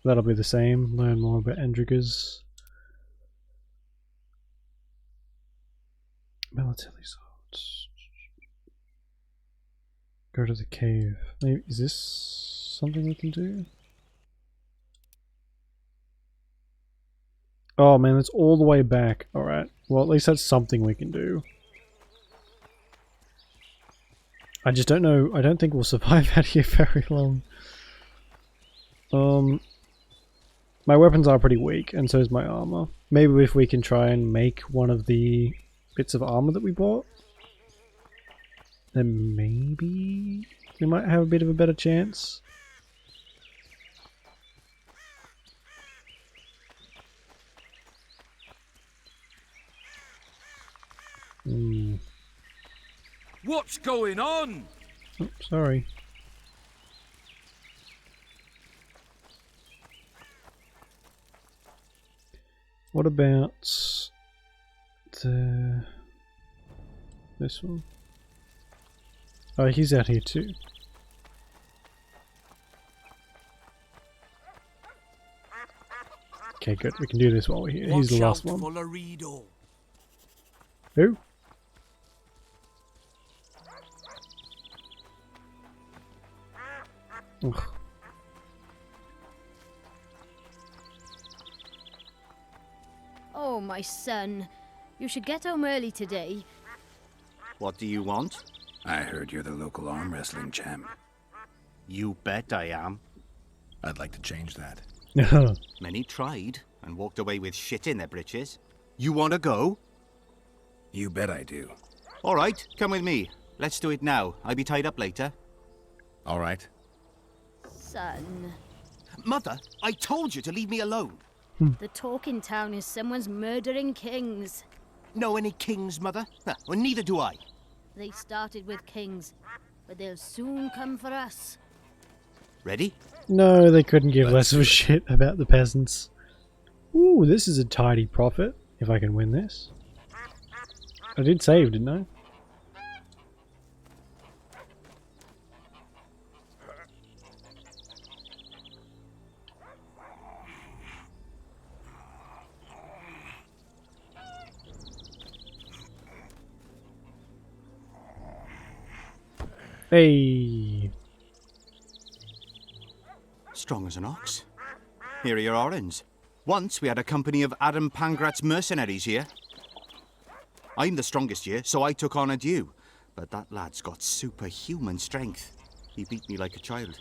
That'll be the same. Learn more about Endriggers. Military swords. Go to the cave. Maybe, is this something we can do? Oh man, that's all the way back. Alright. Well, at least that's something we can do. I just don't know. I don't think we'll survive out here very long. My weapons are pretty weak, and so is my armor. Maybe if we can try and make one of the bits of armor that we bought, then maybe we might have a bit of a better chance. What's going on? Oh, sorry. What about this one? Oh, he's out here too. Okay, good. We can do this while we're here. He's the last one. Who? Ugh. Oh, my son. You should get home early today. What do you want? I heard you're the local arm wrestling champ. You bet I am. I'd like to change that. Many tried and walked away with shit in their britches. You want to go? You bet I do. All right, come with me. Let's do it now. I'll be tied up later. All right. Son. Mother, I told you to leave me alone. The talk in town is someone's murdering kings. Know any kings, Mother? Well, neither do I. They started with kings, but they'll soon come for us. Ready? No, they couldn't give less of a shit about the peasants. Ooh, this is a tidy profit, if I can win this. I did save, didn't I? Hey. Strong as an ox. Here are your orens. Once we had a company of Adam Pangrat's mercenaries here. I'm the strongest here, so I took on a due. But that lad's got superhuman strength. He beat me like a child.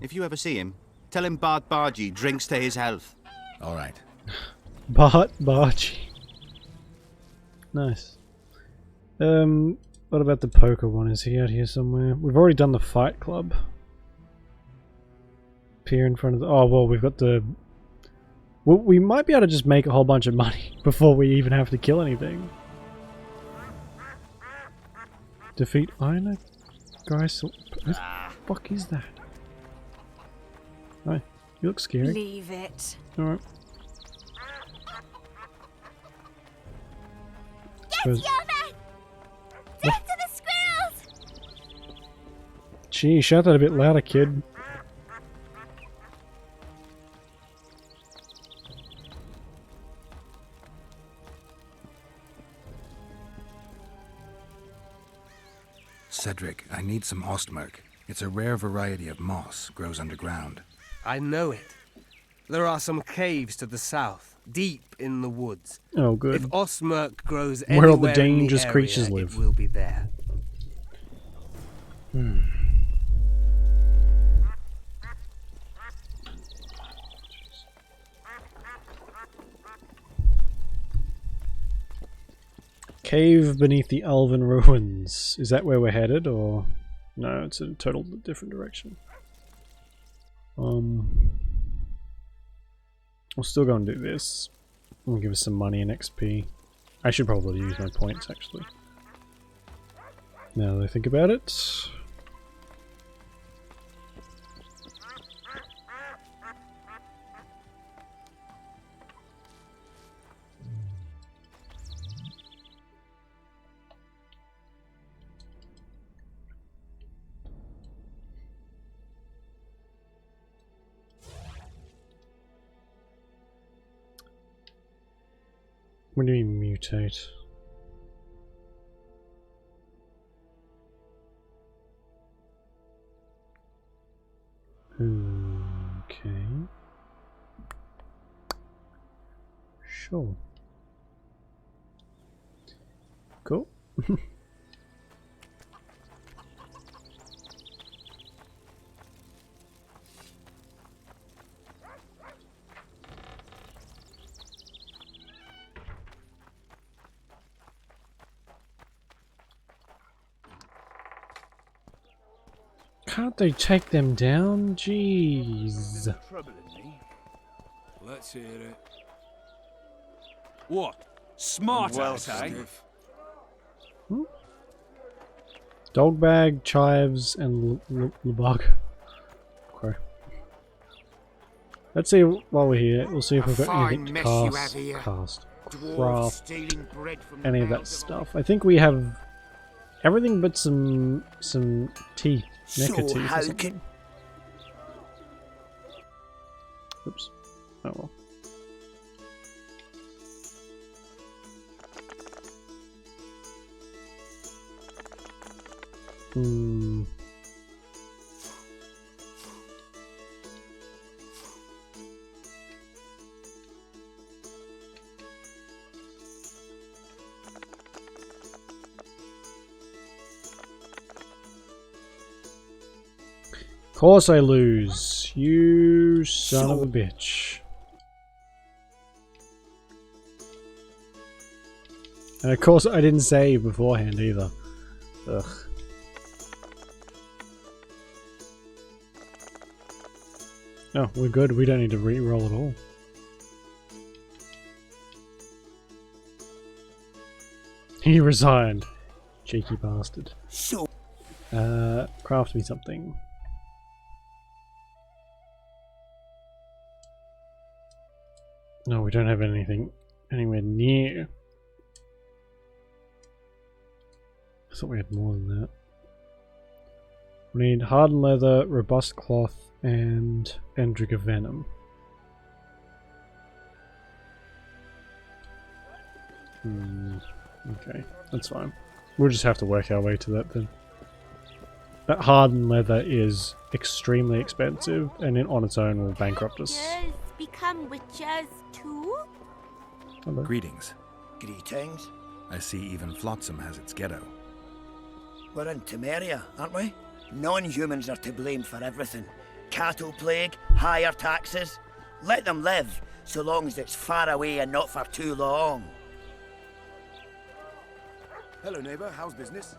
If you ever see him, tell him Bart Bargy drinks to his health. All right. Bart Bargy. Nice. What about the poker one? Is he out here somewhere? We've already done the fight club. Appear in front of the... Oh, well, we've got the... Well, we might be able to just make a whole bunch of money before we even have to kill anything. Defeat Iron Guys. What the fuck is that? Hi, you look scary. Leave it. Alright. Yes, Yoda! Death to the squirrels! Gee, shout that a bit louder, kid. Cedric, I need some Ostmark. It's a rare variety of moss, grows underground. I know it. There are some caves to the south, deep in the woods. Oh, good. If Ostmark grows where all the anywhere dangerous in the creatures area, live. it will be there. Cave beneath the Elven ruins. Is that where we're headed, or no? It's a total different direction. We'll still go and do this. We'll give us some money and XP. I should probably use my points actually. Now that I think about it. What do you mean mutate? Okay. Sure. Cool. Can't they take them down? Jeez. Let's hear it. What? Smart ass, eh? Dogbag, Chives, and Lebog. Okay. Let's see while we're here. We'll see if we've got anything to craft any of that stuff. I think we have everything but some teeth. Mecha teeth or something. Oops. Oh well. Of course I lose. You son of a bitch. And of course I didn't save beforehand either. Ugh. No, we're good. We don't need to re-roll at all. He resigned. Cheeky bastard. Craft me something. No, we don't have anything anywhere near. I thought we had more than that. We need hardened leather, robust cloth, and Endriga venom. Okay, that's fine. We'll just have to work our way to that then. That hardened leather is extremely expensive, and on its own will bankrupt us. Become witches too? Hello. Greetings. Greetings. I see even Flotsam has its ghetto. We're in Temeria, aren't we? Non-humans are to blame for everything. Cattle plague, higher taxes. Let them live, so long as it's far away and not for too long. Hello, neighbour. How's business?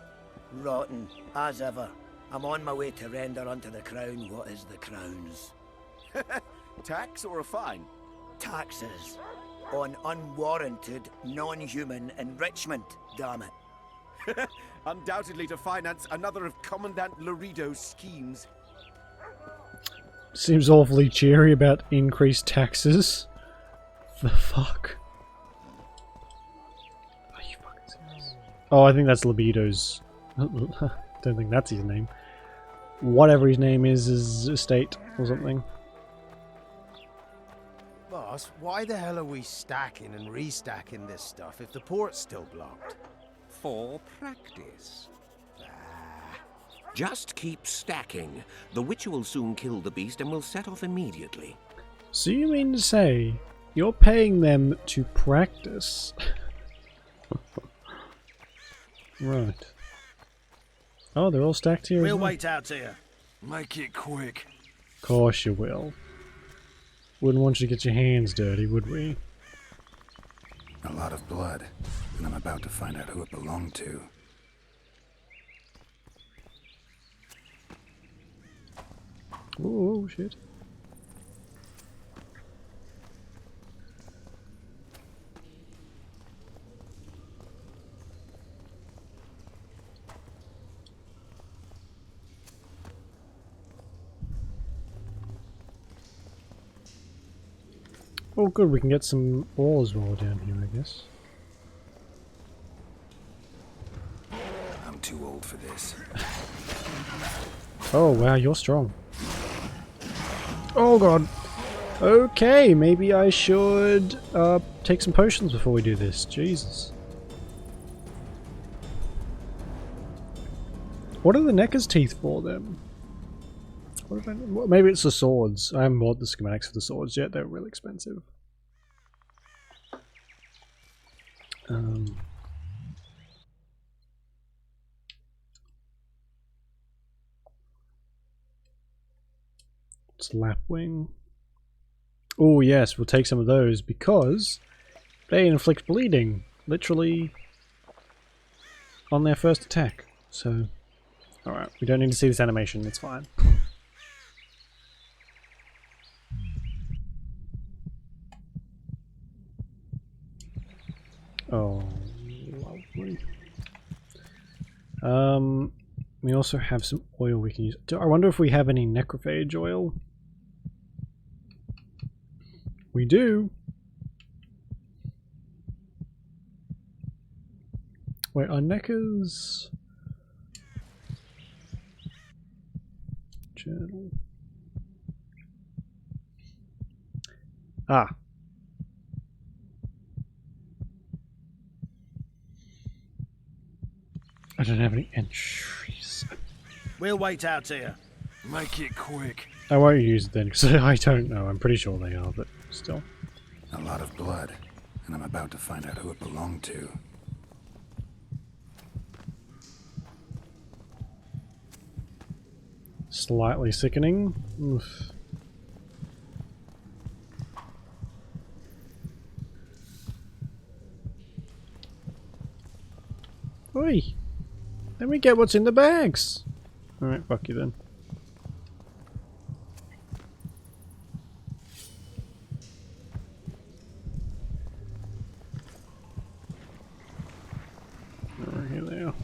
Rotten, as ever. I'm on my way to render unto the crown what is the crown's. Tax or a fine? Taxes. On unwarranted, non-human enrichment, damn it. Undoubtedly to finance another of Commandant Laredo's schemes. Seems awfully cheery about increased taxes. The fuck? Are you fucking serious? Oh, I think that's Libido's. Don't think that's his name. Whatever his name is his estate or something. Boss, why the hell are we stacking and restacking this stuff if the port's still blocked? For practice. Just keep stacking. The Witcher will soon kill the beast and will set off immediately. So you mean to say you're paying them to practice? Right. Oh, they're all stacked here. We'll as well. wait out here. Make it quick. Of course you will. Wouldn't want you to get your hands dirty, would we? A lot of blood, and I'm about to find out who it belonged to. Oh, shit. Oh good, we can get some ore as well down here, I guess. I'm too old for this. Oh wow, you're strong. Oh god. Okay, maybe I should take some potions before we do this. Jesus. What are the Necker's teeth for then? What if maybe it's the swords. I haven't bought the schematics for the swords yet. They're really expensive. It's Lapwing. Oh yes, we'll take some of those because they inflict bleeding, literally, on their first attack. So, alright, we don't need to see this animation, it's fine. Oh, lovely. We also have some oil we can use. I wonder if we have any necrophage oil. We do. Wait, are Neckers... Journal. Ah. I don't have any entries. We'll wait out here. Make it quick. I won't use it then because I don't know. I'm pretty sure they are, but still. A lot of blood, and I'm about to find out who it belonged to. Slightly sickening. Oof. Oi! Let me get what's in the bags! Alright, fuck you then. Alright, here they are.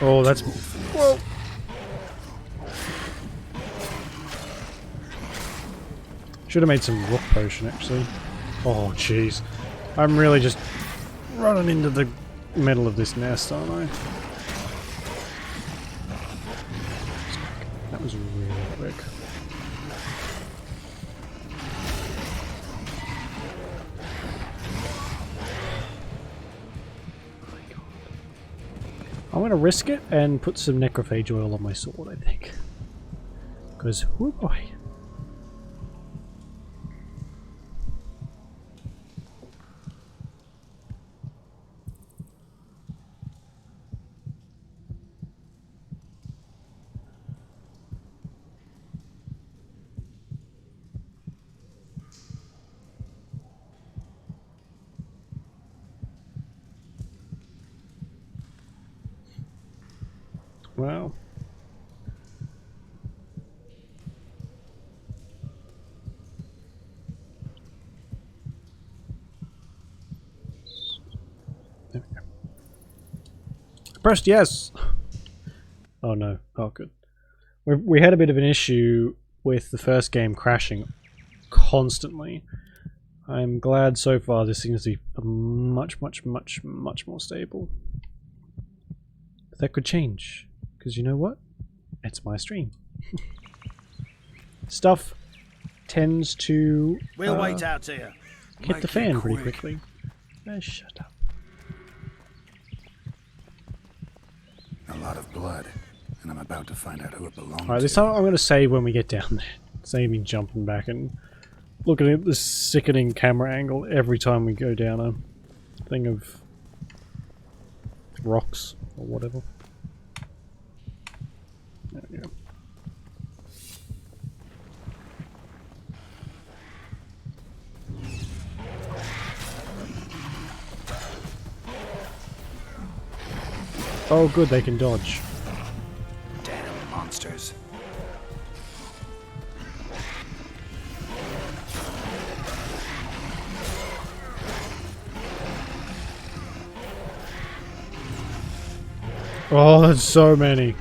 Oh, that's... Whoa! Should have made some rock potion, actually. Oh, jeez. I'm really just running into the middle of this nest, aren't I? That was really quick. I'm gonna risk it and put some necrophage oil on my sword, I think. Because, whoo boy. Well. There we go. I pressed yes! Oh no. Oh good. We had a bit of an issue with the first game crashing constantly. I'm glad so far this seems to be much more stable. But that could change, because you know what? It's my stream. Stuff tends to We'll wait out here. hit the fan pretty quickly. Shut up. A lot of blood, and I'm about to find out who it belongs Alright, this time I'm going to save when we get down there. Save me jumping back and looking at this sickening camera angle every time we go down a thing of rocks or whatever. There we go. Oh good, they can dodge. Damn monsters. Oh, there's so many.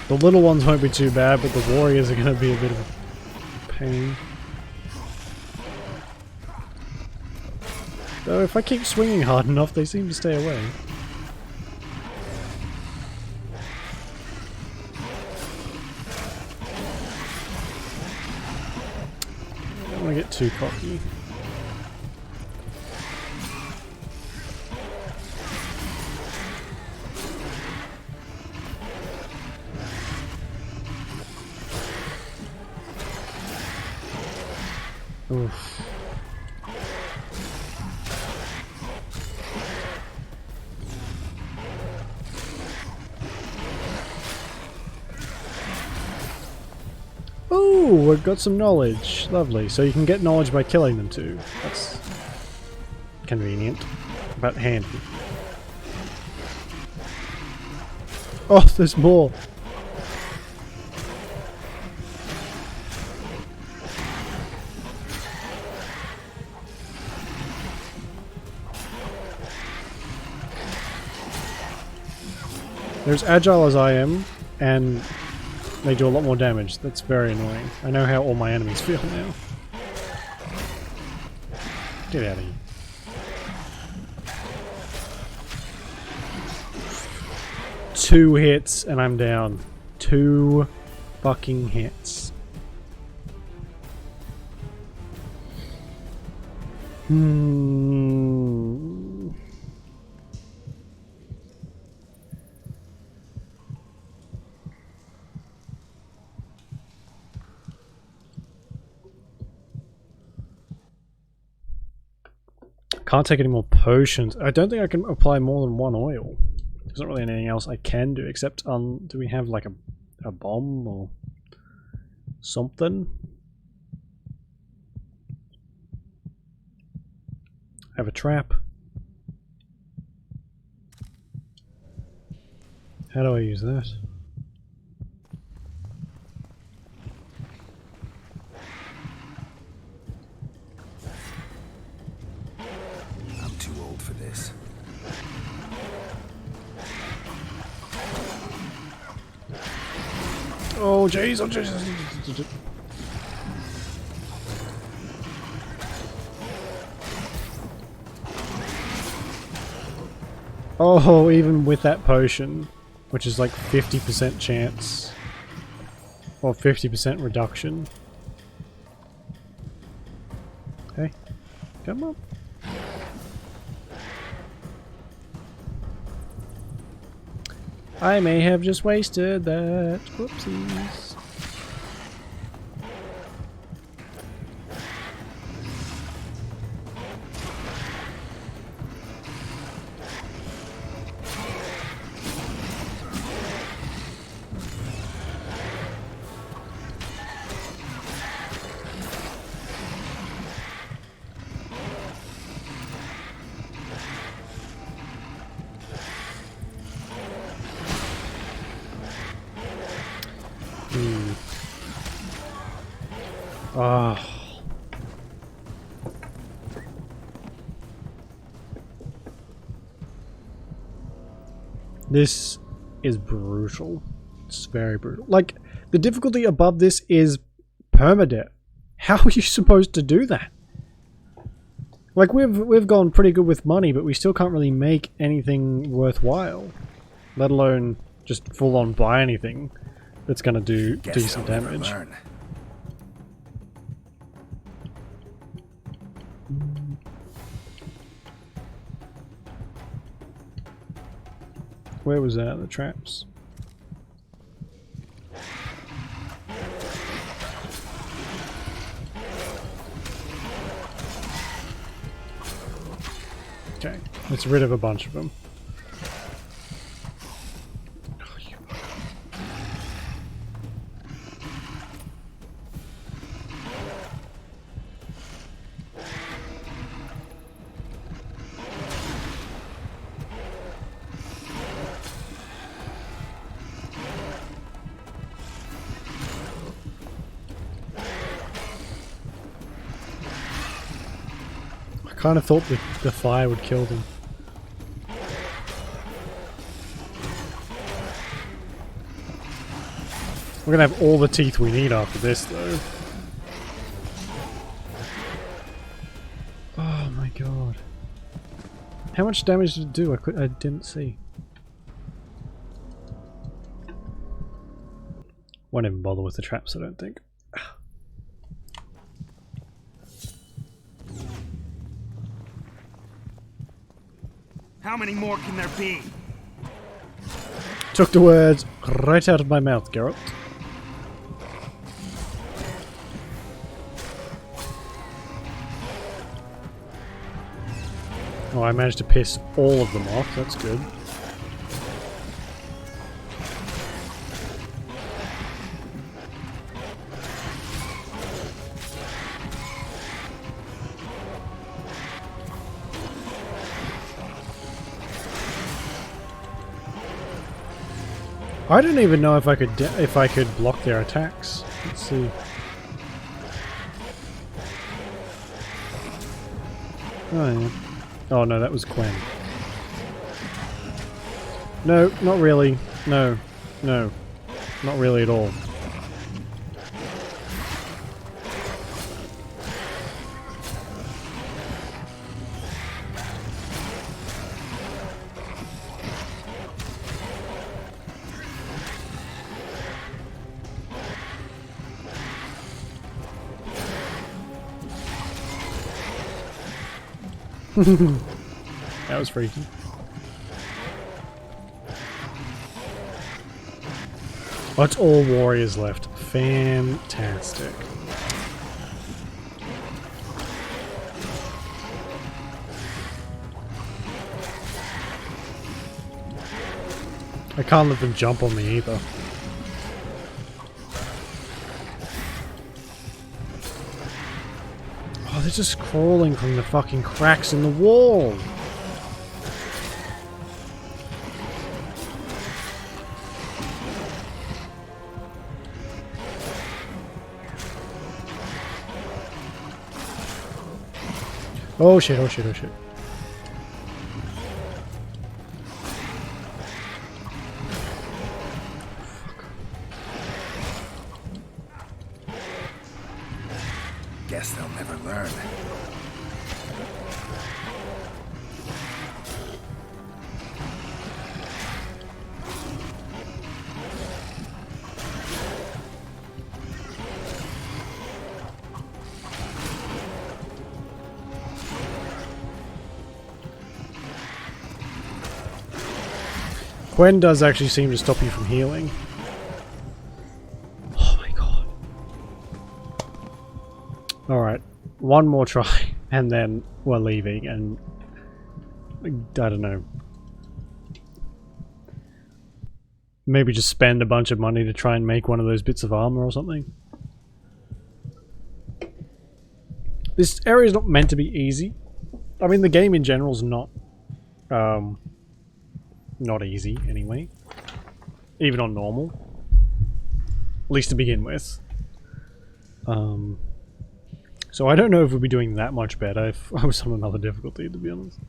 The little ones won't be too bad, but the warriors are going to be a bit of a pain. Though if I keep swinging hard enough, they seem to stay away. I don't want to get too cocky. Oof. Ooh, we've got some knowledge. Lovely. So you can get knowledge by killing them too. That's convenient, but handy. Oh, there's more. They're as agile as I am, and they do a lot more damage. That's very annoying. I know how all my enemies feel now. Get out of here. Two hits and I'm down. 2 fucking hits. Can't take any more potions. I don't think I can apply more than 1 oil. There's not really anything else I can do except do we have like a bomb or something? I have a trap. How do I use that? Too old for this. Oh jeez, oh jeez. Oh, even with that potion, which is like 50% chance, or 50% reduction. Hey, come on. I may have just wasted that. Whoopsies. Ah. This is brutal. It's very brutal. Like, the difficulty above this is permadeath. How are you supposed to do that? Like, we've gone pretty good with money, but we still can't really make anything worthwhile. Let alone just full on buy anything that's gonna do decent damage. Where was that? The traps? Okay, let's rid of a bunch of them. I kind of thought the fire would kill them. We're gonna have all the teeth we need after this, though. Oh my god. How much damage did it do? I didn't see. Won't even bother with the traps, I don't think. How many more can there be? Took the words right out of my mouth, Geralt. Oh, I managed to piss all of them off. That's good. I don't even know if I could block their attacks. Let's see. Oh yeah. Oh no, that was Quen. No, not really. No, no, not really at all. That was freaky. Oh, it's all warriors left. Fantastic. I can't let them jump on me either. Oh, they're just crawling from the fucking cracks in the wall. Oh shit, oh shit, oh shit. Guess they'll never learn. Quen does actually seem to stop you from healing. Oh my god. Alright, one more try and then we're leaving, and I don't know. Maybe just spend a bunch of money to try and make one of those bits of armor or something. This area is not meant to be easy. I mean, the game in general is not easy anyway, even on normal, at least to begin with. So I don't know if we'd be doing that much better if I was on another difficulty, to be honest.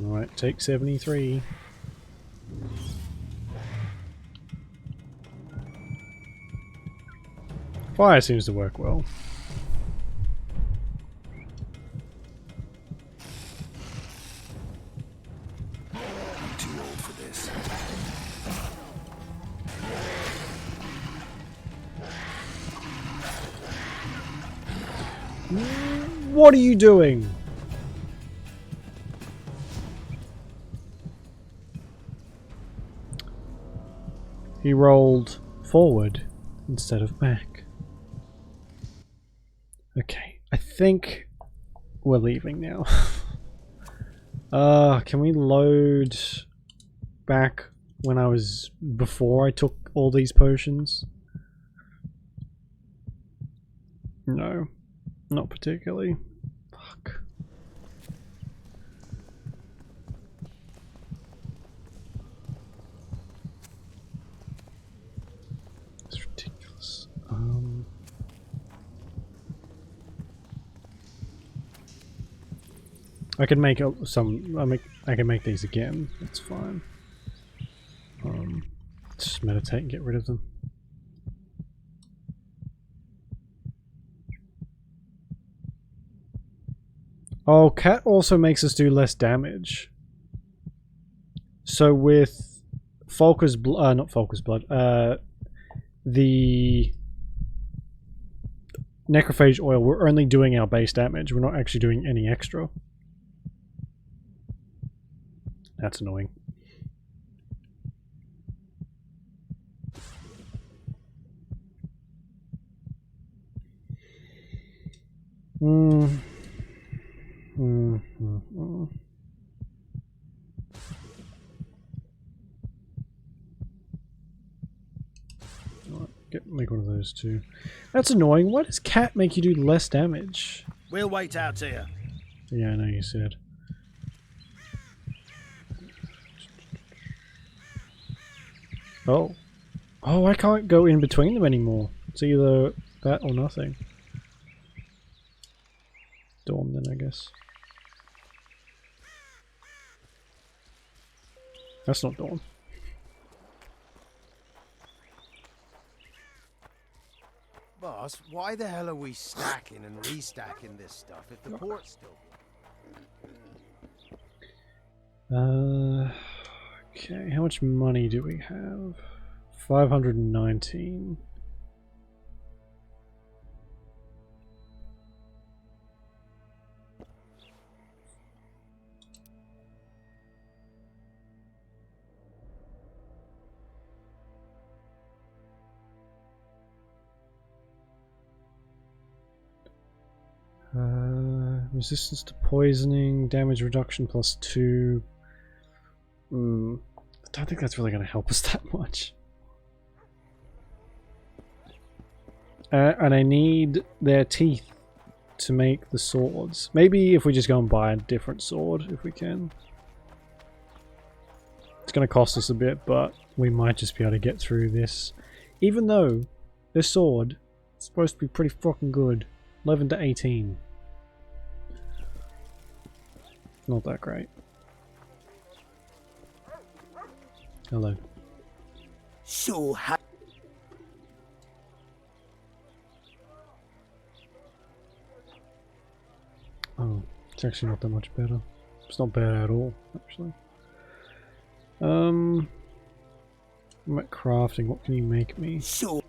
Alright, take 73. Fire seems to work well. I'm too old for this. What are you doing? He rolled forward instead of back. Okay, I think we're leaving now. Can we load back when I was before I took all these potions? No, not particularly. Fuck. It's ridiculous. I can make I can make these again. That's fine. Just meditate and get rid of them. Oh, cat also makes us do less damage. So with Falker's blood, not Falker's blood, the Necrophage oil, we're only doing our base damage. We're not actually doing any extra. That's annoying. Make one of those too. That's annoying. Why does cat make you do less damage? We'll wait out here. Yeah, I know you said. Oh. Oh, I can't go in between them anymore. It's either that or nothing. Dawn then, I guess. That's not Dawn. Boss, why the hell are we stacking and restacking this stuff if the port's still... Okay, how much money do we have? 519. Resistance to poisoning, damage reduction +2. I don't think that's really going to help us that much. And I need their teeth to make the swords. Maybe if we just go and buy a different sword, if we can. It's going to cost us a bit, but we might just be able to get through this. Even though this sword is supposed to be pretty fucking good. 11 to 18. Not that great. Hello. So oh, it's actually not that much better. It's not bad at all, actually. I'm at crafting. What can you make me? So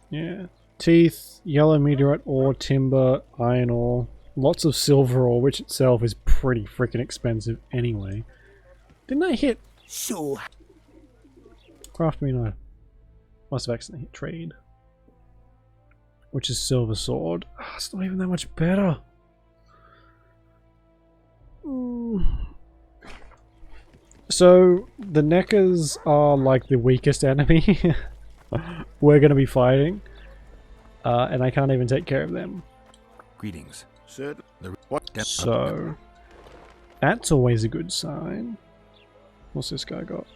yeah. Teeth, yellow meteorite ore, timber, iron ore, lots of silver ore, which itself is pretty freaking expensive anyway. Didn't I hit? So Craft me an item. Must have accidentally hit trade. Which is silver sword. Oh, it's not even that much better. So the Neckers are like the weakest enemy we're going to be fighting, and I can't even take care of them. Greetings. So that's always a good sign. What's this guy got?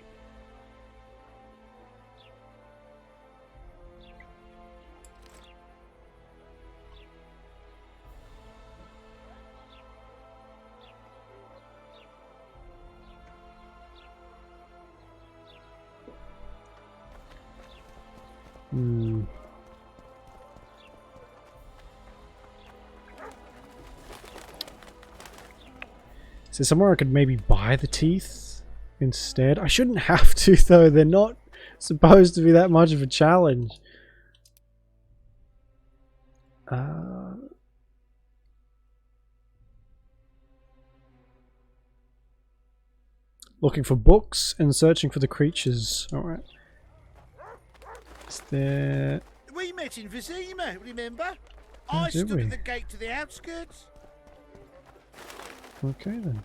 Is there somewhere I could maybe buy the teeth instead? I shouldn't have to though, they're not supposed to be that much of a challenge. Looking for books and searching for the creatures. Alright. Is there... We met in Vizima, remember? Oh, I did stood we? at the gate to the outskirts. Okay then.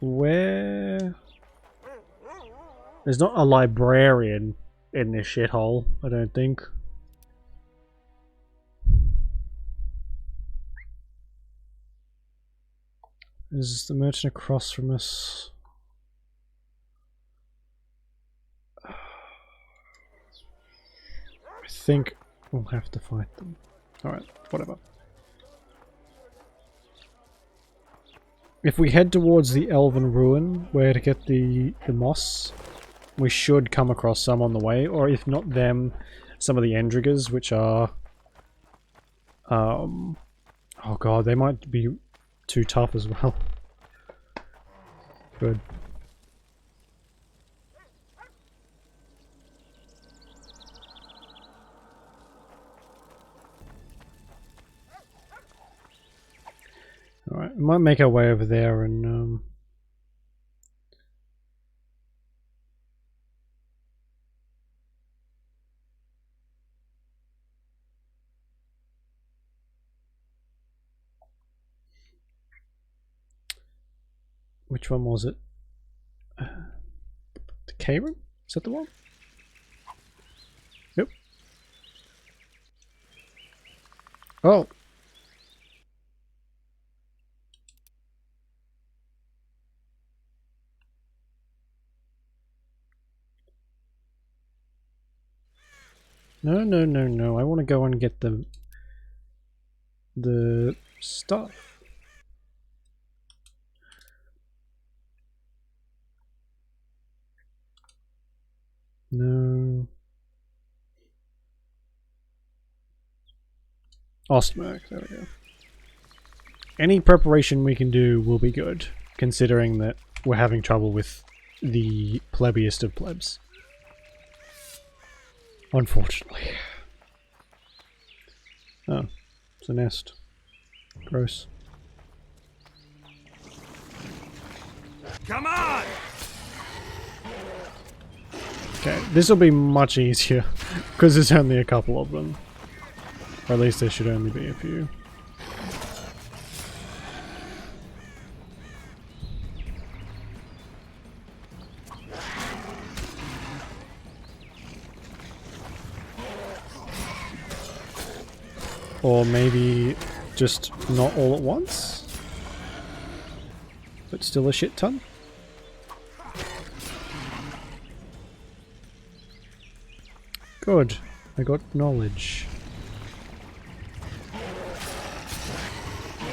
Where... There's not a librarian in this shithole, I don't think. Is the merchant across from us? I think we'll have to fight them. Alright, whatever. If we head towards the Elven Ruin, where to get the moss, we should come across some on the way, or if not them, some of the Endriggers, which are... oh god, they might be too tough as well. Good. Alright, we might make our way over there and which one was it? The K room? Is that the one? Yep. Oh. No, no, no, no. I want to go and get the stuff. No. Ostmark, there we go. Any preparation we can do will be good, considering that we're having trouble with the plebiest of plebs. Unfortunately. Oh, it's a nest. Gross. Come on! Okay, this will be much easier, because there's only a couple of them. Or at least there should only be a few. Or maybe just not all at once? But still a shit ton? Good. I got knowledge.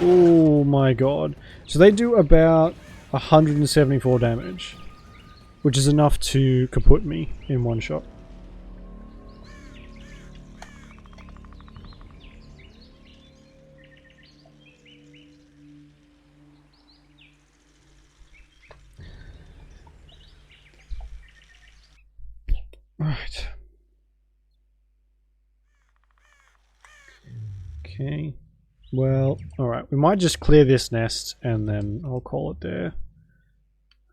Oh my god. So they do about 174 damage. Which is enough to kaput me in one shot. Right. Okay. Well, alright. We might just clear this nest and then I'll call it there.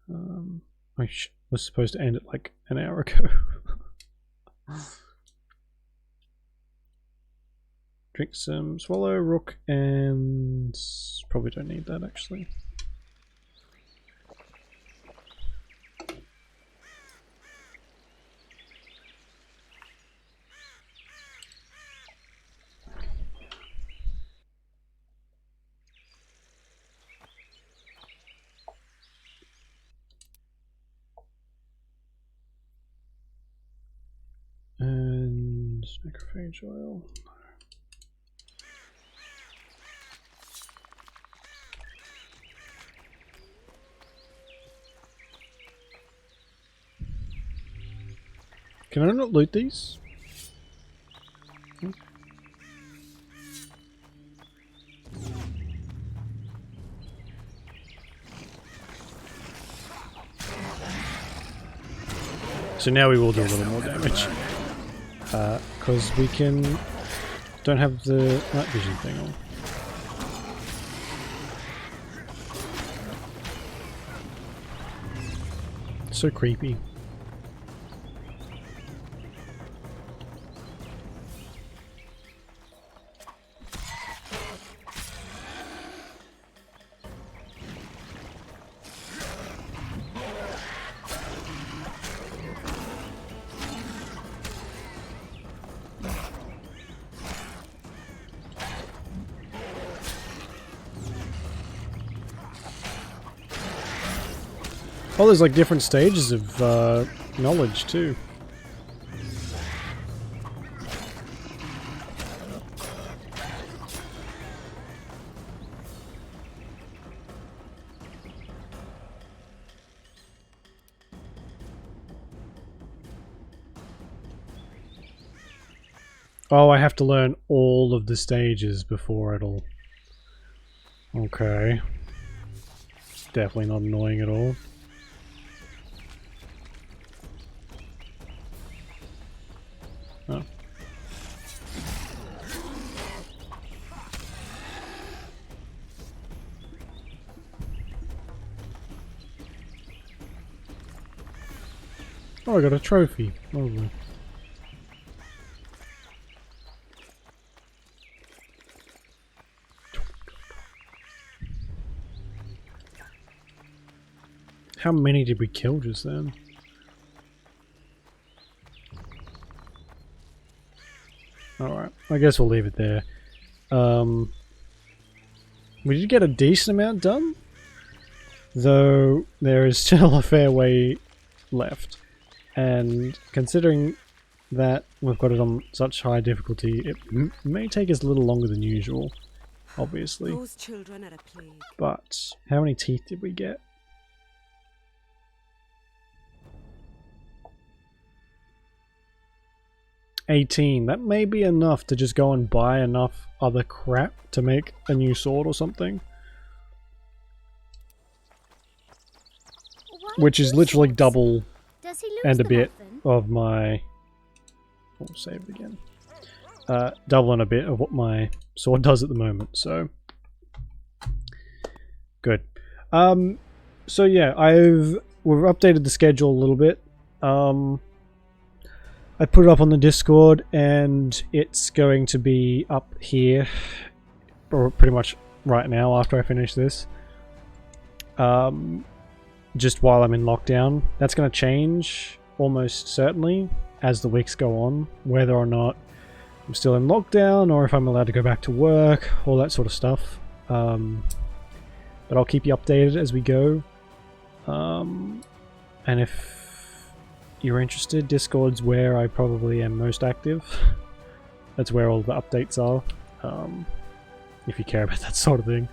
I was supposed to end it like an hour ago. Drink some swallow, rook, and probably don't need that actually. Necrophage oil. Can I not loot these? So now we will do a little more damage. Because we don't have the night vision thing on. So creepy. Oh, there's like different stages of knowledge too. Oh, I have to learn all of the stages before it'll... Okay. Definitely not annoying at all. Oh. Oh, I got a trophy. Lovely. How many did we kill just then? Alright, I guess we'll leave it there. We did get a decent amount done, though there is still a fair way left. And considering that we've got it on such high difficulty, it may take us a little longer than usual, obviously. Those children are a plague. But how many teeth did we get? 18. That may be enough to just go and buy enough other crap to make a new sword or something. Which is literally double and a bit of my... I'll save it again. Double and a bit of what my sword does at the moment, so... Good. So yeah, we've updated the schedule a little bit. I put it up on the Discord, and it's going to be up here, or pretty much right now after I finish this. Just while I'm in lockdown. That's going to change almost certainly as the weeks go on, whether or not I'm still in lockdown or if I'm allowed to go back to work, all that sort of stuff. But I'll keep you updated as we go. And if you're interested, Discord's where I probably am most active. That's where all the updates are, if you care about that sort of thing.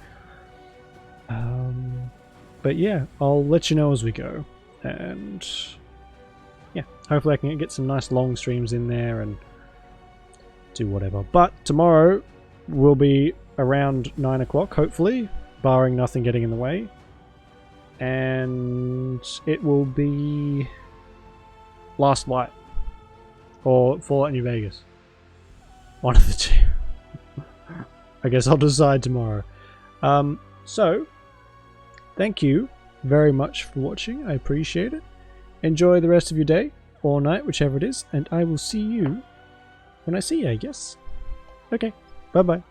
But yeah, I'll let you know as we go, and yeah, hopefully I can get some nice long streams in there and do whatever. But tomorrow will be around 9 o'clock, hopefully, barring nothing getting in the way, and it will be Last Light or Fallout New Vegas. One of the two. I guess I'll decide tomorrow. So, thank you very much for watching. I appreciate it. Enjoy the rest of your day or night, whichever it is, and I will see you when I see you, I guess. Okay, bye-bye.